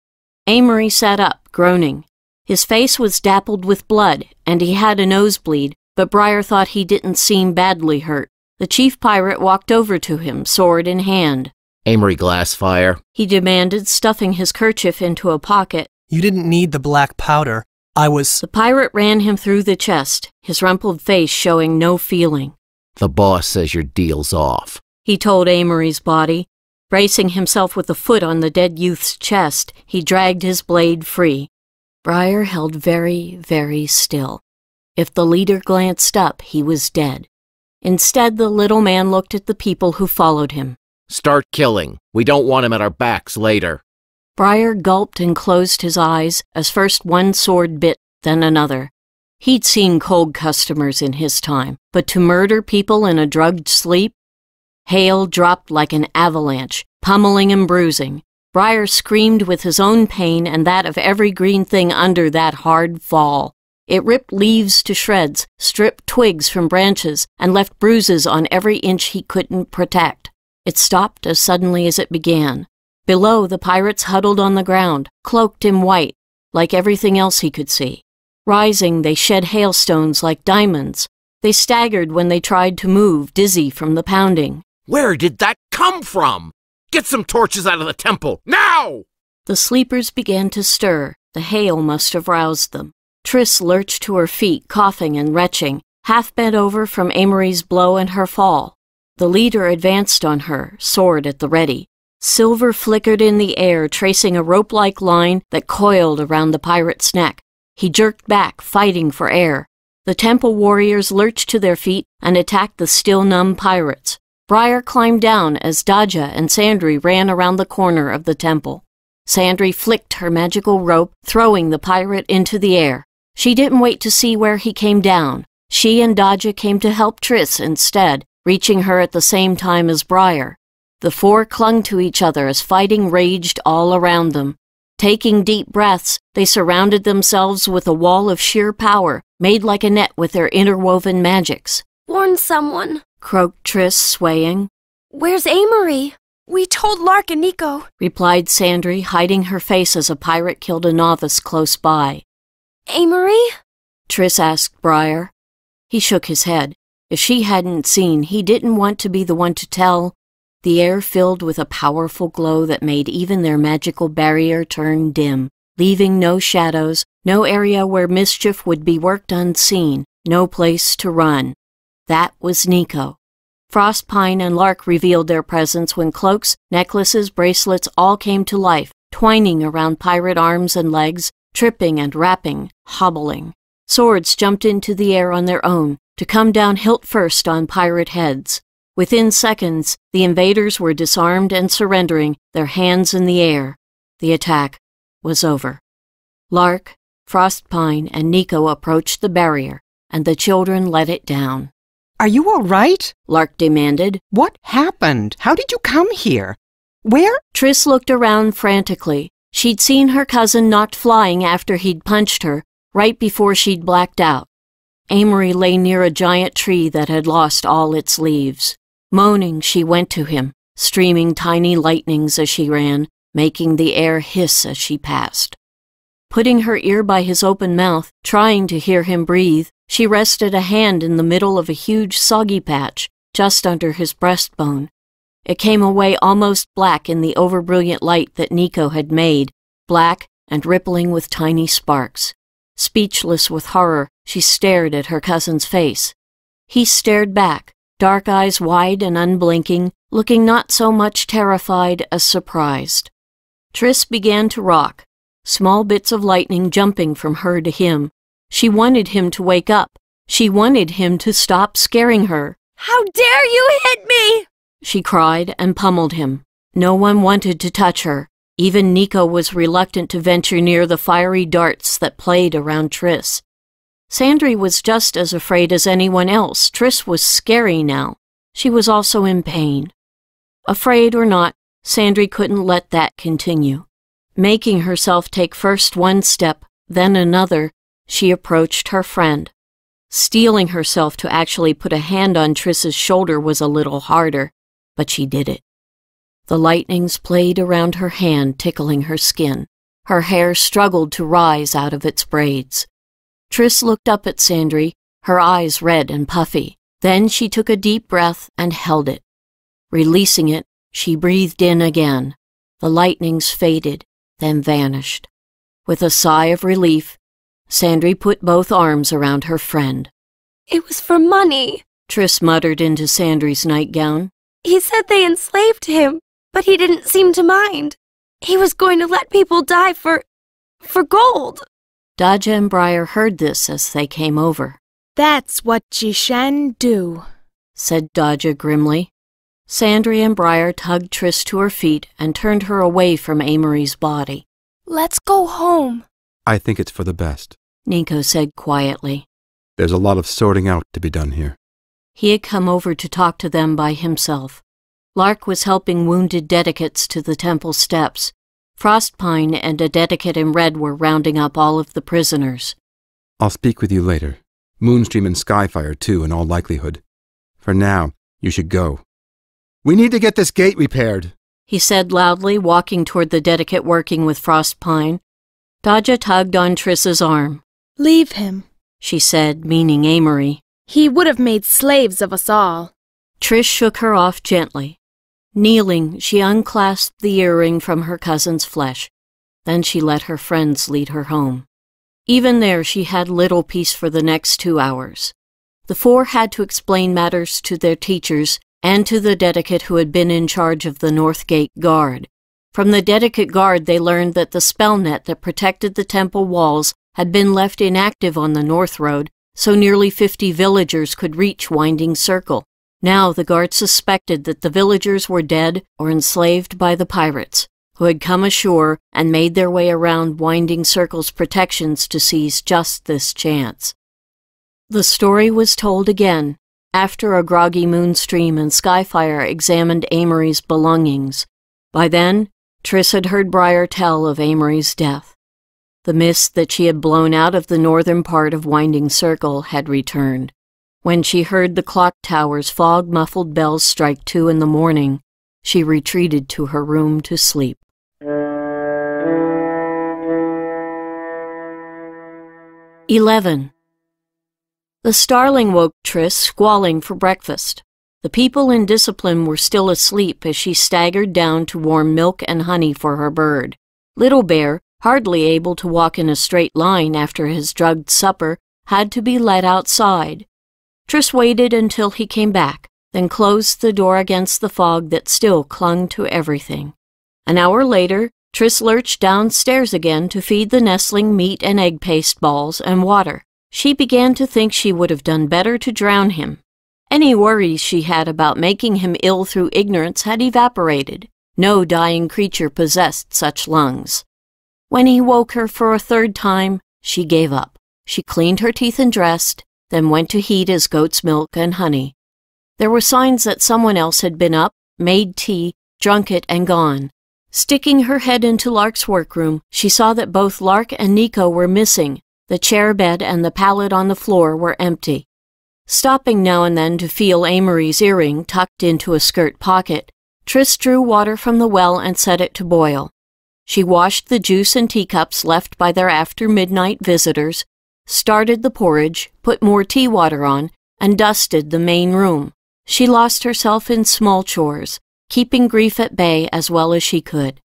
Amory sat up, groaning. His face was dappled with blood, and he had a nosebleed, but Briar thought he didn't seem badly hurt. The chief pirate walked over to him, sword in hand. Amory Glassfire, he demanded, stuffing his kerchief into a pocket. You didn't need the black powder. The pirate ran him through the chest, his rumpled face showing no feeling. The boss says your deal's off, he told Amory's body. Bracing himself with a foot on the dead youth's chest, he dragged his blade free. Briar held very, very still. If the leader glanced up, he was dead. Instead, the little man looked at the people who followed him. Start killing. We don't want him at our backs later. Briar gulped and closed his eyes as first one sword bit, then another. He'd seen cold customers in his time, but to murder people in a drugged sleep? Hail dropped like an avalanche, pummeling and bruising. Briar screamed with his own pain and that of every green thing under that hard fall. It ripped leaves to shreds, stripped twigs from branches, and left bruises on every inch he couldn't protect. It stopped as suddenly as it began. Below, the pirates huddled on the ground, cloaked in white, like everything else he could see. Rising, they shed hailstones like diamonds. They staggered when they tried to move, dizzy from the pounding. Where did that come from? Get some torches out of the temple, now! The sleepers began to stir. The hail must have roused them. Triss lurched to her feet, coughing and retching, half bent over from Amory's blow and her fall. The leader advanced on her, sword at the ready. Silver flickered in the air, tracing a rope-like line that coiled around the pirate's neck. He jerked back, fighting for air. The temple warriors lurched to their feet and attacked the still-numb pirates. Briar climbed down as Daja and Sandry ran around the corner of the temple. Sandry flicked her magical rope, throwing the pirate into the air. She didn't wait to see where he came down. She and Daja came to help Triss instead, reaching her at the same time as Briar. The four clung to each other as fighting raged all around them. Taking deep breaths, they surrounded themselves with a wall of sheer power, made like a net with their interwoven magics. Warn someone, croaked Triss, swaying. Where's Amory? We told Lark and Nico, replied Sandry, hiding her face as a pirate killed a novice close by. Amory? Triss asked Briar. He shook his head. If she hadn't seen, he didn't want to be the one to tell. The air filled with a powerful glow that made even their magical barrier turn dim, leaving no shadows, no area where mischief would be worked unseen, no place to run. That was Nico. Frostpine and Lark revealed their presence when cloaks, necklaces, bracelets all came to life, twining around pirate arms and legs, tripping and rapping, hobbling. Swords jumped into the air on their own, to come down hilt first on pirate heads. Within seconds, the invaders were disarmed and surrendering, their hands in the air. The attack was over. Lark, Frostpine, and Nico approached the barrier, and the children let it down. Are you all right? Lark demanded. What happened? How did you come here? Where? Triss looked around frantically. She'd seen her cousin knocked flying after he'd punched her, right before she'd blacked out. Amory lay near a giant tree that had lost all its leaves. Moaning, she went to him, streaming tiny lightnings as she ran, making the air hiss as she passed. Putting her ear by his open mouth, trying to hear him breathe, she rested a hand in the middle of a huge soggy patch, just under his breastbone. It came away almost black in the overbrilliant light that Nico had made, black and rippling with tiny sparks. Speechless with horror, she stared at her cousin's face. He stared back, dark eyes wide and unblinking, looking not so much terrified as surprised. Triss began to rock, small bits of lightning jumping from her to him. She wanted him to wake up. She wanted him to stop scaring her. "How dare you hit me!" she cried and pummeled him. No one wanted to touch her. Even Nico was reluctant to venture near the fiery darts that played around Triss. Sandry was just as afraid as anyone else. Triss was scary now. She was also in pain. Afraid or not, Sandry couldn't let that continue. Making herself take first one step, then another, she approached her friend. Steeling herself to actually put a hand on Triss's shoulder was a little harder, but she did it. The lightnings played around her hand, tickling her skin. Her hair struggled to rise out of its braids. Triss looked up at Sandry, her eyes red and puffy. Then she took a deep breath and held it. Releasing it, she breathed in again. The lightnings faded, then vanished. With a sigh of relief, Sandry put both arms around her friend. It was for money, Triss muttered into Sandry's nightgown. He said they enslaved him, but he didn't seem to mind. He was going to let people die for gold. Dodja and Briar heard this as they came over. That's what Jishan do, said Dodja grimly. Sandry and Briar tugged Triss to her feet and turned her away from Amory's body. Let's go home. I think it's for the best, Nico said quietly. There's a lot of sorting out to be done here. He had come over to talk to them by himself. Lark was helping wounded dedicates to the temple steps. Frostpine and a dedicate in red were rounding up all of the prisoners. I'll speak with you later. Moonstream and Skyfire, too, in all likelihood. For now, you should go. We need to get this gate repaired, he said loudly, walking toward the dedicate working with Frostpine. Dodja tugged on Triss's arm. Leave him, she said, meaning Amory. He would have made slaves of us all. Triss shook her off gently. Kneeling, she unclasped the earring from her cousin's flesh. Then she let her friends lead her home. Even there, she had little peace for the next 2 hours. The four had to explain matters to their teachers and to the dedicate who had been in charge of the North Gate Guard. From the dedicate guard, they learned that the spell net that protected the temple walls had been left inactive on the North Road, so nearly 50 villagers could reach Winding Circle. Now the guard suspected that the villagers were dead or enslaved by the pirates, who had come ashore and made their way around Winding Circle's protections to seize just this chance. The story was told again, after a groggy Moonstream and Skyfire examined Amory's belongings. By then, Triss had heard Briar tell of Amory's death. The mist that she had blown out of the northern part of Winding Circle had returned. When she heard the clock tower's fog-muffled bells strike 2 in the morning, she retreated to her room to sleep. 11. The starling woke Triss squalling for breakfast. The people in discipline were still asleep as she staggered down to warm milk and honey for her bird. Little Bear, hardly able to walk in a straight line after his drugged supper, had to be let outside. Triss waited until he came back, then closed the door against the fog that still clung to everything. An hour later, Triss lurched downstairs again to feed the nestling meat and egg paste balls and water. She began to think she would have done better to drown him. Any worries she had about making him ill through ignorance had evaporated. No dying creature possessed such lungs. When he woke her for a 3rd time, she gave up. She cleaned her teeth and dressed, then went to heat his goat's milk and honey. There were signs that someone else had been up, made tea, drunk it, and gone. Sticking her head into Lark's workroom, she saw that both Lark and Nico were missing. The chair bed and the pallet on the floor were empty. Stopping now and then to feel Amory's earring tucked into a skirt pocket, Triss drew water from the well and set it to boil. She washed the juice and teacups left by their after-midnight visitors, started the porridge, put more tea water on, and dusted the main room. She lost herself in small chores, keeping grief at bay as well as she could.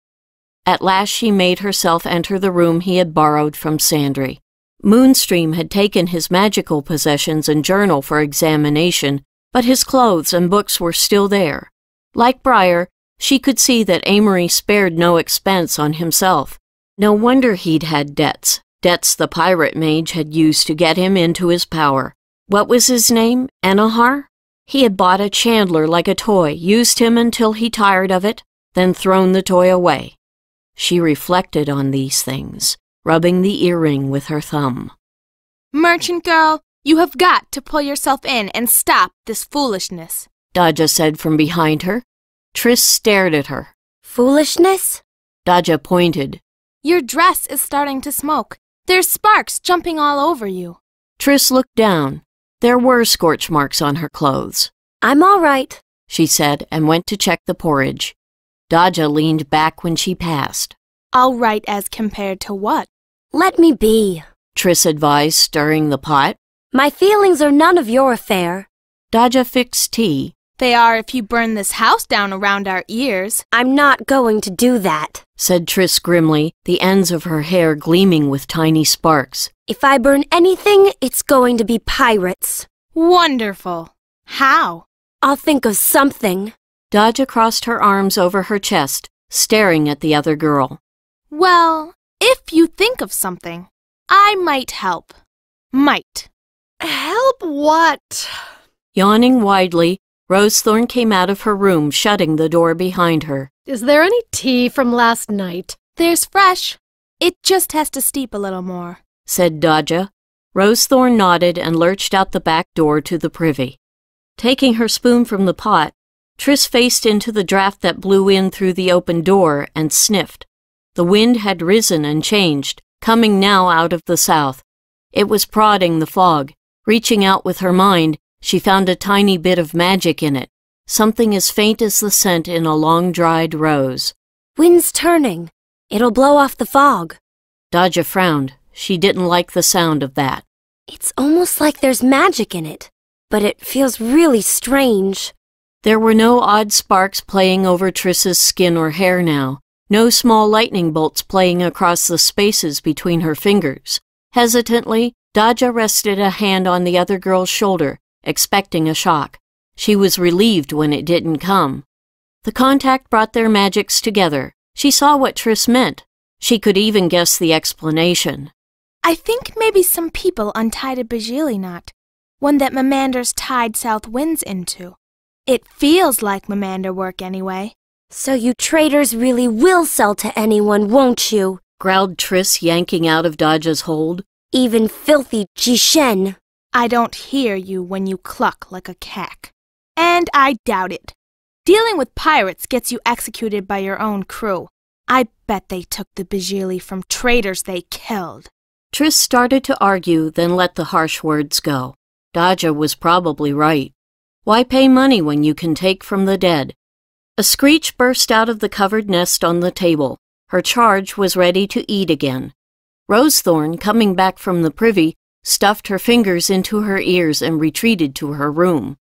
At last she made herself enter the room he had borrowed from Sandry. Moonstream had taken his magical possessions and journal for examination, but his clothes and books were still there. Like Briar, she could see that Amory spared no expense on himself. No wonder he'd had debts the pirate mage had used to get him into his power. What was his name? Anahar? He had bought a chandler like a toy, used him until he tired of it, then thrown the toy away. She reflected on these things, rubbing the earring with her thumb. Merchant girl, you have got to pull yourself in and stop this foolishness, Dodja said from behind her. Triss stared at her. Foolishness? Dodja pointed. Your dress is starting to smoke. There's sparks jumping all over you. Triss looked down. There were scorch marks on her clothes. I'm all right, she said, and went to check the porridge. Dodja leaned back when she passed. All right as compared to what? Let me be, Triss advised, stirring the pot. My feelings are none of your affair. Dodja fixed tea. They are if you burn this house down around our ears. I'm not going to do that, said Triss grimly, the ends of her hair gleaming with tiny sparks. If I burn anything, it's going to be pirates. Wonderful. How? I'll think of something. Dodja crossed her arms over her chest, staring at the other girl. Well, if you think of something, I might help. Might. Help what? Yawning widely, Rosethorn came out of her room, shutting the door behind her. Is there any tea from last night? There's fresh. It just has to steep a little more, said Dodja. Rosethorn nodded and lurched out the back door to the privy. Taking her spoon from the pot, Triss faced into the draught that blew in through the open door and sniffed. The wind had risen and changed, coming now out of the south. It was prodding the fog. Reaching out with her mind, she found a tiny bit of magic in it, something as faint as the scent in a long-dried rose. Wind's turning. It'll blow off the fog. Dodja frowned. She didn't like the sound of that. It's almost like there's magic in it, but it feels really strange. There were no odd sparks playing over Triss's skin or hair now, no small lightning bolts playing across the spaces between her fingers. Hesitantly, Dodja rested a hand on the other girl's shoulder, expecting a shock. She was relieved when it didn't come. The contact brought their magics together. She saw what Triss meant. She could even guess the explanation. I think maybe some people untied a Bajili knot, one that Mamander's tied south winds into. It feels like Mamander work anyway. So you traders really will sell to anyone, won't you? Growled Triss, yanking out of Dodja's hold. Even filthy Jishen. I don't hear you when you cluck like a cack. And I doubt it. Dealing with pirates gets you executed by your own crew. I bet they took the Bajili from traders they killed. Triss started to argue, then let the harsh words go. Dodja was probably right. Why pay money when you can take from the dead? A screech burst out of the covered nest on the table. Her charge was ready to eat again. Rosethorn, coming back from the privy, stuffed her fingers into her ears and retreated to her room.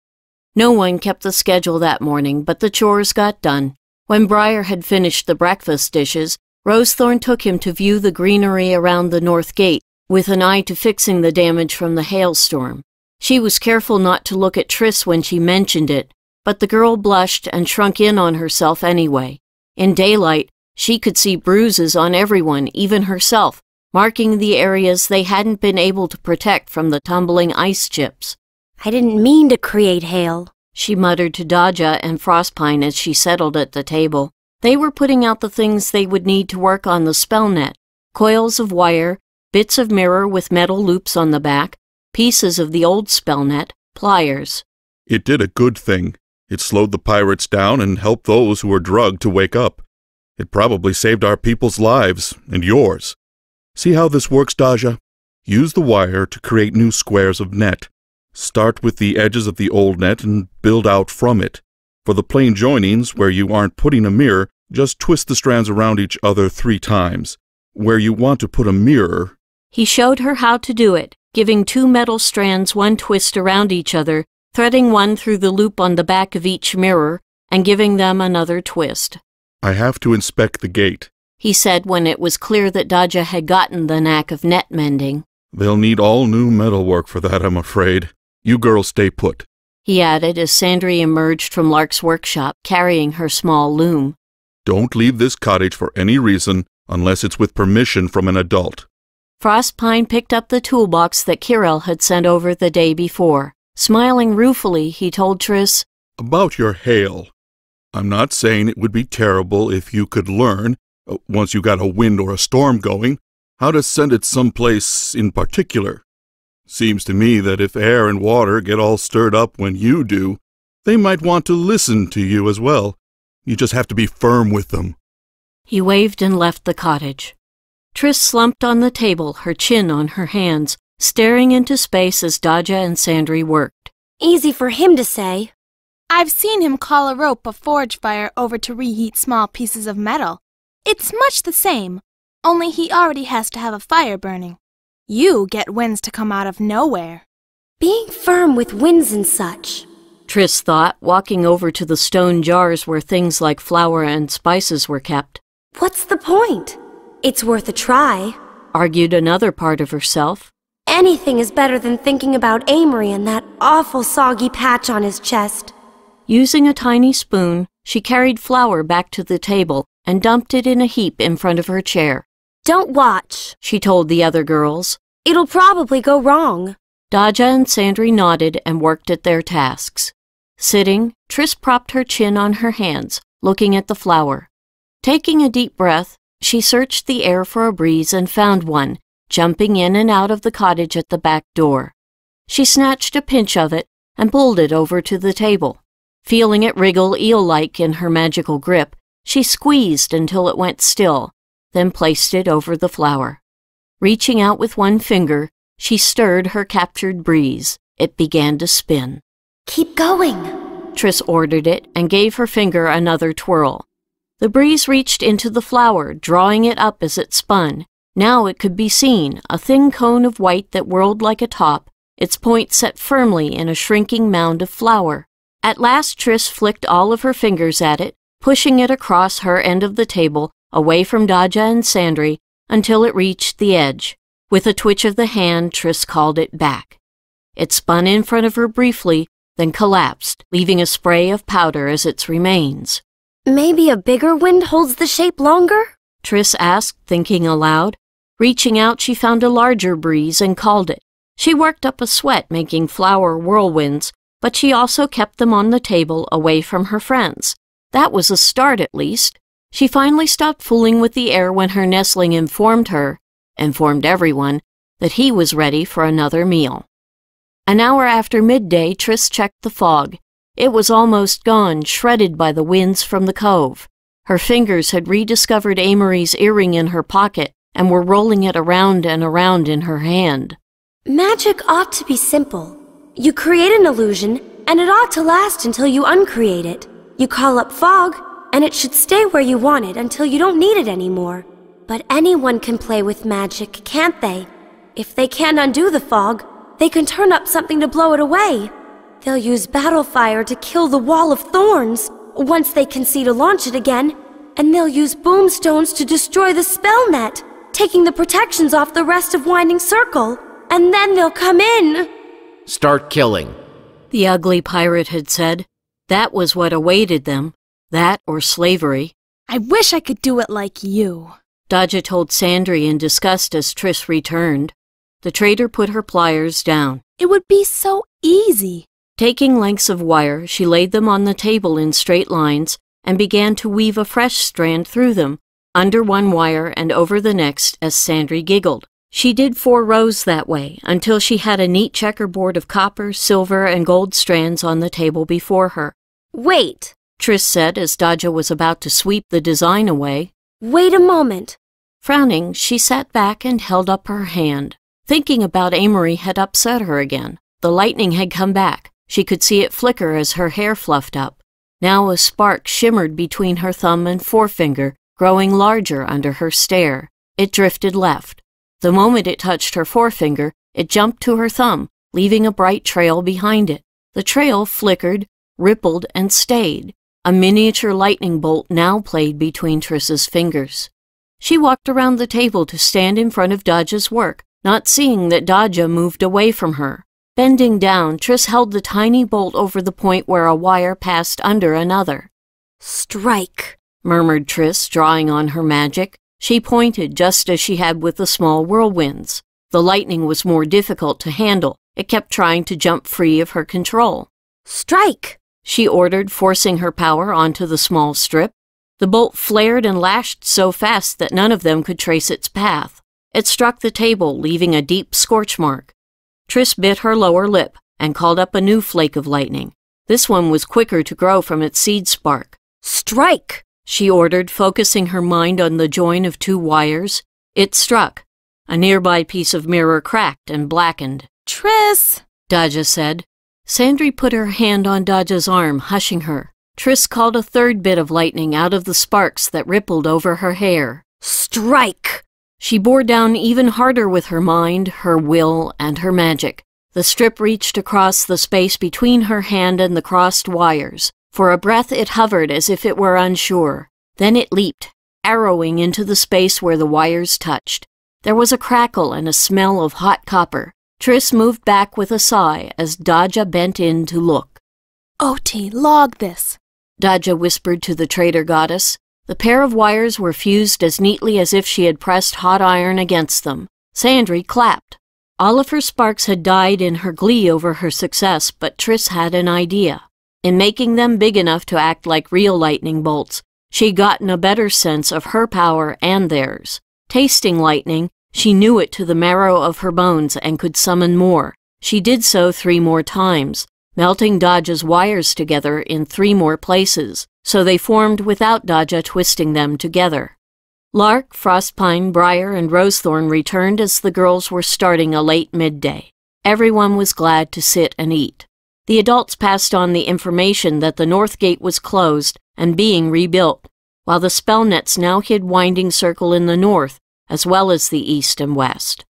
No one kept the schedule that morning, but the chores got done. When Briar had finished the breakfast dishes, Rosethorn took him to view the greenery around the north gate, with an eye to fixing the damage from the hailstorm. She was careful not to look at Triss when she mentioned it, but the girl blushed and shrunk in on herself anyway. In daylight, she could see bruises on everyone, even herself, marking the areas they hadn't been able to protect from the tumbling ice chips. I didn't mean to create hail, she muttered to Dodja and Frostpine as she settled at the table. They were putting out the things they would need to work on the spell net: coils of wire, bits of mirror with metal loops on the back, pieces of the old spell net, pliers. It did a good thing. It slowed the pirates down and helped those who were drugged to wake up. It probably saved our people's lives, and yours. See how this works, Dodja? Use the wire to create new squares of net. Start with the edges of the old net and build out from it. For the plain joinings, where you aren't putting a mirror, just twist the strands around each other 3 times. Where you want to put a mirror... He showed her how to do it, giving 2 metal strands one twist around each other, threading one through the loop on the back of each mirror, and giving them another twist. I have to inspect the gate, he said when it was clear that Dodja had gotten the knack of net mending. They'll need all new metalwork for that, I'm afraid. You girls stay put, he added as Sandry emerged from Lark's workshop, carrying her small loom. Don't leave this cottage for any reason, unless it's with permission from an adult. Frostpine picked up the toolbox that Kirel had sent over the day before. Smiling ruefully, he told Triss, About your hail. I'm not saying it would be terrible if you could learn, once you got a wind or a storm going, how to send it someplace in particular. Seems to me that if air and water get all stirred up when you do, they might want to listen to you as well. You just have to be firm with them. He waved and left the cottage. Triss slumped on the table, her chin on her hands, staring into space as Dodja and Sandry worked. Easy for him to say. I've seen him call a rope a forge fire over to reheat small pieces of metal. It's much the same, only he already has to have a fire burning. You get winds to come out of nowhere. Being firm with winds and such. Triss thought, walking over to the stone jars where things like flour and spices were kept. What's the point? It's worth a try, argued another part of herself. Anything is better than thinking about Amory and that awful soggy patch on his chest. Using a tiny spoon, she carried flour back to the table and dumped it in a heap in front of her chair. Don't watch, she told the other girls. It'll probably go wrong. Dodja and Sandry nodded and worked at their tasks. Sitting, Triss propped her chin on her hands, looking at the flour. Taking a deep breath, she searched the air for a breeze and found one, jumping in and out of the cottage at the back door. She snatched a pinch of it and pulled it over to the table. Feeling it wriggle eel-like in her magical grip, she squeezed until it went still, then placed it over the flour. Reaching out with one finger, she stirred her captured breeze. It began to spin. Keep going, Triss ordered it and gave her finger another twirl. The breeze reached into the flour, drawing it up as it spun. Now it could be seen, a thin cone of white that whirled like a top, its point set firmly in a shrinking mound of flour. At last Triss flicked all of her fingers at it, pushing it across her end of the table, away from Dodja and Sandry, until it reached the edge. With a twitch of the hand, Triss called it back. It spun in front of her briefly, then collapsed, leaving a spray of powder as its remains. Maybe a bigger wind holds the shape longer? Triss asked, thinking aloud. Reaching out, she found a larger breeze and called it. She worked up a sweat making flour whirlwinds, but she also kept them on the table away from her friends. That was a start, at least. She finally stopped fooling with the air when her nestling informed everyone, that he was ready for another meal. An hour after midday, Triss checked the fog. It was almost gone, shredded by the winds from the cove. Her fingers had rediscovered Amory's earring in her pocket and were rolling it around and around in her hand. Magic ought to be simple. You create an illusion, and it ought to last until you uncreate it. You call up fog, and it should stay where you want it until you don't need it anymore. But anyone can play with magic, can't they? If they can't undo the fog, they can turn up something to blow it away. They'll use battle fire to kill the wall of thorns. Once they can see to launch it again, and they'll use boomstones to destroy the spell net, taking the protections off the rest of Winding Circle. And then they'll come in. Start killing, the ugly pirate had said. That was what awaited them. That or slavery. I wish I could do it like you, Dodja told Sandry in disgust as Triss returned. The trader put her pliers down. It would be so easy. Taking lengths of wire, she laid them on the table in straight lines and began to weave a fresh strand through them, under one wire and over the next, as Sandry giggled. She did 4 rows that way, until she had a neat checkerboard of copper, silver, and gold strands on the table before her. Wait, Triss said as Dodja was about to sweep the design away. Wait a moment. Frowning, she sat back and held up her hand. Thinking about Amory had upset her again. The lightning had come back. She could see it flicker as her hair fluffed up. Now a spark shimmered between her thumb and forefinger, growing larger under her stare. It drifted left. The moment it touched her forefinger, it jumped to her thumb, leaving a bright trail behind it. The trail flickered, rippled, and stayed. A miniature lightning bolt now played between Triss's fingers. She walked around the table to stand in front of Dodja's work, not seeing that Dodja moved away from her. Bending down, Triss held the tiny bolt over the point where a wire passed under another. Strike, murmured Triss, drawing on her magic. She pointed just as she had with the small whirlwinds. The lightning was more difficult to handle. It kept trying to jump free of her control. Strike, she ordered, forcing her power onto the small strip. The bolt flared and lashed so fast that none of them could trace its path. It struck the table, leaving a deep scorch mark. Triss bit her lower lip and called up a new flake of lightning. This one was quicker to grow from its seed spark. Strike, she ordered, focusing her mind on the join of two wires. It struck. A nearby piece of mirror cracked and blackened. Triss, Dodja said. Sandry put her hand on Dodja's arm, hushing her. Triss called a third bit of lightning out of the sparks that rippled over her hair. Strike! She bore down even harder with her mind, her will, and her magic. The strip reached across the space between her hand and the crossed wires. For a breath it hovered as if it were unsure. Then it leaped, arrowing into the space where the wires touched. There was a crackle and a smell of hot copper. Triss moved back with a sigh as Dodja bent in to look. Oti, log this, Dodja whispered to the traitor goddess. The pair of wires were fused as neatly as if she had pressed hot iron against them. Sandry clapped. All of her sparks had died in her glee over her success, but Triss had an idea. In making them big enough to act like real lightning bolts, she'd gotten a better sense of her power and theirs. Tasting lightning, she knew it to the marrow of her bones and could summon more. She did so 3 more times, melting Dodja's wires together in 3 more places, so they formed without Dodja twisting them together. Lark, Frostpine, Briar, and Rosethorn returned as the girls were starting a late midday. Everyone was glad to sit and eat. The adults passed on the information that the north gate was closed and being rebuilt, while the spell nets now hid Winding Circle in the north, as well as the east and west.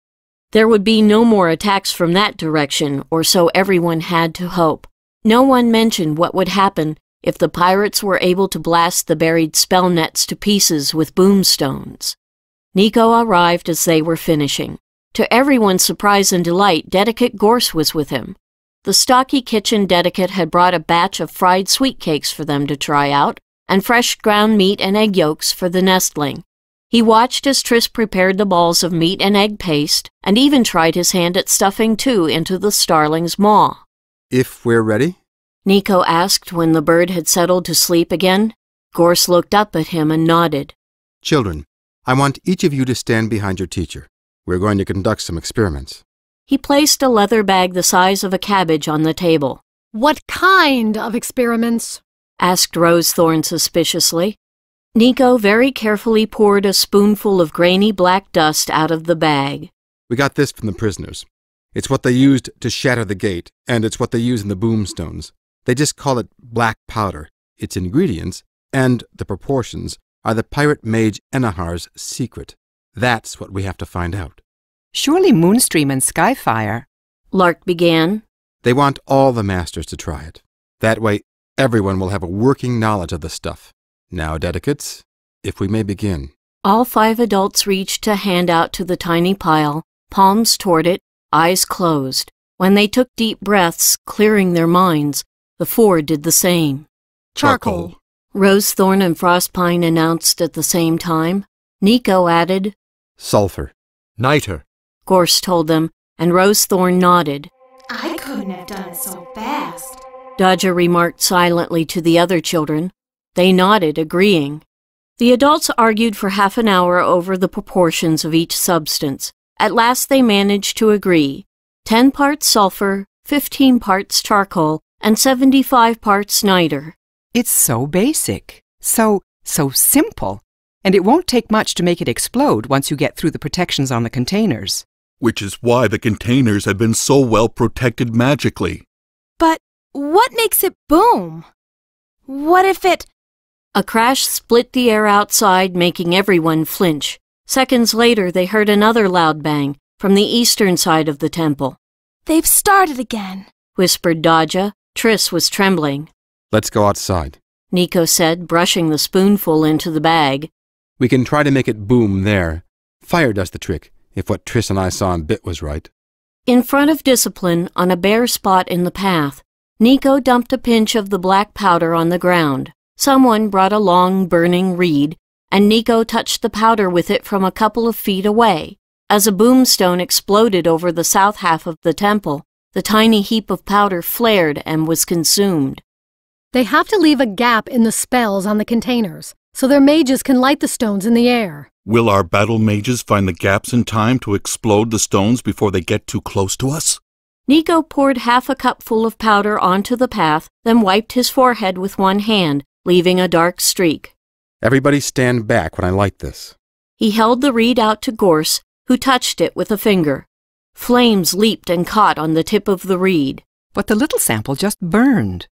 There would be no more attacks from that direction, or so everyone had to hope. No one mentioned what would happen if the pirates were able to blast the buried spell nets to pieces with boomstones. Nico arrived as they were finishing. To everyone's surprise and delight, Dedicate Gorse was with him. The stocky kitchen Dedicate had brought a batch of fried sweet cakes for them to try out, and fresh ground meat and egg yolks for the nestling. He watched as Triss prepared the balls of meat and egg paste, and even tried his hand at stuffing 2 into the starling's maw. If we're ready? Nico asked when the bird had settled to sleep again. Gorse looked up at him and nodded. Children, I want each of you to stand behind your teacher. We're going to conduct some experiments. He placed a leather bag the size of a cabbage on the table. What kind of experiments? Asked Rosethorn suspiciously. Nico very carefully poured a spoonful of grainy black dust out of the bag. We got this from the prisoners. It's what they used to shatter the gate, and it's what they use in the boomstones. They just call it black powder. Its ingredients, and the proportions, are the pirate mage Enahar's secret. That's what we have to find out. Surely Moonstream and Skyfire. Lark began. They want all the masters to try it. That way, everyone will have a working knowledge of the stuff. Now, Dedicates, if we may begin. All 5 adults reached a hand out to the tiny pile, palms toward it, eyes closed. When they took deep breaths, clearing their minds, the 4 did the same. Charcoal. Rosethorn and Frostpine announced at the same time. Nico added, Sulfur. Niter. Gorse told them, and Rosethorn nodded. I couldn't have done it so fast, Dodja remarked silently to the other children. They nodded, agreeing. The adults argued for half an hour over the proportions of each substance. At last they managed to agree. 10 parts sulfur, 15 parts charcoal, and 75 parts niter. It's so basic, so simple, and it won't take much to make it explode once you get through the protections on the containers. Which is why the containers have been so well protected magically. But what makes it boom? What if it... A crash split the air outside, making everyone flinch. Seconds later, they heard another loud bang from the eastern side of the temple. They've started again, whispered Dodja. Triss was trembling. Let's go outside, Nico said, brushing the spoonful into the bag. We can try to make it boom there. Fire does the trick, if what Triss and I saw in Bit was right. In front of Discipline, on a bare spot in the path, Nico dumped a pinch of the black powder on the ground. Someone brought a long, burning reed, and Nico touched the powder with it from a couple of feet away. As a boomstone exploded over the south half of the temple, the tiny heap of powder flared and was consumed. They have to leave a gap in the spells on the containers, so their mages can light the stones in the air. Will our battle mages find the gaps in time to explode the stones before they get too close to us? Nico poured half a cupful of powder onto the path, then wiped his forehead with one hand, leaving a dark streak. Everybody stand back when I light this. He held the reed out to Gorse, who touched it with a finger. Flames leaped and caught on the tip of the reed. But the little sample just burned.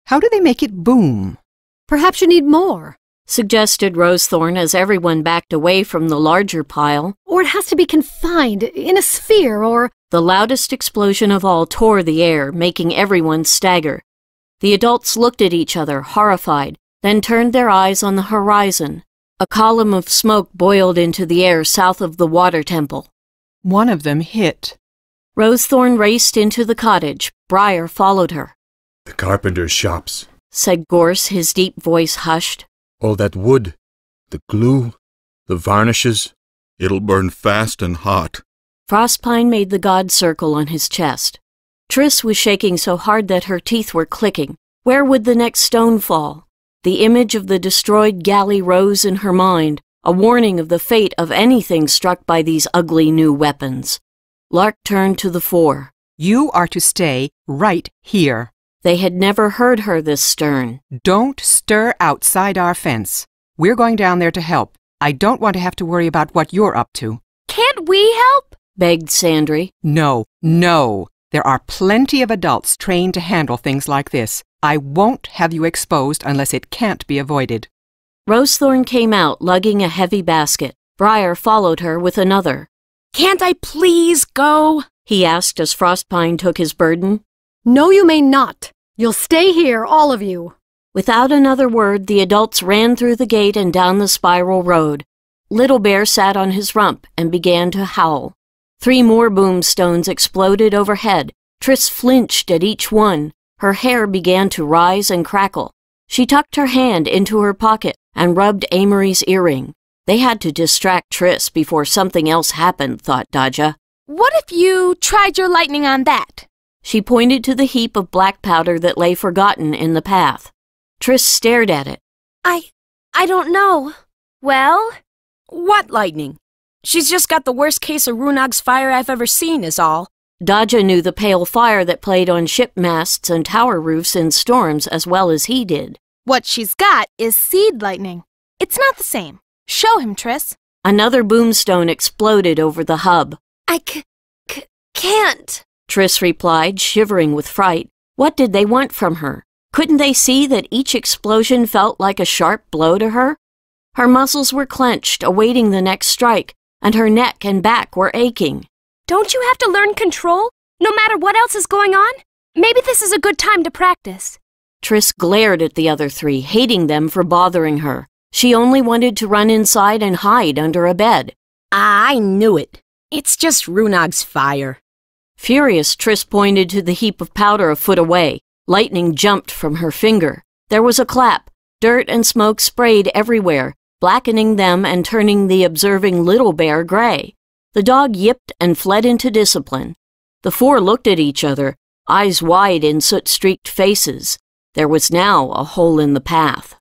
How do they make it boom? Perhaps you need more, suggested Rosethorn as everyone backed away from the larger pile. Or it has to be confined in a sphere, or... The loudest explosion of all tore the air, making everyone stagger. The adults looked at each other, horrified, then turned their eyes on the horizon. A column of smoke boiled into the air south of the water temple. One of them hit. Rosethorn raced into the cottage. Briar followed her. The carpenter's shops, said Gorse, his deep voice hushed. All that wood, the glue, the varnishes. It'll burn fast and hot. Frostpine made the god circle on his chest. Triss was shaking so hard that her teeth were clicking. Where would the next stone fall? The image of the destroyed galley rose in her mind, a warning of the fate of anything struck by these ugly new weapons. Lark turned to the four. You are to stay right here. They had never heard her this stern. Don't stir outside our fence. We're going down there to help. I don't want to have to worry about what you're up to. Can't we help? Begged Sandry. No. There are plenty of adults trained to handle things like this. I won't have you exposed unless it can't be avoided. Rosethorn came out, lugging a heavy basket. Briar followed her with another. Can't I please go? He asked as Frostpine took his burden. No, you may not. You'll stay here, all of you. Without another word, the adults ran through the gate and down the spiral road. Little Bear sat on his rump and began to howl. 3 more boomstones exploded overhead. Triss flinched at each one. Her hair began to rise and crackle. She tucked her hand into her pocket and rubbed Amory's earring. They had to distract Triss before something else happened, thought Dodja. What if you tried your lightning on that? She pointed to the heap of black powder that lay forgotten in the path. Triss stared at it. I don't know. Well? What lightning? She's just got the worst case of Runag's fire I've ever seen, is all. Dodja knew the pale fire that played on ship masts and tower roofs in storms as well as he did. What she's got is seed lightning. It's not the same. Show him, Triss. Another boomstone exploded over the hub. I can't, Triss replied, shivering with fright. What did they want from her? Couldn't they see that each explosion felt like a sharp blow to her? Her muscles were clenched, awaiting the next strike, and her neck and back were aching. Don't you have to learn control, no matter what else is going on? Maybe this is a good time to practice. Triss glared at the other 3, hating them for bothering her. She only wanted to run inside and hide under a bed. I knew it. It's just Runag's fire. Furious, Triss pointed to the heap of powder a foot away. Lightning jumped from her finger. There was a clap. Dirt and smoke sprayed everywhere, blackening them and turning the observing Little Bear gray. The dog yipped and fled into discipline. The 4 looked at each other, eyes wide in soot-streaked faces. There was now a hole in the path.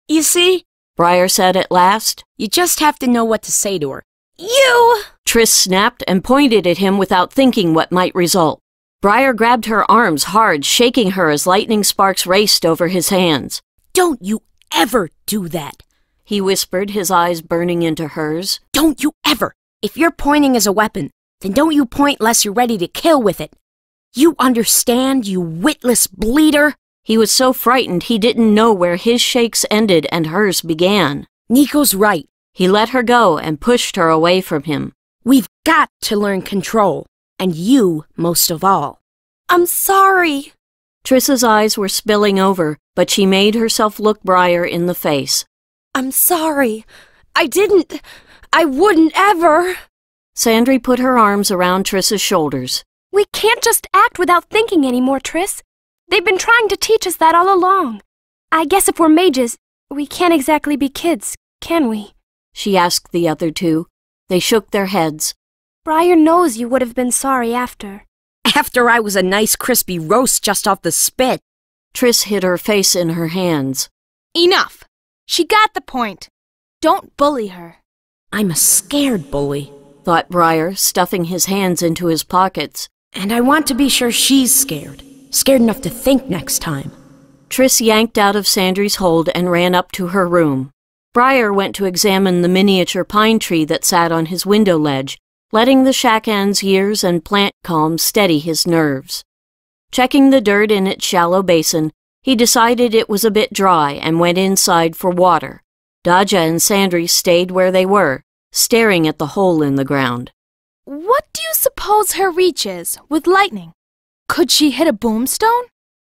You see? Briar said at last. You just have to know what to say to her. You! Triss snapped and pointed at him without thinking what might result. Briar grabbed her arms hard, shaking her as lightning sparks raced over his hands. Don't you ever do that, he whispered, his eyes burning into hers. Don't you ever! If you're pointing as a weapon, then don't you point less you're ready to kill with it. You understand, you witless bleeder? He was so frightened he didn't know where his shakes ended and hers began. Nico's right. He let her go and pushed her away from him. We've got to learn control, and you most of all. I'm sorry. Triss's eyes were spilling over, but she made herself look Briar in the face. I'm sorry. I wouldn't ever. Sandry put her arms around Triss's shoulders. We can't just act without thinking anymore, Triss. They've been trying to teach us that all along. I guess if we're mages, we can't exactly be kids, can we? She asked the other 2. They shook their heads. Briar knows you would have been sorry after. After I was a nice crispy roast just off the spit. Triss hid her face in her hands. Enough! She got the point. Don't bully her. I'm a scared bully, thought Briar, stuffing his hands into his pockets. And I want to be sure she's scared. Scared enough to think next time. Triss yanked out of Sandry's hold and ran up to her room. Briar went to examine the miniature pine tree that sat on his window ledge, letting the shack-and's years and plant calm steady his nerves. Checking the dirt in its shallow basin, he decided it was a bit dry and went inside for water. Daja and Sandry stayed where they were, staring at the hole in the ground. What do you suppose her reach is, with lightning? Could she hit a boomstone?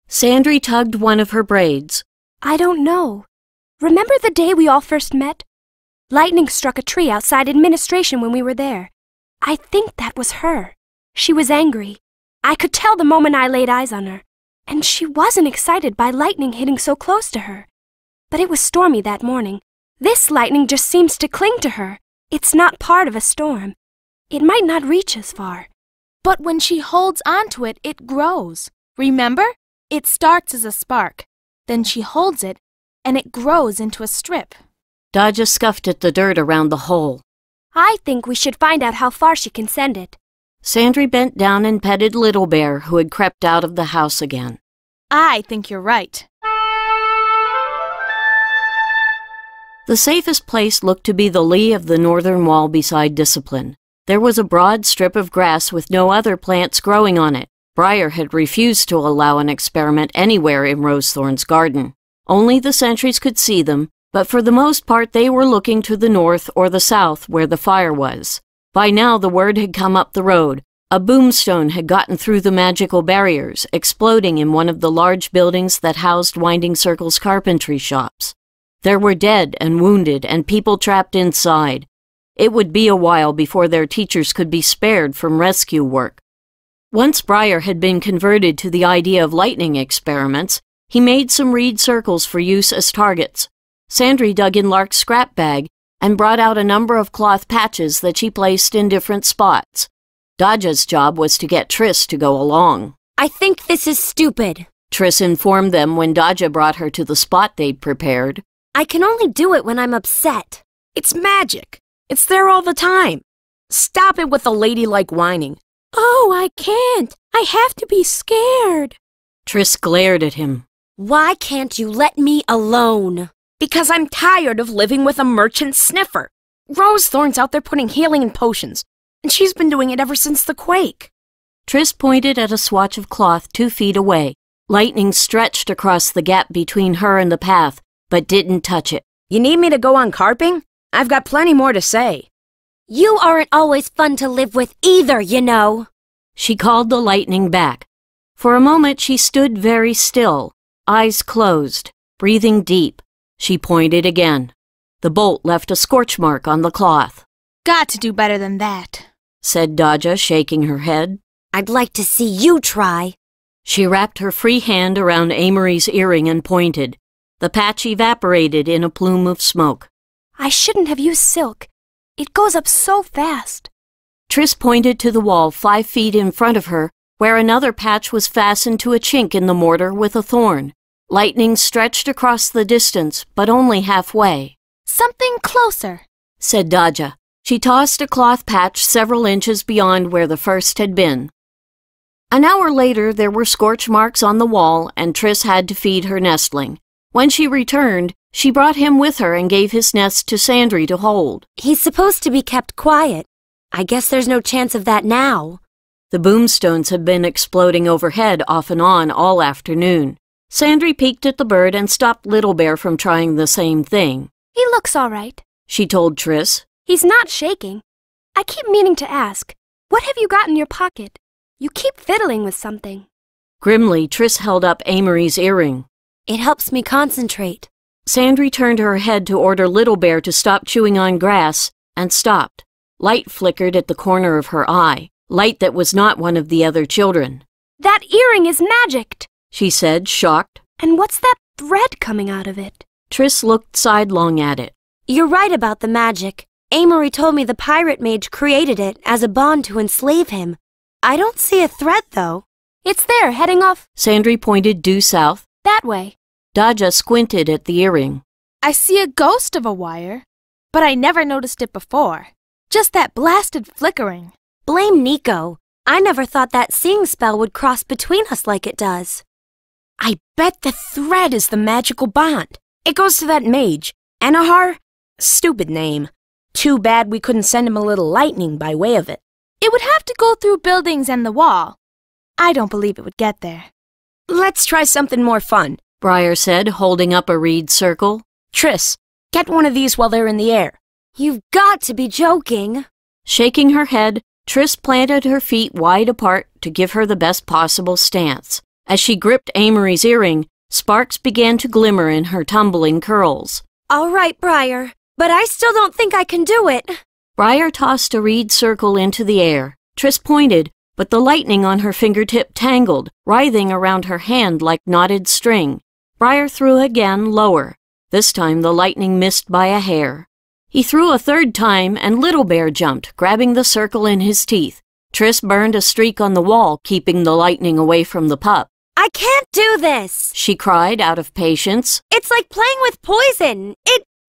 Sandry tugged one of her braids. I don't know. Remember the day we all first met? Lightning struck a tree outside administration when we were there. I think that was her. She was angry. I could tell the moment I laid eyes on her. And she wasn't excited by lightning hitting so close to her. But it was stormy that morning. This lightning just seems to cling to her. It's not part of a storm. It might not reach as far. But when she holds onto it, it grows. Remember? It starts as a spark. Then she holds it, and it grows into a strip. Daja scuffed at the dirt around the hole. I think we should find out how far she can send it. Sandry bent down and petted Little Bear, who had crept out of the house again. I think you're right. The safest place looked to be the lee of the northern wall beside Discipline. There was a broad strip of grass with no other plants growing on it. Briar had refused to allow an experiment anywhere in Rosethorn's garden. Only the sentries could see them, but for the most part they were looking to the north or the south where the fire was. By now the word had come up the road. A boomstone had gotten through the magical barriers, exploding in one of the large buildings that housed Winding Circle's carpentry shops. There were dead and wounded and people trapped inside. It would be a while before their teachers could be spared from rescue work. Once Briar had been converted to the idea of lightning experiments, he made some reed circles for use as targets. Sandry dug in Lark's scrap bag and brought out a number of cloth patches that she placed in different spots. Daja's job was to get Triss to go along. I think this is stupid, Triss informed them when Daja brought her to the spot they'd prepared. I can only do it when I'm upset. It's magic. It's there all the time. Stop it with the ladylike whining. Oh, I can't. I have to be scared. Triss glared at him. Why can't you let me alone? Because I'm tired of living with a merchant sniffer. Rosethorn's out there putting healing in potions, and she's been doing it ever since the quake. Triss pointed at a swatch of cloth 2 feet away. Lightning stretched across the gap between her and the path, but didn't touch it. You need me to go on carping? I've got plenty more to say. You aren't always fun to live with either, you know. She called the lightning back. For a moment she stood very still, eyes closed, breathing deep. She pointed again. The bolt left a scorch mark on the cloth. Got to do better than that, said Daja, shaking her head. I'd like to see you try. She wrapped her free hand around Amory's earring and pointed. The patch evaporated in a plume of smoke. I shouldn't have used silk. It goes up so fast. Triss pointed to the wall 5 feet in front of her, where another patch was fastened to a chink in the mortar with a thorn. Lightning stretched across the distance, but only halfway. Something closer, said Daja. She tossed a cloth patch several inches beyond where the first had been. An hour later, there were scorch marks on the wall, and Triss had to feed her nestling. When she returned, she brought him with her and gave his nest to Sandry to hold. He's supposed to be kept quiet. I guess there's no chance of that now. The boomstones had been exploding overhead off and on all afternoon. Sandry peeked at the bird and stopped Little Bear from trying the same thing. He looks all right, she told Triss. He's not shaking. I keep meaning to ask, what have you got in your pocket? You keep fiddling with something. Grimly, Triss held up Amory's earring. It helps me concentrate. Sandry turned her head to order Little Bear to stop chewing on grass, and stopped. Light flickered at the corner of her eye, light that was not one of the other children. That earring is magicked, she said, shocked. And what's that thread coming out of it? Triss looked sidelong at it. You're right about the magic. Amory told me the pirate mage created it as a bond to enslave him. I don't see a thread, though. It's there, heading off. Sandry pointed due south. That way. Daja squinted at the earring. I see a ghost of a wire, but I never noticed it before. Just that blasted flickering. Blame Nico. I never thought that seeing spell would cross between us like it does. I bet the thread is the magical bond. It goes to that mage, Anahar, Stupid name. Too bad we couldn't send him a little lightning by way of it. It would have to go through buildings and the wall. I don't believe it would get there. Let's try something more fun, Briar said, holding up a reed circle. Triss, get one of these while they're in the air. You've got to be joking. Shaking her head, Triss planted her feet wide apart to give her the best possible stance. As she gripped Amory's earring, sparks began to glimmer in her tumbling curls. All right, Briar, but I still don't think I can do it. Briar tossed a reed circle into the air. Triss pointed, but the lightning on her fingertip tangled, writhing around her hand like knotted string. Briar threw again, lower. This time the lightning missed by a hair. He threw a third time, and Little Bear jumped, grabbing the circle in his teeth. Triss burned a streak on the wall, keeping the lightning away from the pup. I can't do this, she cried, out of patience. It's like playing with poison.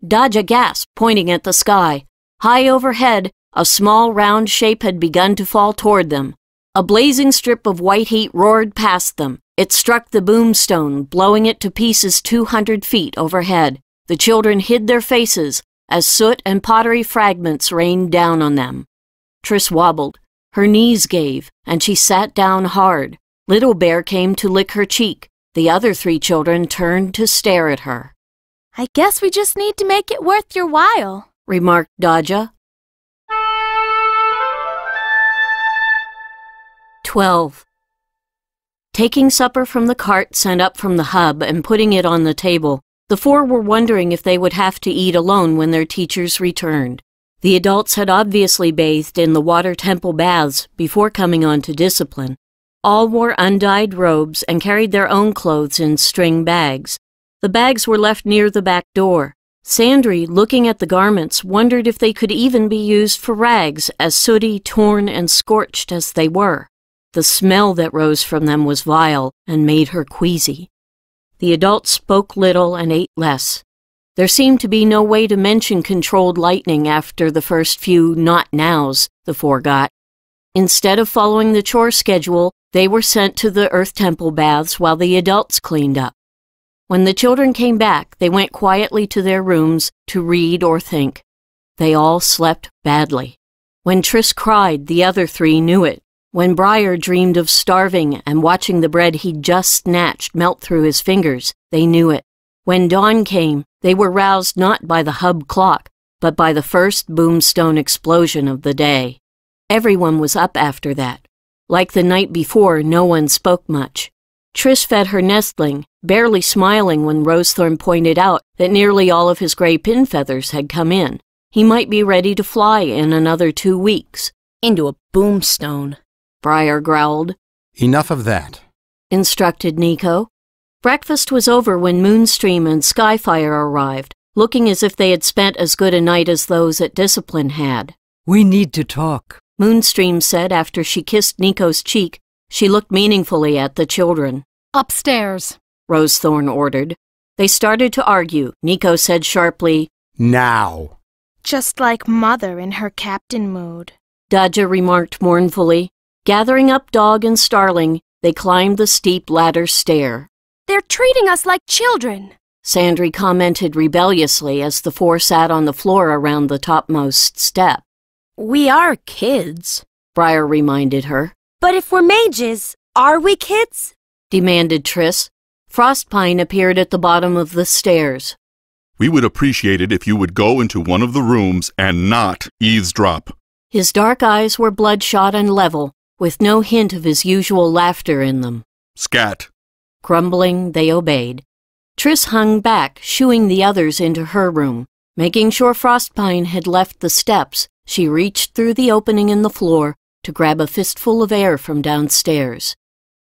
Dodja gasped, pointing at the sky. High overhead, a small round shape had begun to fall toward them. A blazing strip of white heat roared past them. It struck the boomstone, blowing it to pieces 200 feet overhead. The children hid their faces as soot and pottery fragments rained down on them. Triss wobbled. Her knees gave, and she sat down hard. Little Bear came to lick her cheek. The other 3 children turned to stare at her. I guess we just need to make it worth your while, remarked Dodja. 12. Taking supper from the cart sent up from the hub and putting it on the table, the 4 were wondering if they would have to eat alone when their teachers returned. The adults had obviously bathed in the water temple baths before coming on to discipline. All wore undyed robes and carried their own clothes in string bags. The bags were left near the back door. Sandry, looking at the garments, wondered if they could even be used for rags, as sooty, torn, and scorched as they were. The smell that rose from them was vile and made her queasy. The adults spoke little and ate less. There seemed to be no way to mention controlled lightning after the first few not-nows the 4 got. Instead of following the chore schedule, they were sent to the Earth Temple baths while the adults cleaned up. When the children came back, they went quietly to their rooms to read or think. They all slept badly. When Triss cried, the other 3 knew it. When Briar dreamed of starving and watching the bread he'd just snatched melt through his fingers, they knew it. When dawn came, they were roused not by the hub clock, but by the first boomstone explosion of the day. Everyone was up after that. Like the night before, no one spoke much. Triss fed her nestling, barely smiling when Rosethorn pointed out that nearly all of his gray pin feathers had come in. He might be ready to fly in another 2 weeks. Into a boomstone, Briar growled. Enough of that, instructed Nico. Breakfast was over when Moonstream and Skyfire arrived, looking as if they had spent as good a night as those at Discipline had. We need to talk, Moonstream said after she kissed Nico's cheek. She looked meaningfully at the children. Upstairs, Rosethorn ordered. They started to argue. Nico said sharply, Now. Just like Mother in her captain mood, Dodja remarked mournfully. Gathering up Dog and Starling, they climbed the steep ladder stair. They're treating us like children, Sandry commented rebelliously as the 4 sat on the floor around the topmost step. We are kids, Briar reminded her. But if we're mages, are we kids? Demanded Triss. Frostpine appeared at the bottom of the stairs. We would appreciate it if you would go into one of the rooms and not eavesdrop. His dark eyes were bloodshot and level, with no hint of his usual laughter in them. Scat. Grumbling, they obeyed. Triss hung back, shooing the others into her room. Making sure Frostpine had left the steps, she reached through the opening in the floor to grab a fistful of air from downstairs.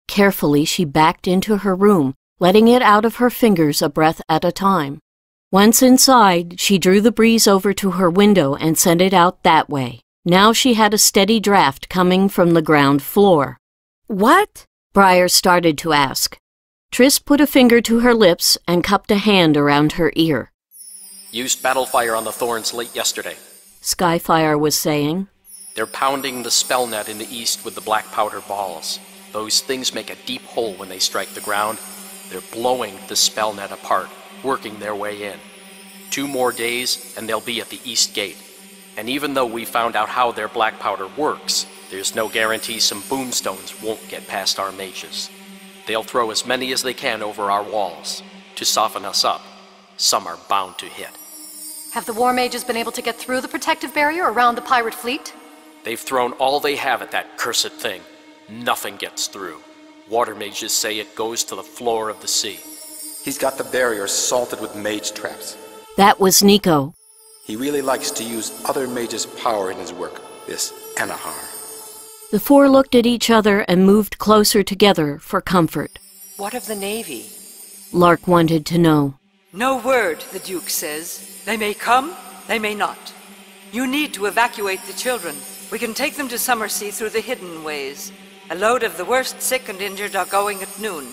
Carefully, she backed into her room, letting it out of her fingers a breath at a time. Once inside, she drew the breeze over to her window and sent it out that way. Now she had a steady draft coming from the ground floor. What? Briar started to ask. Triss put a finger to her lips and cupped a hand around her ear. Used battle fire on the thorns late yesterday, Skyfire was saying. They're pounding the spell net in the east with the black powder balls. Those things make a deep hole when they strike the ground. They're blowing the spell net apart, working their way in. 2 more days, and they'll be at the East Gate. And even though we found out how their black powder works, there's no guarantee some boomstones won't get past our mages. They'll throw as many as they can over our walls. To soften us up, some are bound to hit. Have the war mages been able to get through the protective barrier around the pirate fleet? They've thrown all they have at that cursed thing. Nothing gets through. Water mages say it goes to the floor of the sea. He's got the barrier salted with mage traps. That was Nico. He really likes to use other mages' power in his work, this Anahar. The 4 looked at each other and moved closer together for comfort. What of the Navy? Lark wanted to know. No word, the Duke says. They may come, they may not. You need to evacuate the children. We can take them to Summersea through the hidden ways. A load of the worst sick and injured are going at noon.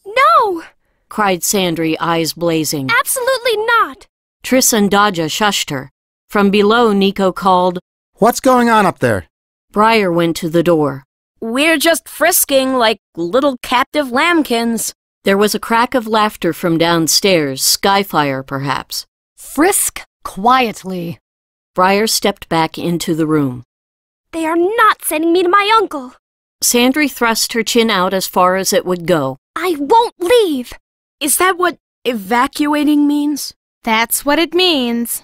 No! Cried Sandry, eyes blazing. Absolutely not! Triss and Dodja shushed her. From below, Nico called, "What's going on up there?" Briar went to the door. We're just frisking like little captive lambkins. There was a crack of laughter from downstairs, Skyfire perhaps. Frisk quietly. Briar stepped back into the room. They are not sending me to my uncle. Sandry thrust her chin out as far as it would go. I won't leave. Is that what evacuating means? That's what it means.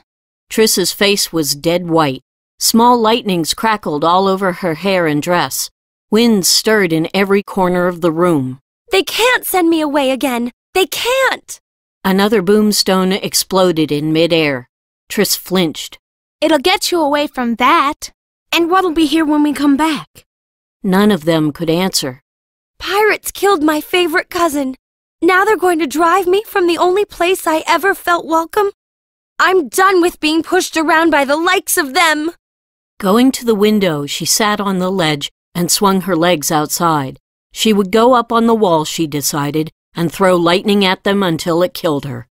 Triss's face was dead white. Small lightnings crackled all over her hair and dress. Winds stirred in every corner of the room. They can't send me away again. They can't! Another boomstone exploded in midair. Triss flinched. It'll get you away from that. And what'll be here when we come back? None of them could answer. Pirates killed my favorite cousin. Now they're going to drive me from the only place I ever felt welcome? I'm done with being pushed around by the likes of them. Going to the window, she sat on the ledge and swung her legs outside. She would go up on the wall, she decided, and throw lightning at them until it killed her.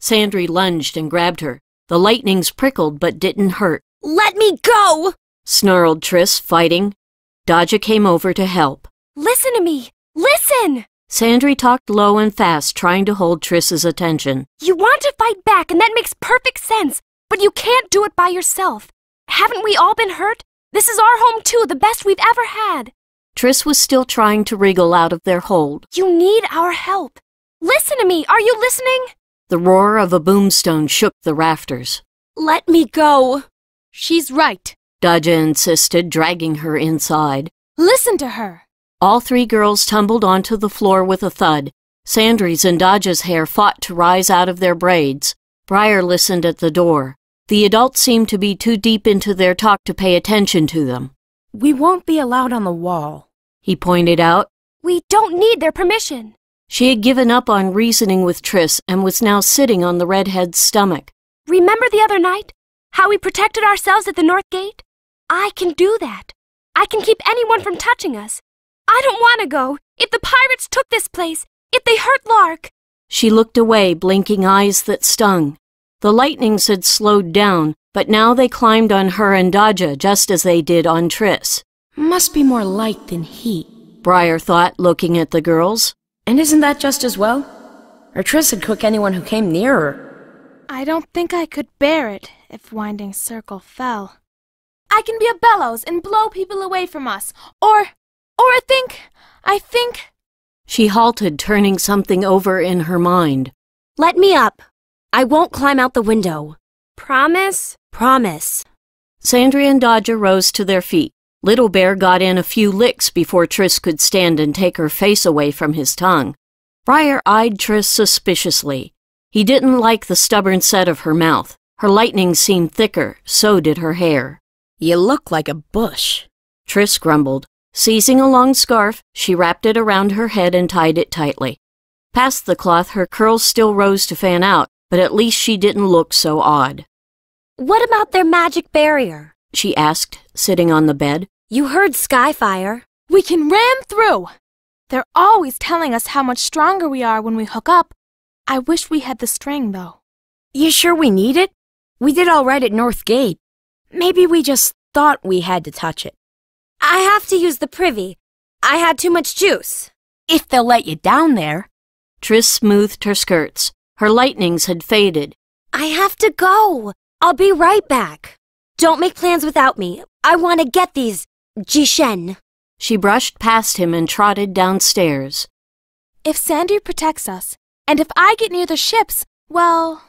Sandry lunged and grabbed her. The lightnings prickled but didn't hurt. Let me go! Snarled Triss, fighting. Dodja came over to help. Listen to me! Listen! Sandry talked low and fast, trying to hold Triss's attention. You want to fight back, and that makes perfect sense, but you can't do it by yourself. Haven't we all been hurt? This is our home too, the best we've ever had. Triss was still trying to wriggle out of their hold. You need our help. Listen to me, are you listening? The roar of a boomstone shook the rafters. Let me go. She's right, Dodja insisted, dragging her inside. Listen to her. All 3 girls tumbled onto the floor with a thud. Sandry's and Dodja's hair fought to rise out of their braids. Briar listened at the door. The adults seemed to be too deep into their talk to pay attention to them. We won't be allowed on the wall, he pointed out. We don't need their permission. She had given up on reasoning with Triss and was now sitting on the redhead's stomach. Remember the other night? How we protected ourselves at the North Gate? I can do that. I can keep anyone from touching us. I don't want to go. If the pirates took this place, if they hurt Lark. She looked away, blinking eyes that stung. The lightnings had slowed down, but now they climbed on her and Dodja just as they did on Triss. Must be more light than heat, Briar thought, looking at the girls. And isn't that just as well? Or Triss would cook anyone who came near her. I don't think I could bear it if Winding Circle fell. I can be a bellows and blow people away from us. Or I think... She halted, turning something over in her mind. Let me up. I won't climb out the window. Promise? Promise. Sandry and Dodja rose to their feet. Little Bear got in a few licks before Triss could stand and take her face away from his tongue. Briar eyed Triss suspiciously. He didn't like the stubborn set of her mouth. Her lightning seemed thicker, so did her hair. You look like a bush, Triss grumbled. Seizing a long scarf, she wrapped it around her head and tied it tightly. Past the cloth, her curls still rose to fan out, but at least she didn't look so odd. What about their magic barrier? She asked, sitting on the bed. You heard Skyfire. We can ram through. They're always telling us how much stronger we are when we hook up. I wish we had the string, though. You sure we need it? We did all right at North Gate. Maybe we just thought we had to touch it. I have to use the privy. I had too much juice. If they'll let you down there. Triss smoothed her skirts. Her lightnings had faded. I have to go. I'll be right back. Don't make plans without me. I want to get these Jishen. She brushed past him and trotted downstairs. If Sandry protects us, and if I get near the ships, well,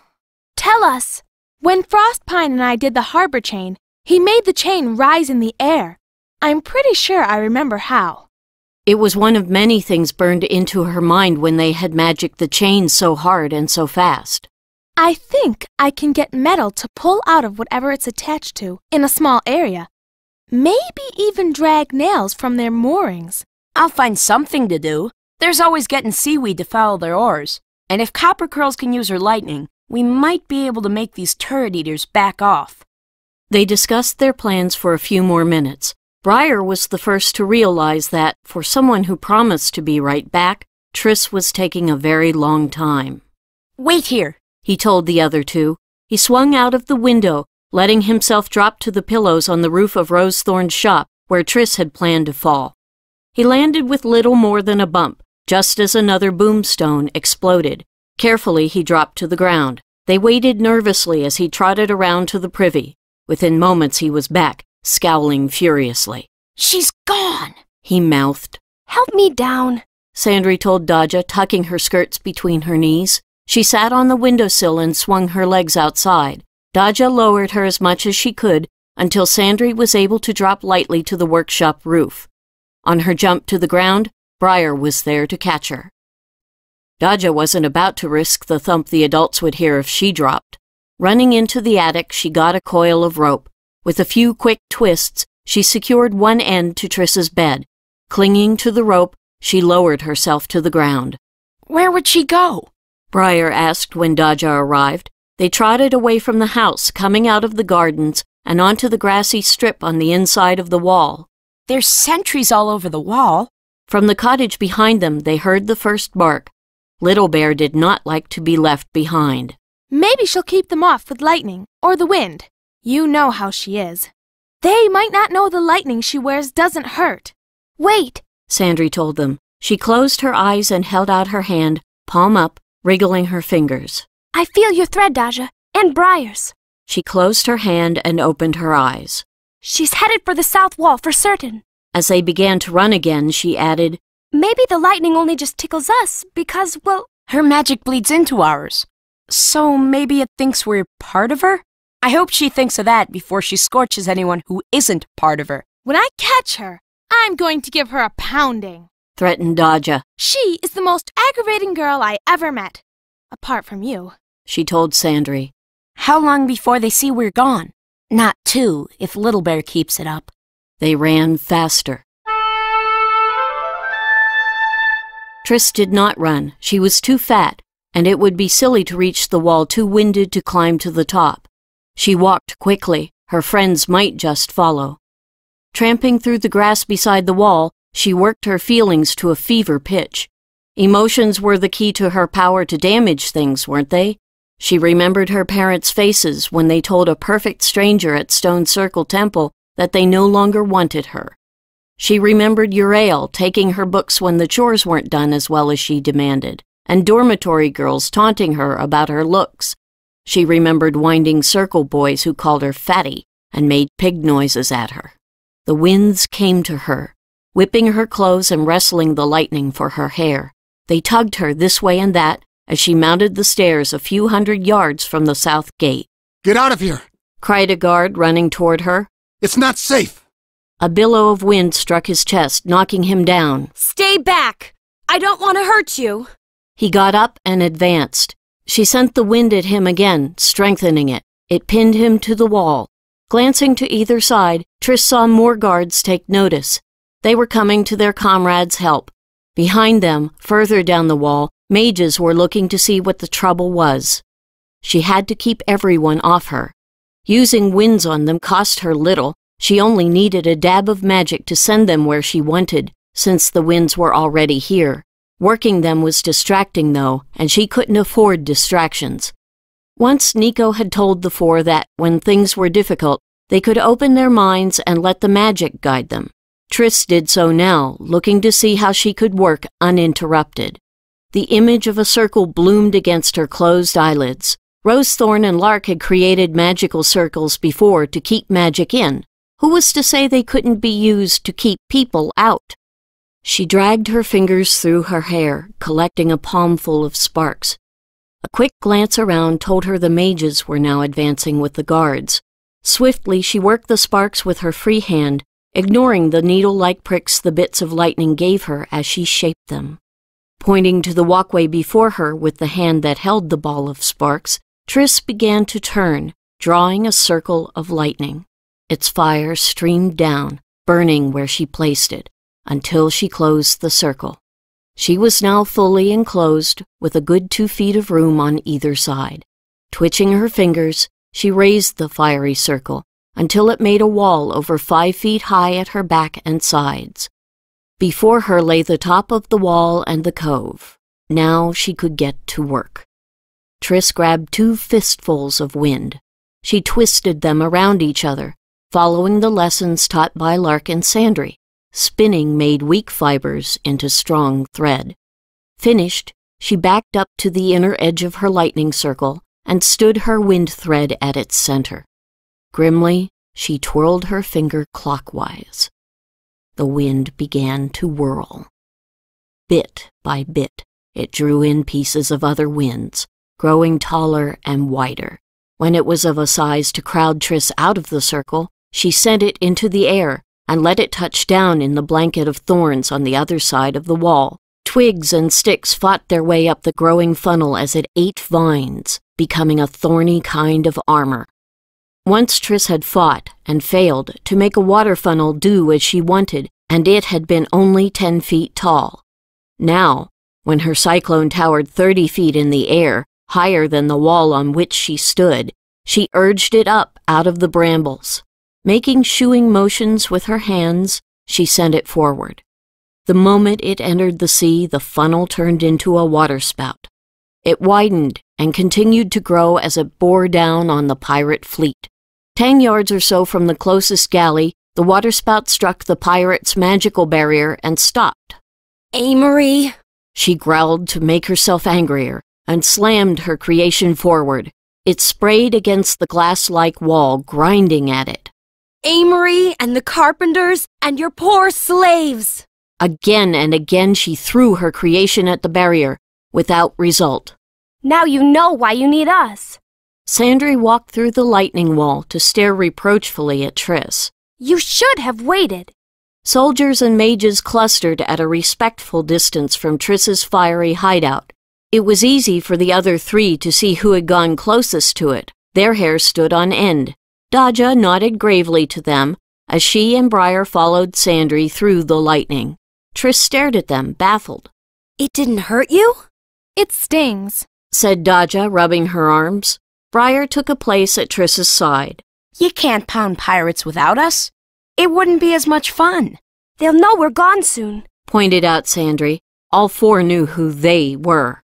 tell us. When Frostpine and I did the harbor chain, he made the chain rise in the air. I'm pretty sure I remember how. It was one of many things burned into her mind when they had magicked the chain so hard and so fast. I think I can get metal to pull out of whatever it's attached to in a small area. Maybe even drag nails from their moorings. I'll find something to do. There's always getting seaweed to foul their oars. And if Copper Curls can use her lightning, we might be able to make these turret eaters back off. They discussed their plans for a few more minutes. Briar was the first to realize that, for someone who promised to be right back, Triss was taking a very long time. Wait here, he told the other two. He swung out of the window, letting himself drop to the pillows on the roof of Rosethorn's shop, where Triss had planned to fall. He landed with little more than a bump, just as another boomstone exploded. Carefully, he dropped to the ground. They waited nervously as he trotted around to the privy. Within moments, he was back, scowling furiously. She's gone, he mouthed. Help me down, Sandry told Dodja, tucking her skirts between her knees. She sat on the windowsill and swung her legs outside. Dodja lowered her as much as she could until Sandry was able to drop lightly to the workshop roof. On her jump to the ground, Briar was there to catch her. Dodja wasn't about to risk the thump the adults would hear if she dropped. Running into the attic, she got a coil of rope. With a few quick twists, she secured one end to Triss's bed. Clinging to the rope, she lowered herself to the ground. Where would she go? Briar asked when Dodja arrived. They trotted away from the house, coming out of the gardens and onto the grassy strip on the inside of the wall. There's sentries all over the wall. From the cottage behind them, they heard the first bark. Little Bear did not like to be left behind. Maybe she'll keep them off with lightning or the wind. You know how she is. They might not know the lightning she wears doesn't hurt. Wait, Sandry told them. She closed her eyes and held out her hand, palm up, wriggling her fingers. I feel your thread, Dodja, and Briar's. She closed her hand and opened her eyes. She's headed for the south wall for certain. As they began to run again, she added, Maybe the lightning only just tickles us because, well, her magic bleeds into ours. So maybe it thinks we're part of her? I hope she thinks of that before she scorches anyone who isn't part of her. When I catch her, I'm going to give her a pounding, threatened Dodja. She is the most aggravating girl I ever met. Apart from you, she told Sandry. How long before they see we're gone? Not too, if Little Bear keeps it up. They ran faster. Triss did not run. She was too fat, and it would be silly to reach the wall too winded to climb to the top. She walked quickly. Her friends might just follow. Tramping through the grass beside the wall, she worked her feelings to a fever pitch. Emotions were the key to her power to damage things, weren't they? She remembered her parents' faces when they told a perfect stranger at Stone Circle Temple that they no longer wanted her. She remembered Uriel taking her books when the chores weren't done as well as she demanded, and dormitory girls taunting her about her looks. She remembered winding circle boys who called her fatty and made pig noises at her. The winds came to her, whipping her clothes and wrestling the lightning for her hair. They tugged her this way and that as she mounted the stairs a few hundred yards from the south gate. Get out of here! Cried a guard running toward her. It's not safe! A billow of wind struck his chest, knocking him down. Stay back! I don't want to hurt you! He got up and advanced. She sent the wind at him again, strengthening it. It pinned him to the wall. Glancing to either side, Triss saw more guards take notice. They were coming to their comrades' help. Behind them, further down the wall, mages were looking to see what the trouble was. She had to keep everyone off her. Using winds on them cost her little. She only needed a dab of magic to send them where she wanted, since the winds were already here. Working them was distracting, though, and she couldn't afford distractions. Once Nico had told the four that, when things were difficult, they could open their minds and let the magic guide them. Triss did so now, looking to see how she could work uninterrupted. The image of a circle bloomed against her closed eyelids. Rosethorn and Lark had created magical circles before to keep magic in. Who was to say they couldn't be used to keep people out? She dragged her fingers through her hair, collecting a palmful of sparks. A quick glance around told her the mages were now advancing with the guards. Swiftly, she worked the sparks with her free hand, ignoring the needle-like pricks the bits of lightning gave her as she shaped them. Pointing to the walkway before her with the hand that held the ball of sparks, Triss began to turn, drawing a circle of lightning. Its fire streamed down, burning where she placed it, until she closed the circle. She was now fully enclosed, with a good 2 feet of room on either side. Twitching her fingers, she raised the fiery circle until it made a wall over 5 feet high at her back and sides. Before her lay the top of the wall and the cove. Now she could get to work. Triss grabbed 2 fistfuls of wind. She twisted them around each other, following the lessons taught by Lark and Sandry. Spinning made weak fibers into strong thread. Finished, she backed up to the inner edge of her lightning circle and stood her wind thread at its center. Grimly, she twirled her finger clockwise. The wind began to whirl. Bit by bit, it drew in pieces of other winds, growing taller and wider. When it was of a size to crowd Triss out of the circle, she sent it into the air and let it touch down in the blanket of thorns on the other side of the wall. Twigs and sticks fought their way up the growing funnel as it ate vines, becoming a thorny kind of armor. Once Triss had fought and failed to make a water funnel do as she wanted, and it had been only 10 feet tall. Now, when her cyclone towered 30 feet in the air, higher than the wall on which she stood, she urged it up out of the brambles. Making shooing motions with her hands, she sent it forward. The moment it entered the sea, the funnel turned into a waterspout. It widened and continued to grow as it bore down on the pirate fleet. 10 yards or so from the closest galley, the waterspout struck the pirate's magical barrier and stopped. Amory! She growled to make herself angrier and slammed her creation forward. It sprayed against the glass-like wall, grinding at it. Amory and the carpenters and your poor slaves! Again and again she threw her creation at the barrier, without result. Now you know why you need us. Sandry walked through the lightning wall to stare reproachfully at Triss. You should have waited. Soldiers and mages clustered at a respectful distance from Triss's fiery hideout. It was easy for the other 3 to see who had gone closest to it. Their hair stood on end. Daja nodded gravely to them as she and Briar followed Sandry through the lightning. Triss stared at them, baffled. It didn't hurt you? It stings, said Daja, rubbing her arms. Briar took a place at Triss's side. You can't pound pirates without us. It wouldn't be as much fun. They'll know we're gone soon, pointed out Sandry. All 4 knew who they were.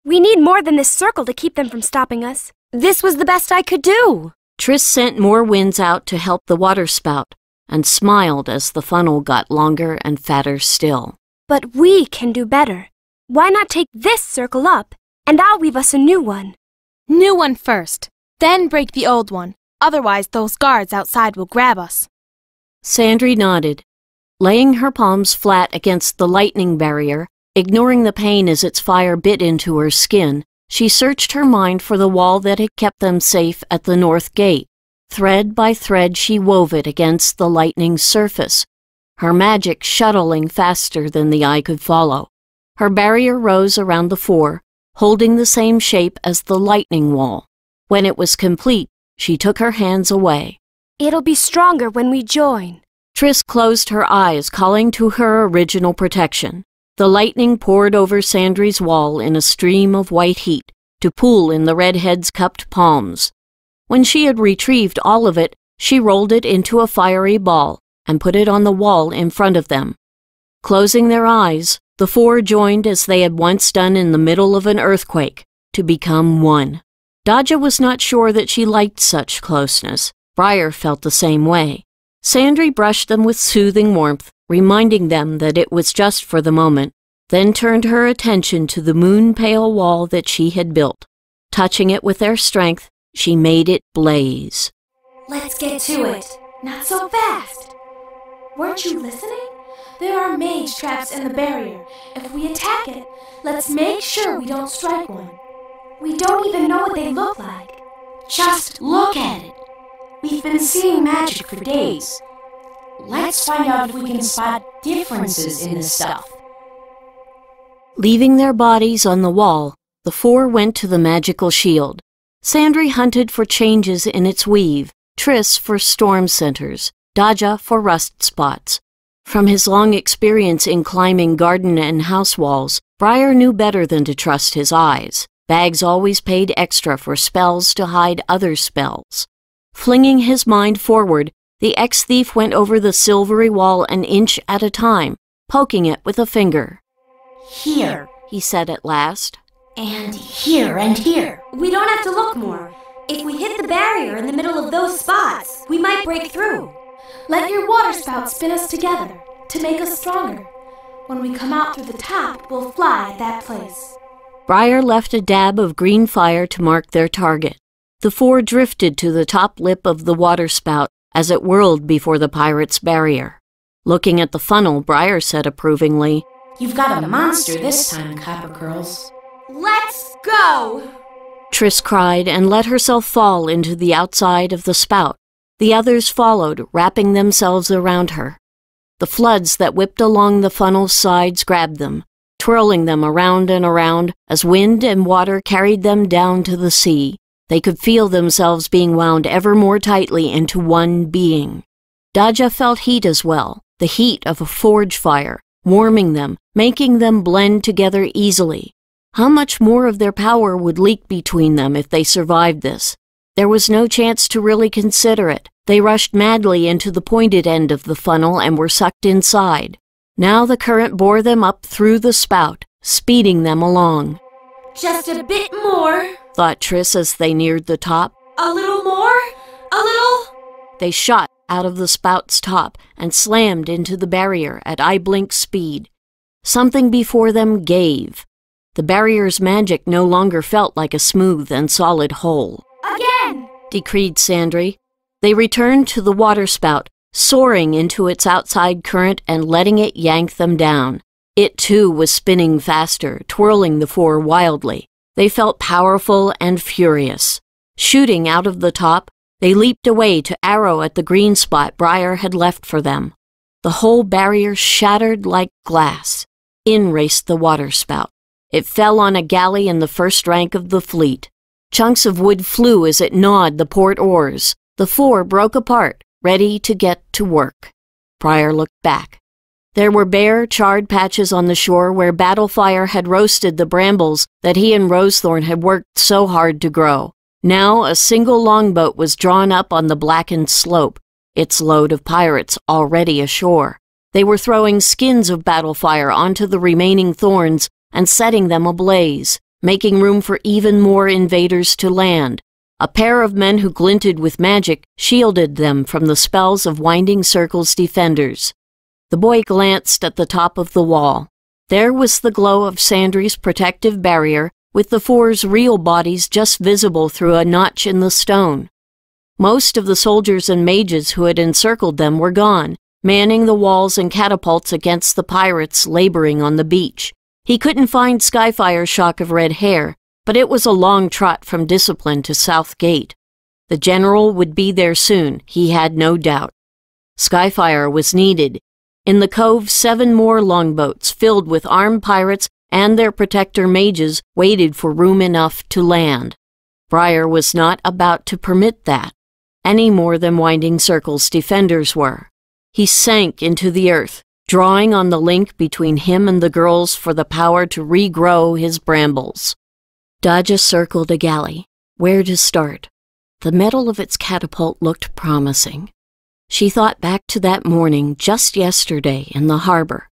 We need more than this circle to keep them from stopping us. This was the best I could do. Triss sent more winds out to help the waterspout, and smiled as the funnel got longer and fatter still. But we can do better. Why not take this circle up, and I'll weave us a new one? New one first, then break the old one. Otherwise, those guards outside will grab us. Sandry nodded. Laying her palms flat against the lightning barrier, ignoring the pain as its fire bit into her skin, she searched her mind for the wall that had kept them safe at the north gate. Thread by thread she wove it against the lightning's surface, her magic shuttling faster than the eye could follow. Her barrier rose around the 4, holding the same shape as the lightning wall. When it was complete, she took her hands away. It'll be stronger when we join. Triss closed her eyes, calling to her original protection. The lightning poured over Sandry's wall in a stream of white heat, to pool in the redhead's cupped palms. When she had retrieved all of it, she rolled it into a fiery ball and put it on the wall in front of them. Closing their eyes, the 4 joined as they had once done in the middle of an earthquake, to become one. Daja was not sure that she liked such closeness. Briar felt the same way. Sandry brushed them with soothing warmth, reminding them that it was just for the moment, then turned her attention to the moon-pale wall that she had built. Touching it with their strength, she made it blaze. Let's get to it. Not so fast. Weren't you listening? There are mage traps in the barrier. If we attack it, let's make sure we don't strike one. We don't even know what they look like. Just look at it. We've been seeing magic for days. Let's find out if we can spot differences in this stuff. Leaving their bodies on the wall, the four went to the magical shield. Sandry hunted for changes in its weave, Triss for storm centers, Daja for rust spots. From his long experience in climbing garden and house walls, Briar knew better than to trust his eyes. Bags always paid extra for spells to hide other spells. Flinging his mind forward, the ex-thief went over the silvery wall an inch at a time, poking it with a finger. Here, he said at last. And here and here. We don't have to look more. If we hit the barrier in the middle of those spots, we might break through. Let your water spout spin us together to make us stronger. When we come out through the top, we'll fly at that place. Briar left a dab of green fire to mark their target. The four drifted to the top lip of the water spout as it whirled before the pirate's barrier. Looking at the funnel, Briar said approvingly, "You've got a monster this time, Copper Curls." Let's go! Triss cried and let herself fall into the outside of the spout. The others followed, wrapping themselves around her. The floods that whipped along the funnel's sides grabbed them, twirling them around and around as wind and water carried them down to the sea. They could feel themselves being wound ever more tightly into one being. Daja felt heat as well, the heat of a forge fire, warming them, making them blend together easily. How much more of their power would leak between them if they survived this? There was no chance to really consider it. They rushed madly into the pointed end of the funnel and were sucked inside. Now the current bore them up through the spout, speeding them along. Just a bit more, thought Triss as they neared the top. A little more? A little? They shot out of the spout's top and slammed into the barrier at eye-blink speed. Something before them gave. The barrier's magic no longer felt like a smooth and solid hole. Again! Decreed Sandry. They returned to the water spout, soaring into its outside current and letting it yank them down. It too was spinning faster, twirling the four wildly. They felt powerful and furious. Shooting out of the top, they leaped away to arrow at the green spot Briar had left for them. The whole barrier shattered like glass. In raced the water spout. It fell on a galley in the first rank of the fleet. Chunks of wood flew as it gnawed the port oars. The four broke apart, ready to get to work. Briar looked back. There were bare, charred patches on the shore where battle fire had roasted the brambles that he and Rosethorn had worked so hard to grow. Now a single longboat was drawn up on the blackened slope, its load of pirates already ashore. They were throwing skins of battle fire onto the remaining thorns and setting them ablaze, making room for even more invaders to land. A pair of men who glinted with magic shielded them from the spells of Winding Circle's defenders. The boy glanced at the top of the wall. There was the glow of Sandry's protective barrier, with the four's real bodies just visible through a notch in the stone. Most of the soldiers and mages who had encircled them were gone, manning the walls and catapults against the pirates laboring on the beach. He couldn't find Skyfire's shock of red hair, but it was a long trot from Discipline to South Gate. The general would be there soon, he had no doubt. Skyfire was needed. In the cove, 7 more longboats filled with armed pirates and their protector mages waited for room enough to land. Briar was not about to permit that, any more than Winding Circle's defenders were. He sank into the earth, drawing on the link between him and the girls for the power to regrow his brambles. Daja circled a galley. Where to start? The metal of its catapult looked promising. She thought back to that morning just yesterday in the harbor.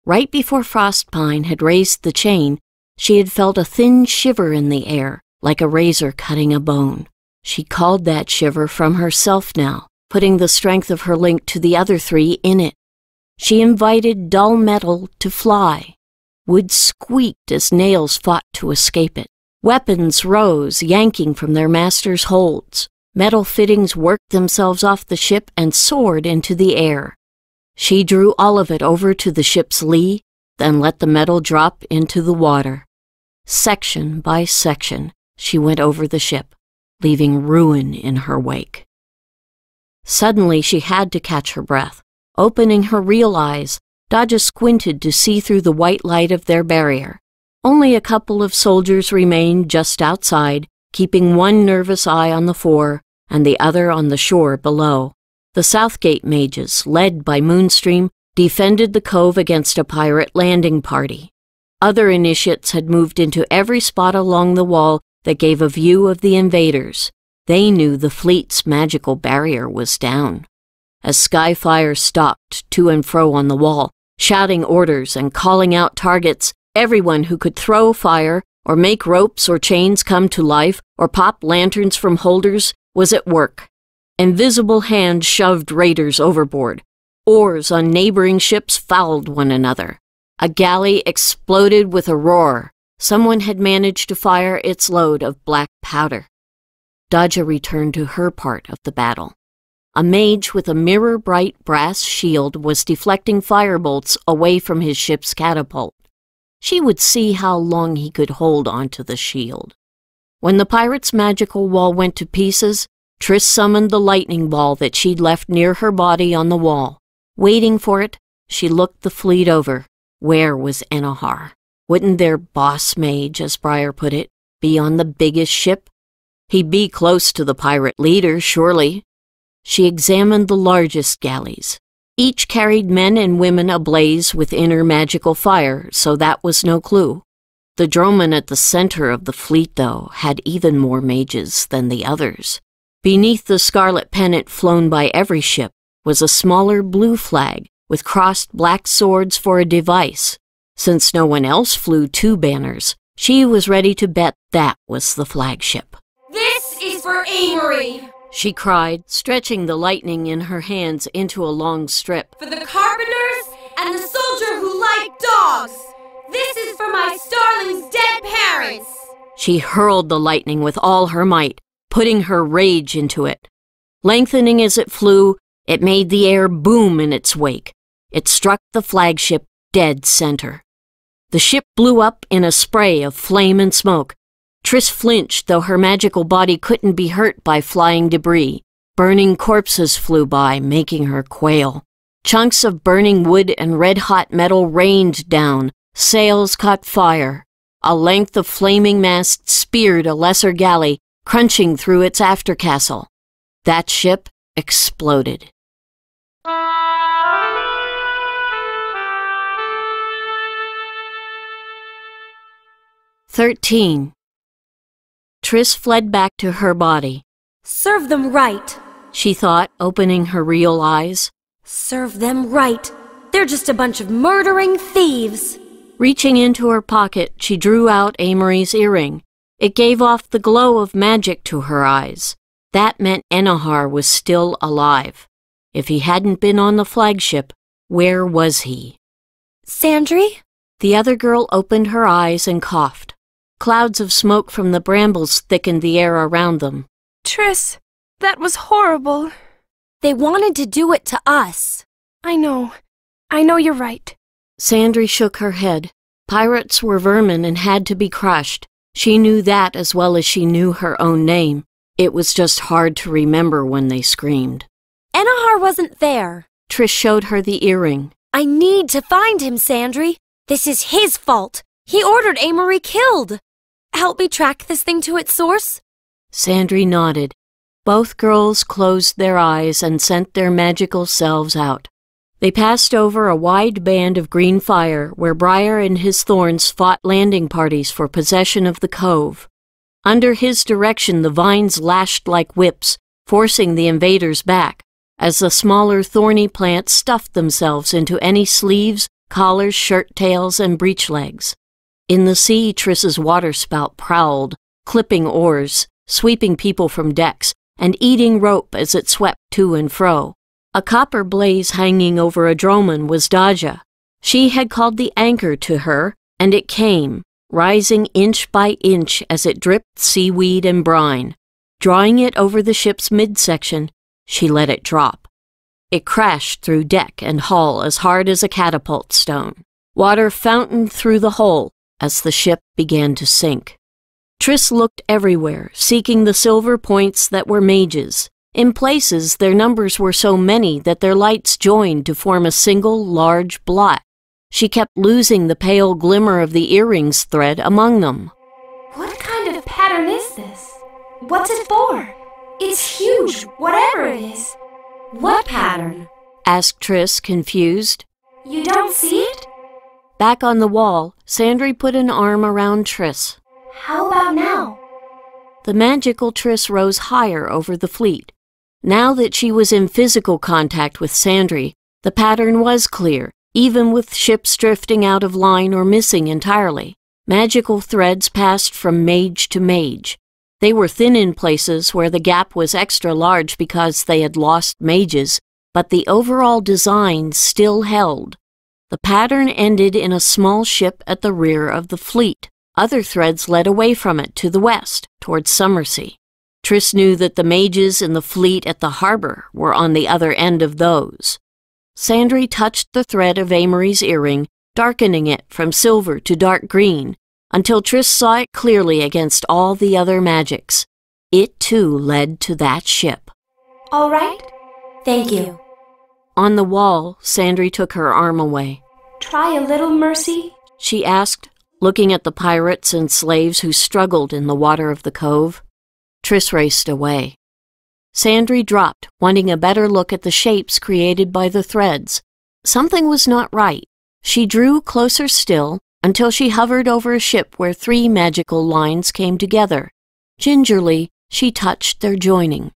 Right before Frostpine had raised the chain, she had felt a thin shiver in the air, like a razor cutting a bone. She called that shiver from herself now, putting the strength of her link to the other 3 in it. She invited dull metal to fly. Wood squeaked as nails fought to escape it. Weapons rose, yanking from their masters' holds. Metal fittings worked themselves off the ship and soared into the air. She drew all of it over to the ship's lee, then let the metal drop into the water. Section by section, she went over the ship, leaving ruin in her wake. Suddenly she had to catch her breath. Opening her real eyes, Dodja squinted to see through the white light of their barrier. Only a couple of soldiers remained just outside, keeping one nervous eye on the fore and the other on the shore below. The Southgate mages, led by Moonstream, defended the cove against a pirate landing party. Other initiates had moved into every spot along the wall that gave a view of the invaders. They knew the fleet's magical barrier was down. As Skyfire stalked to and fro on the wall, shouting orders and calling out targets, everyone who could throw fire or make ropes or chains come to life or pop lanterns from holders was at work. Invisible hands shoved raiders overboard. Oars on neighboring ships fouled one another. A galley exploded with a roar. Someone had managed to fire its load of black powder. Dodja returned to her part of the battle. A mage with a mirror-bright brass shield was deflecting firebolts away from his ship's catapult. She would see how long he could hold onto the shield. When the pirate's magical wall went to pieces, Triss summoned the lightning ball that she'd left near her body on the wall. Waiting for it, she looked the fleet over. Where was Enahar? Wouldn't their boss mage, as Briar put it, be on the biggest ship? He'd be close to the pirate leader, surely. She examined the largest galleys. Each carried men and women ablaze with inner magical fire, so that was no clue. The droman at the center of the fleet, though, had even more mages than the others. Beneath the scarlet pennant flown by every ship was a smaller blue flag with crossed black swords for a device. Since no one else flew two banners, she was ready to bet that was the flagship. This is for Amory, she cried, stretching the lightning in her hands into a long strip. for the carpenters and the soldier who like dogs. This is for my starling's dead parents. She hurled the lightning with all her might, putting her rage into it. Lengthening as it flew, it made the air boom in its wake. It struck the flagship dead center. The ship blew up in a spray of flame and smoke. Triss flinched, though her magical body couldn't be hurt by flying debris. Burning corpses flew by, making her quail. Chunks of burning wood and red-hot metal rained down. Sails caught fire. A length of flaming mast speared a lesser galley, crunching through its aftercastle. That ship exploded. "13. Triss fled back to her body. Serve them right, She thought, opening her real eyes. serve them right. They're just a bunch of murdering thieves. Reaching into her pocket, she drew out Amory's earring. It gave off the glow of magic to her eyes. That meant Enahar was still alive. If he hadn't been on the flagship, where was he? Sandry? The other girl opened her eyes and coughed. Clouds of smoke from the brambles thickened the air around them. Triss, that was horrible. They wanted to do it to us. I know you're right. Sandry shook her head. Pirates were vermin and had to be crushed. She knew that as well as she knew her own name. It was just hard to remember when they screamed. Enahar wasn't there. Triss showed her the earring. I need to find him, Sandry. This is his fault. He ordered Amory killed. Help me track this thing to its source? Sandry nodded. Both girls closed their eyes and sent their magical selves out. They passed over a wide band of green fire where Briar and his thorns fought landing parties for possession of the cove. Under his direction, the vines lashed like whips, forcing the invaders back, as the smaller thorny plants stuffed themselves into any sleeves, collars, shirt tails, and breech legs. In the sea, Triss's waterspout prowled, clipping oars, sweeping people from decks, and eating rope as it swept to and fro. A copper blaze hanging over a droman was Dodja. She had called the anchor to her, and it came, rising inch by inch as it dripped seaweed and brine. Drawing it over the ship's midsection, she let it drop. It crashed through deck and hull as hard as a catapult stone. Water fountained through the hole as the ship began to sink. Triss looked everywhere, seeking the silver points that were mages. In places, their numbers were so many that their lights joined to form a single large blot. She kept losing the pale glimmer of the earrings thread among them. What kind of pattern is this? What's it for? It's huge, whatever it is. What pattern? Asked Triss, confused. You don't see it? Back on the wall, Sandry put an arm around Triss. How about now? The magical Triss rose higher over the fleet. Now that she was in physical contact with Sandry, the pattern was clear, even with ships drifting out of line or missing entirely. Magical threads passed from mage to mage. They were thin in places where the gap was extra large because they had lost mages, but the overall design still held. The pattern ended in a small ship at the rear of the fleet. Other threads led away from it to the west, towards Summersea. Triss knew that the mages in the fleet at the harbor were on the other end of those. Sandry touched the thread of Amory's earring, darkening it from silver to dark green, until Triss saw it clearly against all the other magics. It, too, led to that ship. All right? Thank you. On the wall, Sandry took her arm away. Try a little mercy? She asked, looking at the pirates and slaves who struggled in the water of the cove. Triss raced away. Sandry dropped, wanting a better look at the shapes created by the threads. Something was not right. She drew closer still, until she hovered over a ship where 3 magical lines came together. Gingerly, she touched their joining.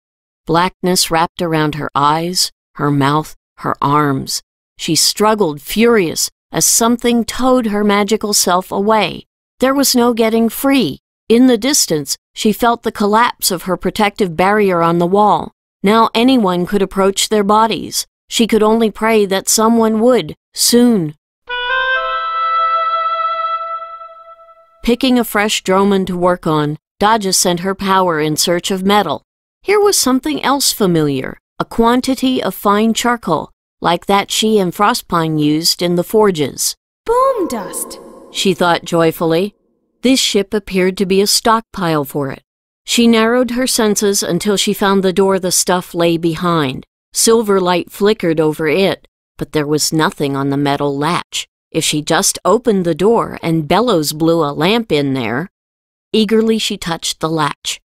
Blackness wrapped around her eyes, her mouth, her arms. She struggled, furious, as something towed her magical self away. There was no getting free. In the distance, she felt the collapse of her protective barrier on the wall. Now anyone could approach their bodies. She could only pray that someone would, soon. Picking a fresh droman to work on, Dodja sent her power in search of metal. Here was something else familiar, a quantity of fine charcoal, like that she and Frostpine used in the forges. Boom dust, she thought joyfully. This ship appeared to be a stockpile for it. She narrowed her senses until she found the door the stuff lay behind. Silver light flickered over it, but there was nothing on the metal latch. If she just opened the door and bellows blew a lamp in there. Eagerly she touched the latch.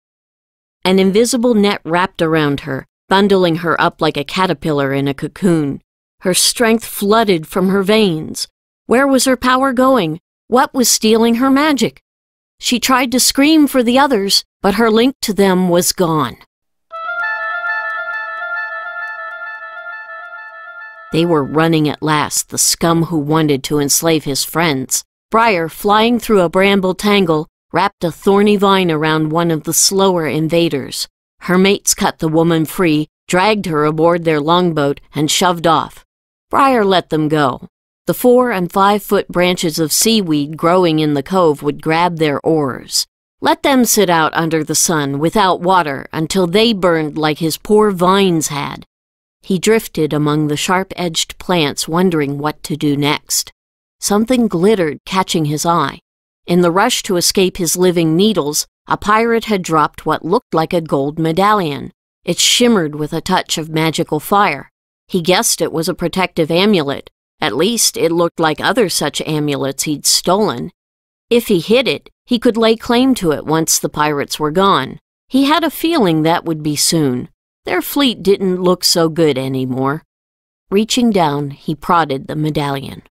An invisible net wrapped around her, bundling her up like a caterpillar in a cocoon. Her strength flooded from her veins. Where was her power going? What was stealing her magic? She tried to scream for the others, but her link to them was gone. They were running at last, the scum who wanted to enslave his friends. Briar, flying through a bramble tangle, wrapped a thorny vine around one of the slower invaders. Her mates cut the woman free, dragged her aboard their longboat, and shoved off. Briar let them go. The 4- and 5-foot branches of seaweed growing in the cove would grab their oars. Let them sit out under the sun without water until they burned like his poor vines had. He drifted among the sharp-edged plants, wondering what to do next. Something glittered, catching his eye. In the rush to escape his living needles, a pirate had dropped what looked like a gold medallion. It shimmered with a touch of magical fire. He guessed it was a protective amulet. At least it looked like other such amulets he'd stolen. If he hid it, he could lay claim to it once the pirates were gone. He had a feeling that would be soon. Their fleet didn't look so good anymore. Reaching down, he prodded the medallion.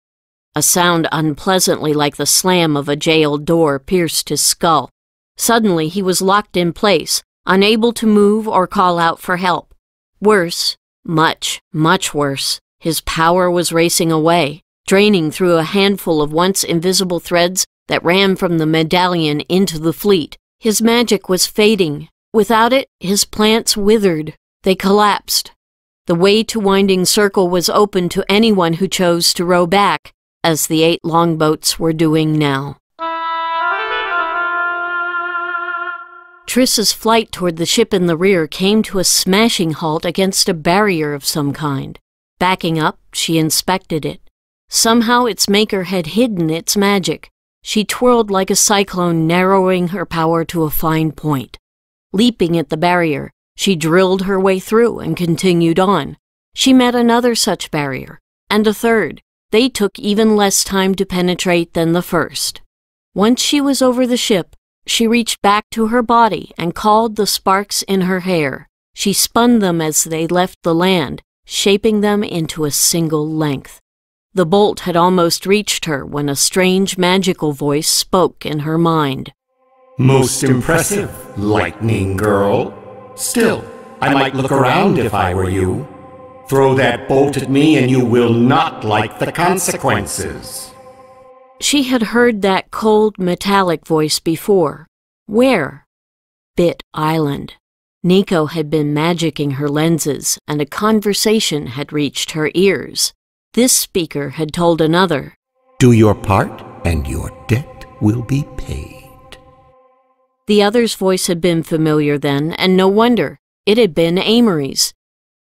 A sound unpleasantly like the slam of a jail door pierced his skull. Suddenly he was locked in place, unable to move or call out for help. Worse, much, much worse, his power was racing away, draining through a handful of once invisible threads that ran from the medallion into the fleet. His magic was fading. Without it, his plants withered. They collapsed. The way to Winding Circle was open to anyone who chose to row back, as the 8 longboats were doing now. Trissa's's flight toward the ship in the rear came to a smashing halt against a barrier of some kind. Backing up, she inspected it. Somehow its maker had hidden its magic. She twirled like a cyclone, narrowing her power to a fine point. Leaping at the barrier, she drilled her way through and continued on. She met another such barrier, and a third. They took even less time to penetrate than the first. Once she was over the ship, she reached back to her body and called the sparks in her hair. She spun them as they left the land, shaping them into a single length. The bolt had almost reached her when a strange magical voice spoke in her mind. Most impressive, lightning girl. Still, I might look around if I were you. Throw that bolt at me and you will not like the consequences. She had heard that cold, metallic voice before. Where? Bit Island. Nico had been magicking her lenses, and a conversation had reached her ears. This speaker had told another, Do your part, and your debt will be paid. The other's voice had been familiar then, and no wonder. It had been Amory's.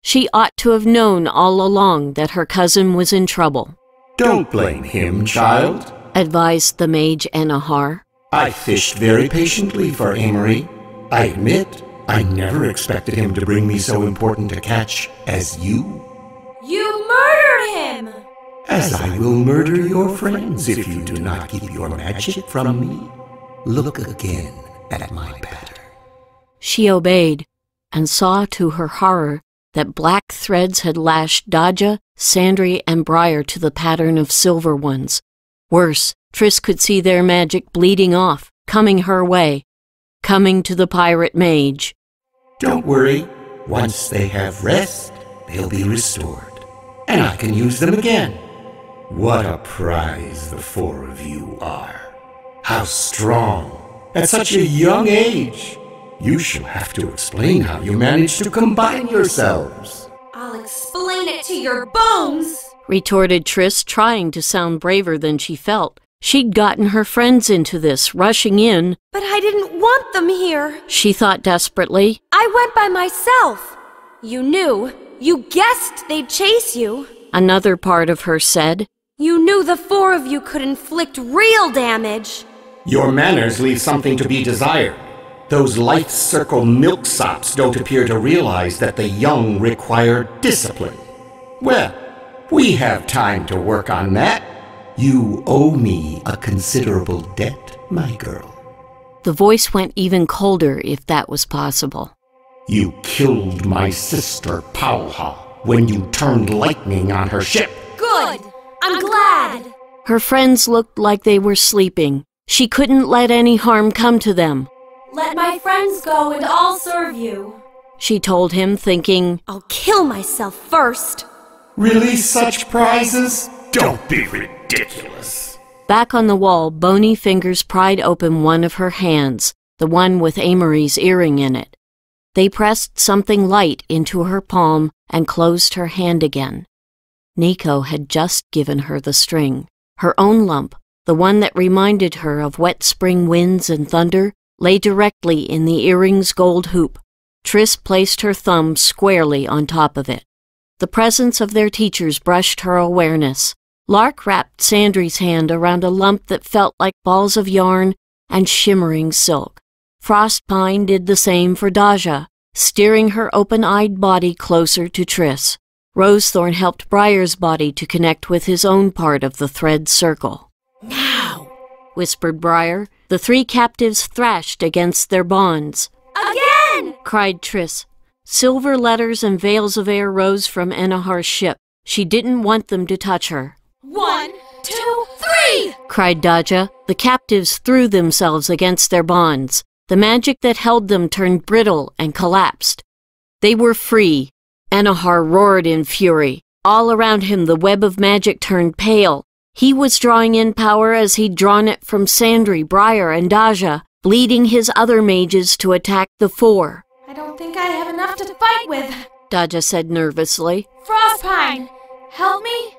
She ought to have known all along that her cousin was in trouble. Don't blame him, child, advised the mage Enahar. I fished very patiently for Amory. I admit, I never expected him to bring me so important a catch as you. You murdered him! As I will murder your friends if you do not keep your magic from me. Look again at my pattern. She obeyed, and saw to her horror that black threads had lashed Daja, Sandry, and Briar to the pattern of silver ones. Worse, Triss could see their magic bleeding off, coming her way, coming to the pirate mage. Don't worry. Once they have rest, they'll be restored, and I can use them again. What a prize the four of you are. How strong, at such a young age. You shall have to explain how you managed to combine yourselves. I'll explain it to your bones, retorted Triss, trying to sound braver than she felt. She'd gotten her friends into this, rushing in. But I didn't want them here, she thought desperately. I went by myself. You knew. You guessed they'd chase you. Another part of her said. You knew the four of you could inflict real damage. Your manners leave something to be desired. Those life circle milksops don't appear to realize that the young require discipline. Well, we have time to work on that. You owe me a considerable debt, my girl. The voice went even colder, if that was possible. You killed my sister, Pauha, when you turned lightning on her ship. Good! I'm glad! Her friends looked like they were sleeping. She couldn't let any harm come to them. Let my friends go and I'll serve you, she told him, thinking, I'll kill myself first. Really such prizes? Don't be ridiculous. Back on the wall, bony fingers pried open one of her hands, the one with Amory's earring in it. They pressed something light into her palm and closed her hand again. Nico had just given her the string. Her own lump, the one that reminded her of wet spring winds and thunder, lay directly in the earring's gold hoop. Triss placed her thumb squarely on top of it. The presence of their teachers brushed her awareness. Lark wrapped Sandry's hand around a lump that felt like balls of yarn and shimmering silk. Frostpine did the same for Daja, steering her open-eyed body closer to Triss. Rosethorn helped Briar's body to connect with his own part of the thread circle. Now, whispered Briar. The three captives thrashed against their bonds. Again! cried Triss. Silver letters and veils of air rose from Enahar's ship. She didn't want them to touch her. 1, 2, 3! cried Daja. The captives threw themselves against their bonds. The magic that held them turned brittle and collapsed. They were free. Enahar roared in fury. All around him the web of magic turned pale. He was drawing in power as he'd drawn it from Sandry, Briar, and Daja, bleeding his other mages to attack the four. I don't think I have enough to fight with, Daja said nervously. Frostpine, help me?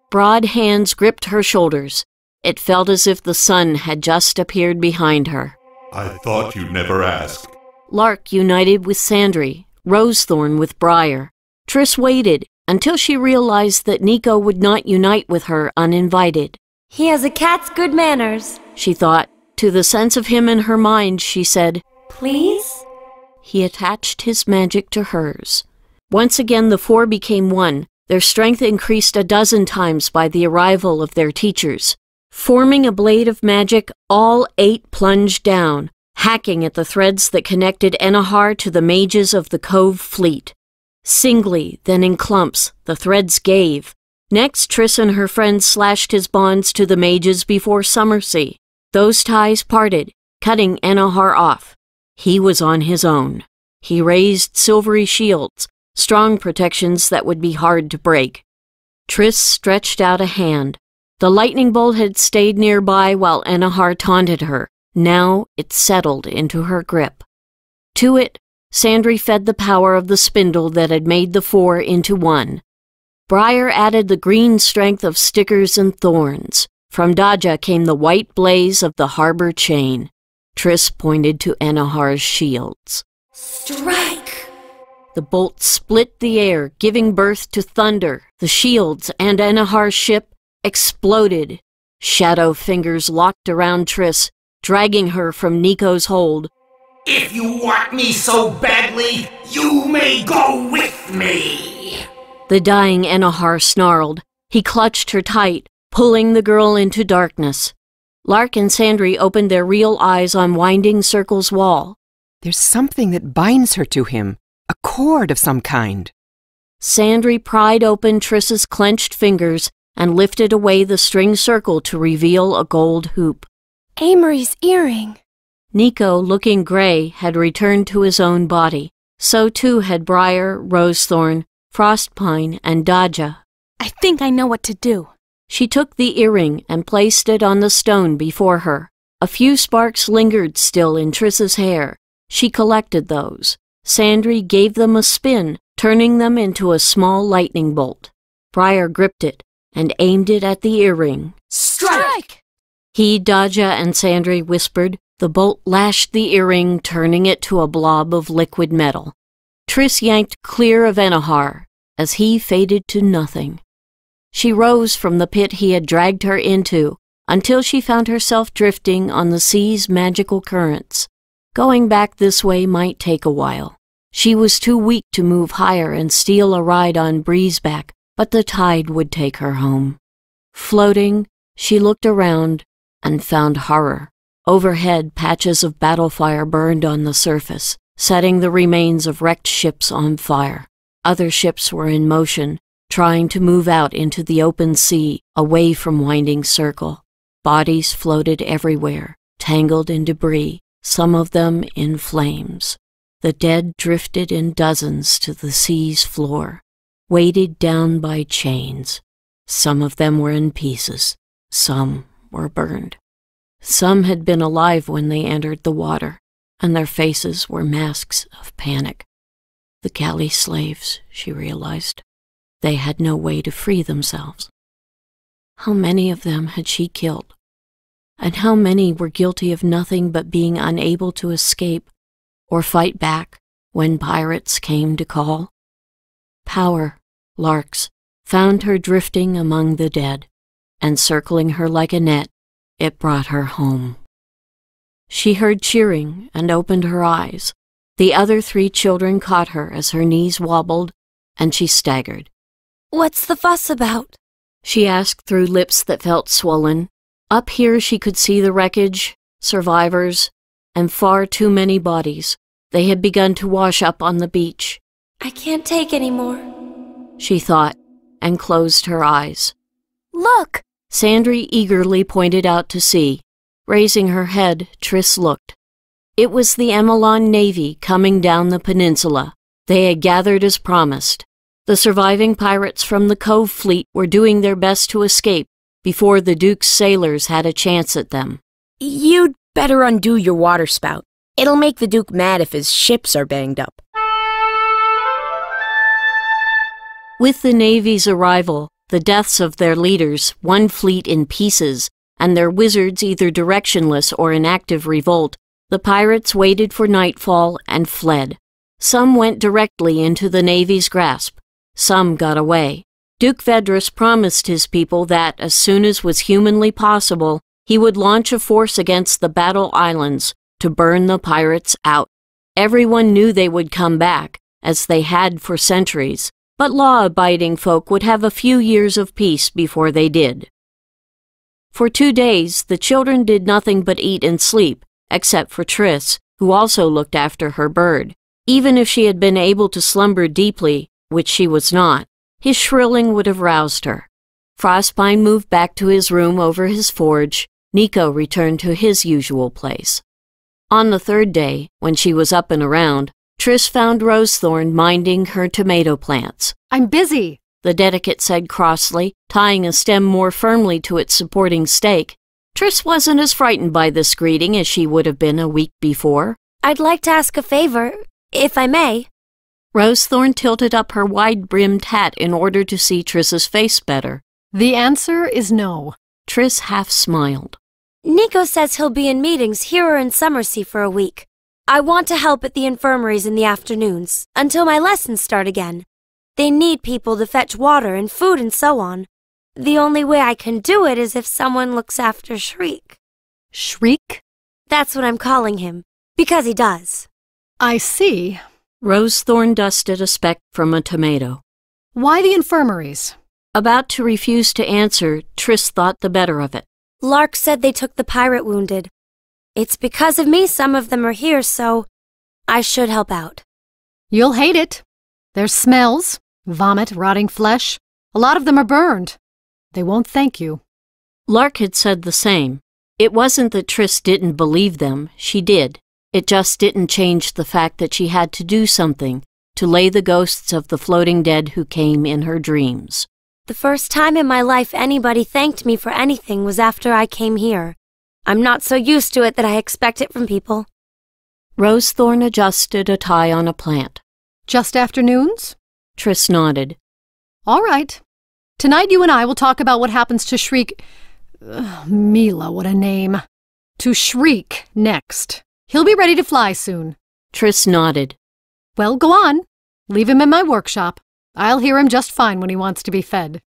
Broad hands gripped her shoulders. It felt as if the sun had just appeared behind her. I thought you'd never ask. Lark united with Sandry, Rosethorn with Briar. Triss waited until she realized that Nico would not unite with her uninvited. He has a cat's good manners, she thought. To the sense of him in her mind, she said, "Please?" He attached his magic to hers. Once again the four became one, their strength increased a dozen times by the arrival of their teachers. Forming a blade of magic, all 8 plunged down, hacking at the threads that connected Enahar to the mages of the Cove fleet. Singly, then in clumps, the threads gave. Next, Triss and her friends slashed his bonds to the mages before Summersea. Those ties parted, cutting Enahar off. He was on his own. He raised silvery shields, strong protections that would be hard to break. Triss stretched out a hand. The lightning bolt had stayed nearby while Enahar taunted her. Now it settled into her grip. To it, Sandry fed the power of the spindle that had made the four into one. Briar added the green strength of stickers and thorns. From Daja came the white blaze of the harbor chain. Triss pointed to Enahar's shields. "Strike!" The bolt split the air, giving birth to thunder. The shields and Enahar's ship exploded. Shadow fingers locked around Triss, dragging her from Nico's hold. "If you want me so badly, you may go with me!" The dying Enahar snarled. He clutched her tight, pulling the girl into darkness. Lark and Sandry opened their real eyes on Winding Circle's wall. There's something that binds her to him, a cord of some kind. Sandry pried open Triss's clenched fingers and lifted away the string circle to reveal a gold hoop. Amory's earring. Nico, looking gray, had returned to his own body. So too had Briar, Rosethorn, Frostpine, and Daja. I think I know what to do. She took the earring and placed it on the stone before her. A few sparks lingered still in Triss's hair. She collected those. Sandry gave them a spin, turning them into a small lightning bolt. Briar gripped it and aimed it at the earring. Strike! He, Daja, and Sandry whispered. The bolt lashed the earring, turning it to a blob of liquid metal. Triss yanked clear of Enahar as he faded to nothing. She rose from the pit he had dragged her into until she found herself drifting on the sea's magical currents. Going back this way might take a while. She was too weak to move higher and steal a ride on Breezeback, but the tide would take her home. Floating, she looked around and found horror. Overhead, patches of battle fire burned on the surface, setting the remains of wrecked ships on fire. Other ships were in motion, trying to move out into the open sea, away from Winding Circle. Bodies floated everywhere, tangled in debris, some of them in flames. The dead drifted in dozens to the sea's floor, weighted down by chains. Some of them were in pieces, some were burned. Some had been alive when they entered the water, and their faces were masks of panic. The galley slaves, she realized. They had no way to free themselves. How many of them had she killed? And how many were guilty of nothing but being unable to escape or fight back when pirates came to call? Power, Larks, found her drifting among the dead, and circling her like a net, it brought her home. She heard cheering and opened her eyes. The other 3 children caught her as her knees wobbled, and she staggered. What's the fuss about? She asked through lips that felt swollen. Up here she could see the wreckage, survivors, and far too many bodies. They had begun to wash up on the beach. I can't take any more, she thought, and closed her eyes. Look! Sandry eagerly pointed out to sea. Raising her head, Triss looked. It was the Emelon Navy coming down the peninsula. They had gathered as promised. The surviving pirates from the Cove fleet were doing their best to escape before the Duke's sailors had a chance at them. You'd better undo your water spout. It'll make the Duke mad if his ships are banged up. With the Navy's arrival, the deaths of their leaders, one fleet in pieces, and their wizards either directionless or in active revolt, The pirates waited for nightfall and fled. Some went directly into the Navy's grasp. Some got away. Duke Vedrus promised his people that, as soon as was humanly possible, he would launch a force against the Battle Islands to burn the pirates out. Everyone knew they would come back, as they had for centuries, but law-abiding folk would have a few years of peace before they did. For 2 days, the children did nothing but eat and sleep, except for Triss, who also looked after her bird. Even if she had been able to slumber deeply, which she was not, his shrilling would have roused her. Frostpine moved back to his room over his forge. Nico returned to his usual place. On the 3rd day, when she was up and around, Triss found Rosethorn minding her tomato plants. "I'm busy," the dedicate said crossly, tying a stem more firmly to its supporting stake. Triss wasn't as frightened by this greeting as she would have been a week before. "I'd like to ask a favor, if I may." Rosethorn tilted up her wide-brimmed hat in order to see Triss's face better. "The answer is no." Triss half smiled. "Nico says he'll be in meetings here or in Summersea for a week. I want to help at the infirmaries in the afternoons, until my lessons start again. They need people to fetch water and food and so on. The only way I can do it is if someone looks after Shriek." "Shriek?" "That's what I'm calling him, because he does." "I see." Rosethorn dusted a speck from a tomato. "Why the infirmaries?" About to refuse to answer, Triss thought the better of it. "Lark said they took the pirate wounded. It's because of me some of them are here, so I should help out." "You'll hate it. There's smells, vomit, rotting flesh. A lot of them are burned. They won't thank you." Lark had said the same. It wasn't that Triss didn't believe them. She did. It just didn't change the fact that she had to do something to lay the ghosts of the floating dead who came in her dreams. "The first time in my life anybody thanked me for anything was after I came here. I'm not so used to it that I expect it from people." Rosethorn adjusted a tie on a plant. "Just afternoons?" Triss nodded. "All right. Tonight you and I will talk about what happens to Shriek... Mila, what a name. To Shriek next. He'll be ready to fly soon." Triss nodded. "Well, go on. Leave him in my workshop. I'll hear him just fine when he wants to be fed."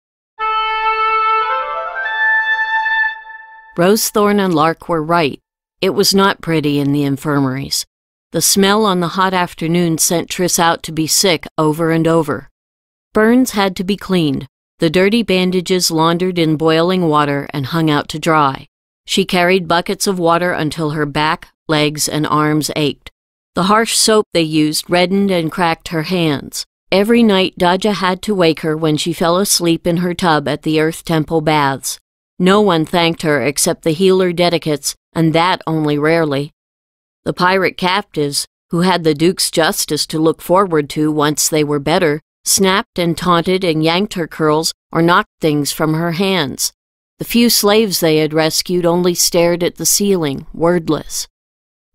Rosethorn and Lark were right. It was not pretty in the infirmaries. The smell on the hot afternoon sent Triss out to be sick over and over. Burns had to be cleaned, the dirty bandages laundered in boiling water and hung out to dry. She carried buckets of water until her back, legs, and arms ached. The harsh soap they used reddened and cracked her hands. Every night Daja had to wake her when she fell asleep in her tub at the Earth Temple baths. No one thanked her except the healer dedicates, and that only rarely. The pirate captives, who had the Duke's justice to look forward to once they were better, snapped and taunted and yanked her curls or knocked things from her hands. The few slaves they had rescued only stared at the ceiling, wordless.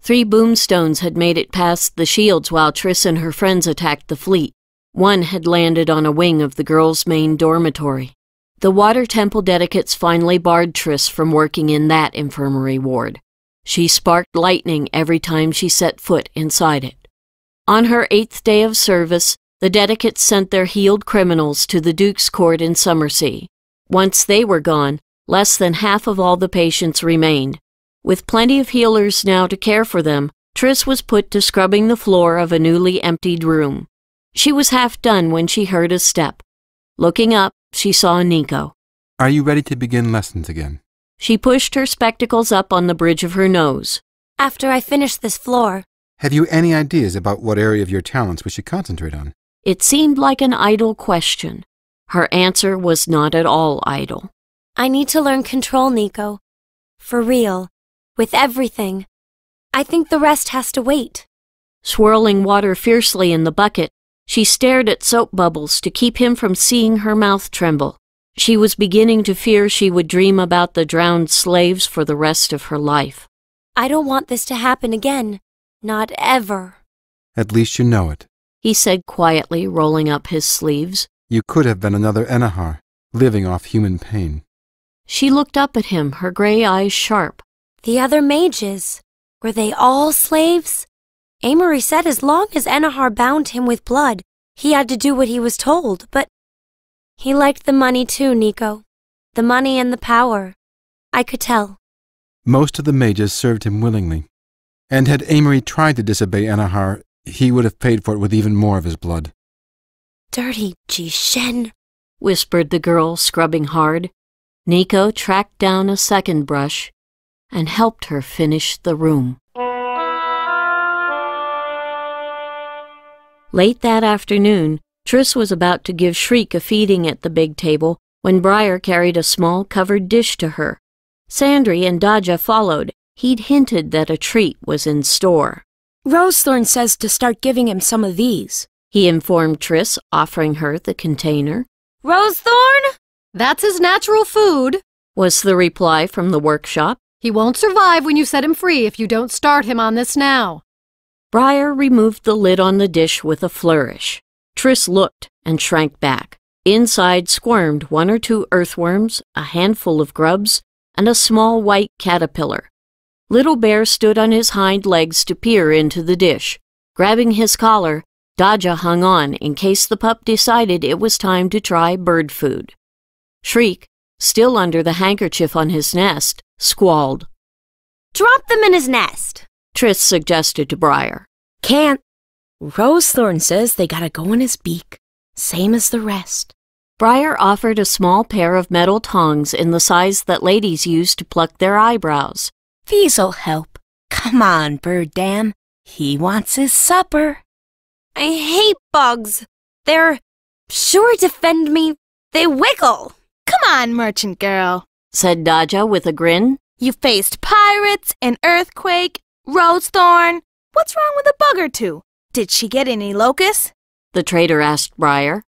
3 boomstones had made it past the shields while Triss and her friends attacked the fleet. One had landed on a wing of the girls' main dormitory. The Water Temple dedicates finally barred Triss from working in that infirmary ward. She sparked lightning every time she set foot inside it. On her 8th day of service, the dedicates sent their healed criminals to the Duke's court in Summersea. Once they were gone, less than half of all the patients remained. With plenty of healers now to care for them, Triss was put to scrubbing the floor of a newly emptied room. She was half done when she heard a step. Looking up, she saw Nico. "Are you ready to begin lessons again?" She pushed her spectacles up on the bridge of her nose. "After I finish this floor." "Have you any ideas about what area of your talents we should concentrate on?" It seemed like an idle question. Her answer was not at all idle. "I need to learn control, Nico. For real. With everything. I think the rest has to wait." Swirling water fiercely in the bucket, she stared at soap bubbles to keep him from seeing her mouth tremble. She was beginning to fear she would dream about the drowned slaves for the rest of her life. "I don't want this to happen again. Not ever." "At least you know it," he said quietly, rolling up his sleeves. "You could have been another Enahar, living off human pain." She looked up at him, her gray eyes sharp. "The other mages. Were they all slaves? Amory said as long as Enahar bound him with blood, he had to do what he was told, but he liked the money too, Nico. The money and the power. I could tell. Most of the mages served him willingly, and had Amory tried to disobey Enahar, he would have paid for it with even more of his blood. Dirty Jishen, whispered the girl, scrubbing hard. Nico tracked down a second brush and helped her finish the room. Late that afternoon, Triss was about to give Shriek a feeding at the big table when Briar carried a small covered dish to her. Sandry and Dodja followed. He'd hinted that a treat was in store. Rosethorn says to start giving him some of these, he informed Triss, offering her the container. Rosethorn? That's his natural food, was the reply from the workshop. He won't survive when you set him free if you don't start him on this now. Briar removed the lid on the dish with a flourish. Triss looked and shrank back. Inside squirmed 1 or 2 earthworms, a handful of grubs, and a small white caterpillar. Little Bear stood on his hind legs to peer into the dish. Grabbing his collar, Dodja hung on in case the pup decided it was time to try bird food. Shriek, still under the handkerchief on his nest, squalled. Drop them in his nest, Triss suggested to Briar. Can't. Rosethorn says they gotta go in his beak, same as the rest. Briar offered a small pair of metal tongs in the size that ladies use to pluck their eyebrows. These'll help. Come on, Bird Dan. He wants his supper. I hate bugs. They're sure to offend me. They wiggle. Come on, merchant girl, said Dodja with a grin. You faced pirates, an earthquake, Rosethorn. What's wrong with a bug or two? Did she get any locusts? The trader asked Briar.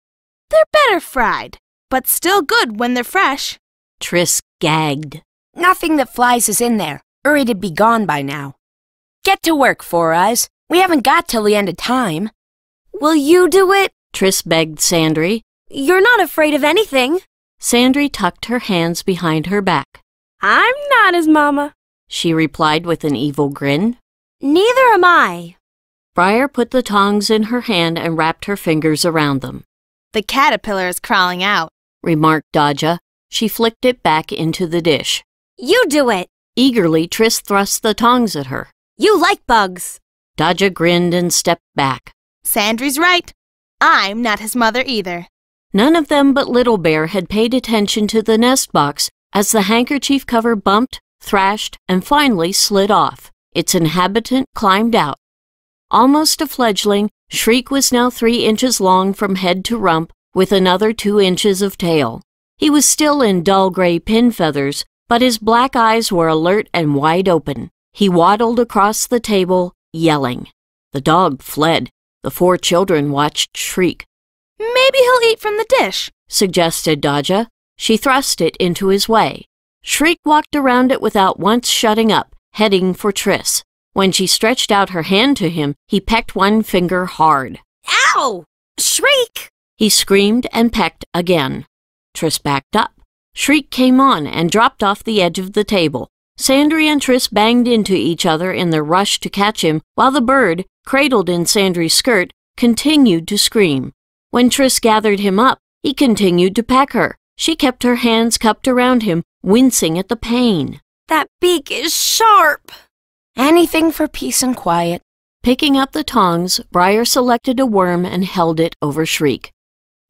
They're better fried, but still good when they're fresh. Triss gagged. Nothing that flies is in there, or it'd be gone by now. Get to work, Four Eyes. We haven't got till the end of time. Will you do it? Triss begged Sandry. You're not afraid of anything. Sandry tucked her hands behind her back. I'm not his mama, she replied with an evil grin. Neither am I. Briar put the tongs in her hand and wrapped her fingers around them. The caterpillar is crawling out, remarked Dodja. She flicked it back into the dish. You do it. Eagerly, Triss thrust the tongs at her. You like bugs. Dodja grinned and stepped back. Sandry's right. I'm not his mother either. None of them but Little Bear had paid attention to the nest box as the handkerchief cover bumped, thrashed, and finally slid off. Its inhabitant climbed out. Almost a fledgling, Shriek was now 3 inches long from head to rump, with another 2 inches of tail. He was still in dull gray pin feathers, but his black eyes were alert and wide open. He waddled across the table, yelling. The dog fled. The 4 children watched Shriek. Maybe he'll eat from the dish, suggested Dodja. She thrust it into his way. Shriek walked around it without once shutting up, heading for Triss. When she stretched out her hand to him, he pecked one finger hard. Ow! Shriek! He screamed and pecked again. Triss backed up. Shriek came on and dropped off the edge of the table. Sandry and Triss banged into each other in their rush to catch him, while the bird, cradled in Sandry's skirt, continued to scream. When Triss gathered him up, he continued to peck her. She kept her hands cupped around him, wincing at the pain. That beak is sharp. Anything for peace and quiet. Picking up the tongs, Briar selected a worm and held it over Shriek.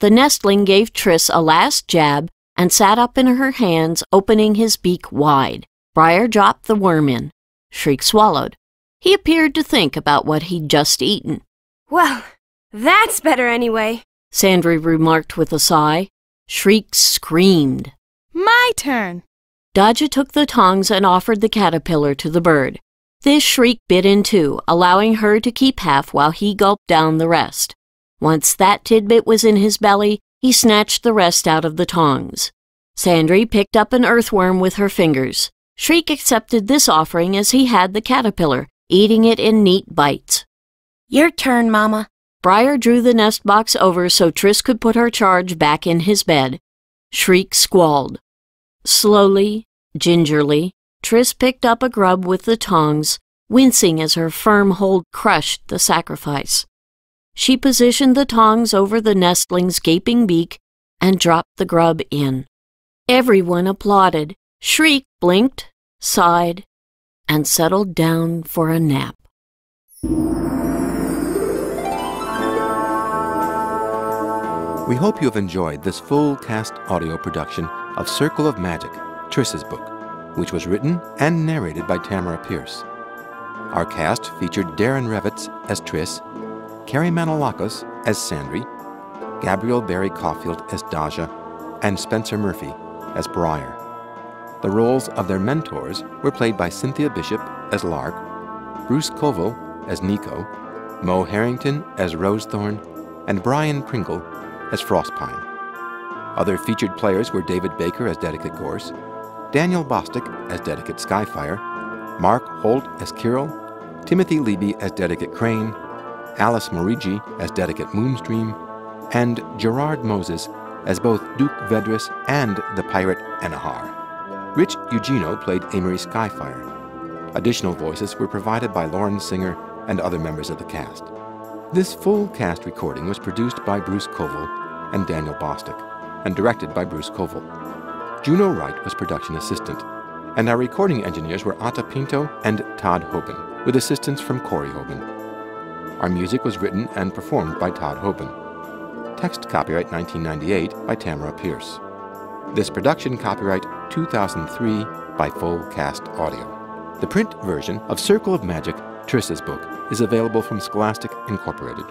The nestling gave Triss a last jab and sat up in her hands, opening his beak wide. Briar dropped the worm in. Shriek swallowed. He appeared to think about what he'd just eaten. Well, that's better anyway, Sandry remarked with a sigh. Shriek screamed. My turn. Dodja took the tongs and offered the caterpillar to the bird. This Shriek bit in 2, allowing her to keep half while he gulped down the rest. Once that tidbit was in his belly, he snatched the rest out of the tongs. Sandry picked up an earthworm with her fingers. Shriek accepted this offering as he had the caterpillar, eating it in neat bites. Your turn, Mama. Briar drew the nest box over so Triss could put her charge back in his bed. Shriek squalled. Slowly, gingerly, Triss picked up a grub with the tongs, wincing as her firm hold crushed the sacrifice. She positioned the tongs over the nestling's gaping beak and dropped the grub in. Everyone applauded, Shriek blinked, sighed, and settled down for a nap. We hope you have enjoyed this full-cast audio production of Circle of Magic, Trissa'S Book, which was written and narrated by Tamora Pierce. Our cast featured Darren Revitz as Triss, Carrie Manolakos as Sandry, Gabrielle Barry Caulfield as Daja, and Spencer Murphy as Briar. The roles of their mentors were played by Cynthia Bishop as Lark, Bruce Koval as Nico, Mo Harrington as Rosethorn, and Brian Pringle as Frostpine. Other featured players were David Baker as Dedicate Gorse, Daniel Bostic as Dedicate Skyfire, Mark Holt as Kirill, Timothy Leby as Dedicate Crane, Alice Morigi as Dedicate Moonstream, and Gerard Moses as both Duke Vedris and the pirate Enahar. Rich Eugenio played Amory Skyfire. Additional voices were provided by Lauren Singer and other members of the cast. This full cast recording was produced by Bruce Koval and Daniel Bostic, and directed by Bruce Koval. Juno Wright was production assistant, and our recording engineers were Atta Pinto and Todd Hoban, with assistance from Corey Hoban. Our music was written and performed by Todd Hoban. Text copyright 1998 by Tamora Pierce. This production copyright 2003 by Full Cast Audio. The print version of Circle of Magic, Trissa'S Book, is available from Scholastic Incorporated.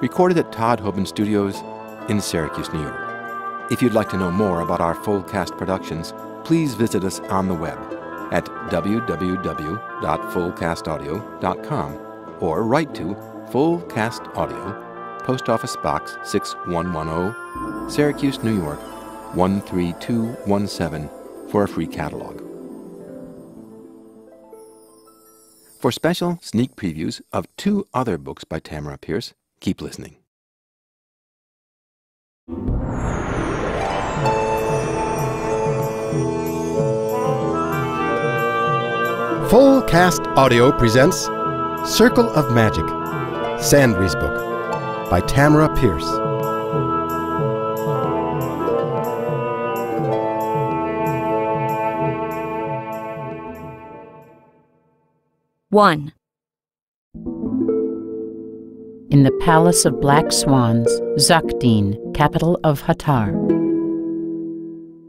Recorded at Todd Hoban Studios in Syracuse, New York. If you'd like to know more about our full cast productions, please visit us on the web at www.fullcastaudio.com or write to Full Cast Audio, Post Office Box 6110, Syracuse, New York 13217 for a free catalog. For special sneak previews of 2 other books by Tamora Pierce, keep listening. Full Cast Audio presents Circle of Magic, Sandry's Book, by Tamora Pierce. One. In the Palace of Black Swans, Zakdeen, capital of Hatar.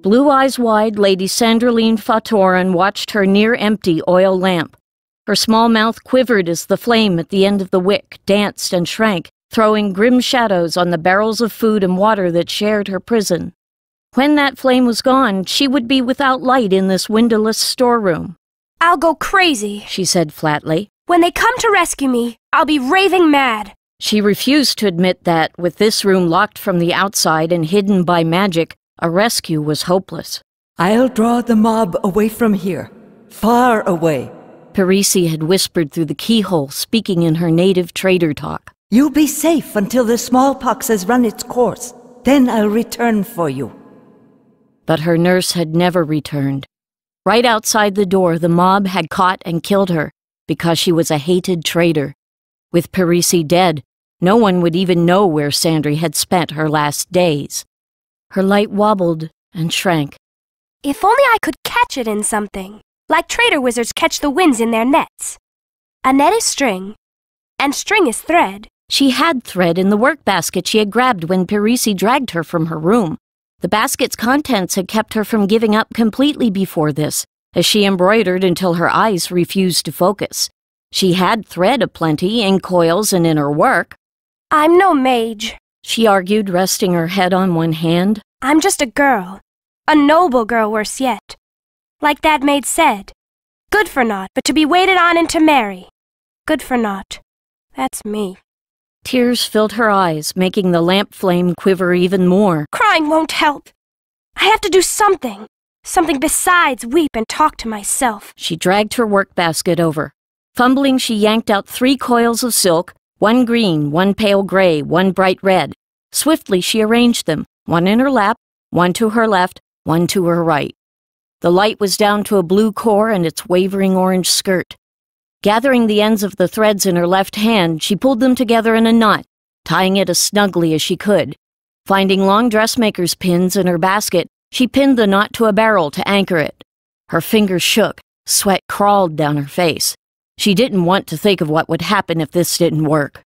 Blue eyes wide, Lady Sandraline Fatoran watched her near-empty oil lamp. Her small mouth quivered as the flame at the end of the wick danced and shrank, throwing grim shadows on the barrels of food and water that shared her prison. When that flame was gone, she would be without light in this windowless storeroom. I'll go crazy, she said flatly. When they come to rescue me, I'll be raving mad. She refused to admit that, with this room locked from the outside and hidden by magic, a rescue was hopeless. I'll draw the mob away from here, far away. Parisi had whispered through the keyhole, speaking in her native trader talk. You'll be safe until the smallpox has run its course. Then I'll return for you. But her nurse had never returned. Right outside the door, the mob had caught and killed her because she was a hated traitor. With Parisi dead, no one would even know where Sandry had spent her last days. Her light wobbled and shrank. If only I could catch it in something, like trader wizards catch the winds in their nets. A net is string, and string is thread. She had thread in the work basket she had grabbed when Parisi dragged her from her room. The basket's contents had kept her from giving up completely before this, as she embroidered until her eyes refused to focus. She had thread aplenty in coils and in her work. I'm no mage, she argued, resting her head on one hand. I'm just a girl. A noble girl, worse yet. Like that maid said. Good for naught, but to be waited on and to marry. Good for naught. That's me. Tears filled her eyes, making the lamp flame quiver even more. Crying won't help. I have to do something. Something besides weep and talk to myself. She dragged her work basket over. Fumbling, she yanked out 3 coils of silk, 1 green, 1 pale gray, 1 bright red. Swiftly she arranged them, 1 in her lap, 1 to her left, 1 to her right. The light was down to a blue core and its wavering orange skirt. Gathering the ends of the threads in her left hand, she pulled them together in a knot, tying it as snugly as she could. Finding long dressmaker's pins in her basket, she pinned the knot to a barrel to anchor it. Her fingers shook, sweat crawled down her face. She didn't want to think of what would happen if this didn't work.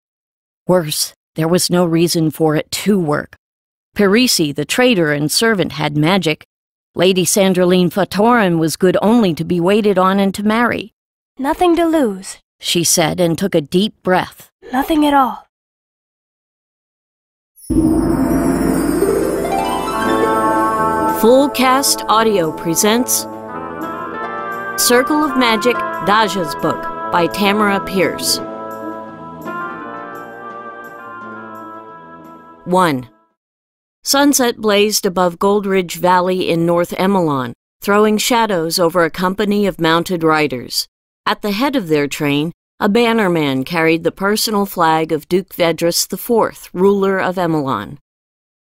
Worse, there was no reason for it to work. Parisi, the trader and servant, had magic. Lady Sandraline Fatoran was good only to be waited on and to marry. Nothing to lose, She said and took a deep breath. nothing at all. Full Cast Audio presents Circle of Magic, Daja's Book by Tamora Pierce. 1. Sunset blazed above Goldridge Valley in North Emelon, throwing shadows over a company of mounted riders. At the head of their train, a bannerman carried the personal flag of Duke Vedris IV, ruler of Emelon.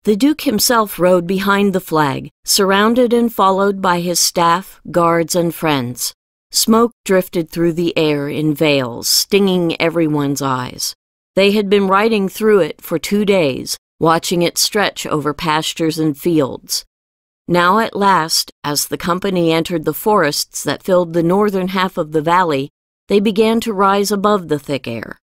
The Duke himself rode behind the flag, surrounded and followed by his staff, guards, and friends. Smoke drifted through the air in veils, stinging everyone's eyes. They had been riding through it for 2 days, watching it stretch over pastures and fields. Now at last, as the company entered the forests that filled the northern half of the valley, they began to rise above the thick air.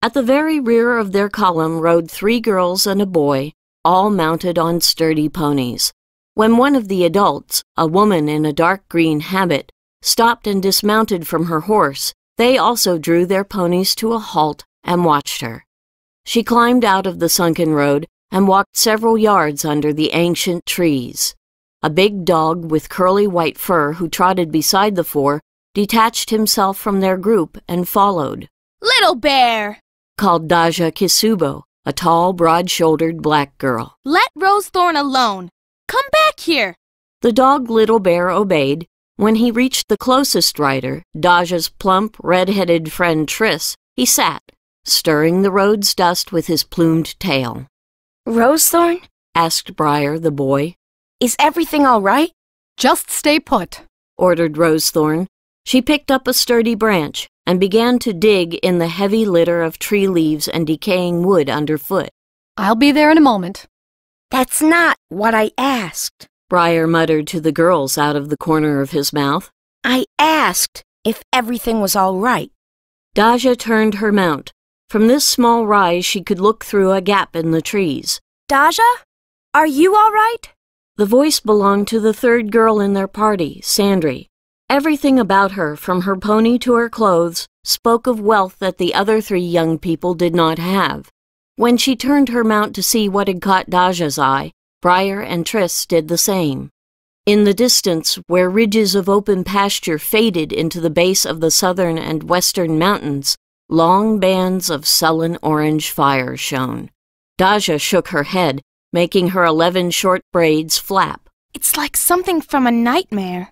At the very rear of their column rode 3 girls and a boy, all mounted on sturdy ponies. When one of the adults, a woman in a dark green habit, stopped and dismounted from her horse, they also drew their ponies to a halt and watched her. She climbed out of the sunken road and walked several yards under the ancient trees. A big dog with curly white fur who trotted beside the 4 detached himself from their group and followed. Little Bear, Called Daja Kisubo, a tall, broad-shouldered black girl. let Rosethorn alone. Come back here. The dog Little Bear obeyed. When he reached the closest rider, Daja's plump, red-headed friend Triss, he sat, stirring the road's dust with his plumed tail. Rosethorn? Asked Briar, the boy. Is everything all right? Just stay put, Ordered Rosethorn. She picked up a sturdy branch and began to dig in the heavy litter of tree leaves and decaying wood underfoot. I'll be there in a moment. That's not what I asked. Briar muttered to the girls out of the corner of his mouth. I asked if everything was all right. Daja turned her mount. From this small rise she could look through a gap in the trees. Daja, are you all right? The voice belonged to the 3rd girl in their party, Sandry. Everything about her, from her pony to her clothes, spoke of wealth that the other 3 young people did not have. When she turned her mount to see what had caught Daja's eye, Briar and Triss did the same. In the distance, where ridges of open pasture faded into the base of the southern and western mountains, long bands of sullen orange fire shone. Daja shook her head, making her 11 short braids flap. It's like something from a nightmare.